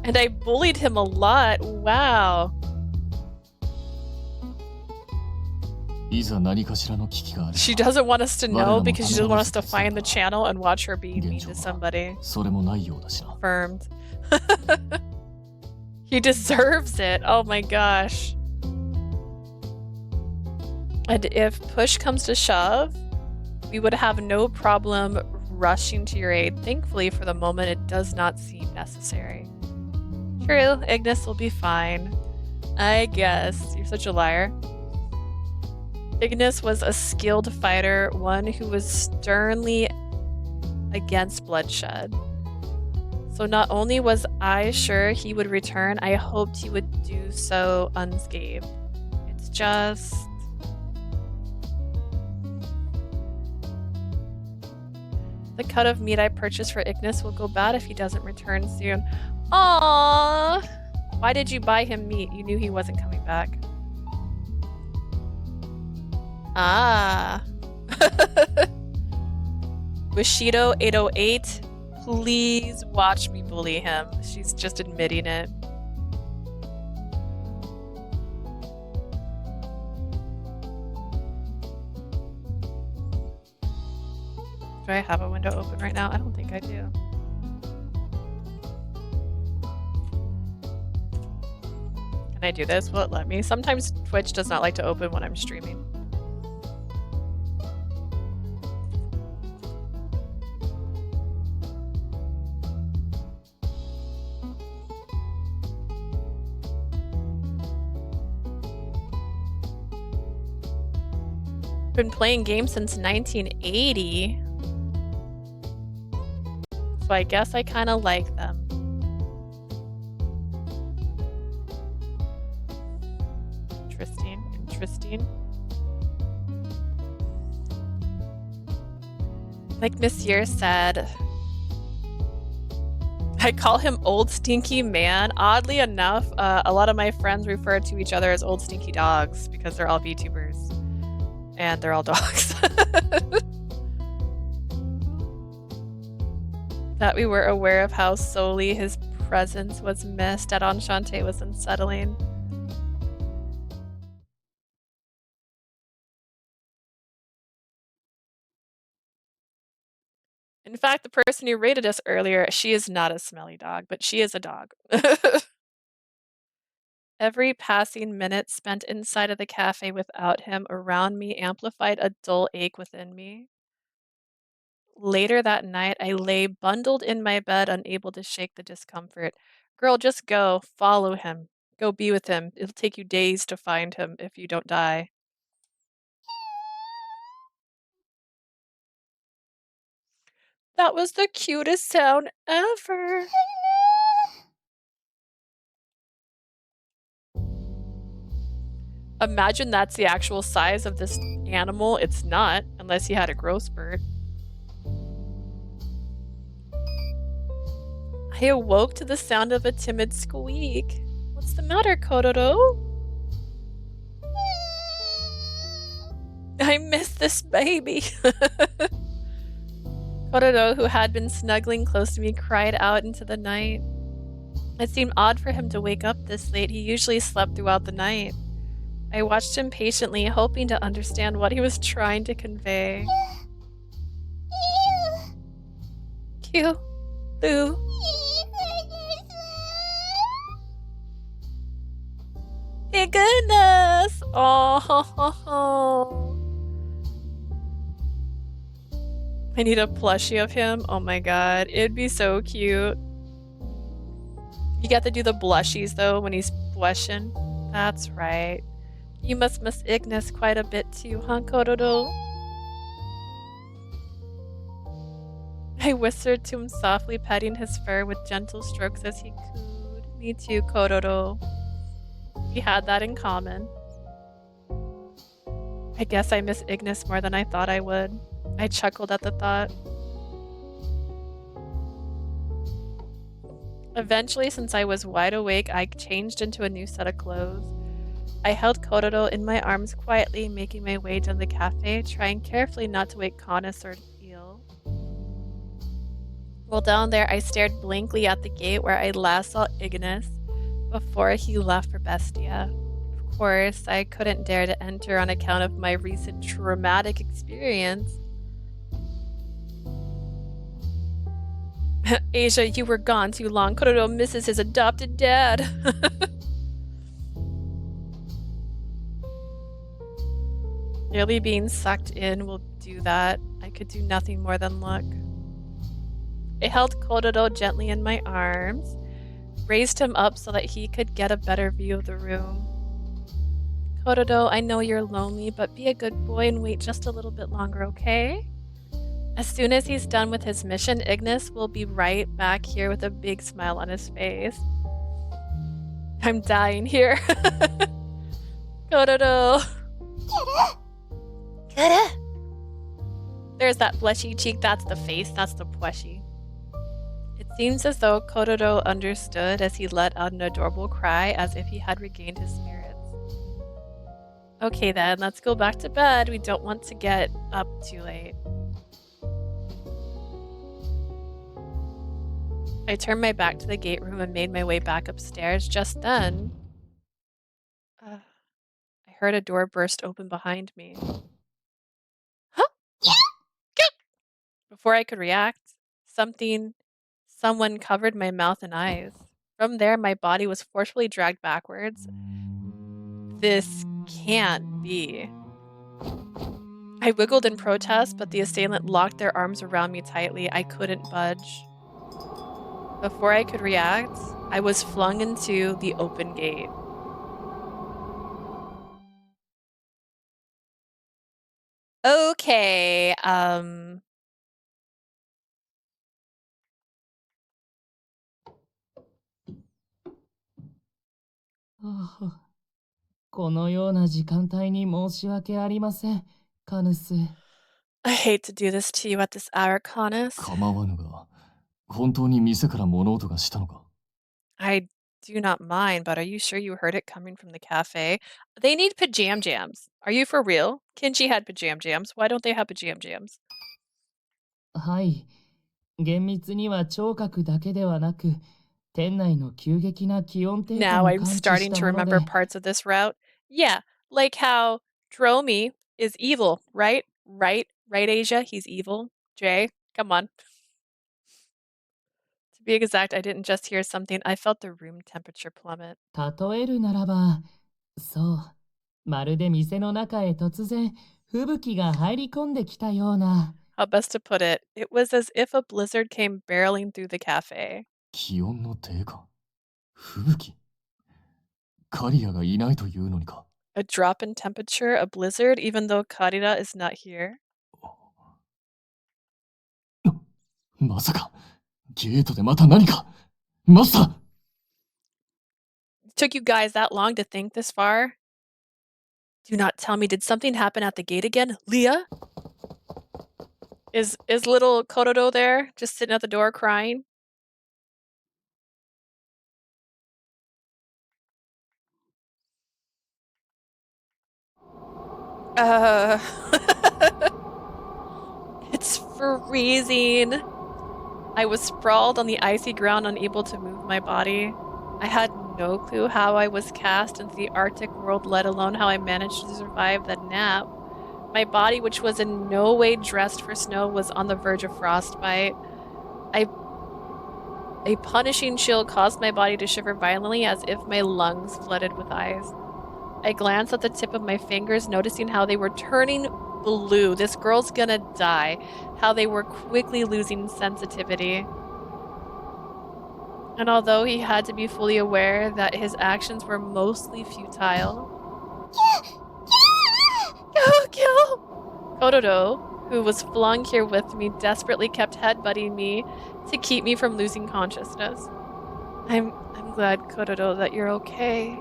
And I bullied him a lot. Wow. いざ何かしらの危機がある。 She doesn't want us to know because she doesn't want us to find the channel and watch her be mean to somebody. それもないようだしな。 Confirmed. He deserves it. Oh my gosh. And if push comes to shove, we would have no problem rushing to your aid. Thankfully, for the moment, it does not seem necessary. True, Ignis will be fine. I guess. You're such a liar. Ignis was a skilled fighter, one who was sternly against bloodshed. So not only was I sure he would return, I hoped he would do so unscathed. It's just... The cut of meat I purchased for Ignis will go bad if he doesn't return soon. Aww! Why did you buy him meat? You knew he wasn't coming back. Ah. Bushido 808, please watch me bully him. She's just admitting it. Do I have a window open right now? I don't think I do. Can I do this? Will it let me? Sometimes Twitch does not like to open when I'm streaming. Been playing games since 1980. So I guess I kind of like them. Interesting. Like Monsieur said, I call him Old Stinky Man. Oddly enough, a lot of my friends refer to each other as Old Stinky Dogs because they're all VTubers. And they're all dogs. That we were aware of how solely his presence was missed at Enchante was unsettling. In fact, the person who rated us earlier, she is not a smelly dog, but she is a dog. Every passing minute spent inside of the cafe without him around me amplified a dull ache within me. Later that night, I lay bundled in my bed, unable to shake the discomfort. Girl, just go. Follow him. Go be with him. It'll take you days to find him if you don't die. That was the cutest sound ever. Imagine that's the actual size of this animal. It's not, unless he had a growth spurt. I awoke to the sound of a timid squeak. What's the matter, Kororo? I miss this baby. Kororo, who had been snuggling close to me, cried out into the night. It seemed odd for him to wake up this late. He usually slept throughout the night. I watched him patiently, hoping to understand what he was trying to convey. Cute. Boo. Hey, goodness. Oh. I need a plushie of him. Oh my god. It'd be so cute. You get to do the blushies though when he's blushing. That's right. You must miss Ignis quite a bit too, huh, Kororo? I whispered to him softly, petting his fur with gentle strokes as he cooed. Me too, Kororo. We had that in common. I guess I miss Ignis more than I thought I would. I chuckled at the thought. Eventually, since I was wide awake, I changed into a new set of clothes. I held Kororo in my arms quietly, making my way down the cafe, trying carefully not to wake Canis or Eel. While down there, I stared blankly at the gate where I last saw Ignis before he left for Bestia. Of course, I couldn't dare to enter on account of my recent traumatic experience. Asia, you were gone too long. Kororo misses his adopted dad. Nearly being sucked in will do that. I could do nothing more than look. I held Kororo gently in my arms, raised him up so that he could get a better view of the room. Kororo, I know you're lonely, but be a good boy and wait just a little bit longer, okay? As soon as he's done with his mission, Ignis will be right back here with a big smile on his face. I'm dying here. Kororo. There's that fleshy cheek. That's the face. That's the plushie. It seems as though Kororo understood as he let out an adorable cry as if he had regained his spirits. Okay then, let's go back to bed. We don't want to get up too late. I turned my back to the gate room and made my way back upstairs. Just then, I heard a door burst open behind me. Huh? Before I could react, someone covered my mouth and eyes. From there, my body was forcefully dragged backwards. This can't be. I wiggled in protest, but the assailant locked their arms around me tightly. I couldn't budge. Before I could react, I was flung into the open gate. Okay, このような時間帯に申し訳ありません、カヌス。I hate to do this to you at this hour, Canis. 構わぬが、本当に店から物音がしたのか？ I do not mind, but are you sure you heard it coming from the cafe? They need pajam jams. Are you for real? Kinchi had pajam jams. Why don't they have pajam jams? はい。厳密には聴覚だけではなく、店内の急激な気温低下 Now も I'm 感知 starting し to たもの remember で、 parts of this route. Yeah, like how Dromi is evil, right? Right, Asia? He's evil. Jay, come on. To be exact, I didn't just hear something. I felt the room temperature plummet. 例えるならば、そう、まるで店の中へ突然、吹雪が入り込んできたような。How best to put it? It was as if a blizzard came barreling through the cafe. 気温の低下？吹雪？カリアがいないというのにか？ A drop in temperature, a blizzard, even though Karira is not here. まさか、ゲートでまた何か？マスター！ Took you guys that long to think this far? Do not tell me, did something happen at the gate again? Leah? Is little Kororo there, just sitting at the door crying? It's freezing. I was sprawled on the icy ground, unable to move my body. I had no clue how I was cast into the Arctic world, let alone how I managed to survive that nap. My body, which was in no way dressed for snow, was on the verge of frostbite. A punishing chill caused my body to shiver violently as if my lungs flooded with ice. I glanced at the tip of my fingers, noticing how they were turning blue. This girl's gonna die. How they were quickly losing sensitivity. And although he had to be fully aware that his actions were mostly futile, Kororo, who was flung here with me, desperately kept headbutting me to keep me from losing consciousness. I'm glad, Kororo, that you're okay.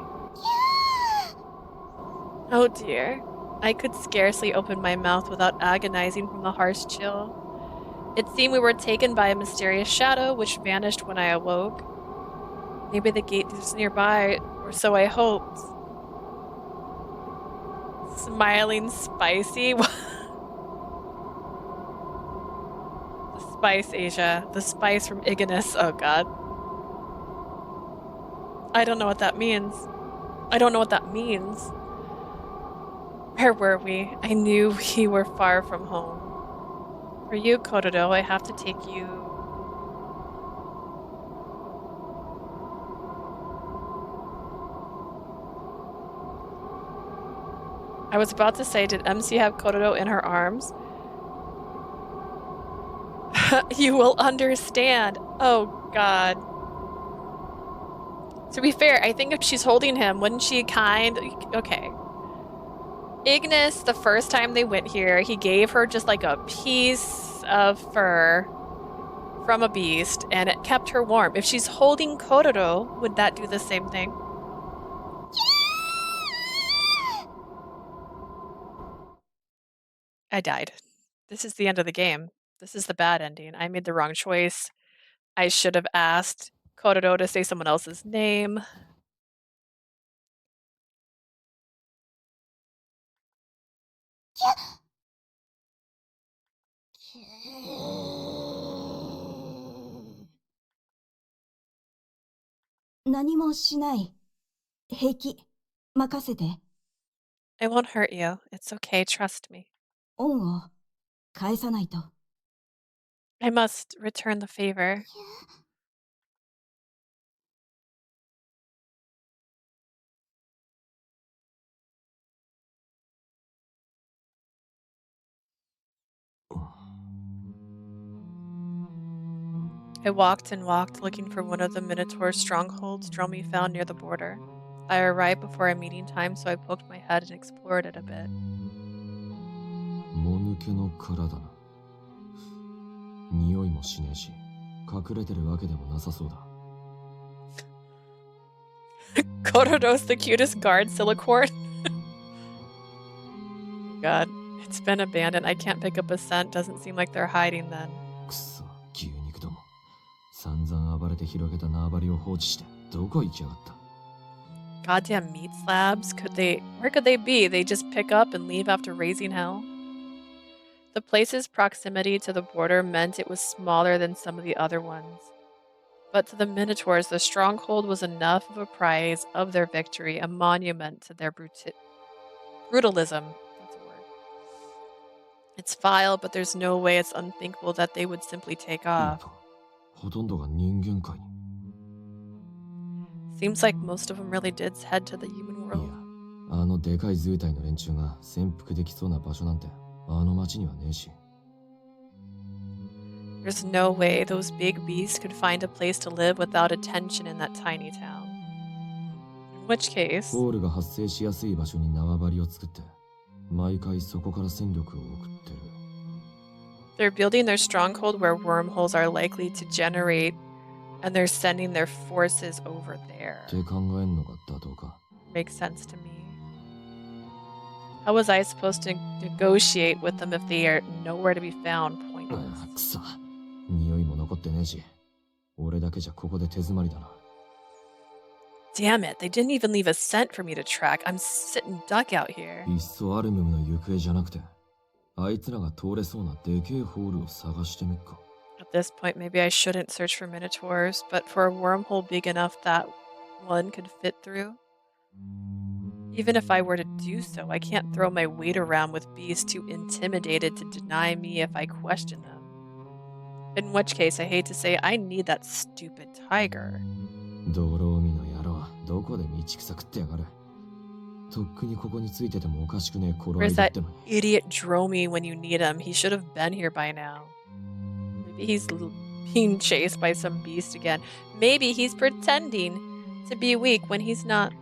Oh dear. I could scarcely open my mouth without agonizing from the harsh chill. It seemed we were taken by a mysterious shadow, which vanished when I awoke. Maybe the gate is nearby, or so I hoped. Smiling spicy? The spice, Asia. The spice from Ignis. Oh god. I don't know what that means. I don't know what that means. Where were we? I knew we were far from home. For you, Kororo, I have to take you... I was about to say, did MC have Kororo in her arms? You will understand. Oh, God. To be fair, I think if she's holding him, wouldn't she Okay. Ignis, the first time they went here, he gave her just like a piece of fur from a beast, and it kept her warm. If she's holding Kororo, would that do the same thing? I died. This is the end of the game. This is the bad ending. I made the wrong choice. I should have asked Kororo to say someone else's name. I won't hurt you. It's okay. Trust me. I must return the favor. I walked and walked, looking for one of the Minotaur's strongholds Dromi found near the border. I arrived before our meeting time, so I poked my head and explored it a bit. もぬけの殻だな。匂いもしねえし、隠れてるわけでもなさそうだ。Kororo's the cutest guard, Silicorn. God, it's been abandoned. I can't pick up a scent. Doesn't seem like they're hiding then. くそ、牛肉ども。散々暴れて広げた縄張りを放置して、どこ行きやがった。Goddamn meat slabs. Where could they be? They just pick up and leave after raising hell? The place's proximity to the border meant it was smaller than some of the other ones. But to the Minotaurs, the stronghold was enough of a prize of their victory, a monument to their brutalism. That's a word. It's vile, but there's no way it's unthinkable that they would simply take off. ほとんどが人間界に。Seems like most of them really did head to the human world. いや、あのでかい図体の連中が潜伏できそうな場所なんて、あの町にはねえし。There's no way those big beasts could find a place to live without attention in that tiny town. In which case, ホールが発生しやすい場所に縄張りを作って、毎回そこから戦力を送ってる。they're building their stronghold where wormholes are likely to generate, and they're sending their forces over there. って考えんのが妥当か。Makes sense to me. How was I supposed to negotiate with them if they are nowhere to be found? Pointless. くそ、匂いも残ってねえし、俺だけじゃここで手詰まりだな。Damn it, they didn't even leave a scent for me to track. I'm sitting duck out here. いっそアルムムの行方じゃなくて、あいつらが通れそうなでけえホールを探してみっか。At this point, maybe I shouldn't search for minotaurs, but for a wormhole big enough that one could fit through? Even if I were to do so, I can't throw my weight around with beasts too intimidated to deny me if I question them. In which case, I hate to say, I need that stupid tiger. ドローミの野郎、どこで道草食ってやがる。とっくにここについててもおかしくねえ頃合い Where's だっ that てのに。 idiot Dromi when you need him? He should have been here by now. Maybe he's being chased by some beast again. Maybe he's pretending to be weak when he's not.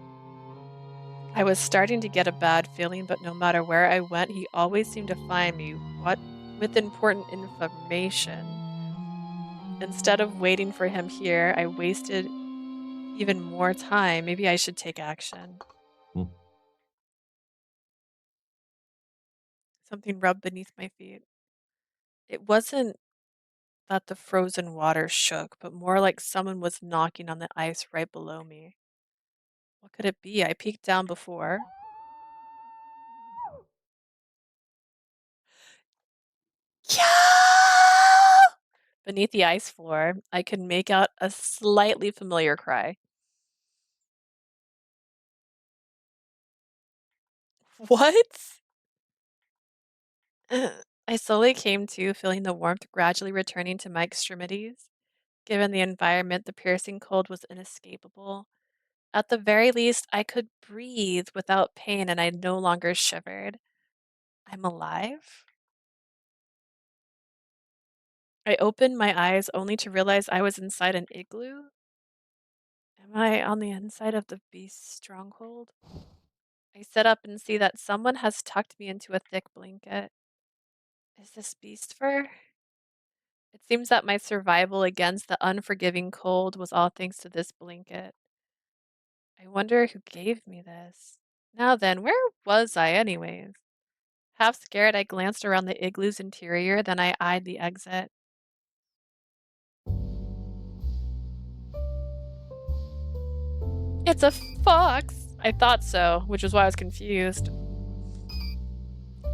I was starting to get a bad feeling, but no matter where I went, he always seemed to find me with important information. Instead of waiting for him here, I wasted even more time. Maybe I should take action. Something rubbed beneath my feet. It wasn't that the frozen water shook, but more like someone was knocking on the ice right below me. What could it be? I peeked down before. Yeah! Beneath the ice floor, I could make out a slightly familiar cry. What? I slowly came to, feeling the warmth gradually returning to my extremities. Given the environment, the piercing cold was inescapable. At the very least, I could breathe without pain, and I no longer shivered. I'm alive? I opened my eyes only to realize I was inside an igloo. Am I on the inside of the beast's stronghold? I sit up and see that someone has tucked me into a thick blanket. Is this beast fur? It seems that my survival against the unforgiving cold was all thanks to this blanket. I wonder who gave me this. Now then, where was I anyways? Half scared, I glanced around the igloo's interior, then I eyed the exit. It's a fox! I thought so, which was why I was confused.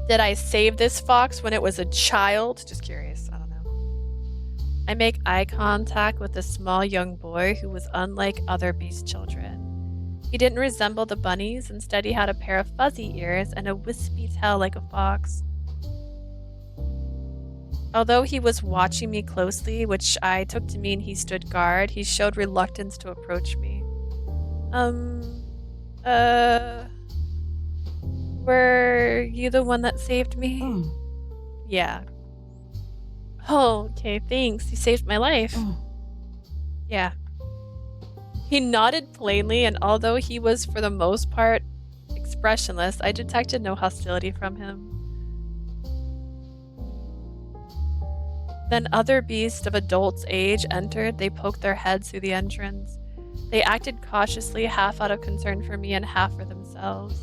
Did I save this fox when it was a child? Just curious, I don't know. I make eye contact with a small young boy who was unlike other beast children. He didn't resemble the bunnies, instead he had a pair of fuzzy ears and a wispy tail like a fox. Although he was watching me closely, which I took to mean he stood guard, he showed reluctance to approach me. Were you the one that saved me? Yeah. Oh, okay, thanks. You saved my life. Yeah. He nodded plainly, and although he was for the most part expressionless, I detected no hostility from him. Then other beasts of adult's age entered. They poked their heads through the entrance. They acted cautiously, half out of concern for me and half for themselves.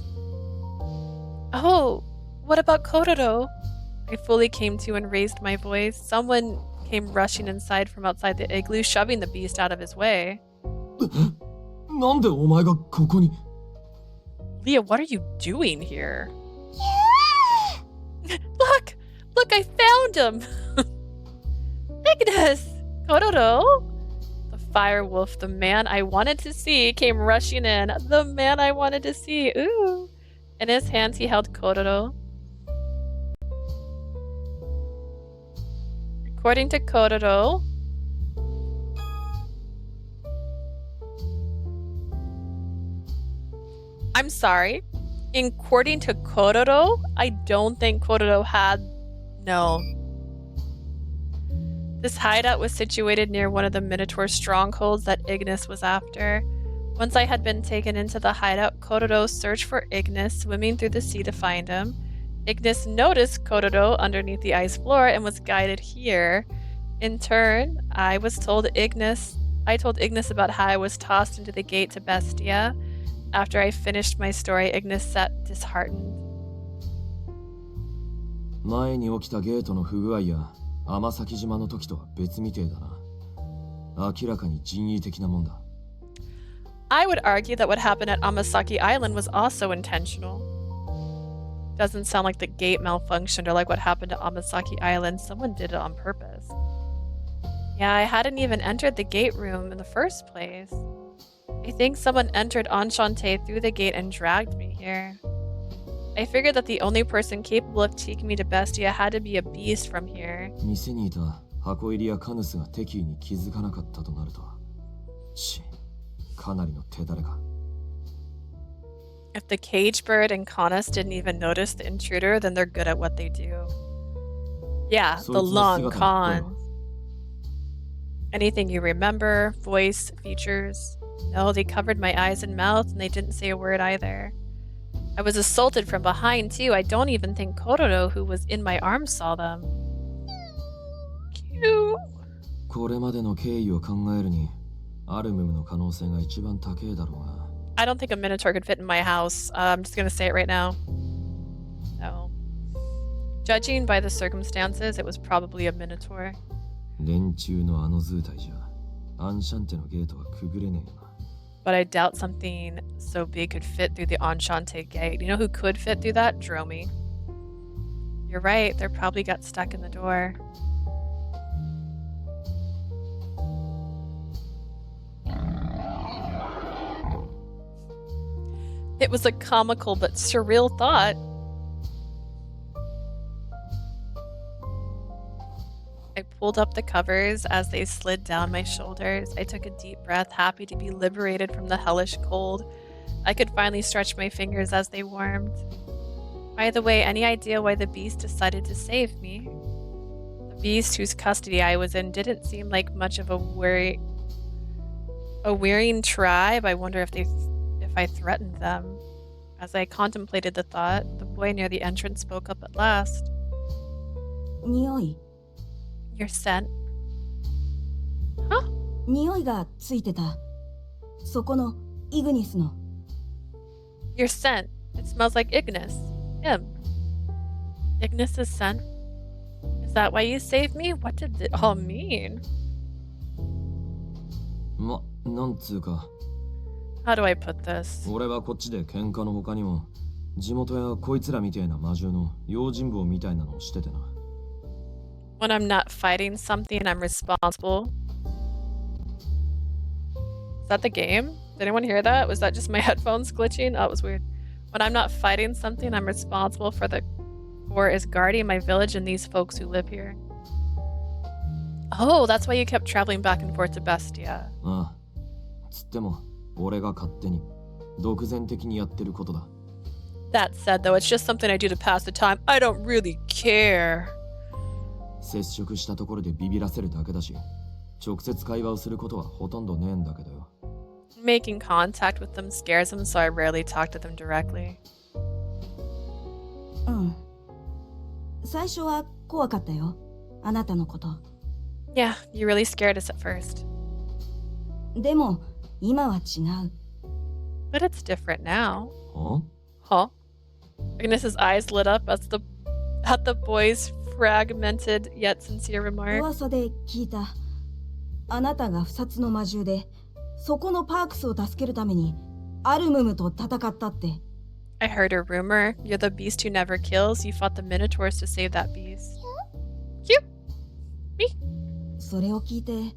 Oh, what about Kororo? I fully came to and raised my voice. Someone came rushing inside from outside the igloo, shoving the beast out of his way. Leah, what are you doing here? Look! Look, I found him! Ignis! Kororo? The firewolf, the man I wanted to see, came rushing in. The man I wanted to see. Ooh! In his hands, he held Kororo. According to Kororo, I'm sorry. According to Kororo, I don't think Kororo had... No. This hideout was situated near one of the Minotaur strongholds that Ignis was after. Once I had been taken into the hideout, Kororo searched for Ignis, swimming through the sea to find him. Ignis noticed Kororo underneath the ice floor and was guided here. In turn, I told Ignis about how I was tossed into the gate to Bestia. After I finished my story, Ignis sat disheartened. 前に起きたゲートの不具合や天崎島の時とは別みてえだな。明らかに人為的なもんだ。I would argue that what happened at Amasaki Island was also intentional. Doesn't sound like the gate malfunctioned or like what happened at Amasaki Island. Someone did it on purpose. Yeah, I hadn't even entered the gate room in the first place. I think someone entered Enchante through the gate and dragged me here. I figured that the only person capable of taking me to Bestia had to be a beast from here. 店にいた箱入りやカヌスが敵意に気づかなかったとなると。かなりの手だれか。If the cage bird and Canis didn't even notice the intruder, then they're good at what they do. Yeah, the long con. Anything you remember? Voice? Features? No, they covered my eyes and mouth, and they didn't say a word either. I was assaulted from behind, too. I don't even think Kororo, who was in my arms, saw them. Cute. これまでの経緯を考えるに、アルムムの可能性が一番高いだろうな。I don't think a Minotaur could fit in my house. I'm just gonna say it right now. No. Judging by the circumstances, it was probably a Minotaur. 連中のあの図体じゃ、アンシャンテのゲートはくぐれねえよな。But I doubt something so big could fit through the Enchante gate. You know who could fit through that? Dromi. You're right, they probably got stuck in the door. It was a comical but surreal thought. I pulled up the covers as they slid down my shoulders. I took a deep breath, happy to be liberated from the hellish cold. I could finally stretch my fingers as they warmed. By the way, any idea why the beast decided to save me? The beast whose custody I was in didn't seem like much of a wearying tribe. I wonder if I threatened them. As I contemplated the thought, the boy near the entrance spoke up at last. 匂い Your scent? Huh? 匂いがついてた。そこのイグニスの。Your scent. It smells like Ignis. Him. Ignis's son? Is that why you saved me? What did it all mean? なんつうか。 How do I put this? 俺はこっちで喧嘩の他にも、地元やこいつらみたいな魔獣の用心棒みたいなのをしててな。When I'm not fighting something, I'm responsible. Is that the game? Did anyone hear that? Was that just my headphones glitching? Oh, it was weird. When I'm not fighting something, I'm responsible for is guarding my village and these folks who live here. Oh, that's why you kept traveling back and forth to Bestia. ああ。つっても、俺が勝手に、独善的にやってることだ。That said, though, it's just something I do to pass the time. I don't really care. 接触したところでビビらせるだけだし、直接会話をすることはほとんどねえんだけどよ。Making contact with them scares them, so I rarely talk to them directly. うん。最初は怖かったよ。あなたのこと。Yeah, you really scared us at first. でも、今は違う。But it's different now. Huh? Ignis's eyes lit up at the boy's fragmented yet sincere remark. 噂で聞いた。あなたが不殺の魔獣で、そこのパークスを助けるために、アルムムと戦ったって。I heard a rumor. You're the beast who never kills. You fought the minotaurs to save that beast. Cute. Me. それを聞いて、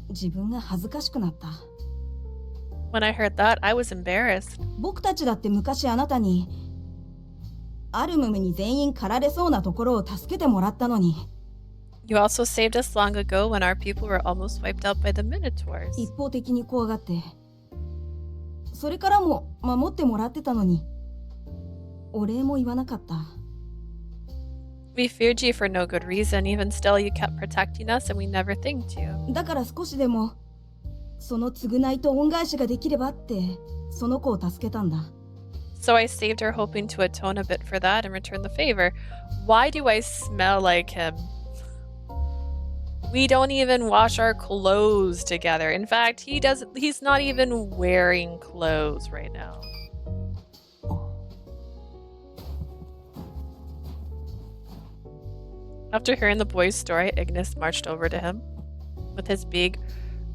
自分が恥ずかしくなった。When I heard that, I was embarrassed. 僕たちだって昔あなたに、アルムムに全員狩られそうなところを助けてもらったのに。You also saved us long ago when our people were almost wiped out by the minotaurs. 一方的に怖がって、それからも守ってもらってたのに、お礼も言わなかった。We feared you for no good reason. Even still, you kept protecting us and we never thanked you. だから少しでも、その償いと恩返しができればって、その子を助けたんだ。So I saved her hoping to atone a bit for that and return the favor. Why do I smell like him? We don't even wash our clothes together. In fact, he's not even wearing clothes right now. After hearing the boy's story, Ignis marched over to him. With his big,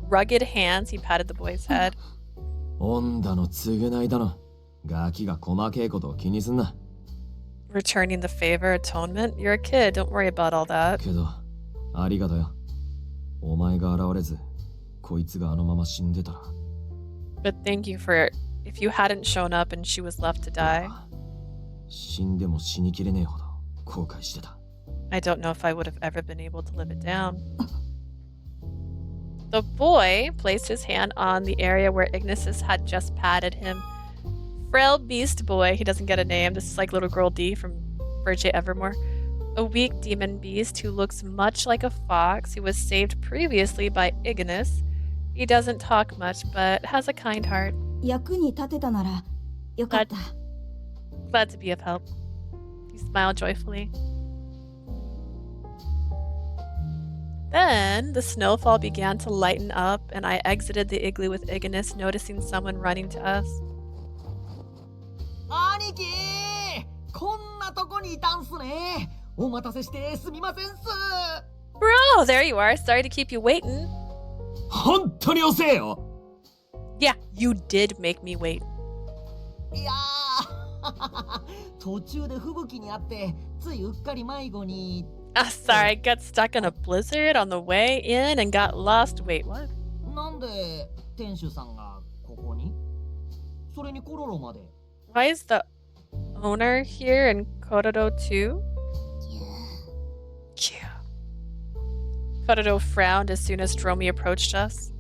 rugged hands, he patted the boy's head. 恩だの償いだの。ガキが細けいことを気にすんな。Returning the favor, atonement? You're a kid, don't worry about all that. けど、ありがとよ。お前が現れず、こいつがあのまま死んでたら。But thank you for if you hadn't shown up and she was left to die. 死んでも死にきれねえほど後悔してた。I don't know if I would have ever been able to live it down. The boy placed his hand on the area where Ignis had just patted him. Frail beast boy, he doesn't get a name. This is like little girl D from Virgin Evermore. A weak demon beast who looks much like a fox who was saved previously by Ignis. He doesn't talk much, but has a kind heart. 役に立てたならよかった。Glad to be of help. He smiled joyfully. Then the snowfall began to lighten up, and I exited the igloo with Ignis, noticing someone running to us. 兄貴、こんなとこにいたんすね。お待たせしてすみませんす。Bro, there you are. Sorry to keep you waiting. 本当に遅えよ。Yeah, you did make me wait. いやー、途中で吹雪にあって、ついうっかり迷子に。Sorry, I got stuck in a blizzard on the way in and got lost. Wait, what? なんで店主さんがここに？それにコロロまで。Why is the owner here in Kororo too? Yeah. Kororo frowned as soon as Dromi approached us.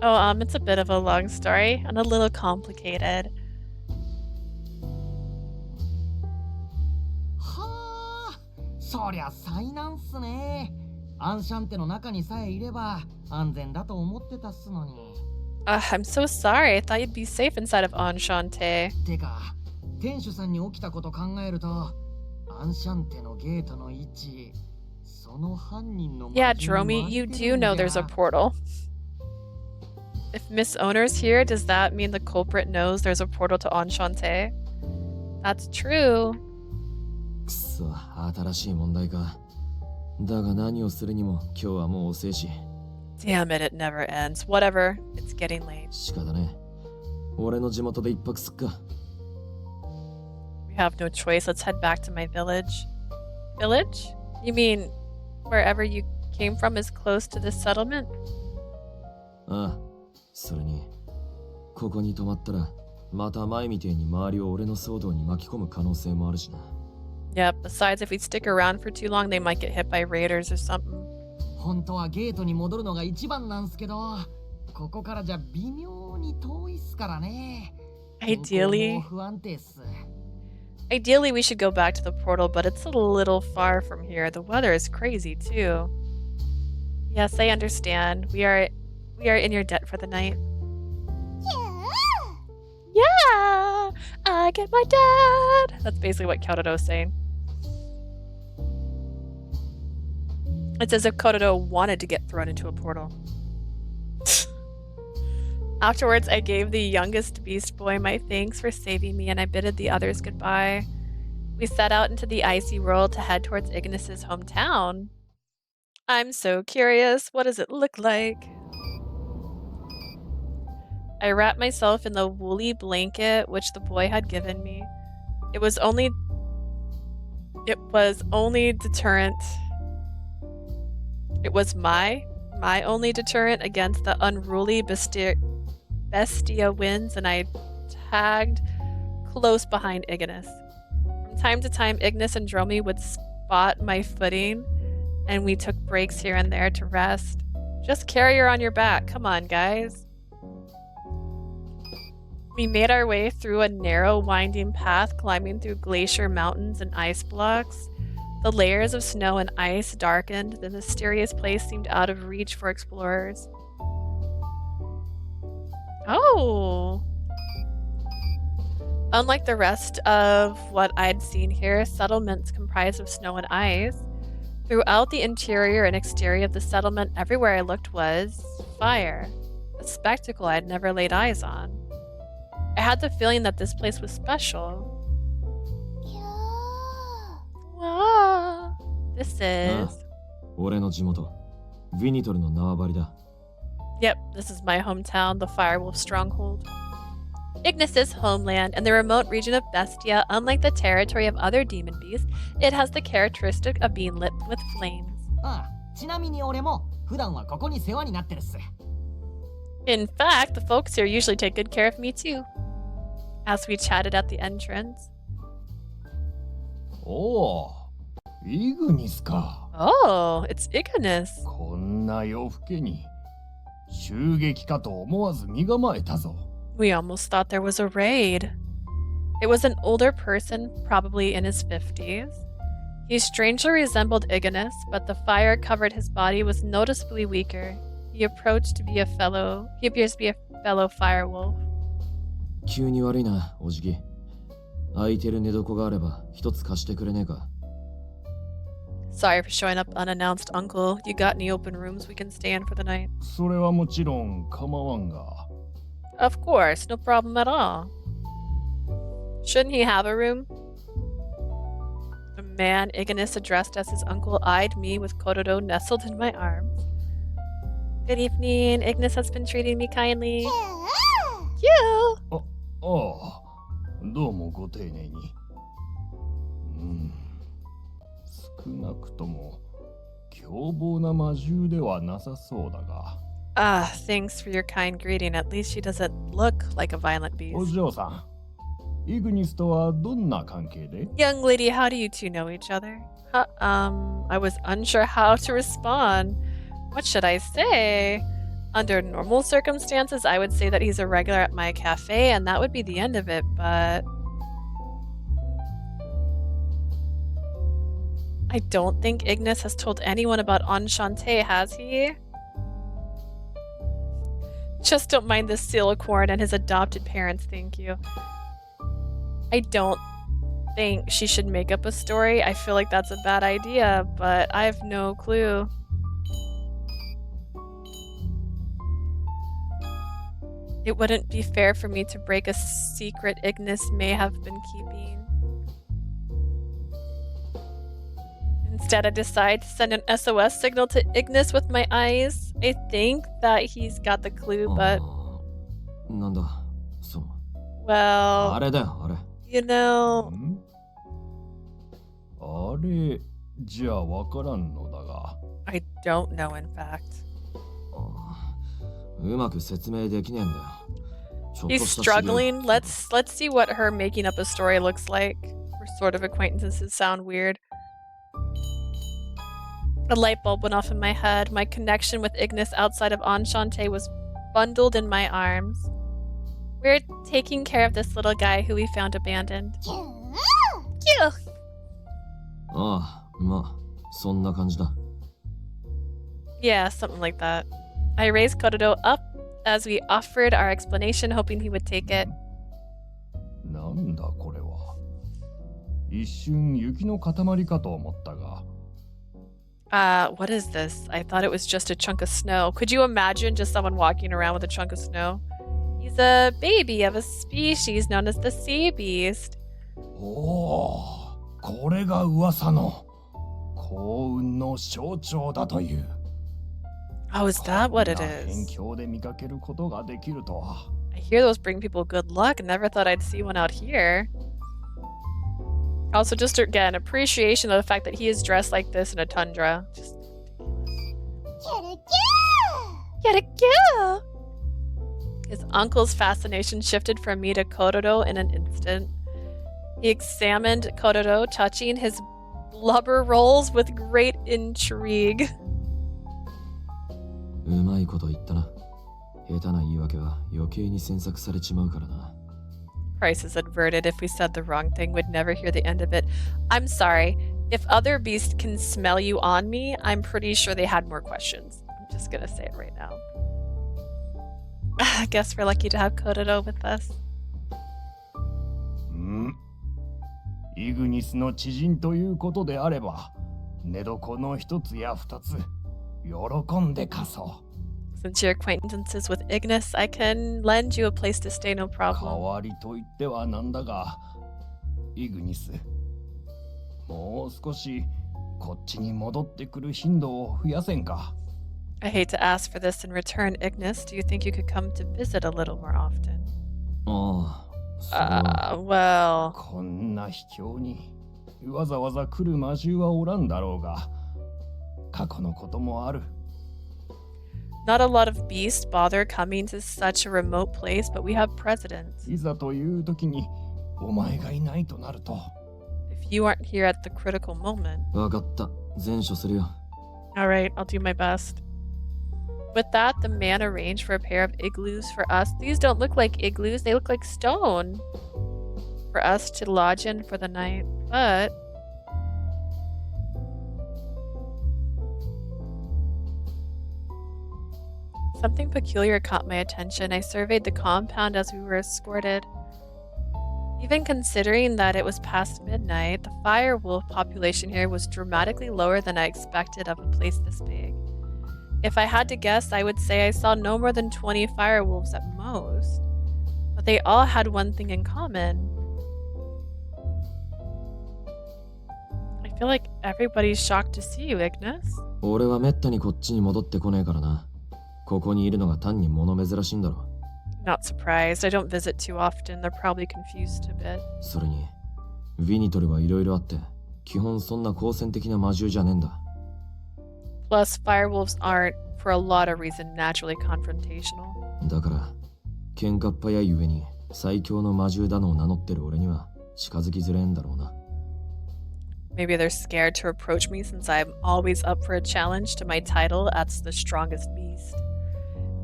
Oh, it's a bit of a long story and a little complicated. そりゃ災難っすね。アンシャンテの中にさえいれば安全だと思ってたっすのに。I'm so sorry. I thought you'd be safe inside of Enchante. てか、店主さんに起きたこと考えると、アンシャンテのゲートの位置、その犯人の。Yeah, Dromi, you do know there's a portal. If Miss Owner's here, does that mean the culprit knows there's a portal to Enchante? That's true. つは新しい問題か。だが何をするにも今日はもう遅いし。Damn it, it never ends. Whatever, it's getting late. 仕方ね。俺の地元で一泊すっか。We have no choice. Let's head back to my village. Village? You mean wherever you came from is close to this settlement? ああ、それにここに泊まったらまた前みてえに周りを俺の騒動に巻き込む可能性もあるしな。Yep, besides if we stick around for too long, they might get hit by raiders or something. 本当はゲートに戻るのが一番なんすけど、ここからじゃ微妙に遠いっすからね。Ideally, 不安定っす。Ideally, we should go back to the portal, but it's a little far from here. The weather is crazy too. Yes, I understand. We are in your debt for the night. Yeah, I get my dad. That's basically what Kyoto is saying. It's as if Kyoto wanted to get thrown into a portal. Afterwards, I gave the youngest beast boy my thanks for saving me, and I bidded the others goodbye. We set out into the icy world to head towards Ignis's hometown. I'm so curious. What does it look like? I wrapped myself in the woolly blanket which the boy had given me. It was only deterrent. It was my only deterrent against the unruly bestia winds, and I tagged close behind Ignis. From time to time, Ignis and Dromi would spot my footing, and we took breaks here and there to rest. Just carry her on your back. Come on, guys. We made our way through a narrow, winding path, climbing through glacier mountains and ice blocks. The layers of snow and ice darkened. The mysterious place seemed out of reach for explorers. Oh! Unlike the rest of what I'd seen here, settlements comprised of snow and ice. Throughout the interior and exterior of the settlement, everywhere I looked was fire. A spectacle I'd never laid eyes on. I had the feeling that this place was special. Wow. This is... Yep, this is my hometown, the firewolf stronghold. Ignis's homeland and the remote region of Bestia, unlike the territory of other demon beasts, it has the characteristic of being lit with flames. ちなみに俺も普段はここに世話になってるっす。In fact, the folks here usually take good care of me too. As we chatted at the entrance. おお、イグニスか。Oh, it's Ignis. こんな夜更けに襲撃かと思わず身構えたぞ。We almost thought there was a raid. It was an older person, probably in his 50s. He strangely resembled Ignis, but the fire covered his body was noticeably weaker. He appears to be a fellow firewolf. 急に悪いな、おじき。空いてる寝床があれば一つ貸してくれねえか。Sorry for showing up unannounced, Uncle. You got any open rooms we can stay in for the night? それはもちろん構わんが。Of course, no problem at all. Shouldn't he have a room? The man Ignis addressed as his uncle eyed me with Kororo nestled in my arms. Good evening. Ignis has been treating me kindly. You! ああ、どうもご丁寧に。少なくとも凶暴な魔獣ではなさそうだが。Ah, thanks for your kind greeting. At least she doesn't look like a violent お beast. 嬢さん、イグニスとはどんな関係で？ Young lady, how do you two know each other? I was unsure how to respond. What should I say? Under normal circumstances, I would say that he's a regular at my cafe, and that would be the end of it, but... I don't think Ignis has told anyone about Enchante, has he? Just don't mind this silicorn and his adopted parents, thank you. I don't think she should make up a story. I feel like that's a bad idea, but I have no clue. It wouldn't be fair for me to break a secret Ignis may have been keeping. Instead, I decide to send an SOS signal to Ignis with my eyes. I think that he's got the clue, but... なんだ、そう。Well... あれだよ、あれ。You know... あれじゃあわからんのだが。I don't know, in fact. うまく説明できねえんだよ。 He's struggling. Let's see what her making up a story looks like. We're sort of acquaintances sound weird. A light bulb went off in my head. My connection with Ignis outside of Enchante was bundled in my arms. We're taking care of this little guy who we found abandoned. Yeah. ああ、まあ、そんな感じだ。 Yeah, something like that. I raised Kododo up as we offered our explanation, hoping he would take it. なんだこれは。一瞬雪の塊かと思ったが。What is this? I thought it was just a chunk of snow. Could you imagine just someone walking around with a chunk of snow? He's a baby of a species known as the sea beast. おお、これが噂の幸運の象徴だという。 Oh, is that what it is? 辺境で見かけることができるとは。 I hear those bring people good luck. Never thought I'd see one out here. Also, just again, appreciation of the fact that he is dressed like this in a tundra. Just Get it, yeah. His uncle's fascination shifted from me to Kododo in an instant. He examined Kododo, touching his blubber rolls with great intrigue. うまいこと言ったな。下手な言い訳は余計に詮索されちまうからな。 Prices adverted if we said the wrong thing, would never hear the end of it. I'm sorry. If other beasts can smell you on me, I'm pretty sure they had more questions. I'm just gonna say it right now. I guess we're lucky to have Kododo with us. イグニスの知人ということであれば、寝床の一つや二つ、喜んで貸そう。 Since your acquaintances with Ignis, I can lend you a place to stay, no 代 problem. わりと言ってはなんだが、イグニス、もう少しこっちに戻ってくる頻度を増やせんか。 I hate to ask for this in return, Ignis. Do you think you could come to visit a little more often? ああ、well... こんな秘境にわざわざ来る魔獣はおらんだろうが、過去のこともある。 Not a lot of beasts bother coming to such a remote place, but we have precedents. いざという時にお前がいないとなると。 If you aren't here at the critical moment. わかった。善処するよ。 Alright, I'll do my best. With that, the man arranged for a pair of igloos for us. These don't look like igloos, they look like stone. For us to lodge in for the night. But... something peculiar caught my attention. I surveyed the compound as we were escorted. Even considering that it was past midnight, the firewolf population here was dramatically lower than I expected of a place this big. If I had to guess, I would say I saw no more than 20 firewolves at most. But they all had one thing in common. I feel like everybody's shocked to see you, Ignis. 俺はめったにこっちに戻ってこねえからな。ここにいるのが単に物珍しいんだろ。 Not surprised. I don't visit too often. They're probably confused a bit. それに、ヴィニトルはいろいろあって、基本そんな好戦的な魔獣じゃねえんだ。 Plus, firewolves aren't, for a lot of reasons, naturally confrontational. だから、喧嘩っ早いゆえに最強の魔獣だのを名乗ってる俺には近づきづれえんだろうな。 Maybe they're scared to approach me since I'm always up for a challenge to my title as the strongest beast.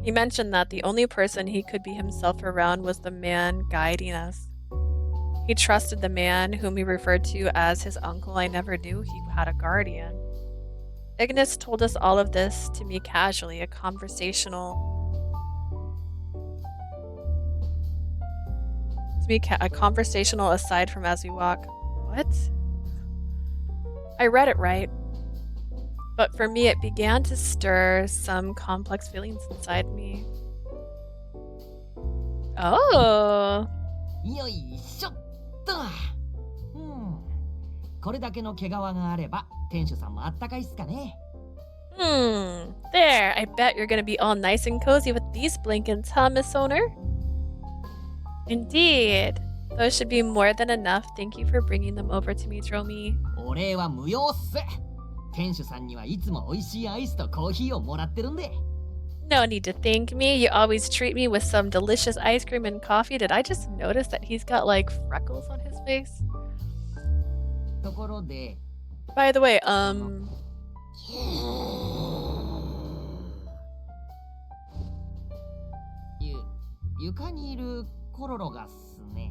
He mentioned that the only person he could be himself around was the man guiding us. He trusted the man whom he referred to as his uncle. I never knew he had a guardian. Ignis told us all of this to me casually, a conversational aside from as we walk. What? I read it right. But for me, it began to stir some complex feelings inside me. Oh. よいしょっと。これだけの毛皮があれば店主さんもあったかいっすかね。There. I bet you're gonna be all nice and cozy with these blankets, huh, Miss Owner? Indeed. Those should be more than enough. Thank you for bringing them over to me, Dromi. お礼は無用っす。店主さんにはいつも美味しいアイスとコーヒーをもらってるんで。No need to thank me. You always treat me with some delicious ice cream and coffee. Did I just notice that he's got like freckles on his face? ところで、By the way, 床にいるコロロがっすね。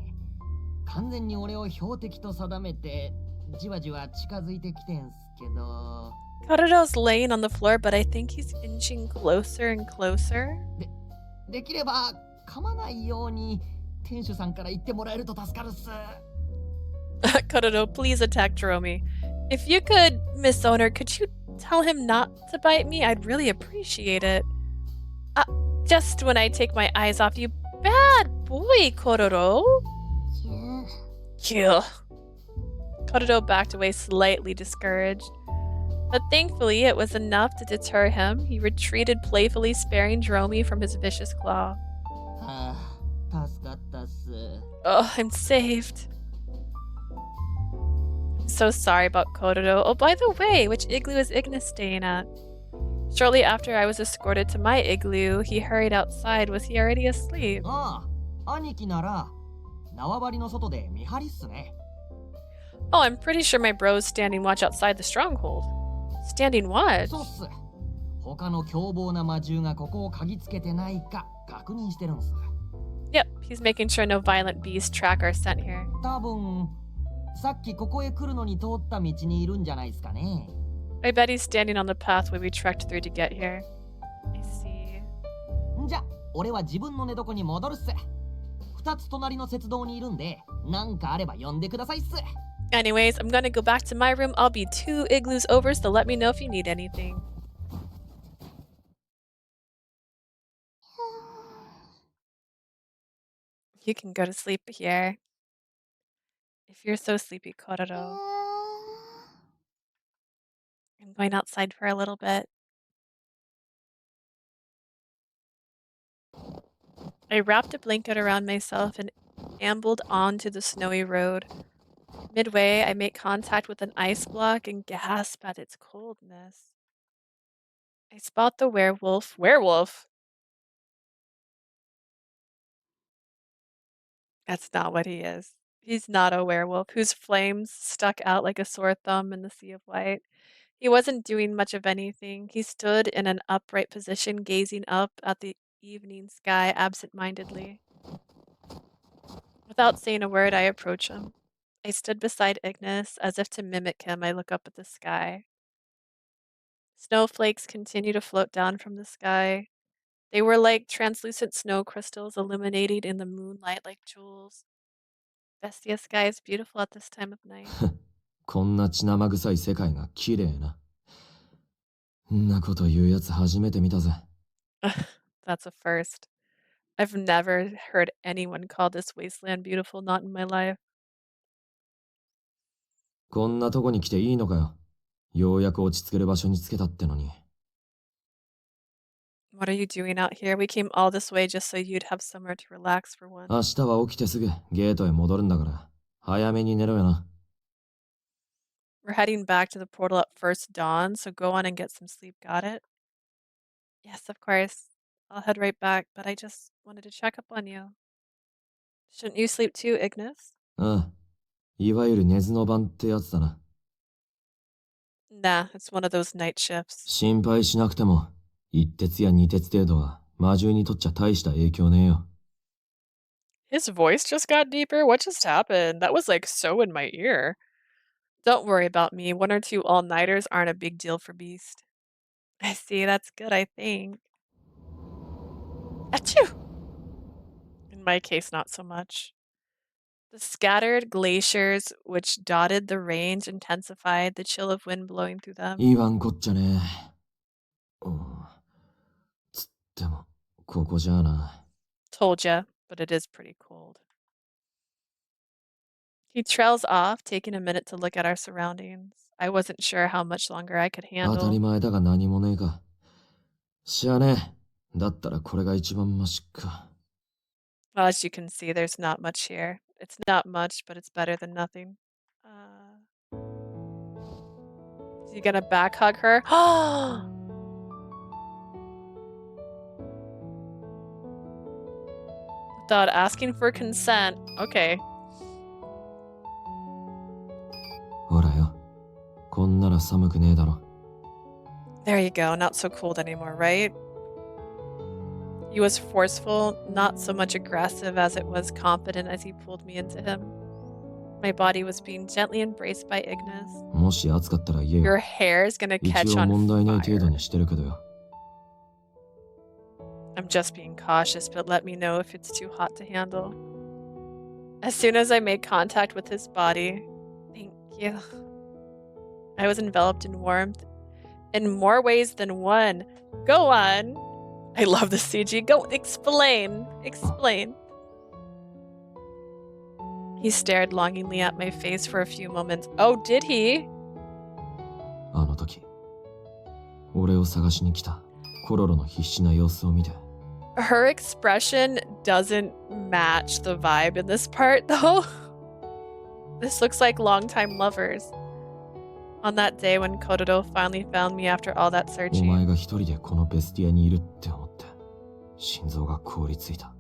完全に俺を標的と定めてじわじわ近づいてきてんすけど。Kororo's laying on the floor, but I think he's inching closer and closer. できれば噛まないように店主さんから言ってもらえると助かるっす。Kororo, please attack Dromi. If you could, Miss Owner, could you tell him not to bite me? I'd really appreciate it. Just when I take my eyes off you, bad boy, Kororo. Kill. Kororo backed away slightly discouraged. But thankfully, it was enough to deter him. He retreated playfully, sparing Dromi from his vicious claw. 助かったっす。Oh, I'm saved. I'm so sorry about Kororo. Oh, by the way, which igloo is Ignis staying at? Shortly after I was escorted to my igloo, he hurried outside. Was he already asleep? 兄貴なら縄張りの外で見張りっすね。Oh, I'm pretty sure my bro's standing watch outside the stronghold. Standing watch? そうっす。他の凶暴な魔獣がここを嗅ぎつけてないか確認してるんす。Yep, he's making sure no violent beasts track our scent here. 多分さっきここへ来るのに通った道にいるんじゃないですかね。I bet he's standing on the pathway we trekked through to get here. I see. じゃ、俺は自分の寝床に戻るっす。二つ隣の雪道にいるんで、なんかあれば呼んでくださいっす。Anyways, I'm gonna go back to my room. I'll be 2 igloos over, so let me know if you need anything. You can go to sleep here. If you're so sleepy, Kororo. I'm going outside for a little bit. I wrapped a blanket around myself and ambled onto the snowy road. Midway, I make contact with an ice block and gasp at its coldness. I spot the werewolf. Werewolf? That's not what he is. He's not a werewolf whose flames stuck out like a sore thumb in the sea of white. He wasn't doing much of anything. He stood in an upright position, gazing up at the evening sky absent-mindedly. Without saying a word, I approach him. I stood beside Ignis. As if to mimic him, I look up at the sky. Snowflakes continue to float down from the sky. They were like translucent snow crystals illuminating in the moonlight like jewels. Bestia sky is beautiful at this time of night. こんな血生臭い世界が綺麗な。んなこと言うやつ初めて見たぜ。That's a first. I've never heard anyone call this wasteland beautiful, not in my life. こんなとこに来ていいのかよ。ようやく落ち着ける場所につけたってのに。What are you doing out here? We came all this way just so you'd have somewhere to relax for once. 明日は起きてすぐゲートへ戻るんだから、早めに寝ろよな。We're heading back to the portal at first dawn, so go on and get some sleep, got it? Yes, of course. I'll head right back, but I just wanted to check up on you. Shouldn't you sleep too, Ignis? ああ、いわゆる寝ずの番ってやつだな。Nah, it's one of those night shifts. 心配しなくても、一徹や二徹程度は魔獣にとっちゃ大した影響ねえよ。His voice just got deeper? What just happened? That was like so in my ear. Don't worry about me. 1 or 2 all-nighters aren't a big deal for Beast. I see, that's good, I think. Achoo! In my case, not so much. The scattered glaciers which dotted the range intensified the chill of wind blowing through them. 言わんこっちゃねえ。つっても、ここじゃあな。Told ya, but it is pretty cold. He trails off, taking a minute to look at our surroundings. I wasn't sure how much longer I could 当たり handle. 前だが何もねえか。しゃあねえ。だったらこれが一番マシか。Well, as you can see, there's not much here. It's not much, but it's better than nothing. Is he gonna back hug her? Without asking for consent. Okay. ほらよ。こんなら寒くねえだろ。 There you go. Not so cold anymore, right? He was forceful, not so much aggressive as it was confident as he pulled me into him. My body was being gently embraced by Ignis. もし暑かったら言え Your よ。 hair is gonna 一 catch 応 on 問題ない程度 fire. にしてるけどよ。 I'm just being cautious, but let me know if it's too hot to handle. As soon as I made contact with his body, thank you. I was enveloped in warmth in more ways than one. Go on. I love the CG. Go explain. Explain. He stared longingly at my face for a few moments. Oh, did he? あの時、俺を探しに来たコロロの必死な様子を見て。 Her expression doesn't match the vibe in this part, though. This looks like longtime lovers. On that day when Kororo finally found me after all that お searching. 前が一人でこのベスティアにいるって思って、心臓が凍りついた。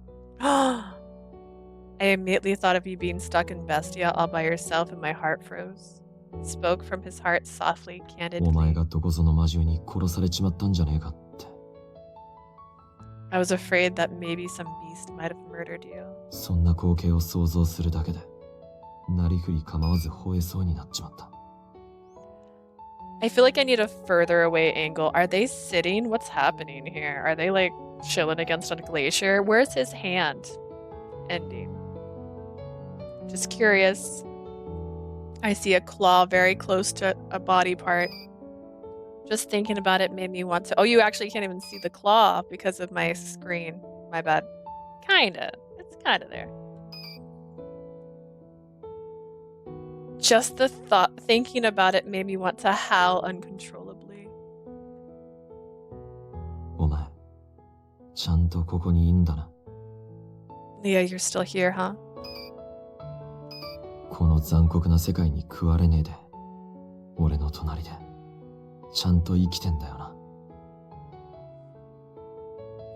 I immediately thought of you being stuck in Bestia all by yourself and my heart froze. He spoke from his heart softly, お candidly. 前がどこぞの魔獣に殺されちまったんじゃねえかって。 I was afraid that maybe some beast might have murdered you. そんな光景を想像するだけで、なりふり構わず吠えそうになっちまった。 I feel like I need a further away angle. Are they sitting? What's happening here? Are they like chilling against a glacier? Where's his hand ending? Just curious. I see a claw very close to a body part. Just thinking about it made me want to. Oh, you actually can't even see the claw because of my screen. My bad. Kinda. It's kinda there. Just the thought, thinking about it made me want to howl uncontrollably. お前、ちゃんとここにいんだな。 Leah, you're still here, huh? この残酷な世界に食われねえで、俺の隣で、ちゃんと生きてんだよな。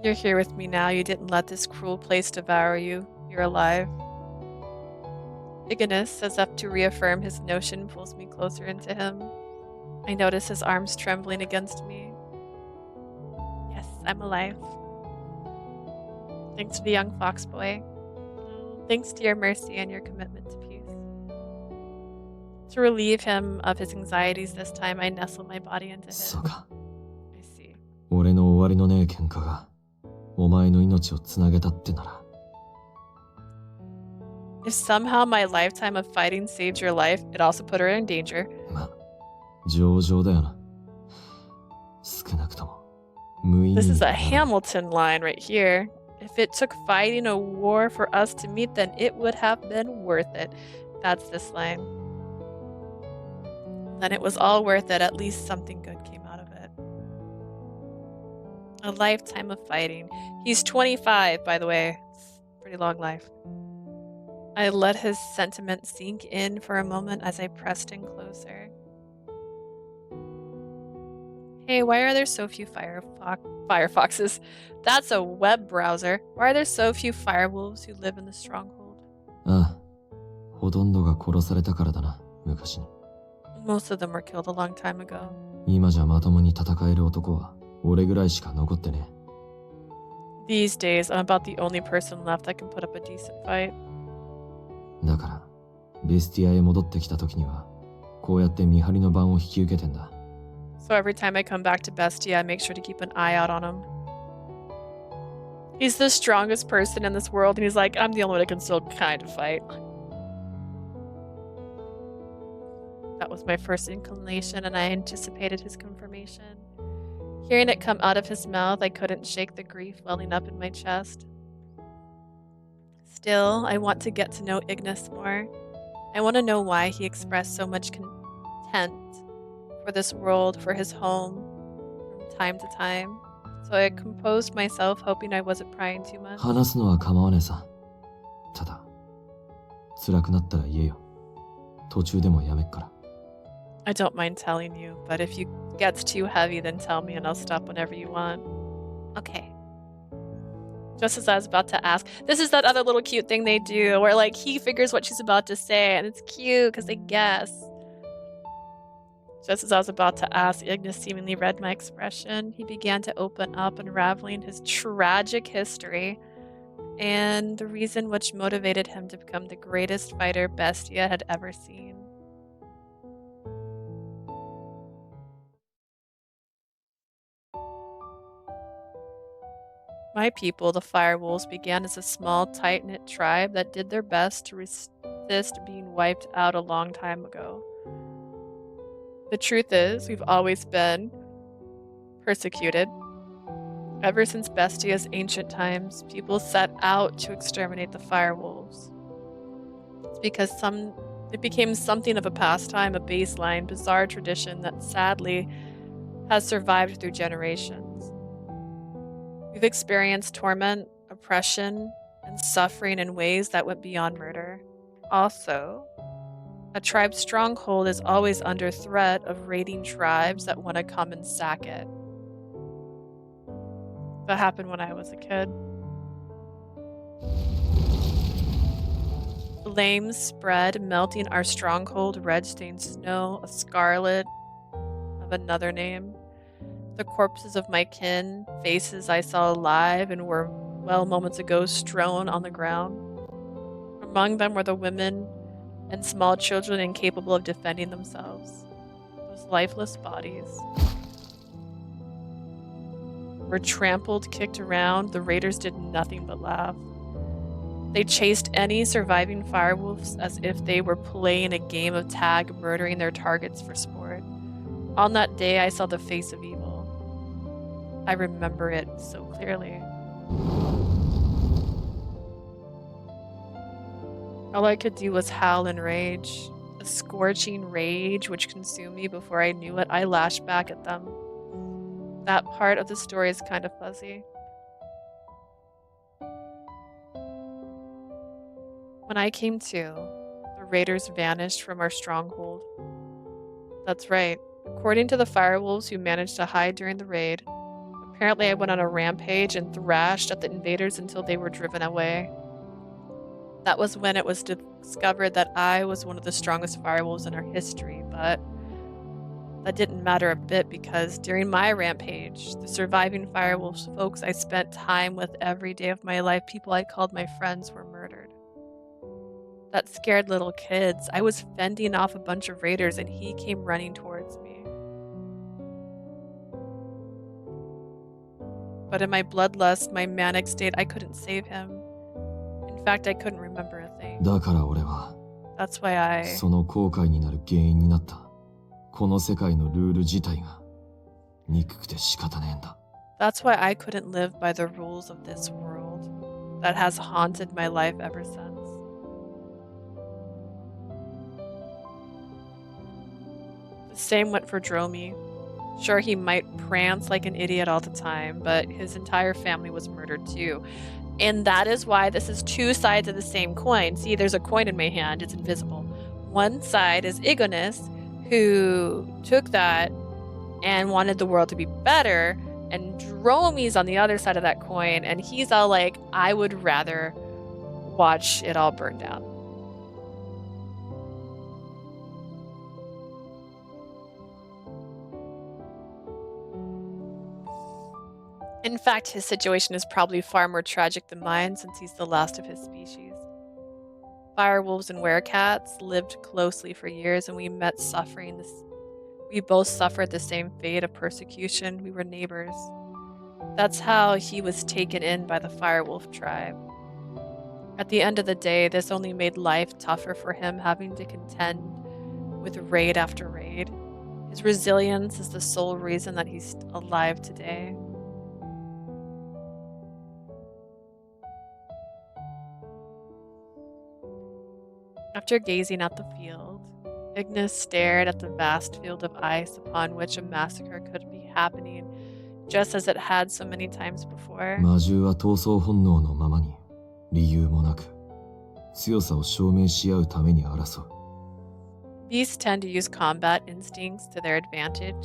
You're here with me now. You didn't let this cruel place devour you. You're alive. Ignis, as if to reaffirm his notion, pulls me closer into him. I notice his arms trembling against me. Yes, I'm alive. Thanks to the young fox boy. Thanks to your mercy and your commitment to peace. To relieve him of his anxieties this time, I nestle my body into him. そうか。 I see. 俺の終わりのねえ喧嘩が、お前の命をつなげたってなら。 If somehow my lifetime of fighting saved your life, it also put her in danger. ま、上々だよな。少なくとも、無意味 This に is は a ならない。 Hamilton line right here. If it took fighting a war for us to meet, then it would have been worth it. That's this line. Then it was all worth it. At least something good came out of it. A lifetime of fighting. He's 25, by the way. It's a pretty long life. I let his sentiment sink in for a moment as I pressed in closer. Hey, why are there so few firefoxes? That's a web browser. Why are there so few firewolves who live in the stronghold? ああ、ほとんどが殺されたからだな、昔に。 Most of them were killed a long time ago. 今じゃまともに戦える男は、俺ぐらいしか残ってねえ。 These days, I'm about the only person left that can put up a decent fight. だから、ベスティアへ戻ってきた時には、こうやって見張りの番を引き受けてんだ。 So every time I come back to Bestia, I make sure to keep an eye out on him. He's the strongest person in this world, and he's like, I'm the only one that can still kind of fight. That was my first inclination, and I anticipated his confirmation. Hearing it come out of his mouth, I couldn't shake the grief welling up in my chest. Still, I want to get to know Ignis more. I want to know why he expressed so much contempt for this world, for his home, from time to time. So I composed myself, hoping I wasn't prying too much. 話すのは構わねえさ。ただ、辛くなったら言えよ。途中でもやめっから。I don't mind telling you, but if you gets too heavy, then tell me and I'll stop whenever you want. Okay. Just as I was about to ask, this is that other little cute thing they do where like he figures what she's about to say and it's cute because they guess. Just as I was about to ask, Ignis seemingly read my expression. He began to open up, unraveling his tragic history and the reason which motivated him to become the greatest fighter Bestia had ever seen. My people, the firewolves, began as a small, tight-knit tribe that did their best to resist being wiped out a long time ago. The truth is, we've always been persecuted. Ever since Bestia's ancient times, people set out to exterminate the firewolves. It's because it became something of a pastime, a baseline, bizarre tradition that sadly has survived through generations. We've experienced torment, oppression, and suffering in ways that went beyond murder. Also, a tribe's stronghold is always under threat of raiding tribes that want to come and sack it. That happened when I was a kid. Flames spread, melting our stronghold, red-stained snow, a scarlet of another name. The corpses of my kin, faces I saw alive and were, well, moments ago strewn on the ground. Among them were the women and small children incapable of defending themselves. Those lifeless bodies were trampled, kicked around. The raiders did nothing but laugh. They chased any surviving firewolves as if they were playing a game of tag, murdering their targets for sport. On that day, I saw the face of evil. I remember it so clearly. All I could do was howl in rage. A scorching rage which consumed me before I knew it. I lashed back at them. That part of the story is kind of fuzzy. When I came to, the raiders vanished from our stronghold. That's right. According to the firewolves who managed to hide during the raid, apparently I went on a rampage and thrashed at the invaders until they were driven away. That was when it was discovered that I was one of the strongest firewolves in our history, but that didn't matter a bit because during my rampage, the surviving firewolves folks I spent time with every day of my life, people I called my friends, were murdered. That scared little kids. I was fending off a bunch of raiders and he came running towards me. But in my bloodlust, my manic state, I couldn't save him. In fact, I couldn't remember a thing. だから俺は That's why I... その後悔になる原因になった。この世界のルール自体が憎くて仕方ねえんだ。That's why I couldn't live by the rules of this world that has haunted my life ever since. The same went for Dromi. Sure, he might prance like an idiot all the time, but his entire family was murdered too. And that is why this is two sides of the same coin. See, there's a coin in my hand. It's invisible. One side is Ignis, who took that and wanted the world to be better. And Dromi's on the other side of that coin. And he's all like, I would rather watch it all burn down. In fact, his situation is probably far more tragic than mine since he's the last of his species. Firewolves and werecats lived closely for years and we met suffering. We both suffered the same fate of persecution. We were neighbors. That's how he was taken in by the firewolf tribe. At the end of the day, this only made life tougher for him, having to contend with raid after raid. His resilience is the sole reason that he's alive today. After gazing at the field, Ignis stared at the vast field of ice upon which a massacre could be happening, just as it had so many times before. 魔獣は闘争本能のままに理由もなく強さを証明し合うために争う。Beasts tend to use combat instincts to their advantage,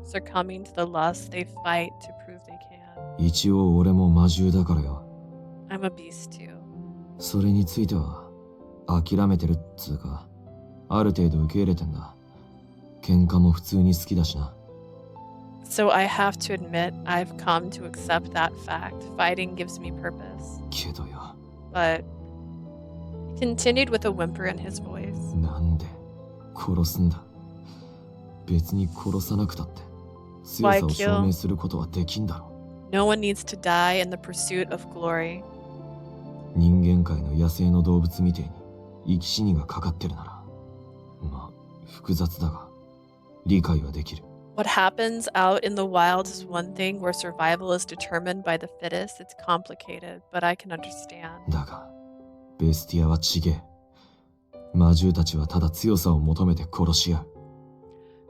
succumbing to the lust they fight to prove they can. 一応俺も魔獣だからよ。I'm a beast too. それについては諦めてるっつうか、ある程度受け入れてんだ。喧嘩も普通に好きだしな。So I have to admit, I've come to accept that fact. Fighting gives me purpose. けどよ。But he continued with a whimper in his voice. なんで殺すんだ。別に殺さなくたって強さを証明することはできんだろ。No one needs to die in the pursuit of glory. 人間界の野生の動物みてえに生き死にがかかってるなら、まあ複雑だが理解はできる。What happens out in the wild is one thing where survival is determined by the fittest. It's complicated, but I can understand. だがベスティアは違え。魔獣たちはただ強さを求めて殺し合う。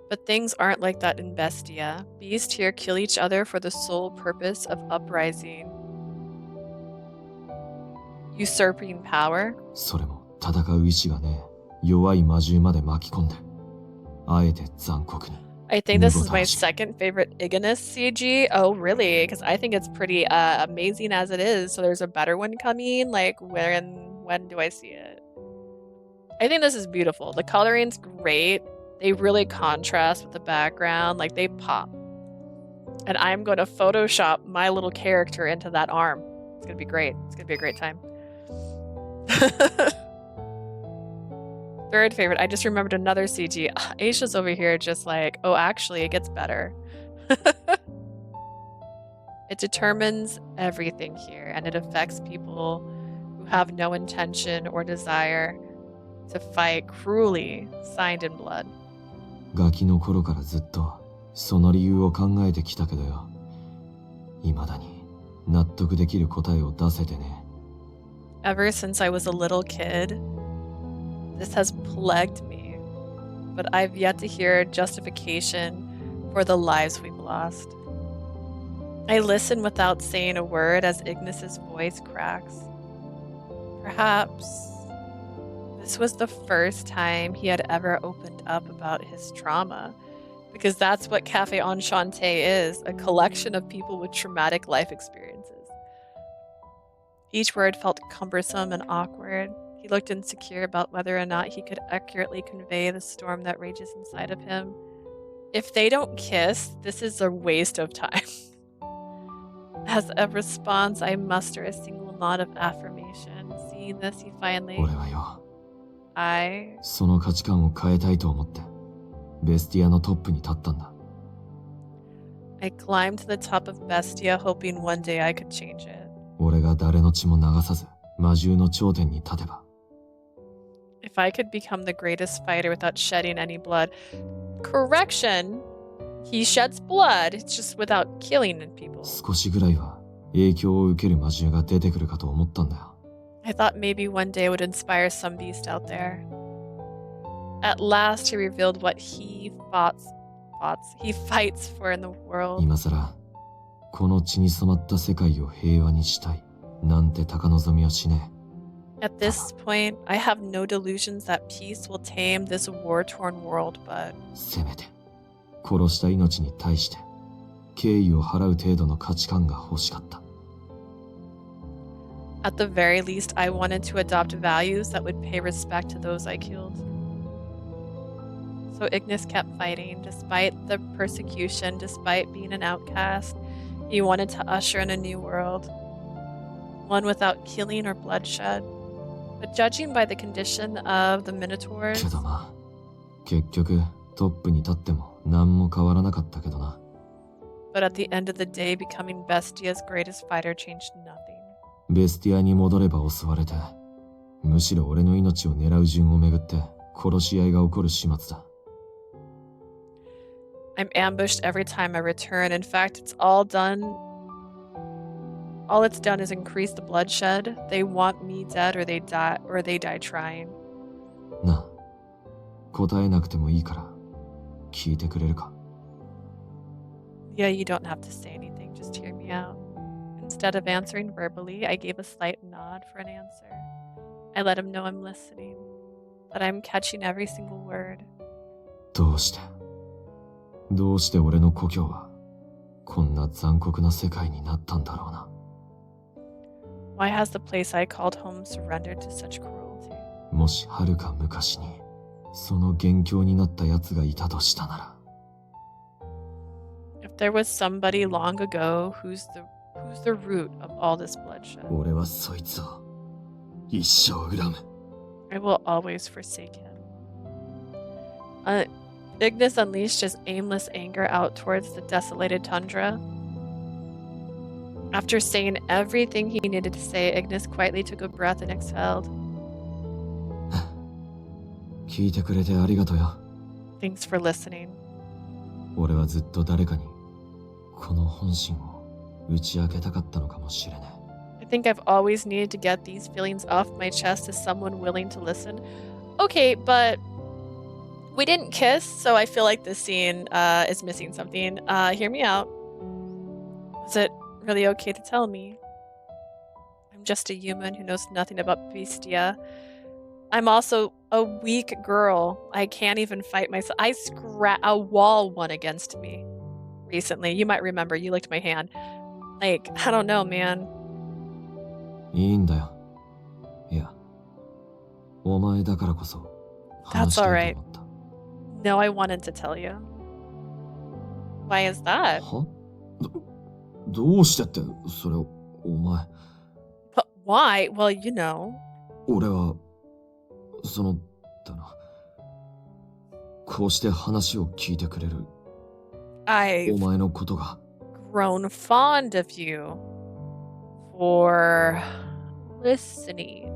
But things aren't like that in Bestia. Beasts here kill each other for the sole purpose of uprising. Usurping power? それも戦う意志がねえ弱い魔獣まで巻き込んであえて残酷に。I think this is my second favorite Ignis CG. Oh, really? Because I think it's pretty amazing as it is. So there's a better one coming. Like, when do I see it? I think this is beautiful. The coloring's great. They really contrast with the background. Like, they pop. And I'm going to Photoshop my little character into that arm. It's going to be great. It's going to be a great time. Third favorite. I just remembered another CG. Aisha's over here just like, oh, actually, it gets better. It determines everything here, and it affects people who have no intention or desire to fight cruelly, signed in blood. ガキの頃からずっとその理由を考えてきたけどよ。未だに納得できる答えを出せてね。Ever since I was a little kid, this has plagued me, but I've yet to hear justification for the lives we've lost. I listen without saying a word as Ignis's voice cracks. Perhaps this was the first time he had ever opened up about his trauma, because that's what Cafe Enchante is, a collection of people with traumatic life experiences. Each word felt cumbersome and awkward. He looked insecure about whether or not he could accurately convey the storm that rages inside of him. If they don't kiss, this is a waste of time. As a response, I muster a single nod of affirmation. Seeing this, he finally... 俺はよ、 I... その価値観を変えたいと思ってベスティアのトップに立ったんだ。I climbed to the top of Bestia, hoping one day I could change it. 俺が誰の血も流さず魔獣の頂点に立てば。If I could become the greatest fighter without shedding any blood... Correction! He sheds blood, it's just without killing people. 少しぐらいは影響を受ける魔獣が出てくるかと思ったんだよ。I thought maybe one day it would inspire some beast out there. At last, he revealed what he fights for in the world. 今さらこの血に染まった世界を平和にしたいなんて高望みはしねえ。 At this point, I have no delusions that peace will tame this war-torn world, but... せめて殺した命に対して敬意を払う程度の価値観が欲しかった。 At the very least, I wanted to adopt values that would pay respect to those I killed. So Ignis kept fighting, despite the persecution, despite being an outcast. He wanted to usher in a new world, one without killing or bloodshed. But judging by the condition of the Minotaurs... けどまあ、結局トップに立っても何も変わらなかったけどな。 But at the end of the day, becoming Bestia's greatest fighter changed nothing. ベスティアに戻れば襲われて、むしろ俺の命を狙う順をめぐって殺し合いが起こる始末だ。 I'm ambushed every time I return. In fact, all it's done is increase the bloodshed. They want me dead or they die trying. なあ、答えなくてもいいから聞いてくれるか？ Yeah, you don't have to say anything, just hear me out. Instead of answering verbally, I gave a slight nod for an answer. I let him know I'm listening, that I'm catching every single word. どうして俺の故郷はこんな残酷な世界になったんだろうな。Why has the place I called home surrendered to such cruelty? もし遥か昔にその元凶になった奴がいたとしたなら。If there was somebody long ago who's the root of all this bloodshed, 俺はそいつを一生恨む。 I will always forsake him. Ignis unleashed his aimless anger out towards the desolated tundra. After saying everything he needed to say, Ignis quietly took a breath and exhaled. 聞いてくれてありがとうよ。 Thanks for listening. 俺はずっと誰かにこの本心を打ち明けたかったのかもしれない。 I think I've always needed to get these feelings off my chest as someone willing to listen. Okay, but we didn't kiss, so I feel like this scene is missing something. Hear me out. Is it really okay to tell me? I'm just a human who knows nothing about Bestia. I'm also a weak girl. I can't even fight myself. A wall won against me recently. You might remember, you licked my hand. Like, I don't know, man. いいんだよ。いや、お前だからこそ話 That's したいと alright. 思った。 No, I wanted to tell you. Why is that? は？どうしてって、それを、お前。 But why? Well, you know. 俺は、だな。こうして話を聞いてくれる。I've お前のことが。 grown fond of you for listening.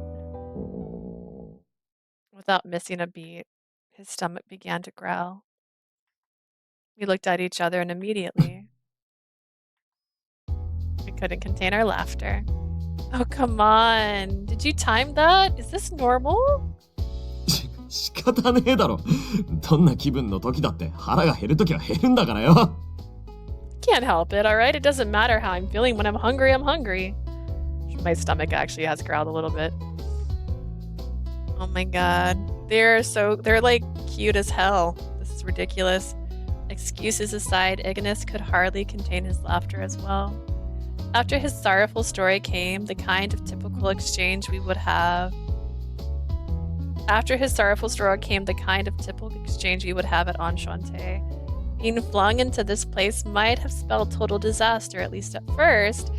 Without missing a beat, his stomach began to growl. We looked at each other and immediately we couldn't contain our laughter. Oh, come on. Did you time that? Is this normal? 仕方ねえだろ。どんな気分の時だって腹が減る時は減るんだからよ。Can't help it, alright? It doesn't matter how I'm feeling. When I'm hungry, I'm hungry. My stomach actually has growled a little bit. Oh my god. They're like cute as hell. This is ridiculous. Excuses aside, Ignis could hardly contain his laughter as well. After his sorrowful story came the kind of typical exchange we would have. After his sorrowful story came the kind of typical exchange we would have at Enchante. Being flung into this place might have spelled total disaster, at least at first.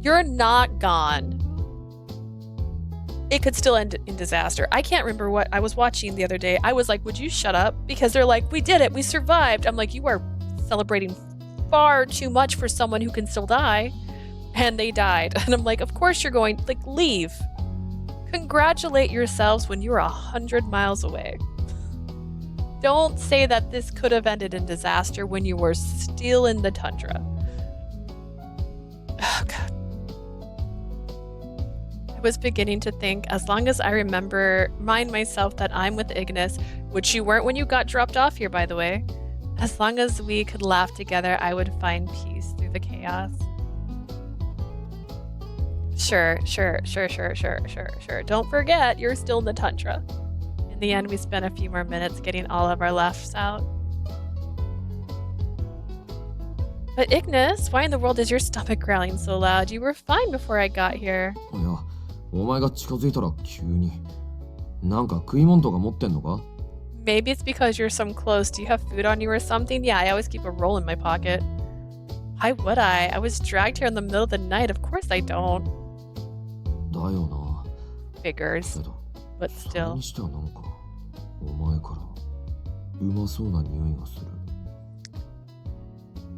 You're not gone. It could still end in disaster. I can't remember what I was watching the other day. I was like, would you shut up? Because they're like, we did it. We survived. I'm like, you are celebrating far too much for someone who can still die. And they died. And I'm like, of course you're going, like, leave. Congratulate yourselves when you're 100 miles away. Don't say that this could have ended in disaster when you were still in the tundra. Oh, God. I was beginning to think, as long as I remind myself that I'm with Ignis, which you weren't when you got dropped off here, by the way. As long as we could laugh together, I would find peace through the chaos. Sure. Don't forget, you're still in the tundra. In the end, we spent a few more minutes getting all of our laughs out. But Ignis, why in the world is your stomach growling so loud? You were fine before I got here. いや、お前が近づいたら急に。なんか食い物とか持ってんのか? Maybe it's because you're so close. Do you have food on you or something? Yeah, I always keep a roll in my pocket. Why would I? I was dragged here in the middle of the night. Of course I don't. だよな。 Figures. けど、 But それ still. にしてはなんか、お前からうまそうな匂いがする。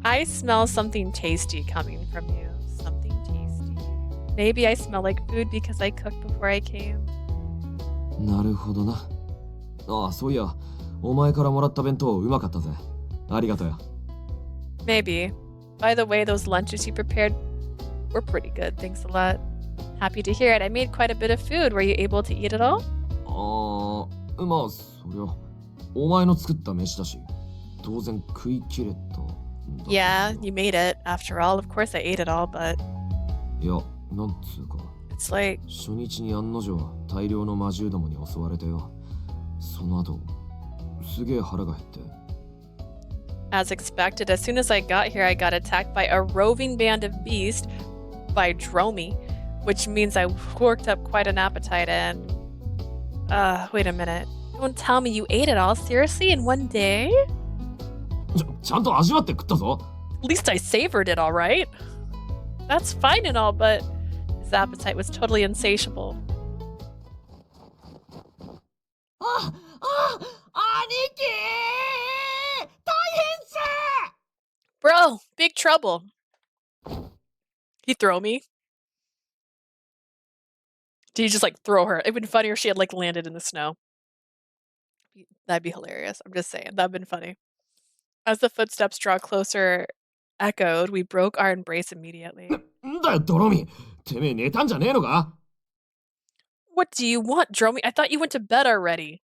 I smell something tasty coming from you. Something tasty. Maybe I smell like food because I cooked before I came. なるほどな。ああ、そういや、お前からもらった弁当うまかったぜ。ありがとうよ。Maybe. By the way, those lunches you prepared were pretty good. Thanks a lot. Happy to hear it. I made quite a bit of food. Were you able to eat it all? ああ、まあ、そりゃ、お前の作った飯だし、当然食い切れた。Yeah, you made it. After all, of course I ate it all, but いや、なんつうか。it's like 初日に案の定大量の魔獣どもに襲われてよ。その後、すげえ腹が減って。As expected, as soon as I got here, I got attacked by a roving band of beasts by Dromi, which means I worked up quite an appetite and... wait a minute. Don't tell me you ate it all, seriously, in one day? ちゃんと味わって食ったぞ。At least I savored it, all right? That's fine and all, but his appetite was totally insatiable. 兄貴大変さ Bro, big trouble. He throw me? Did he just like throw her? It'd been funnier if she had like landed in the snow. That'd be hilarious. I'm just saying. That'd been funny. As the footsteps draw closer, echoed, we broke our embrace immediately. んだよ、ドロミ。てめえ寝たんじゃねえのか What do you want, Dromi? I thought you went to bed already.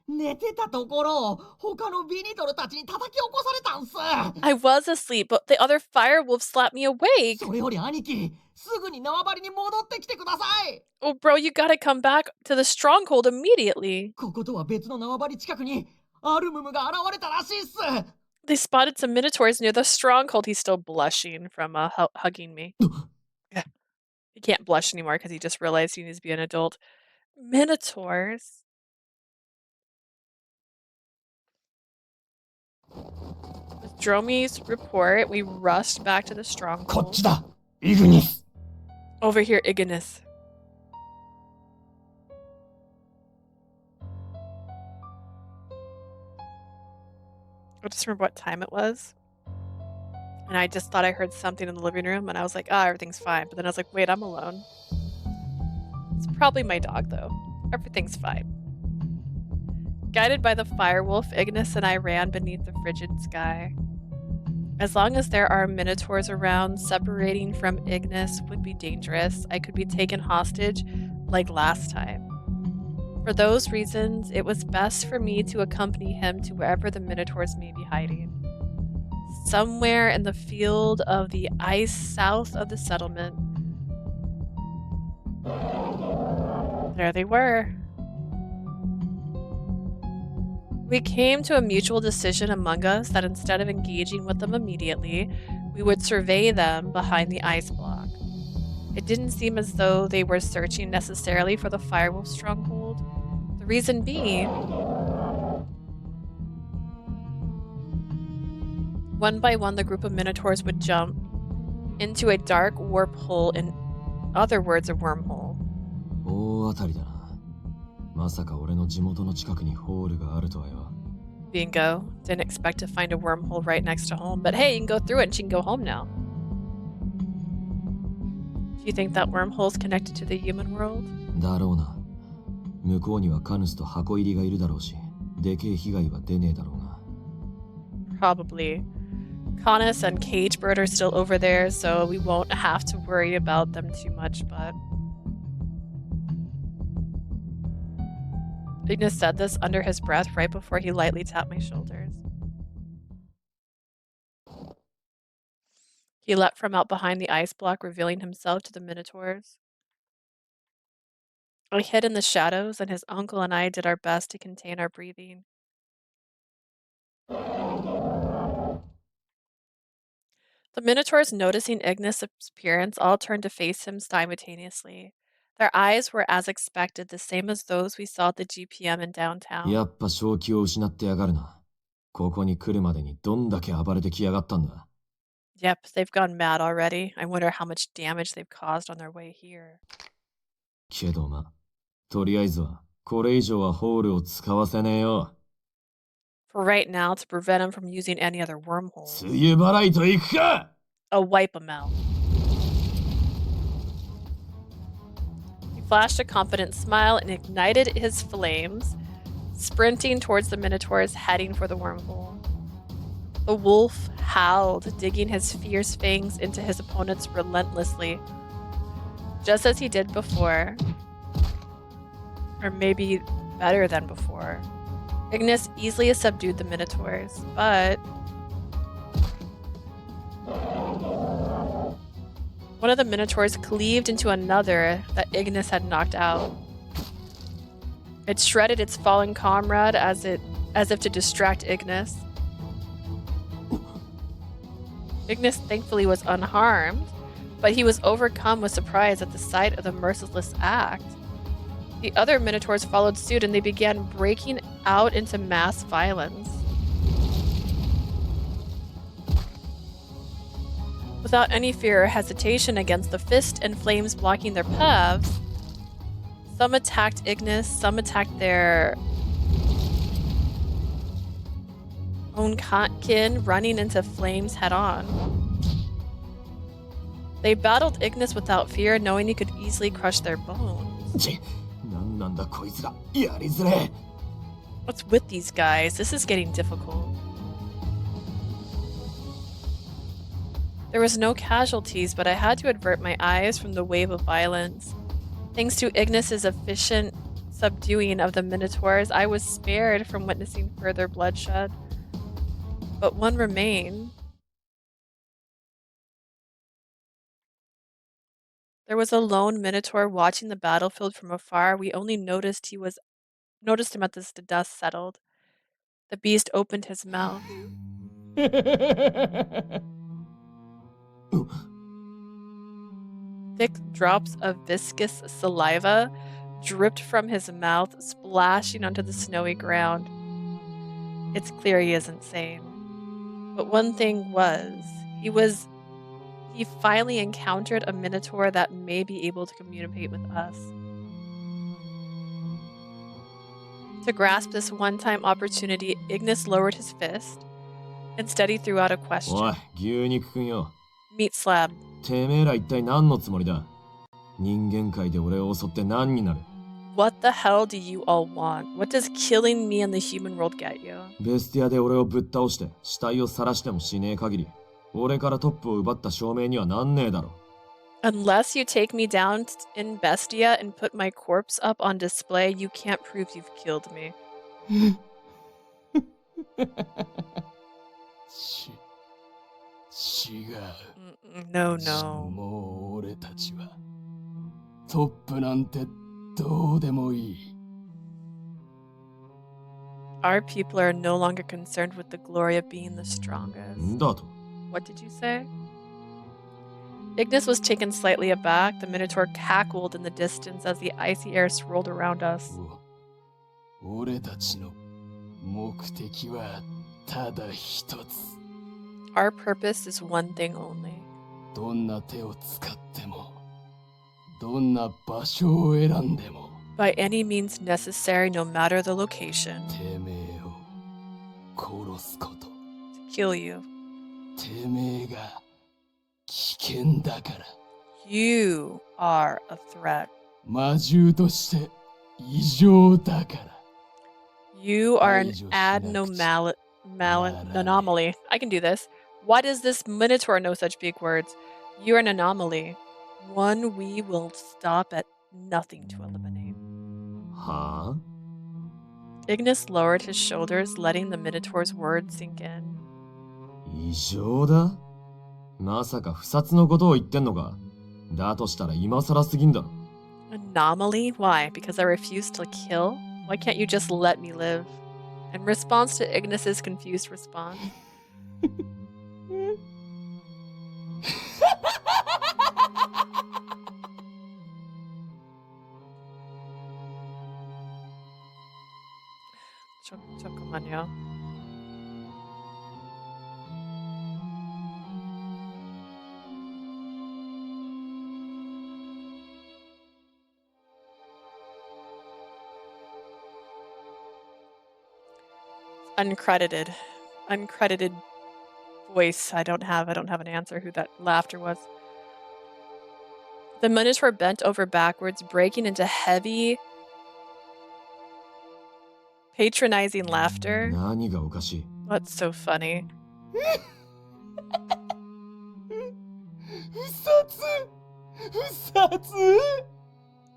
寝てたところを他のビニトルたちに叩き起こされたんす。 I was asleep, but the other firewolf slapped me awake. それより兄貴、すぐに縄張りに戻ってきてください。 Oh, bro, you gotta come back to the stronghold immediately. こことは別の縄張り近くにアルムムが現れたらしいっす。 They spotted some minotaurs near the stronghold. He's still blushing from hugging me. He can't blush anymore because he just realized he needs to be an adult. Minotaurs? With Dromi's report, we rushed back to the こっ stronghold. ちだ、イグニス。 Over here, Ignis. I just remember what time it was. And I just thought I heard something in the living room, and I was like, ah, everything's fine. But then I was like, wait, I'm alone. It's probably my dog, though. Everything's fine. Guided by the firewolf, Ignis and I ran beneath the frigid sky. As long as there are minotaurs around, separating from Ignis would be dangerous. I could be taken hostage like last time. For those reasons, it was best for me to accompany him to wherever the minotaurs may be hiding. Somewhere in the field of the ice south of the settlement. There they were. We came to a mutual decision among us that instead of engaging with them immediately, we would survey them behind the ice block. It didn't seem as though they were searching necessarily for the firewolf stronghold. The reason being, one by one the group of minotaurs would jump into a dark warp hole, in other words, a wormhole. 大当たりだな。まさか俺の地元の近くにホールがあるとはよ。 Bingo. Didn't expect to find a wormhole right next to home, but hey, you can go through it and she can go home now. Do you think that wormhole's connected to the human world? だろうな。向こうにはカヌスと箱入りがいるだろうし、でけえ被害は出ねえだろうな。 Probably. Canis and Cagebird are still over there, so we won't have to worry about them too much, but... Ignis said this under his breath right before he lightly tapped my shoulders. He leapt from out behind the ice block, revealing himself to the minotaurs. I hid in the shadows, and his uncle and I did our best to contain our breathing. The minotaurs, noticing Ignis' appearance, all turned to face him simultaneously. Their eyes were, as expected, the same as those we saw at the GPM in downtown. やっぱ正気を失ってやがるな。ここに来るまでにどんだけ暴れてきやがったんだ。 Yep, they've gone mad already. I wonder how much damage they've caused on their way here. けどま、とりあえずはこれ以上はホールを使わせねえよ。 For right now, to prevent him from using any other wormholes. 梅雨払いといくか! I'll wipe him out. He flashed a confident smile and ignited his flames, sprinting towards the minotaurs heading for the wormhole. The wolf howled, digging his fierce fangs into his opponents relentlessly. Just as he did before. Or maybe better than before. Ignis easily subdued the Minotaurs, but one of the Minotaurs cleaved into another that Ignis had knocked out. It shredded its fallen comrade as if to distract Ignis. Ignis thankfully was unharmed, but he was overcome with surprise at the sight of the merciless act. The other Minotaurs followed suit and they began breaking out into mass violence. Without any fear or hesitation against the fist and flames blocking their paths, some attacked Ignis, some attacked their own kin, running into flames head-on. They battled Ignis without fear, knowing he could easily crush their bones. What's with these guys? This is getting difficult. There was no casualties, but I had to avert my eyes from the wave of violence. Thanks to Ignis's efficient subduing of the Minotaurs, I was spared from witnessing further bloodshed. But one remained. There was a lone Minotaur watching the battlefield from afar. We only noticed him as the dust settled. The beast opened his mouth. Thick drops of viscous saliva dripped from his mouth, splashing onto the snowy ground. It's clear he isn't sane. But one thing was, he finally encountered a Minotaur that may be able to communicate with us. To grasp this one-time opportunity, Ignis lowered his fist. Instead, he threw out a question. Meat slab. What the hell do you all want? What does killing me in the human world get you? Unless you take me down in Bestia and put my corpse up on display, you can't prove you've killed me. No, no. Our people are no longer concerned with the glory of being the strongest. What did you say? Ignis was taken slightly aback. The Minotaur cackled in the distance as the icy air swirled around us. Our purpose is one thing only. By any means necessary, no matter the location. To kill you. You are a threat. You are an anomaly. I can do this. Why does this Minotaur know such big words? You're an anomaly. One we will stop at nothing to eliminate. Huh? Ignis lowered his shoulders, letting the Minotaur's words sink in. 異常だ? まさか不殺のことを言ってんのか? だとしたら今更すぎんだろ. Anomaly? Why? Because I refuse to kill? Why can't you just let me live? In response to Ignis's confused response. 잠깐만요. Uncredited voice. I don't have an answer who that laughter was. The Minotaur bent over backwards, breaking into heavy, patronizing laughter. What's so funny?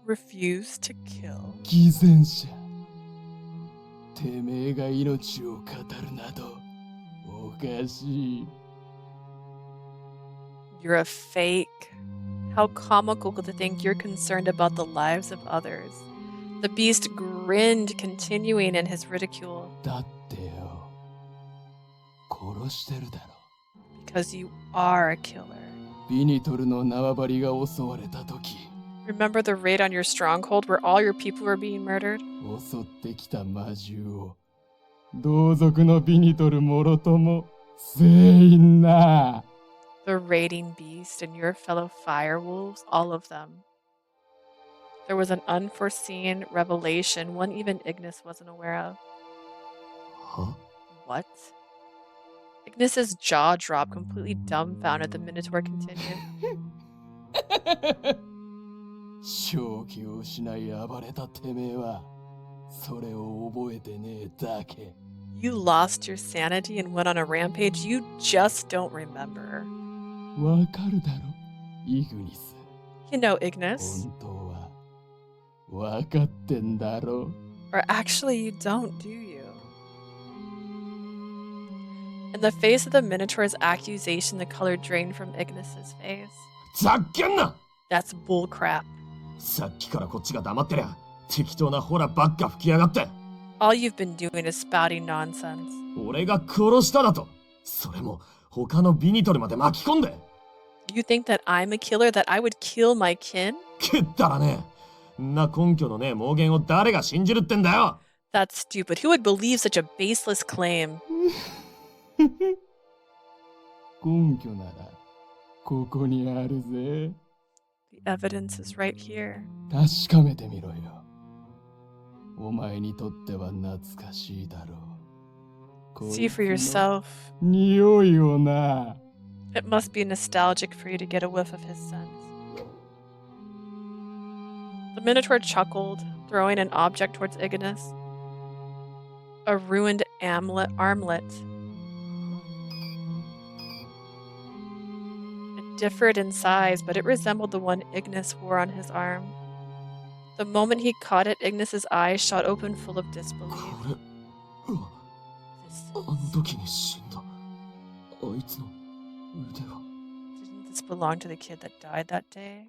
Refuse to kill. 偽善者。てめえが命を語るなど、おかしい。You're a fake. How comical to think you're concerned about the lives of others. The beast grinned, continuing in his ridicule. だってよ、殺してるだろ。Because you are a killer. ビニトルの縄張りが襲われた時。Remember the raid on your stronghold where all your people were being murdered? 襲ってきた魔獣を、同族のビニトルもろとも、全員な。The raiding beast and your fellow firewolves, all of them. There was an unforeseen revelation, one even Ignis wasn't aware of. Huh? What? Ignis's jaw dropped, completely dumbfounded. The Minotaur continued. 正気を失い暴れたてめえは、それを覚えてねえだけ。You lost your sanity and went on a rampage. You just don't remember. わかるだろ、イグニス。You know Ignis. 本当は、わかってんだろ。Or actually, you don't, do you? In the face of the Minotaur's accusation, the color drained from Ignis's face. ざっけんな! That's bullcrap. さっきからこっちが黙ってりゃ、適当なホラばっか吹きやがって。All you've been doing is spouting nonsense. 俺が殺しただと。それも他のビニトルまで巻き込んで。You think that I'm a killer, that I would kill my kin? くったらねえ。んな根拠のねえ妄言を誰が信じるってんだよ。That's stupid. Who would believe such a baseless claim? 根拠なら、ここにあるぜ。The evidence is right here. 確かめてみろよ。お前にとっては懐かしいだろう。 See for yourself. 匂いをな。It must be nostalgic for you to get a whiff of his scent. The Minotaur chuckled, throwing an object towards Ignis. A ruined armlet. It differed in size, but it resembled the one Ignis wore on his arm. The moment he caught it, Ignis's eyes shot open full of disbelief. あの時に死んだ。あいつの腕は。Didn't this belong to the kid that died that day?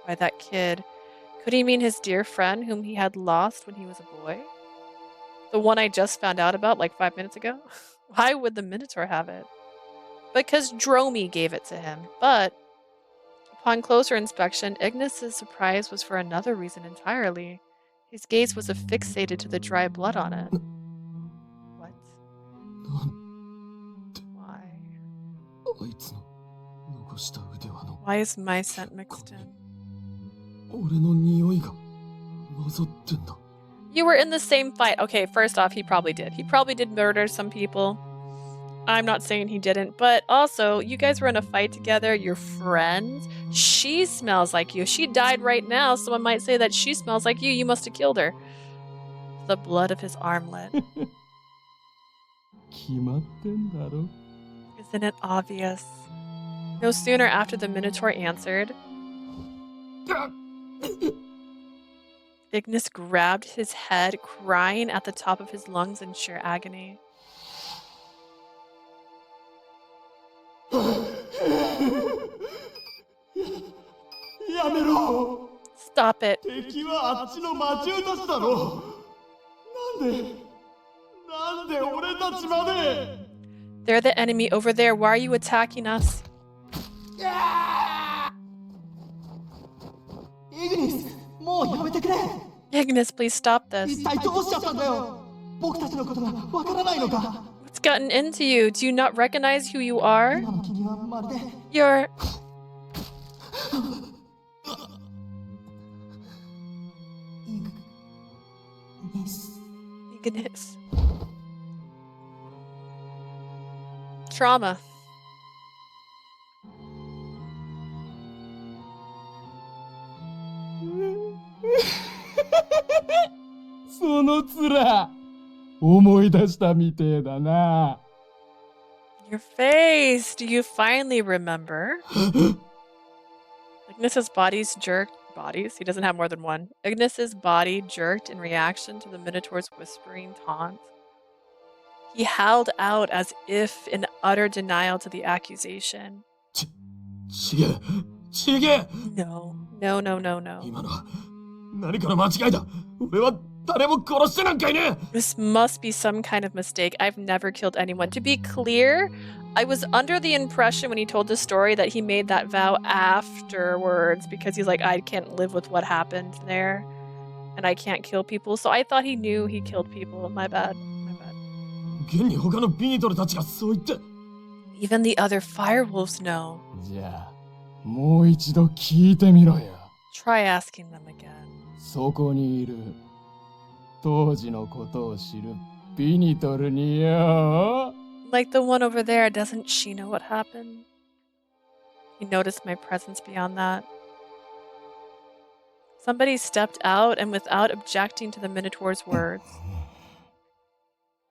Why, that kid. Could he mean his dear friend whom he had lost when he was a boy? The one I just found out about like 5 minutes ago? Why would the Minotaur have it? Because Dromi gave it to him. But upon closer inspection, Ignis's surprise was for another reason entirely. His gaze was affixated to the dry blood on it. What? Why? Why is my scent mixed in? You were in the same fight. Okay, first off, he probably did. He probably did murder some people. I'm not saying he didn't, but also, you guys were in a fight together. You're friends. She smells like you. She died right now. Someone might say that she smells like you. You must have killed her. The blood of his armlet. Isn't it obvious? No sooner after the Minotaur answered, Ignis grabbed his head, crying at the top of his lungs in sheer agony. Stop it. They're the enemy over there. Why are you attacking us? Ignis, please stop this. What's gotten into you? Do you not recognize who you are? You're... Ignis. Trauma. Your face. Do you finally remember? Ignis's body's jerked. Bodies? He doesn't have more than one. Ignis's body jerked in reaction to the Minotaur's whispering taunt. He howled out as if in utter denial to the accusation. No. No, no, no, no. This must be some kind of mistake. I've never killed anyone. To be clear, I was under the impression when he told the story that he made that vow afterwards because he's like, I can't live with what happened there and I can't kill people. So I thought he knew he killed people. My bad. My bad. Even the other firewolves know. じゃあ、もう一度聞いてみろよ。 Try asking them again. そこにいる当時のことを知るビニトルによ。 Like the one over there, doesn't she know what happened? He noticed my presence beyond that. Somebody stepped out and without objecting to the Minotaur's words.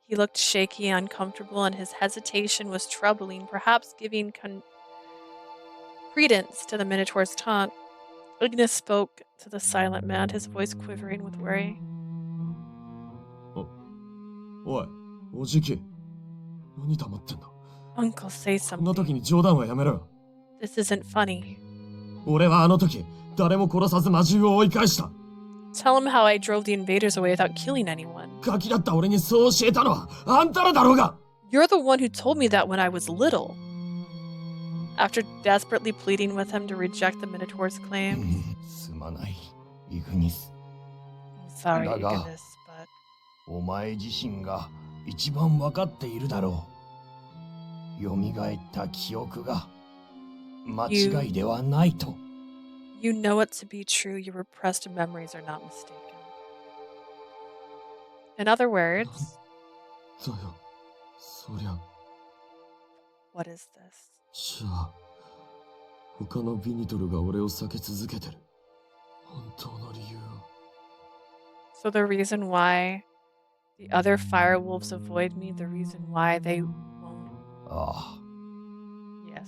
He looked shaky and uncomfortable and his hesitation was troubling, perhaps giving credence to the Minotaur's taunt. Ignis spoke to the silent man, his voice quivering with worry. おい、おじき。何黙ってんだ Uncle, say こんな something. 時に冗談はやめろよ。 This isn't funny. 俺はあの時、誰も殺さず魔獣を追い返した。 Tell him how I drove the invaders away without killing anyone. ガキだった俺にそう教えたのはあんたらだろうが You're the one who told me that when I was little. After desperately pleading with him to reject the Minotaur's claims. すまない、イグニス。 I'm sorry, だが、 Ignis, but お前自身が一番分かっているだろう。蘇った記憶が間違いではないと。 you know it to be true. Your repressed memories are not mistaken. In other words, だよ、そりゃ。 what is this? じゃあ、他のビニトルが俺を避け続けてる。本当の理由は。 So the reason why the other firewolves avoid me, the reason why they won't. ああ、 Yes.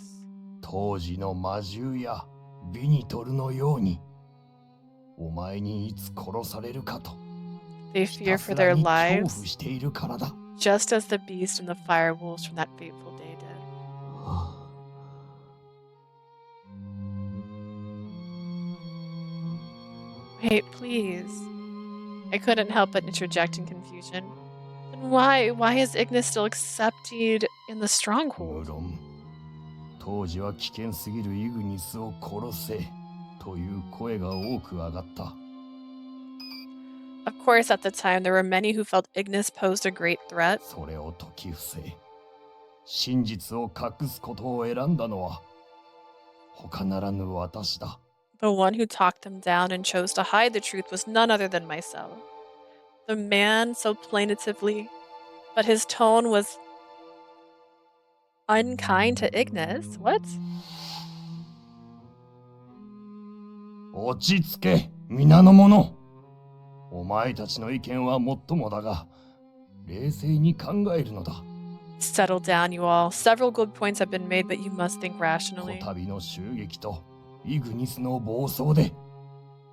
当時の魔獣やビニトルのように、お前にいつ殺されるかと。 They ひ fear た for すら their に恐 lives, 怖しているからだ。 just as the beast and the firewolves from that fateful day did. ああ Wait, please. I couldn't help but interject in confusion. Then why is Ignis still accepted in the 無 stronghold? 論、当時は危険すぎるイグニスを殺せという声が多く上がった。 Of course, at the time, there were many who felt Ignis posed a great threat. それを解き伏せ、真実を隠すことを選んだのは他ならぬ私だ。 The one who talked them down and chose to hide the truth was none other than myself. The man so plaintively, but his tone was unkind to Ignis. What? 落ち着け、皆の者。お前たちの意見はもっともだが、冷静に考えるのだ。 Settle down, you all. Several good points have been made, but you must think こ rationally. たびの襲撃とイグニスの暴走で、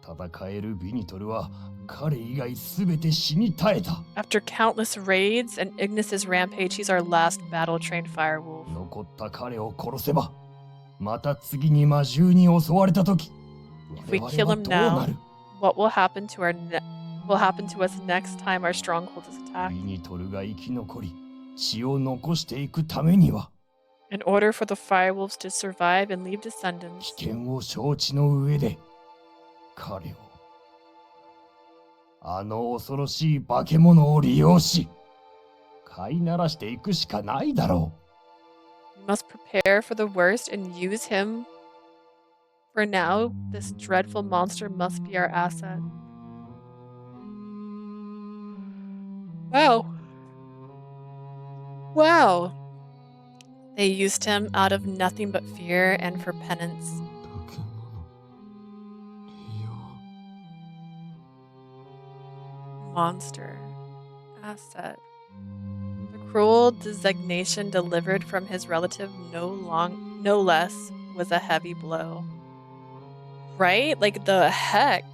戦えるビニトルは彼以外すべて死に絶えた。 After countless raids and Ignis's rampage, he's our last battle-trained firewolf. 残った彼を殺せば、また次に魔獣に襲われたとき、 If we 我 kill 々は him どうな now, る？ what will happen to us next time our stronghold is ビ attacked? ニトルが生き残り、血を残していくためには、 In order for the firewolves to survive and leave 危 descendants, 険を承知の上で、彼を、あの恐ろしい化け物を利用し、飼いならしていくしかないだろ we must prepare for the worst and use him. For now, this dreadful monster must be our asset. Wow. Wow. They used him out of nothing but fear and for penance. 化け物利用 Monster. Asset. The cruel designation delivered from his relative no less was a heavy blow. Right? Like, the heck?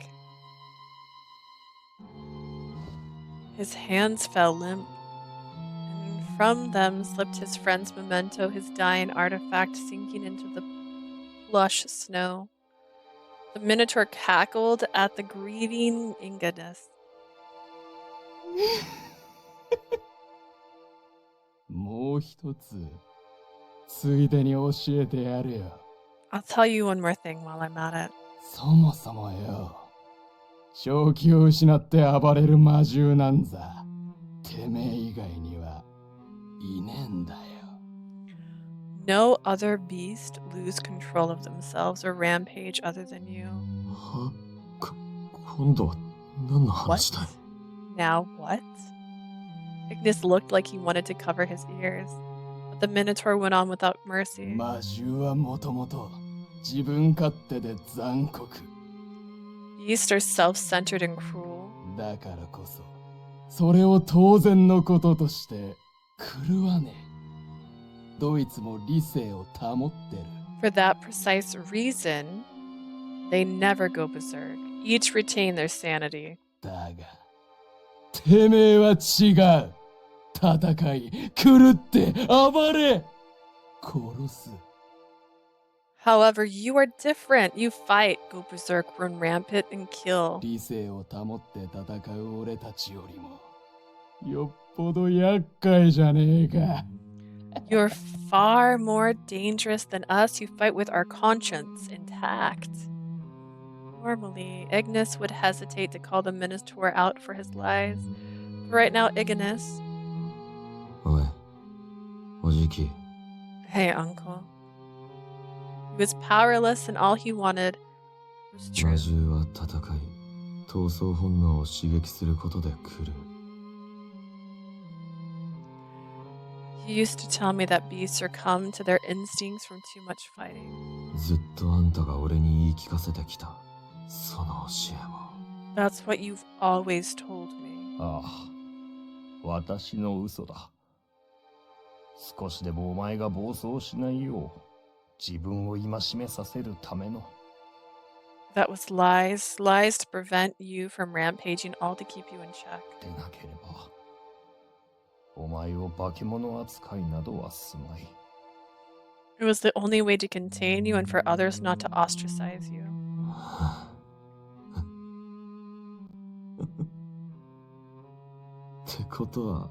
His hands fell limp, and from them slipped his friend's memento, his dying artifact sinking into the lush snow. The Minotaur cackled at the grieving Ignis. もう一つ、ついでに教えてやるよ。I'll tell you one more thing while I'm at it. そもそもよ、正気を失って暴れる魔獣なんざ、てめえ以外にはいねえんだよ。No other beast lose control of themselves or rampage other than you. は？今度は何の話だよ。 Now what? Ignis looked like he wanted to cover his ears, but the Minotaur went on without mercy. 魔獣はもともと自分勝手で残酷。 Beasts are self-centered and cruel. だからこそ、それを当然のこととして狂わねえ。どいつも理性を保ってる。 For that precise reason, they never go berserk. Each retain their sanity. だが、てめえは違う。戦い、狂って暴れ、殺す。 However, you are different. You fight, go berserk, run rampant, and kill. 理性を保って戦う俺たちよりも、よっぽど厄介じゃねえか。 You're far more dangerous than us. You fight with our conscience intact. Normally, Ignis would hesitate to call the Minotaur out for his lies. But right now, Ignis... おい、おじき。 Hey, uncle. He was powerless and all he wanted was 魔 truth. 獣は戦い、闘争本能を刺激することで狂う。 You used to tell me that beasts succumb to their instincts from too much fighting. ずっとあんたが俺に言い聞かせてきた、その教えも。 That's what you've always told me. ああ、私の嘘だ。少しでもお前が暴走しないよう、自分を戒めさせるための。 That was lies. Lies to prevent you from rampaging, all to keep you in check. でなければ、お前を化け物扱いなどはすまい。 It was the only way to contain you and for others not to ostracize you. ってことは、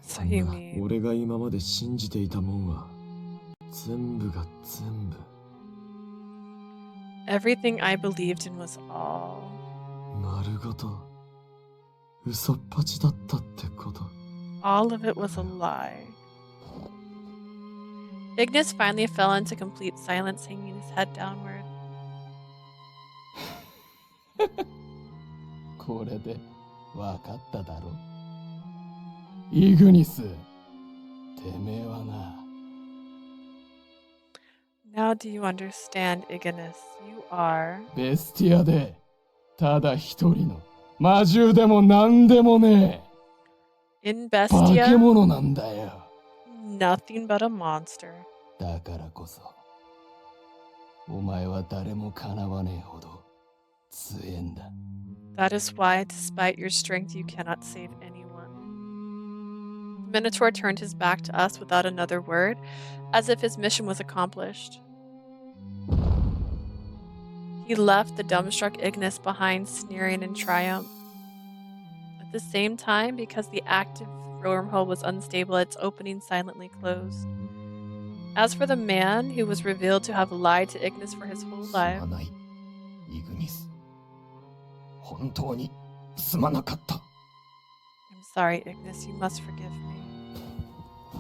So you mean... 俺が今まで信じていたもんは、全部が全部。 Everything I believed in was all... 丸ごと、嘘っぱちだったってこと。 All of it was a lie. Ignis finally fell into complete silence, hanging his head downward. これでわかっただろ。イグニス、てめえはな。 Now do you understand, Ignis? You are... ベスティアで、ただ一人の魔獣でもなんでもねえ。 In 化け Bestia, 物なんだよ。 nothing but a monster. だからこそ、お前は誰もかなわねえほど強えんだ。 That is why, despite your strength, you cannot save anyone. The Minotaur turned his back to us without another word, as if his mission was accomplished. He left the dumbstruck Ignis behind, sneering in triumph. At the same time, because the active wormhole was unstable, its opening silently closed. As for the man who was revealed to have lied to Ignis for his whole すま life, ない、イグニス。本当にすまなかった。 I'm sorry, Ignis, you must forgive me.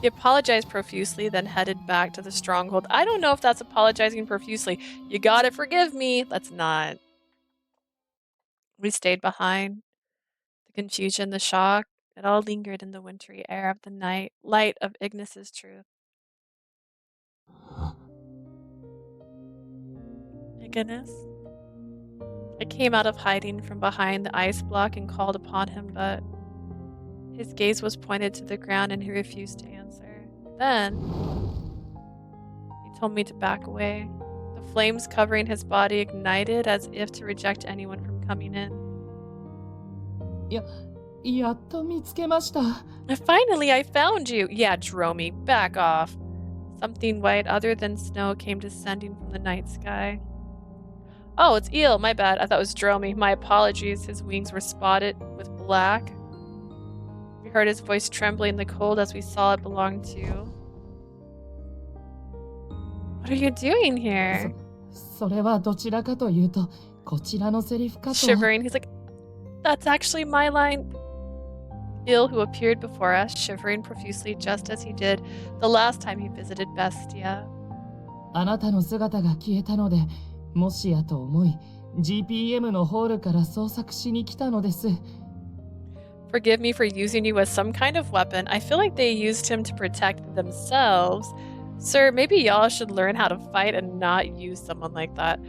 He apologized profusely, then headed back to the stronghold. I don't know if that's apologizing profusely. You gotta forgive me. Let's not. We stayed behind. The confusion, the shock, it all lingered in the wintry air of the night, light of Ignis's truth. Ignis? I came out of hiding from behind the ice block and called upon him, but his gaze was pointed to the ground and he refused to answer. Then he told me to back away. The flames covering his body ignited as if to reject anyone from coming in. やっと見つけました。Finally, I found you! Yeah, Dromy, back off. Something white other than snow came descending from the night sky. Oh, it's Eel, my bad. I thought it was Dromy. My apologies. His wings were spotted with black. We heard his voice trembling in the cold as we saw it belonged to. What are you doing here? それはどちらかというと、こちらのセリフかと。 Shivering, he's like, that's actually my line. Eel, who appeared before us, shivering profusely just as he did the last time he visited Bestia. あなたの姿が消えたので、もしやと思い、GPM のホールから捜索しに来たのです。Forgive me for using you as some kind of weapon. I feel like they used him to protect themselves. Sir, maybe y'all should learn how to fight and not use someone like that.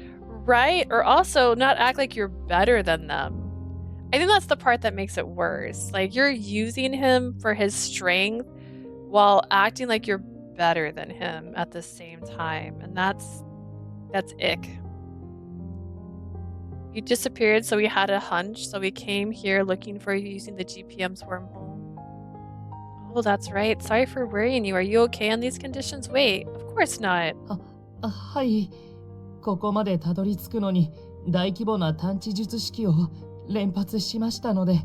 Right? Or also not act like you're better than them. I think that's the part that makes it worse. Like, you're using him for his strength while acting like you're better than him at the same time. And that's ick. You disappeared, so we had a hunch. So we came here looking for you using the GPM's wormhole. Oh, that's right. Sorry for worrying you. Are you okay in these conditions? Wait, of course not. はい。ここまでたどり着くのに大規模な探知術式を連発しましたので、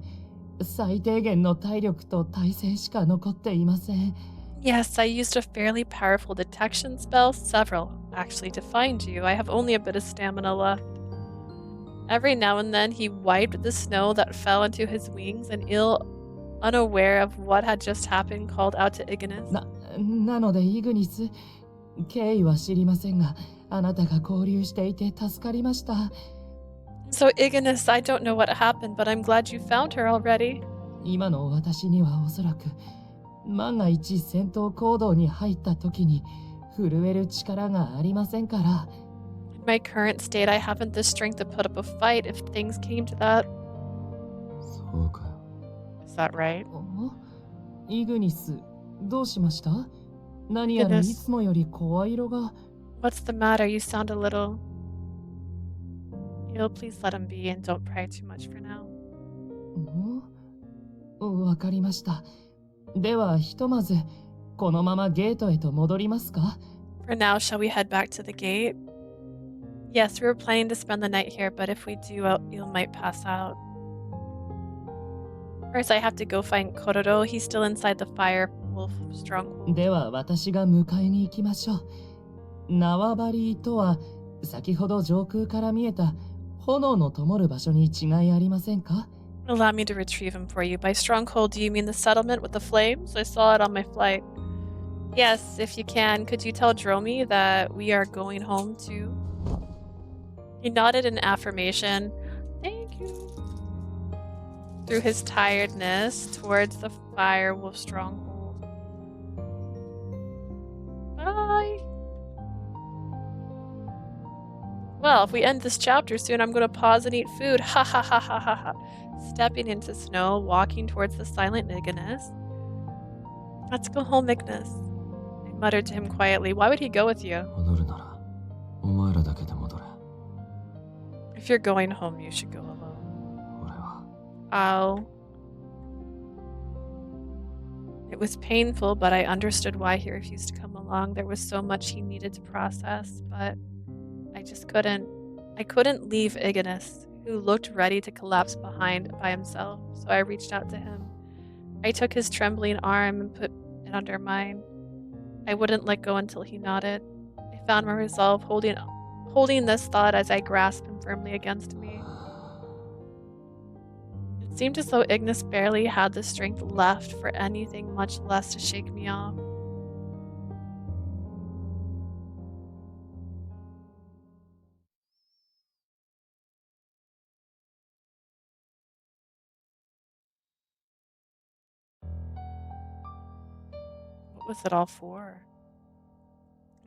最低限の体力と耐性しか残っていません。Yes, I used a fairly powerful detection spell, several, actually, to find you. I have only a bit of stamina left. Every now and then he wiped the snow that fell into his wings and Ill, unaware of what had just happened, called out to Ignis. なのでイグニス、経緯は知りませんが、あなたが交流していて助かりました。So Ignis, I don't know what happened, but I'm glad you found her already. 今の私にはおそらく、万が一戦闘行動に入った時に震える力がありませんから。In my current state, I haven't the strength to put up a fight if things came to that. そうか。Is that right? イグニス、どうしました？何やらいつもより声色が。What's the matter? You sound a little... You'll please let him be and don't pry too much for now. わかりました。ではひとまずこのままゲートへと戻りますか？ For now, shall we head back to the gate? Yes, we were planning to spend the night here, but if we do, you might pass out. First, I have to go find Kororo. He's still inside the firewolf stronghold. では私が迎えに行きましょう。縄張りとは先ほど上空から見えた炎の灯る場所に違いありませんか？ Allow me to retrieve him for you. By stronghold, do you mean the settlement with the flames? I saw it on my flight. Yes, if you can. Could you tell Dromy that we are going home too? He nodded in affirmation. Thank you. Through his tiredness towards the firewolf stronghold. Bye. Well, if we end this chapter soon, I'm going to pause and eat food. Ha ha ha ha ha ha. Stepping into snow, walking towards the silent Ignis. Let's go home, Ignis. I muttered to him quietly. Why would he go with you? 戻るなら、お前らだけで戻れ。If you're going home, you should go alone. 俺は。Oh. It was painful, but I understood why he refused to come along. There was so much he needed to process, but I just couldn't. I couldn't leave Ignis, who looked ready to collapse behind by himself, so I reached out to him. I took his trembling arm and put it under mine. I wouldn't let go until he nodded. I found my resolve holding this thought as I grasped him firmly against me. It seemed as though Ignis barely had the strength left for anything, much less to shake me off. What was it all for?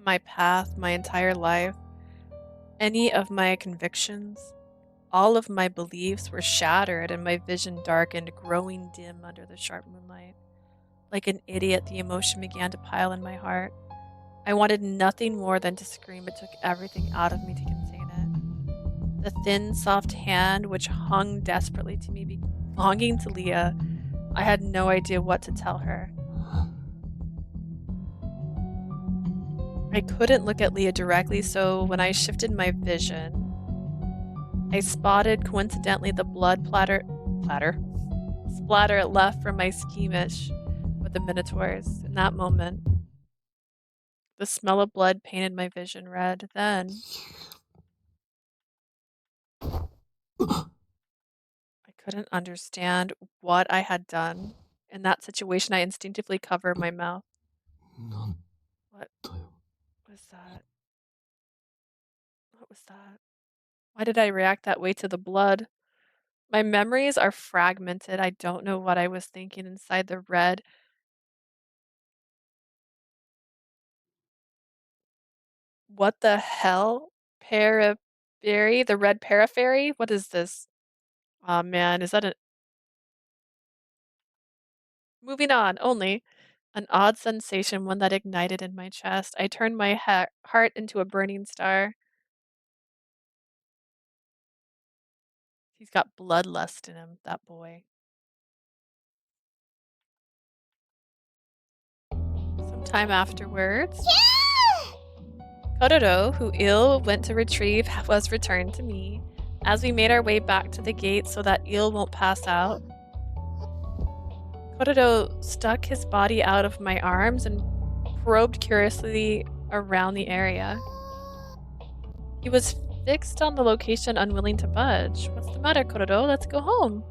My path, my entire life, any of my convictions, all of my beliefs were shattered and my vision darkened, growing dim under the sharp moonlight. Like an idiot, the emotion began to pile in my heart. I wanted nothing more than to scream. It took everything out of me to contain it. The thin, soft hand which hung desperately to me belonging to Leah. I had no idea what to tell her. I couldn't look at Leah directly, so when I shifted my vision, I spotted coincidentally the blood splatter left from my skirmish with the Minotaurs. In that moment, the smell of blood painted my vision red. Then I couldn't understand what I had done. In that situation, I instinctively covered my mouth. What was that? What was that? Why did I react that way to the blood? My memories are fragmented. I don't know what I was thinking inside the red. What the hell? Parafairy? The red parafairy? What is this? Oh man, is that a... Moving on, only. An odd sensation, one that ignited in my chest. I turned my heart into a burning star. He's got bloodlust in him, that boy. Sometime afterwards, Kororo, who Il went to retrieve, was returned to me. As we made our way back to the gate so that Il won't pass out, Kororo stuck his body out of my arms and probed curiously around the area. He was fixed on the location, unwilling to budge. What's the matter, Kororo? Let's go home.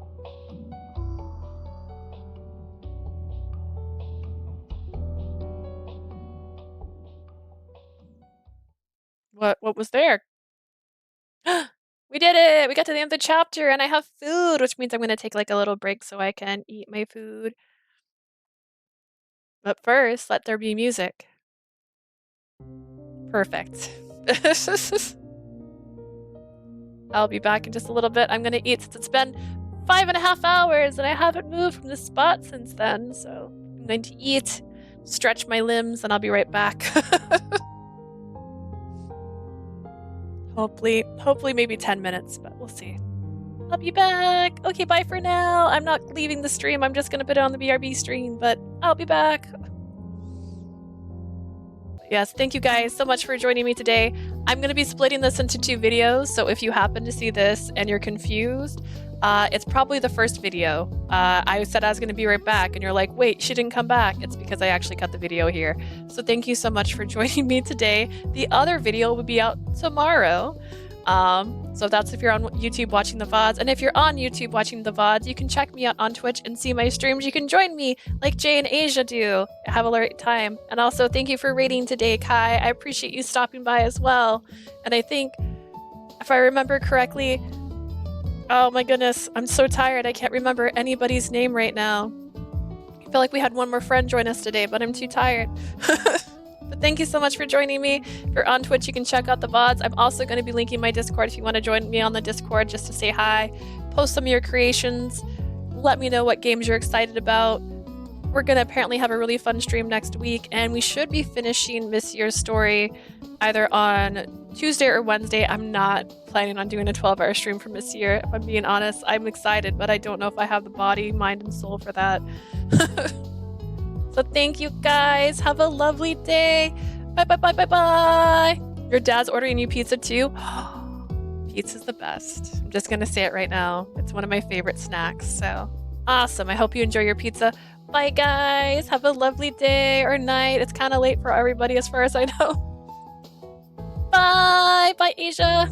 What was there? We did it! We got to the end of the chapter and I have food, which means I'm going to take like a little break so I can eat my food. But first, let there be music. Perfect. I'll be back in just a little bit. I'm going to eat since it's been 5.5 hours and I haven't moved from this spot since then. So I'm going to eat, stretch my limbs, and I'll be right back. Hopefully maybe 10 minutes, but we'll see. I'll be back. Okay, bye for now. I'm not leaving the stream. I'm just going to put it on the BRB stream, but I'll be back. Yes, thank you guys so much for joining me today. I'm going to be splitting this into 2 videos, so if you happen to see this and you're confused, it's probably the first video. I said I was going to be right back, and you're like, wait, she didn't come back. It's because I actually cut the video here. So thank you so much for joining me today. The other video will be out tomorrow. So that's if you're on YouTube watching the VODs. And if you're on YouTube watching the VODs, you can check me out on Twitch and see my streams. You can join me like Jay and Asia do. Have a great time. And also, thank you for raiding today, Kai. I appreciate you stopping by as well. And I think, if I remember correctly, oh my goodness, I'm so tired. I can't remember anybody's name right now. I feel like we had one more friend join us today, but I'm too tired. But thank you so much for joining me. If you're on Twitch, you can check out the VODs. I'm also going to be linking my Discord if you want to join me on the Discord just to say hi. Post some of your creations. Let me know what games you're excited about. We're going to apparently have a really fun stream next week, and we should be finishing Miss Year's story either on Tuesday or Wednesday. I'm not planning on doing a 12-hour stream for Miss Year. If I'm being honest, I'm excited, but I don't know if I have the body, mind, and soul for that. So thank you guys. Have a lovely day. Bye, bye, bye, bye, bye. Your dad's ordering you pizza too? Pizza's the best. I'm just going to say it right now. It's one of my favorite snacks. So awesome. I hope you enjoy your pizza. Bye, guys. Have a lovely day or night. It's kind of late for everybody as far as I know. Bye. Bye, Asia.